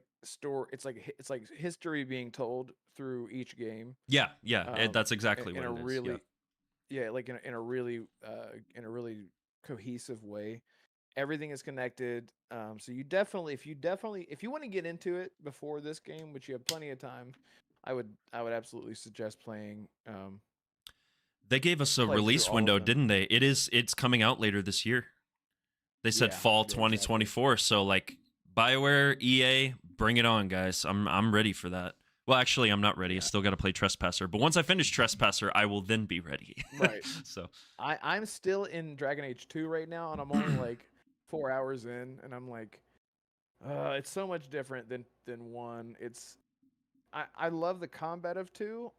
it's like history being told through each game. Yeah, that's exactly in what a it is. really, yeah. like in a really cohesive way. Everything is connected. So you definitely, if you want to get into it before this game, which you have plenty of time, I would absolutely suggest playing. They gave us a play release through all window, of them. didn't they? It's coming out later this year. They said Yeah, fall yeah, 2024. So like BioWare, EA, bring it on, guys. I'm ready for that. Well, actually, I'm not ready. I still got to play Trespasser. But once I finish Trespasser, I will then be ready. Right. So I'm still in Dragon Age 2 right now, and I'm only like 4 hours in, and I'm like, it's so much different than 1. I love the combat of 2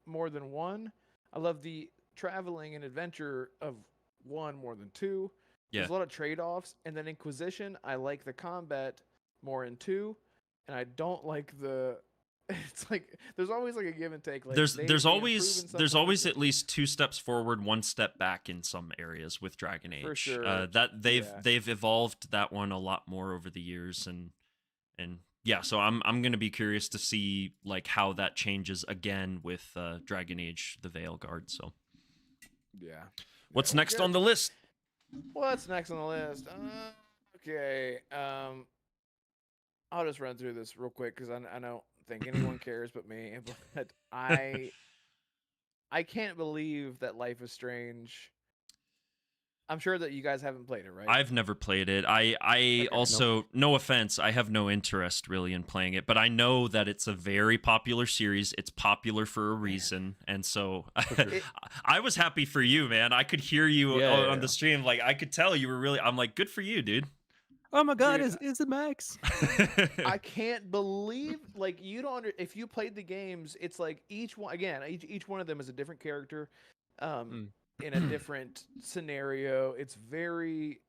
more than 1. I love the traveling and adventure of 1 more than 2. Yeah. There's a lot of trade-offs, and then Inquisition, I like the combat more in 2, and I don't like the. It's like there's always like a give and take. Like there's they improve in always some ways, at least 2 steps forward, 1 step back in some areas with Dragon Age. For sure. That they've evolved that one a lot more over the years, and yeah. So I'm gonna be curious to see like how that changes again with Dragon Age: The Veilguard. So yeah. What's Yeah, next good. on the list? What's next on the list? Okay. I'll just run through this real quick because I don't think anyone cares but me. But I can't believe that Life is Strange. I'm sure that you guys haven't played it, right? I've never played it. I also, no offense, I have no interest really in playing it, but I know that it's a very popular series. It's popular for a reason, and so I was happy for you, man. I could hear you on the stream, like I could tell you were really. I'm like, good for you, dude. Oh my god, Dude, is it Max? I can't believe like you don't if you played the games, it's like each one of them is a different character in a different scenario. It's very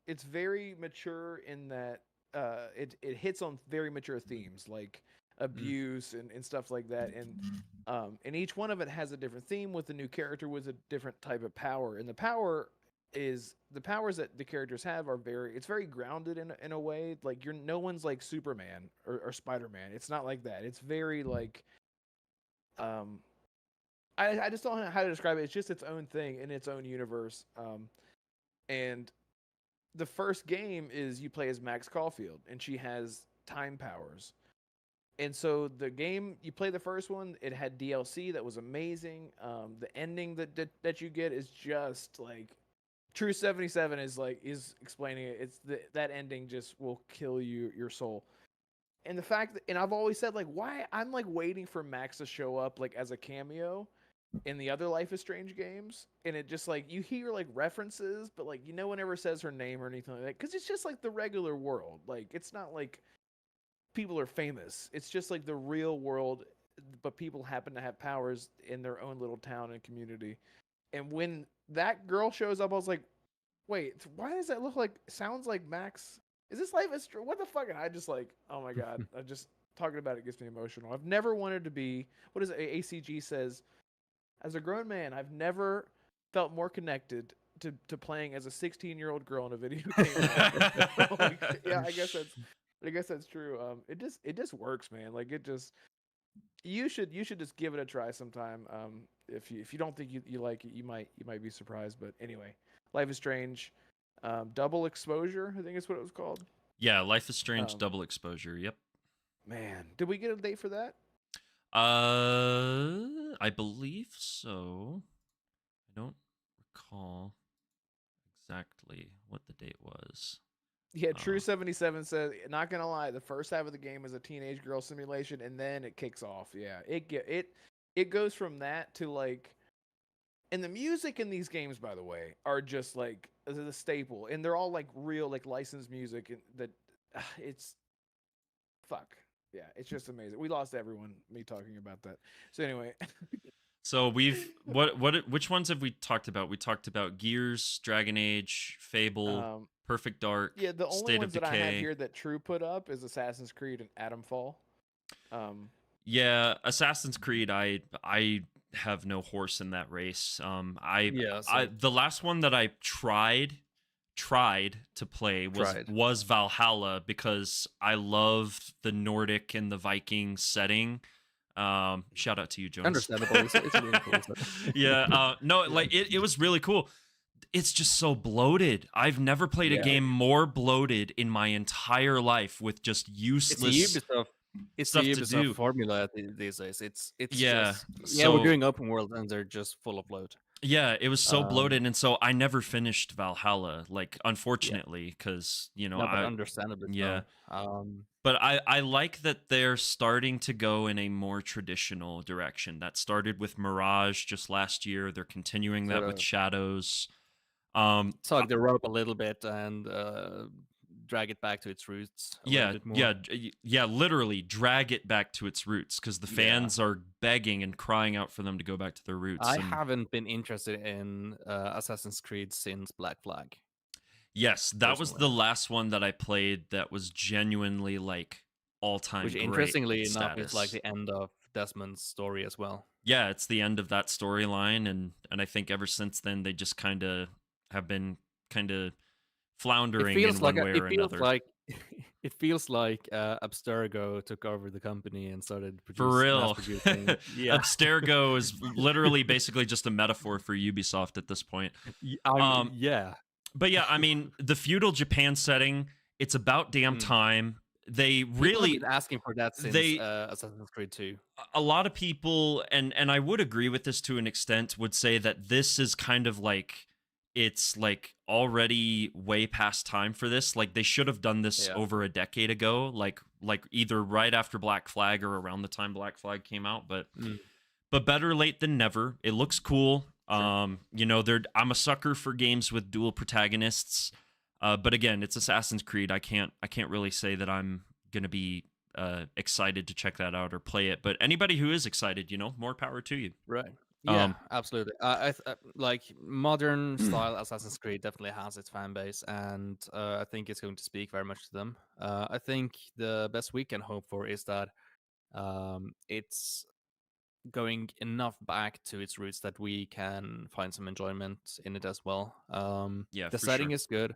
mature in that it hits on very mature themes like abuse and stuff like that, and each one of it has a different theme with a new character with a different type of power, and the powers that the characters have are it's very grounded in a way. Like no one's like Superman or Spider-Man. It's not like that. It's very like I just don't know how to describe it. It's just its own thing in its own universe. And the first game is you play as Max Caulfield, and she has time powers. And so the game, you play the first one, it had DLC that was amazing. The ending that you get is just like True 77 is explaining it. It's that ending just will kill your soul. And the fact that, and I've always said like why I'm like waiting for Max to show up like as a cameo in the other Life is Strange games, and it just like you hear like references, but like no one ever says her name or anything like that because it's just like the regular world. Like it's not like people are famous. It's just like the real world, but people happen to have powers in their own little town and community. And when that girl shows up, I was like, wait, why does that look like? Sounds like Max. Is this Life is Strange? What the fuck? And I just like, oh my god, I just talking about it gets me emotional. I've never wanted to be. What is it? ACG says. As a grown man, I've never felt more connected to playing as a 16-year-old girl in a video game. Like, yeah, I guess that's true. It just works, man. Like it just you should just give it a try sometime. If you don't think you like it, you might be surprised. But anyway, Life is Strange, Double Exposure, I think is what it was called. Yeah, Life is Strange Double Exposure. Yep. Man, did we get a date for that? I believe so. I don't recall exactly what the date was. Yeah, True 77 says, not gonna lie, the first half of the game is a teenage girl simulation, and then it kicks off. Yeah, it goes from that to like, and the music in these games, by the way, are just like the staple, and they're all like real like licensed music, and that it's fuck. Yeah, it's just amazing. We lost everyone, me talking about that. So anyway. So we've which ones have we talked about? We talked about Gears, Dragon Age, Fable, Perfect Dark, yeah, the only State ones of that I have Decay. here that True put up is Assassin's Creed and Atomfall. Yeah, Assassin's Creed, I have no horse in that race. The last one that I tried to play was Valhalla because I loved the Nordic and the Viking setting. Shout out to you, Jones. Understandable. It's really cool. Yeah, no, like it was really cool. It's just so bloated. I've never played a game more bloated in my entire life with just useless It's stuff the to Ubisoft do. formula these days. It's Yeah, just, so- we're doing open world and they're just full of load. Yeah, it was so bloated, and so I never finished Valhalla. Like, unfortunately, because No, but understandably yeah. so. But I like that they're starting to go in a more traditional direction. That started with Mirage just last year. They're continuing that with Shadows. Tug the rope a little bit and drag it back to its roots. A little bit more. Yeah, literally drag it back to its roots because the fans are begging and crying out for them to go back to their roots. I and- haven't been interested in Assassin's Creed since Black Flag. Yes, that was the last one that I played that was genuinely like all-time Which, great interestingly enough, status. is like the end of Desmond's story as well. Yeah, it's the end of that storyline, and I think ever since then they just kind of have been kind of floundering in one way or another. It feels like Abstergo took over the company and started For real, mass-producing. Yeah. Abstergo is literally basically just a metaphor for Ubisoft at this point. Yeah. But yeah, I mean, the feudal Japan setting, it's about damn time. They People have really been asking for that since Assassin's Creed 2. A lot of people, and I would agree with this to an extent, would say that this is kind of like, it's like already way past time for this. Like they should have done this over a decade ago, like either right after Black Flag or around the time Black Flag came out. But better late than never. It looks cool. You know, I'm a sucker for games with dual protagonists. But again, it's Assassin's Creed. I can't really say that I'm gonna be excited to check that out or play it. But anybody who is excited, you know, more power to you. Right. Yeah, absolutely. Like modern style Assassin's Creed definitely has its fan base, and I think it's going to speak very much to them. I think the best we can hope for is that it's going enough back to its roots that we can find some enjoyment in it as well. Yeah, the for setting sure. is good.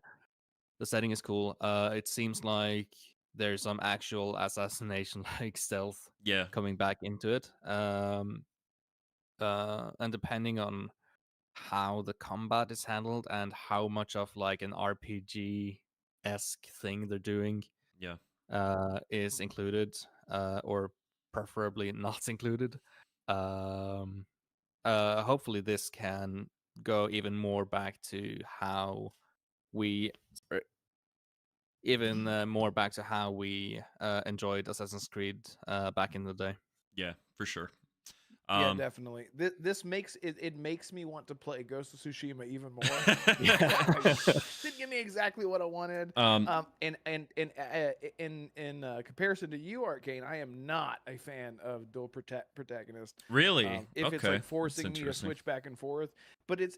The setting is cool. It seems like there's some actual assassination like stealth Yeah. coming back into it. And depending on how the combat is handled and how much of like an RPG esque thing they're doing, Yeah. is included, or preferably not included. Hopefully this can go even more back to how we more back to how we enjoyed Assassin's Creed back in the day. Yeah, for sure. Yeah, definitely. This makes it makes me want to play Ghost of Tsushima even more. Didn't give me exactly what I wanted. In comparison to you, Arcane, I am not a fan of dual protagonist. Really? If it's Okay, like that's forcing me to interesting. switch back and forth, but it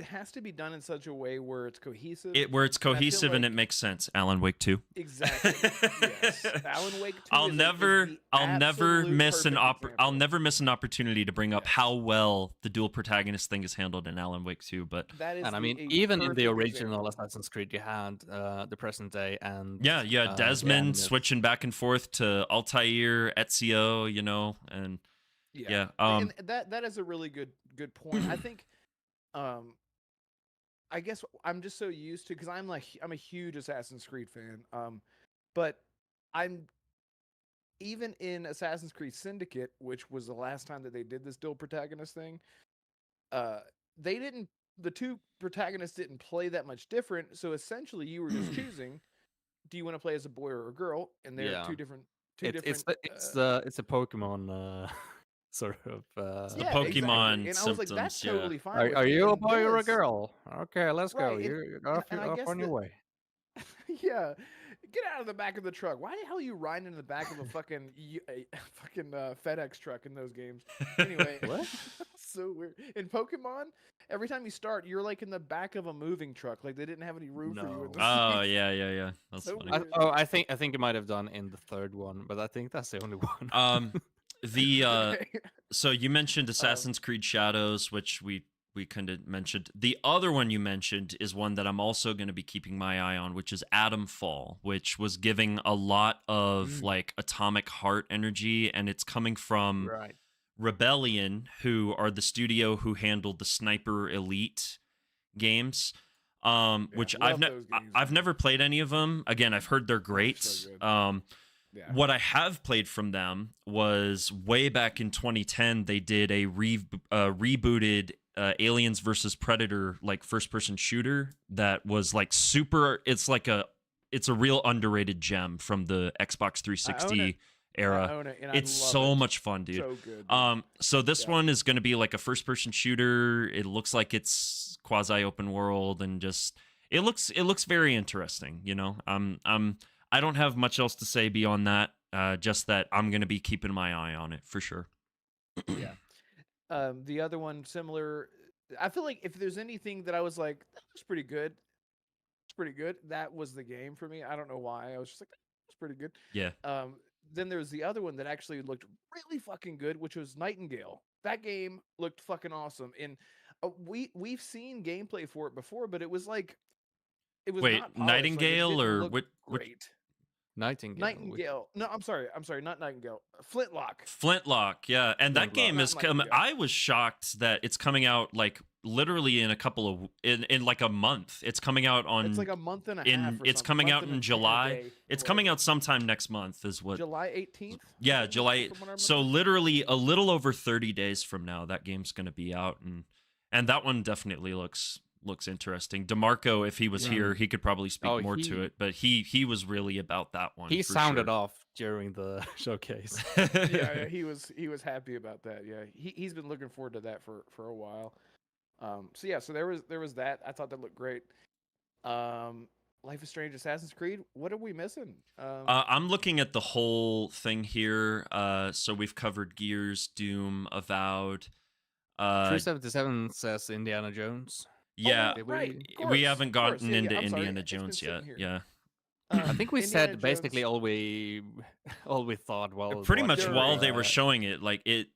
has to be done in such a way where it's cohesive. Where it's and I feel cohesive and like- it makes sense. Alan Wake 2. Exactly. Yes. Alan Wake 2 I'll is never the never miss absolute perfect I'll never miss an opportunity to bring up how well the dual protagonist thing is handled in Alan Wake 2, but That is And I mean, a even in the perfect original Assassin's Creed, you had the present day and yeah, the Desmond animate. switching back and forth to Altair, Ezio, you know, and yeah, and that is a really good point. I think I guess I'm just so used to, because I'm a huge Assassin's Creed fan. But I'm even in Assassin's Creed Syndicate, which was the last time that they did this dual protagonist thing. The two protagonists didn't play that much different. So essentially, you were just choosing, do you want to play as a boy or a girl? And they're two different. It's a Pokemon sort of. the Pokemon exactly. And I was like, symptoms. that's yeah. totally fine. Are you a And boy or a this- girl? Okay, let's go. Right, You and- off, and I off guess on your that- way. Yeah, get out of the back of the truck. Why the hell are you riding in the back of a fucking FedEx truck in those games? Anyway, What? So weird. In Pokemon, every time you start, you're like in the back of a moving truck. Like they didn't have any room for you. In the Oh seats. yeah. That's So funny. weird. I think it might have done in the third one, but I think that's the only one. The so you mentioned Assassin's Creed Shadows, which we kind of mentioned. The other one you mentioned is one that I'm also going to be keeping my eye on, which is Atom Fall, which was giving a lot of like Atomic Heart energy, and it's coming from Right. Rebellion, who are the studio who handled the Sniper Elite games. Which love those games, I've never played any of them. Again, I've heard they're great. so good. What I have played from them was way back in 2010. They did a rebooted Aliens versus Predator like first person shooter that was like super. It's a real underrated gem from the Xbox 360 era. I own it, and It's I love so it. much fun, dude. So good. Dude. So this one is going to be like a first person shooter. It looks like it's quasi open world and just it looks very interesting, you know. I don't have much else to say beyond that. Just that I'm going to be keeping my eye on it for sure. Yeah. The other one similar. I feel like if there's anything that I was like, that was pretty good. It's pretty good. That was the game for me. I don't know why. I was just like, that's pretty good. Yeah. Then there's the other one that actually looked really fucking good, which was Nightingale. That game looked fucking awesome. And we've seen gameplay for it before, but it was like it was Wait, not polished, like, it Nightingale didn't or look what? great. Nightingale. Nightingale. No, I'm sorry, not Nightingale. Flintlock. Flintlock, yeah, and that Flintlock. game is Not come. Nightingale. I was shocked that it's coming out like literally in a couple of in like a month. It's coming out on. It's like a month and a in. half. Or It's something. coming Month out and in a July. day, It's or coming whatever. out sometime next month. Is what. July 18th. Yeah, July. From what I So remember. literally a little over 30 days from now, that game's going to be out, and that one definitely looks interesting. DeMarco, if he was here, he could probably speak more to it, but he was really about that one. He for sounded sure. off during the showcase. Yeah, he was happy about that. Yeah, he's been looking forward to that for a while. So there was that. I thought that looked great. Life is Strange, Assassin's Creed. What are we missing? I'm looking at the whole thing here. So we've covered Gears, Doom, Avowed. True 77 says Indiana Jones. Yeah, Did right. we haven't gotten Yeah, into I'm sorry. Indiana It's been Jones sitting yet. here. Yeah. I think we Indiana said basically Jones- all we thought while Pretty much watching, while they were showing it, like it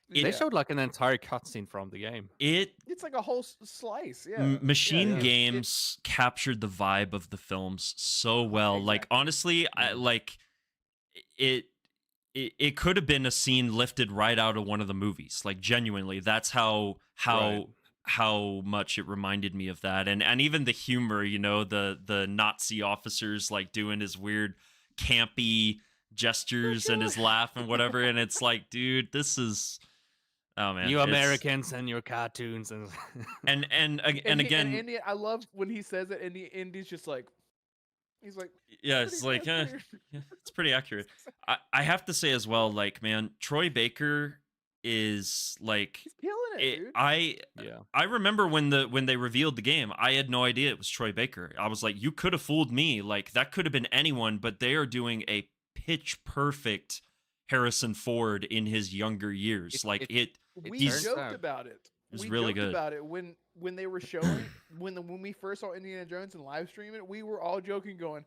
they showed like an entire cutscene from the game. It's like a whole slice. Yeah. Machine Yeah, Games captured the vibe of the films so well. Like honestly, I like it could have been a scene lifted right out of one of the movies. Like genuinely, that's how much it reminded me of that. And even the humor, you know, the Nazi officers like doing his weird campy gestures and his laugh and whatever, and it's like, dude, this is oh man. You it's- Americans and your cartoons and and again, Indy, I love when he says it, and Indy's just like, he's like, yeah, it's like yeah, it's pretty accurate. I have to say as well, like, man, Troy Baker is like killing it, dude. I remember when they revealed the game, I had no idea it was Troy Baker. I was like, you could have fooled me. Like that could have been anyone, but they are doing a pitch perfect Harrison Ford in his younger years. We he's joked about it. It's We really joked good. about it when they were showing when we first saw Indiana Jones and live stream it. We were all joking, going,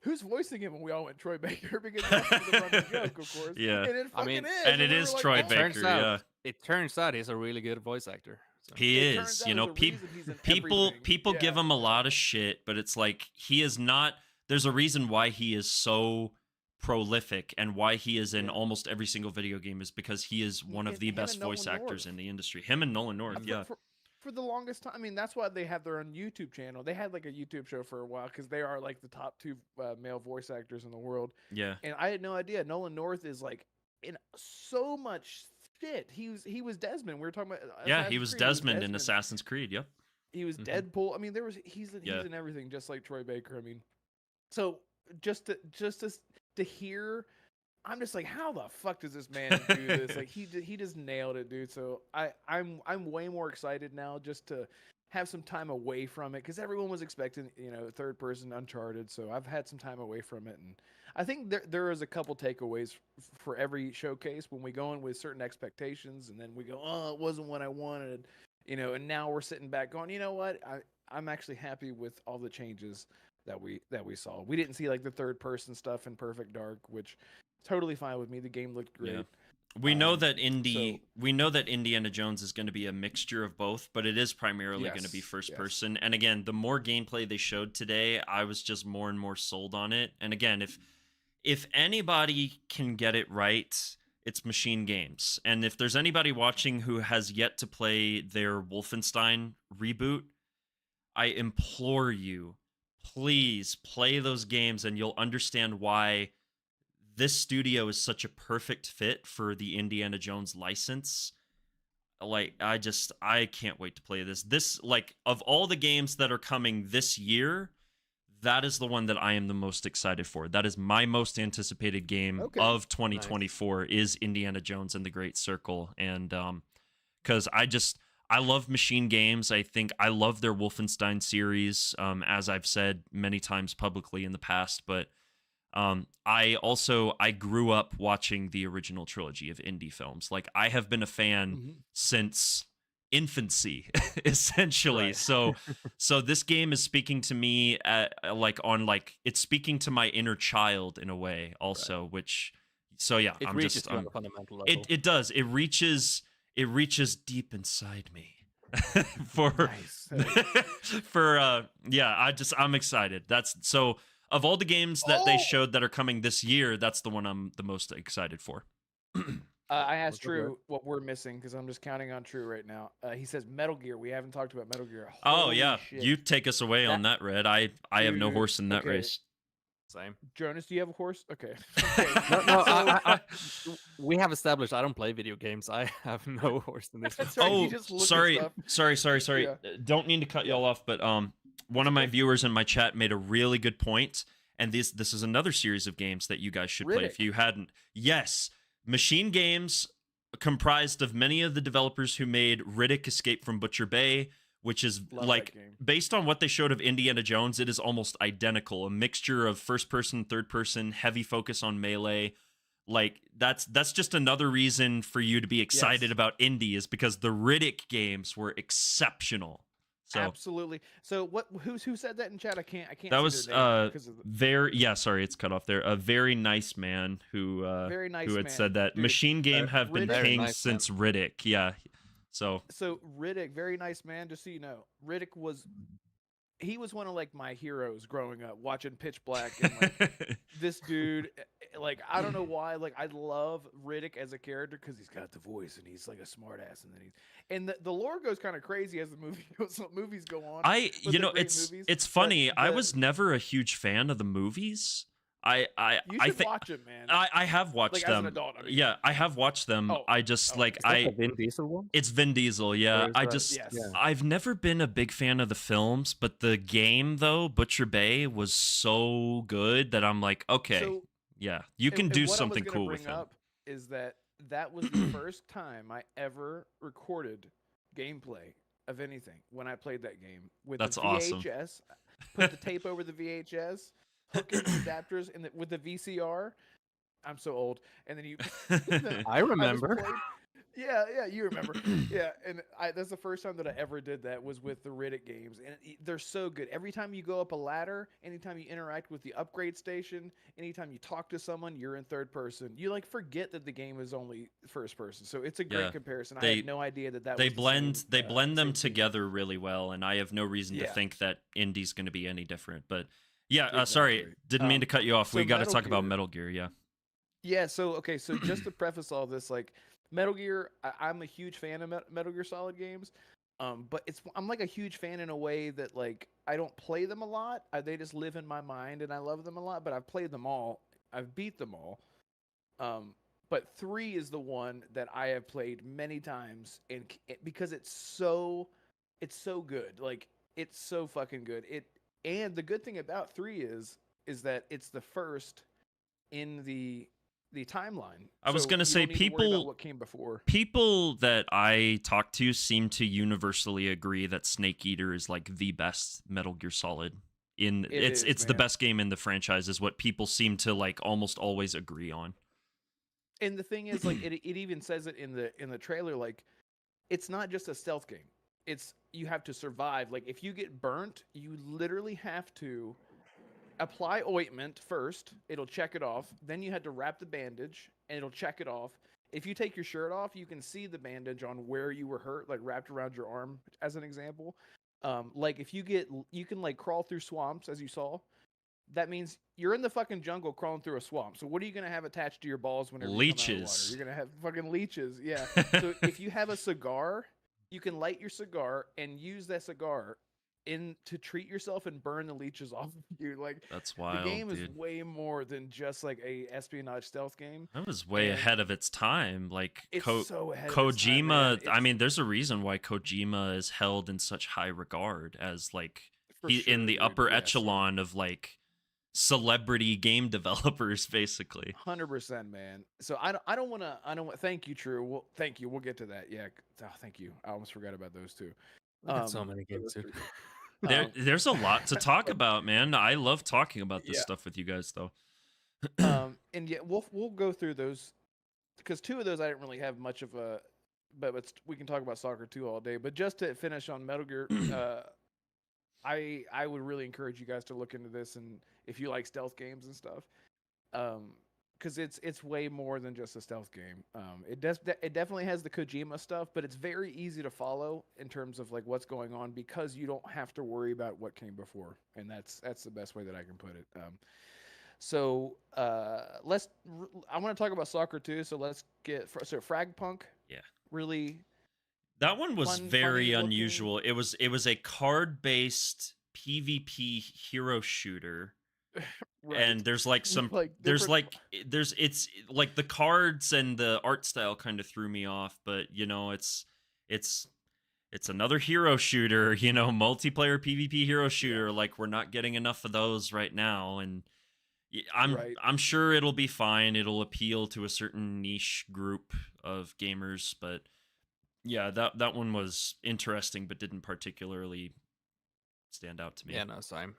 "Who's voicing him?" And we all went Troy Baker because that's the running joke, of course. Yeah. and it fucking is. and it we is were like, Troy "Oh." Baker. Yeah. It turns out he's a really good voice actor. So. He It turns is, out you know, there's a reason he's in people everything. give Yeah. him a lot of shit, but it's like he is not. There's a reason why he is so prolific and why he is in almost every single video game is because he is one of the him best and Nolan voice actors North. in the industry. Him and Nolan North, yeah. For the longest time, I mean, that's why they have their own YouTube channel. They had like a YouTube show for a while because they are like the top two male voice actors in the world. Yeah. And I had no idea Nolan North is like in so much shit. He was Desmond. We were talking about. Yeah, Assassin's he was Creed. Desmond in Assassin's Creed. Yep. He was Deadpool. I mean, he's Yeah. in everything, just like Troy Baker. I mean, so just to hear, I'm just like, how the fuck does this man do this? Like he just nailed it, dude. So I'm way more excited now just to have some time away from it because everyone was expecting, you know, third person Uncharted. So I've had some time away from it, and I think there is a couple takeaways for every showcase when we go in with certain expectations, and then we go, oh, it wasn't what I wanted, you know. And now we're sitting back going, you know what, I'm actually happy with all the changes that we saw. We didn't see like the third person stuff in Perfect Dark, which totally fine with me. The game looked great. Yeah. We know that we know that Indiana Jones is going to be a mixture of both, but it is primarily going to be first person. And again, the more gameplay they showed today, I was just more and more sold on it. And again, if anybody can get it right, it's Machine Games. And if there's anybody watching who has yet to play their Wolfenstein reboot, I implore you, please play those games and you'll understand why this studio is such a perfect fit for the Indiana Jones license. Like, I can't wait to play this. This, like, of all the games that are coming this year, that is the one that I am the most excited for. That is my most anticipated game of 2024 is Indiana Jones and the Great Circle. And because I love Machine Games. I think I love their Wolfenstein series, as I've said many times publicly in the past, but I grew up watching the original trilogy of indie films. Like, I have been a fan since infancy, essentially. So this game is speaking to me it's speaking to my inner child in a way also, which, so yeah, It reaches to a fundamental level. It does. It reaches deep inside me. I'm excited. That's so of all the games that they showed that are coming this year, that's the one I'm the most excited for. I asked True what we're missing because I'm just counting on True right now. He says Metal Gear. We haven't talked about Metal Gear. Oh Holy yeah, shit. you take us away on that, Red. I have no Dude, horse in that okay. race. Same. Jonas, do you have a horse? Okay. No, we have established I don't play video games. I have no horse in this. That's right, you Oh, just look at sorry. stuff. Yeah. Don't mean to cut y'all off, but one of my viewers in my chat made a really good point, and this is another series of games that you guys should play if Riddick. you hadn't. Yes, Machine Games, comprised of many of the developers who made Riddick: Escape from Butcher Bay, which is Love that like game. based on what they showed of Indiana Jones, it is almost identical. A mixture of first person, third person, heavy focus on melee. Like that's just another reason for you to be excited Yes. about Indy, is because the Riddick games were exceptional. So Absolutely. So who said that in chat? I can't that see was their name because of the, sorry, it's cut off there. A very nice man who Very nice who had man. said that Dude, Machine Game have been Riddick- king Very nice man. since Riddick. Yeah. So So Riddick, very nice man. Just so you know, Riddick was one of like my heroes growing up, watching Pitch Black, and like this dude, like I don't know why, like I love Riddick as a character because he's got the voice and he's like a smartass, and then the lore goes kind of crazy as the movies go on. but you they're know, great it's movies, it's but funny. I the- was never a huge fan of the movies. You I should think watch it, man. I have watched Like, as them. an adult, I mean. Yeah, I have watched them. Oh, I just like Is that the Vin Diesel one? It's Vin Diesel, yeah. Or is I that- just Yes. Yeah. I've never been a big fan of the films, but the game though, Butcher Bay, was so good that I'm like, okay, So- yeah, you can and do what I was something gonna cool bring with it. up is that was the first time I ever recorded gameplay of anything when I played that game with That's the awesome. VHS. Put the tape over the VHS, hook in the adapters, and with the VCR. I'm so old, and then you. I remember. Yeah, you remember. Yeah, and that's the first time that I ever did that was with the Riddick games, and they're so good. Every time you go up a ladder, anytime you interact with the upgrade station, anytime you talk to someone, you're in third person. You like forget that the game is only first person. So it's a great Yeah, comparison. I they- had no idea that They was the blend same, they blend them same thing. together really well, and I have no reason to Yeah. think that Indy's going to be any different. But yeah, Exactly. sorry, didn't mean to cut you off. so We got to Metal talk about Gear- Metal Gear. Yeah. Yeah, so okay, so just to preface all this, like Metal Gear, I'm a huge fan of Metal Gear Solid games, but I'm like a huge fan in a way that like I don't play them a lot. They just live in my mind, and I love them a lot. But I've played them all, I've beat them all. But 3 is the one that I have played many times, and because it's so good, like it's so fucking good. And the good thing about 3 is that it's the first in the timeline. I was So gonna you say don't need to worry about people what came before. people that I talk to seem to universally agree that Snake Eater is like the best Metal Gear Solid. It's the man. best game in the franchise, is what people seem to like almost always agree on. And the thing is, like, it even says it in the trailer. Like, it's not just a stealth game. It's you have to survive. Like, if you get burnt, you literally have to apply ointment first. It'll check it off. Then you had to wrap the bandage, and it'll check it off. If you take your shirt off, you can see the bandage on where you were hurt, like wrapped around your arm, as an example. Like if you can like crawl through swamps, as you saw. That means you're in the fucking jungle crawling through a swamp. So what are you gonna have attached to your balls whenever you come out of the water? Leeches. You're gonna have fucking leeches. Yeah. So if you have a cigar, you can light your cigar and use that cigar to treat yourself and burn the leeches off of you. Like That's wild, the game is dude. way more than just like a espionage stealth game. That was way And ahead of its time. Like It's so ahead of its time, Kojima, man. I mean, there's a reason why Kojima is held in such high regard as like For in sure, the dude, upper yes. echelon of like celebrity game developers, basically. 100%, man. So I don't want to. Thank you, True. Well, thank you. We'll get to that. Yeah. Oh, thank you. I almost forgot about those two. We got so many games, dude. There's a lot to talk about, man. I love talking about this Yeah. stuff with you guys, though. And yeah, we'll go through those because 2 of those I didn't really have much of a. But we can talk about Soccer 2 all day. But just to finish on Metal Gear, I would really encourage you guys to look into this, and if you like stealth games and stuff, because it's way more than just a stealth game. It definitely has the Kojima stuff, but it's very easy to follow in terms of like what's going on because you don't have to worry about what came before, and that's the best way that I can put it. So I want to talk about Soccer 2. So let's get Fragpunk. Yeah. Really. That one was Fun- very funny looking. unusual. It was a card-based PvP hero shooter. Right. And there's like some Like there's different- like there's it's like the cards and the art style kind of threw me off, but you know, it's another hero shooter, you know, multiplayer PvP hero shooter. Like we're not getting enough of those right now, and Right. I'm sure it'll be fine. It'll appeal to a certain niche group of gamers, but Yeah, that one was interesting, but didn't particularly stand out to me. Yeah, no, same.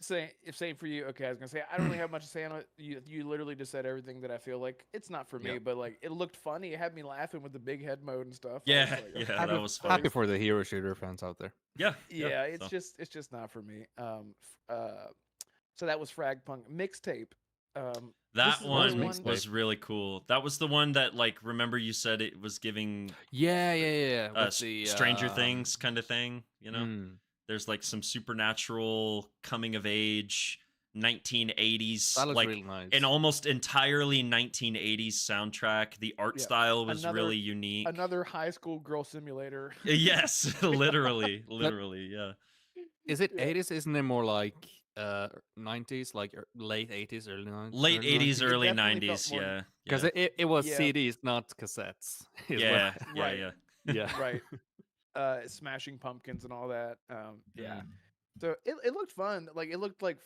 Same for you. Okay, I was gonna say I don't really have much to say on it. You literally just said everything that I feel like it's not for me, Yep. but like it looked funny. It had me laughing with the big head mode and stuff. I Yeah, was like, yeah, okay. that was Happy funny. for the hero shooter fans out there. Yeah, Yeah, it's so. just not for me. So that was Fragpunk mixtape. This That is one another was really cool. That was the one that, like, remember you said it was giving Yeah. With Stranger Things kind of thing, you know? Mm. There's like some supernatural coming of age 1980s, That looks like really nice. an almost entirely 1980s soundtrack. The art Yeah. style was really unique. Another high school girl simulator. Yes, literally, yeah. Is it 80s? Isn't it more like 90s, like late 80s, early 90s? Late 80s, early 90s, yeah. Because yeah. it was Yeah. CDs, not cassettes. is Yeah, what- yeah, Right. yeah. yeah. Right. Smashing Pumpkins and all that. Yeah. Mm. So it looked fun. Like it looked like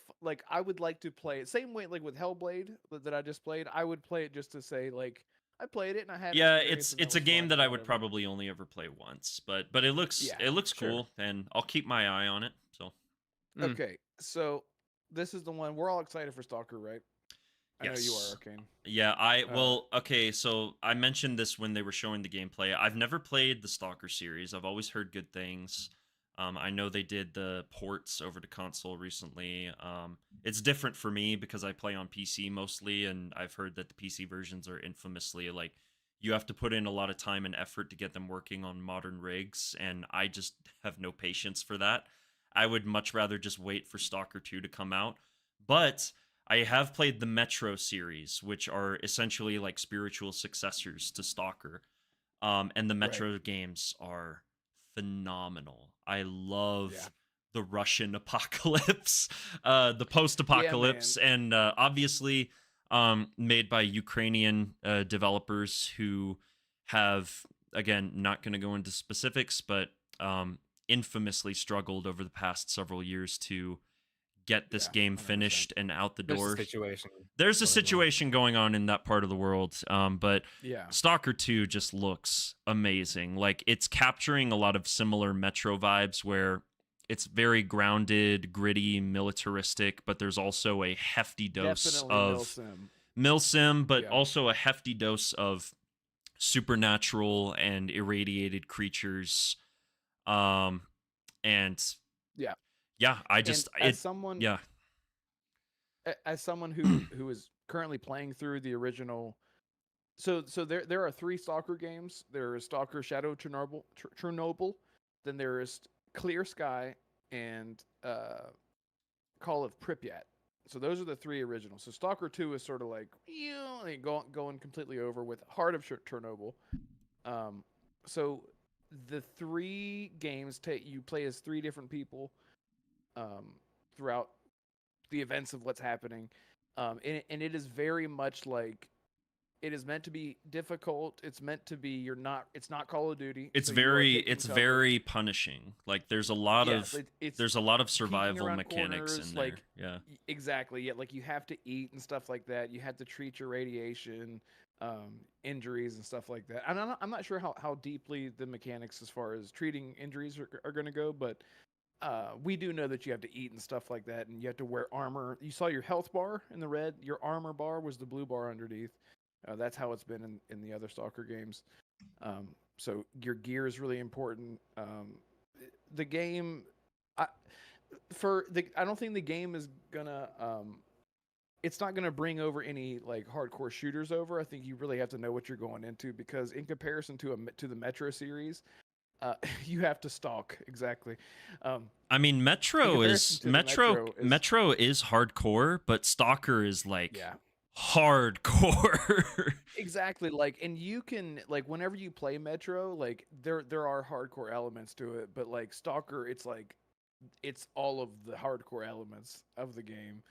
I would like to play it. Same way like with Hellblade that I just played. I would play it just to say like I played it and I had. an Yeah, experience and it's that a was game fun that or I would whatever. probably only ever play once, but it looks Yeah, sure. cool, and I'll keep my eye on it. So Mm. Okay, so this is the one we're all excited for Stalker, right? I know you Yes. are, Arcane. yeah, okay, so I mentioned this when they were showing the gameplay. I've never played the Stalker series. I've always heard good things. I know they did the ports over to console recently. It's different for me because I play on PC mostly, and I've heard that the PC versions are infamously like you have to put in a lot of time and effort to get them working on modern rigs, and I just have no patience for that. I would much rather just wait for Stalker 2 to come out. But I have played the Metro series, which are essentially like spiritual successors to Stalker. And the Metro games are phenomenal. I love the Russian apocalypse, the post-apocalypse, and obviously made by Ukrainian developers who have, again, not going to go into specifics, but infamously struggled over the past several years to get this game finished and out the There's a door. situation There's a going on. situation going on in that part of the world. But Yeah. Stalker 2 just looks amazing. Like it's capturing a lot of similar Metro vibes where it's very grounded, gritty, militaristic, but there's also a hefty dose Definitely of Milsim. Milsim, but Yeah. also a hefty dose of supernatural and irradiated creatures. And Yeah. yeah, I just And as someone yeah. as someone who is currently playing through the original, so there are 3 Stalker games. There is Stalker Shadow Chernobyl, then there is Clear Sky, and Call of Pripyat. So those are the 3 originals. So Stalker 2 is sort of like going completely over with Heart of Chernobyl. So the 3 games you play as 3 different people throughout the events of what's happening, and it is very much like it is meant to be difficult. It's meant to be it's not Call of Duty. It's so you are very taking it's cover. very punishing. Like there's a lot Yes, of it's there's a lot of peeking survival around mechanics corners, in there. like, Yeah. Exactly. Yeah, like you have to eat and stuff like that. You have to treat your radiation, injuries and stuff like that. And I'm not sure how deeply the mechanics as far as treating injuries are going to go, but we do know that you have to eat and stuff like that, and you have to wear armor. You saw your health bar in the red. Your armor bar was the blue bar underneath. That's how it's been in the other Stalker games. So your gear is really important. The game, I don't think the game is gonna. It's not gonna bring over any like hardcore shooters over. I think you really have to know what you're going into, because in comparison to the Metro series, you have to stalk exactly. I mean, Metro comparison is to the Metro is hardcore, but Stalker is like Yeah. hardcore. Exactly, like, and you can like whenever you play Metro, like there are hardcore elements to it, but like Stalker, it's like it's all of the hardcore elements of the game.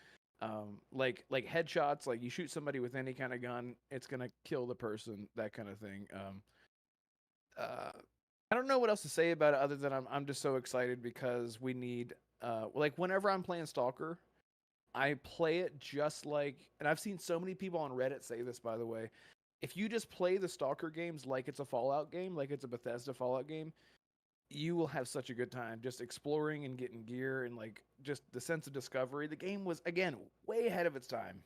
Like headshots, like you shoot somebody with any kind of gun, it's gonna kill the person, that kind of thing. I don't know what else to say about it other than I'm just so excited because we need like whenever I'm playing Stalker, I play it just like, and I've seen so many people on Reddit say this, by the way. if you just play the Stalker games like it's a Fallout game, like it's a Bethesda Fallout game, you will have such a good time just exploring and getting gear and like just the sense of discovery. The game was again way ahead of its time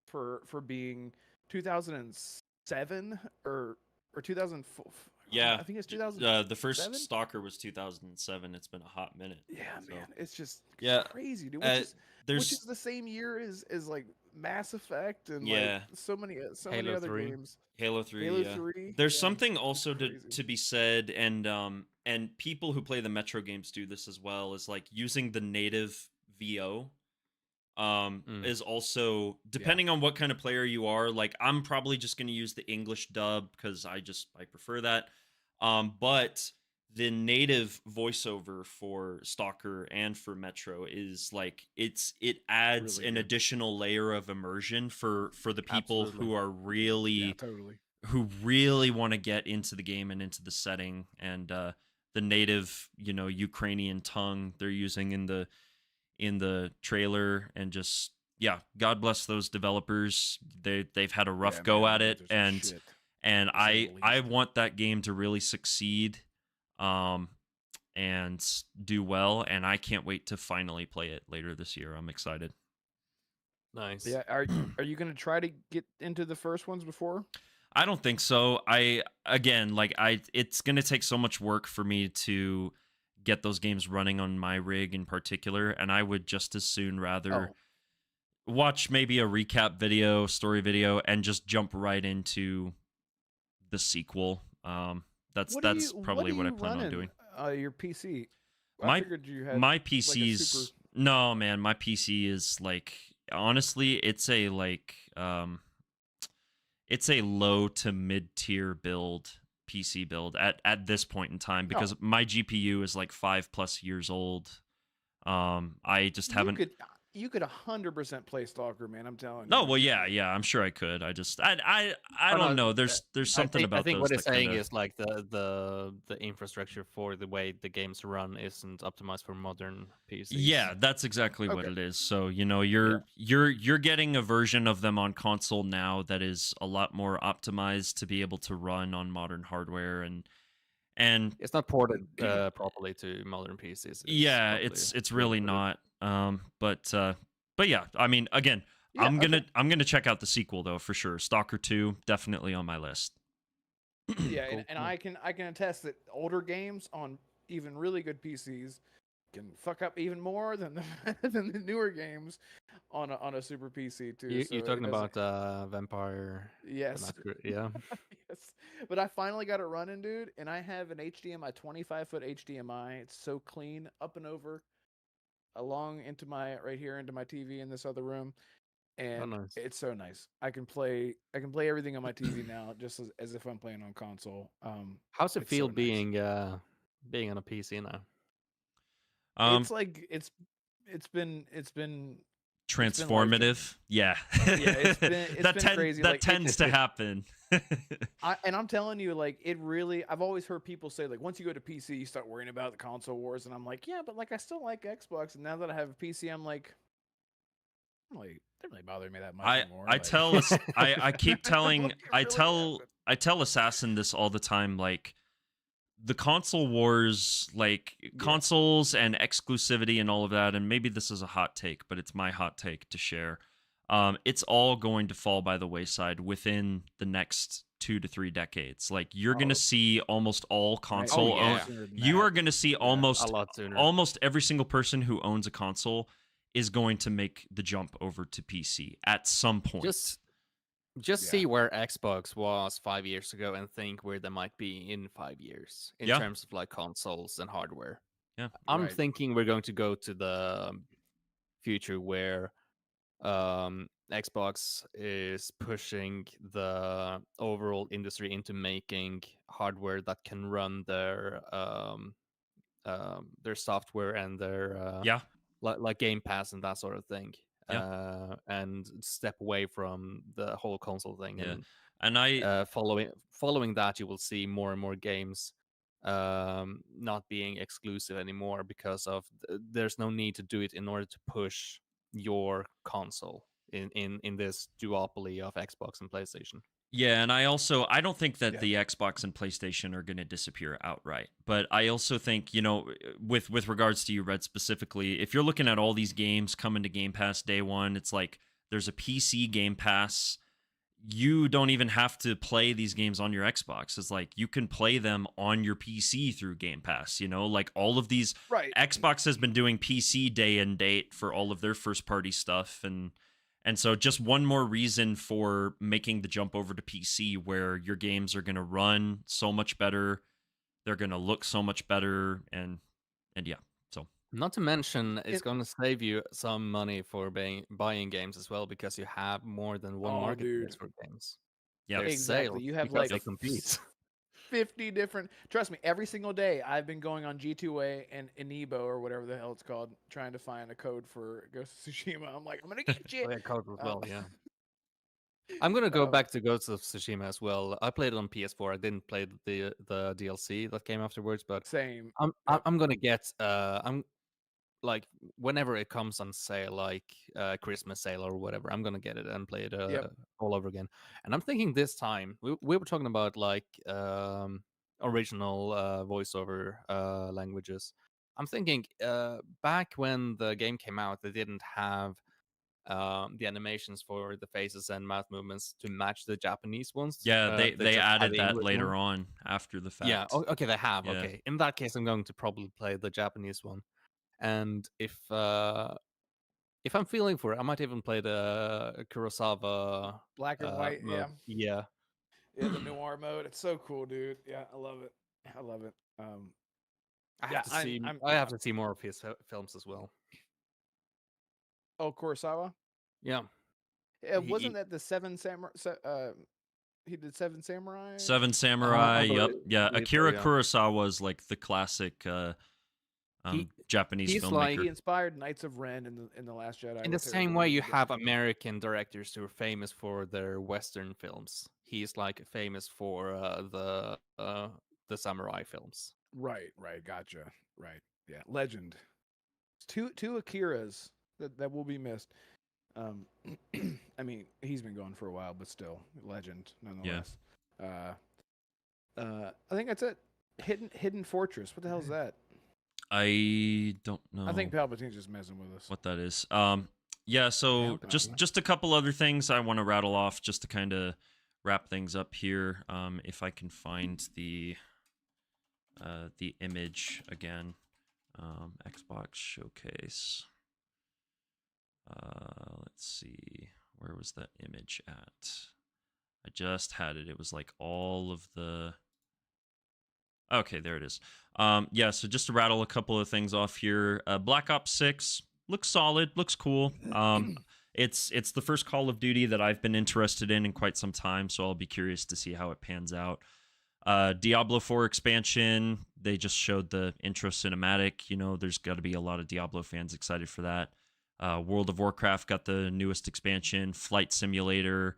for being 2007 or 2004. Yeah, I think it's 2000. the first Stalker was 2007. It's been a hot minute. Yeah, so. man, it's just Yeah, crazy, dude. there's Which is the same year as like Mass Effect and Yeah. like so many Halo other 3. games. Halo 3. Halo yeah. 3, There's yeah, something it's also crazy. to be said, and people who play the Metro games do this as well, is like using the native VO. Is also depending on what kind of player you are. Like I'm probably just going to use the English dub because I prefer that. But the native voiceover for Stalker and for Metro is like it adds Really an good. additional layer of immersion for the people Absolutely. who are really Yeah, totally. who really want to get into the game and into the setting, and the native Ukrainian tongue they're using in the trailer, and just God bless those developers. They've had a rough Yeah, go man, at it, those are shit. and To say the I least. want that game to really succeed and do well, and I can't wait to finally play it later this year. I'm excited. Nice. Yeah, are you going to try to get into the first ones before? I don't think so. It's going to take so much work for me to get those games running on my rig in particular, and I would just as soon rather watch maybe a recap video, story video, and just jump right into the sequel. That's probably what I plan on doing. Your PC. My I figured you had my like, a PC's super- no, man, my PC is like, honestly, it's a low to mid tier build, PC build at this point in time, because my GPU is like 5+ years old. I just haven't. You could 100% play Stalker, man. I'm telling you. No, well, yeah, I'm sure I could. I don't know. There's something about I think those what he's that saying kinda- is like the infrastructure for the way the games run isn't optimized for modern PCs. Yeah, that's exactly what Okay. it is. So, you're getting a version of them on console now that is a lot more optimized to be able to run on modern hardware, and It's not ported properly to modern PCs. yeah, probably it's really not. But yeah, I mean, again, Yeah, I'm gonna check out the sequel though for sure. Stalker 2 definitely on my list. Yeah, and I can attest that older games on even really good PCs can fuck up even more than than the newer games on a super PC too. You're so it talking doesn't- about Vampire. the Yes. Masquerade, yeah. Yes. But I finally got it running, dude, and I have an HDMI 25-foot HDMI. It's so clean, up and over, along into my into my TV in this other room, and nice. it's so nice. I can play everything on my TV now, just as if I'm playing on console. How's it it's so feel nice. being on a PC now? It's like it's been Transformative, yeah. it's been crazy. That Like, tends to happen. and I'm telling you, like, it really. I've always heard people say, like, once you go to PC, you start worrying about the console wars, and I'm like, yeah, but like, I still like Xbox, and now that I have a PC, I'm like, it doesn't really bother me that much anymore. I keep telling What I really tell I tell Assassin this all the time, like, the console wars, like consoles and exclusivity and all of that, and maybe this is a hot take, but it's my hot take to share. It's all going to fall by the wayside within the next 2 to 3 decades. Like, you're going to see almost all console yeah. you are going to see almost a lot sooner. almost every single person who owns a console is going to make the jump over to PC at some point. Just see where Xbox was 5 years ago and think where they might be in 5 years in Yeah. terms of like consoles and hardware. Yeah. I'm Right. thinking we're going to go to the future where Xbox is pushing the overall industry into making hardware that can run their software and their Yeah. like Game Pass and that sort of thing. Yeah. And step away from the whole console thing. Yeah. And And I following that, you will see more and more games not being exclusive anymore because of there's no need to do it in order to push your console. in this duopoly of Xbox and PlayStation. Yeah, and I don't think that the Xbox and PlayStation are going to disappear outright. But I also think, with regards to you, Red, specifically, if you're looking at all these games coming to Game Pass day one, it's like there's a PC Game Pass. You don't even have to play these games on your Xbox. It's like you can play them on your PC through Game Pass, like all of these. Right. Xbox has been doing PC day and date for all of their first party stuff. And so just one more reason for making the jump over to PC, where your games are going to run so much better. They're going to look so much better. And yeah, so. Not to mention, it's going to save you some money for buying games as well, because you have more than one marketplace for games. Yeah, There's exactly. sales You have because like they compete. 50 different. Trust me, every single day I've been going on G2A and Enibo or whatever the hell it's called, trying to find a code for Ghost of Tsushima. I'm like, I'm gonna get you. Code as well, yeah. I'm gonna go back to Ghost of Tsushima as well. I played it on PS4. I didn't play the DLC that came afterwards, but same. I'm gonna get I'm like whenever it comes on sale, like Christmas sale or whatever, I'm gonna get it and play it all over again. And I'm thinking this time we were talking about like original voiceover languages. I'm thinking back when the game came out, they didn't have the animations for the faces and mouth movements to match the Japanese ones. Yeah, they just added had the that English later one. on after the fact. Yeah, okay, they have. Yeah. Okay, in that case, I'm going to probably play the Japanese one. And if I'm feeling for it, I might even play the Kurosawa Black and white, mode. yeah, the noir mode. It's so cool, dude. Yeah, I love it. I love it. I have to see more of his films as well. Oh, Kurosawa. Yeah, Wasn't that the Seven Samurai? He did Seven Samurai. Seven Samurai. Yep. Yeah. Akira yeah. Kurosawa is like the classic Japanese filmmaker. He inspired Knights of Ren in the Last Jedi. in the same way you have American directors who are famous for their Western films. He's like famous for the samurai films. Right. Gotcha. Right. Yeah. Legend. Two Akiras that will be missed. I mean, he's been gone for a while, but still, legend nonetheless. I think that's it. Hidden Fortress. What the hell is that? I don't know. I think Palpatine's just messing with us. What that is. Yeah, so just a couple other things I want to rattle off just to kind of wrap things up here. If I can find the image again. Xbox Showcase. Let's see. Where was that image at? I just had it. It was like all of the... Okay, there it is. Yeah, so just to rattle a couple of things off here. Black Ops 6 looks solid, looks cool. It's the first Call of Duty that I've been interested in quite some time, so I'll be curious to see how it pans out. Diablo 4 expansion, they just showed the intro cinematic. There's got to be a lot of Diablo fans excited for that. World of Warcraft got the newest expansion, Flight Simulator,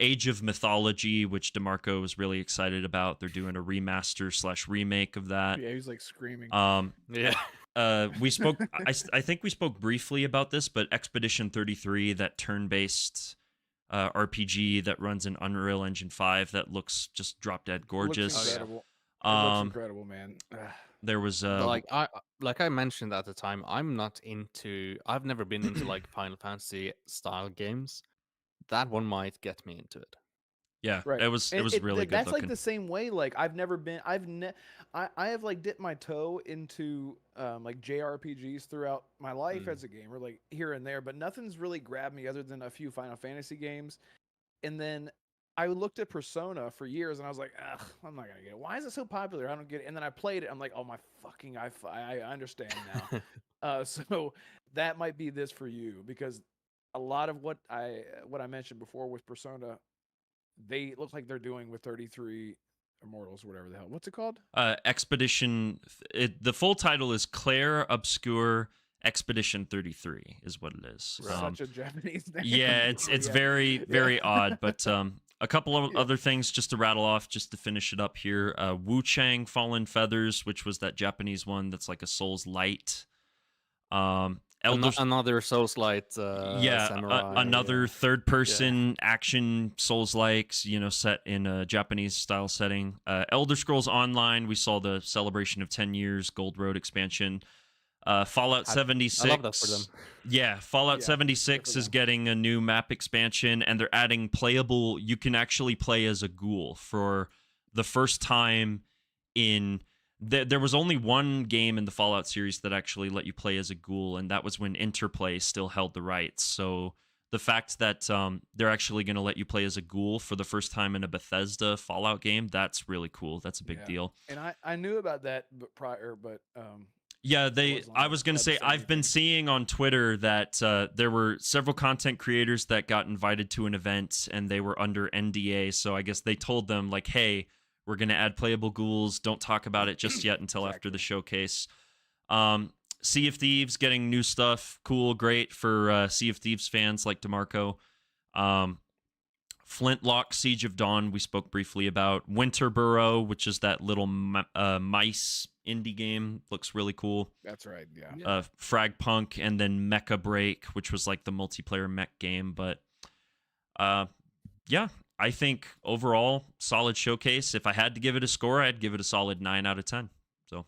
Age of Mythology, which DeMarco was really excited about. They're doing a remaster/remake of that. Yeah, he's like screaming. Yeah. We spoke. I think we spoke briefly about this, but Expedition 33, that turn-based RPG that runs in Unreal Engine 5, that looks just drop dead gorgeous. Looks incredible. It looks incredible, man. There was like I mentioned at the time, I've never been into like Final Fantasy style games. That one might get me into it. Yeah, right. It was really good That's looking. like the same way. Like I have like dipped my toe into like JRPGs throughout my life as a gamer, like here and there, but nothing's really grabbed me other than a few Final Fantasy games. And then I looked at Persona for years and I was like, ugh, I'm not gonna get it. Why is it so popular? I don't get it. And then I played it. I'm like, oh my fucking, I understand now. So that might be this for you, because a lot of what I mentioned before with Persona, they look like they're doing with 33 Immortals, whatever the hell. What's it called? Expedition. The full title is Claire Obscure Expedition 33 is what it is. Such a Japanese name. Yeah, it's very, very odd. But a couple of other things just to rattle off, just to finish it up here. Wu Chang Fallen Feathers, which was that Japanese one that's like a Souls Light. Another Souls-like samurai. Another third-person action Souls-likes, set in a Japanese-style setting. Elder Scrolls Online, we saw the celebration of 10 years Gold Road expansion. Fallout 76. I love that for them. Yeah, Fallout 76 is getting a new map expansion, and they're adding playable. You can actually play as a ghoul for the first time in. There was only one game in the Fallout series that actually let you play as a ghoul, and that was when Interplay still held the rights. So the fact that they're actually going to let you play as a ghoul for the first time in a Bethesda Fallout game, that's really cool. That's a big deal. And I knew about that prior, but yeah, I was going to say, I've been seeing on Twitter that there were several content creators that got invited to an event and they were under NDA. So I guess they told them, like, hey, we're going to add playable ghouls. Don't talk about it just yet until after the showcase. Sea of Thieves getting new stuff. Cool, great for Sea of Thieves fans like DeMarco. Flintlock Siege of Dawn, we spoke briefly about. Winterborough, which is that little mice indie game, looks really cool. That's right, yeah. Fragpunk, and then Mecha Break, which was like the multiplayer mech game. But yeah, I think overall, solid showcase. If I had to give it a score, I'd give it a solid 9 out of 10. So,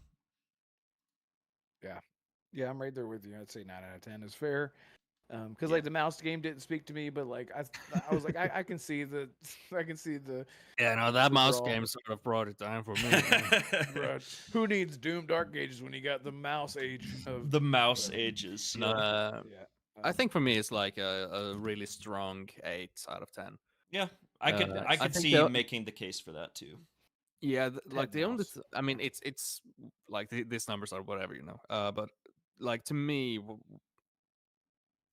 yeah, I'm right there with you. I'd say 9 out of 10 is fair. Because like the mouse game didn't speak to me, but like I was like I can see the Yeah, no, that mouse game sort of brought it down for me. Bro, who needs Doom Dark Ages when you got the mouse age of the mouse ages? I think for me it's like a really strong 8 out of 10. Yeah, I could see making the case for that too. Yeah, like the only I mean it's like these numbers are whatever, but like to me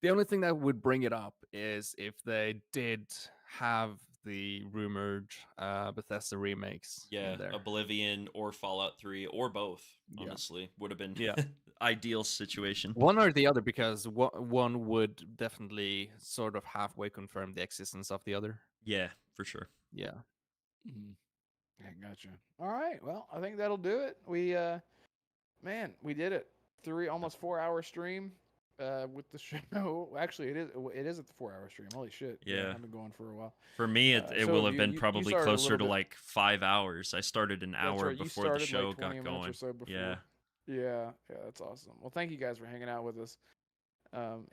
the only thing that would bring it up is if they did have the rumored Bethesda remakes. Yeah, in there. Oblivion or Fallout 3 or both, honestly, would have been ideal situation. One or the other, because one would definitely sort of halfway confirm the existence of the other. Yeah, for sure. Yeah. Yeah, gotcha. All right, well, I think that'll do it. We we did it. Almost 4 hour stream. With the show, actually, it is at the 4 hour stream. Holy shit! Yeah, I've been going for a while. For me, it so will have been you probably started closer to bit... like 5 hours. I started an hour right. before the show like 20 got minutes going. Or so before. Yeah, that's awesome. Well, thank you guys for hanging out with us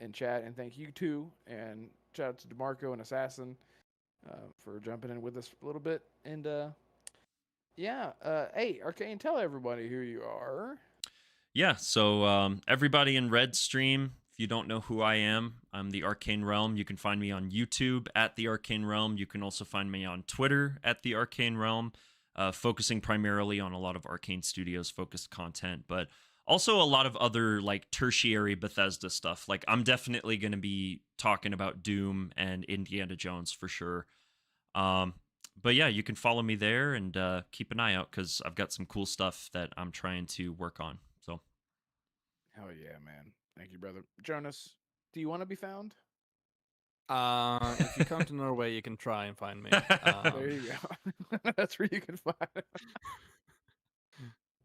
in chat, and thank you too. And shout out to DeMarco and Assassin for jumping in with us a little bit. And hey, Arcane, tell everybody who you are. Yeah, so everybody in Red Stream, if you don't know who I am, I'm the Arcane Realm. You can find me on YouTube at the Arcane Realm. You can also find me on Twitter at the Arcane Realm, focusing primarily on a lot of Arcane Studios focused content, but also a lot of other like tertiary Bethesda stuff. Like I'm definitely going to be talking about Doom and Indiana Jones for sure. But yeah, you can follow me there and keep an eye out because I've got some cool stuff that I'm trying to work on. So, hell yeah, man! Thank you, brother. Jonas, do you want to be found? If you come to Norway, you can try and find me. There you go. That's where you can find it.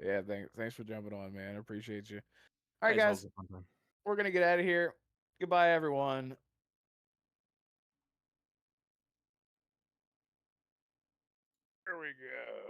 Yeah, thanks for jumping on, man. I appreciate you. All right, guys, we're gonna get out of here. Goodbye, everyone. There we go.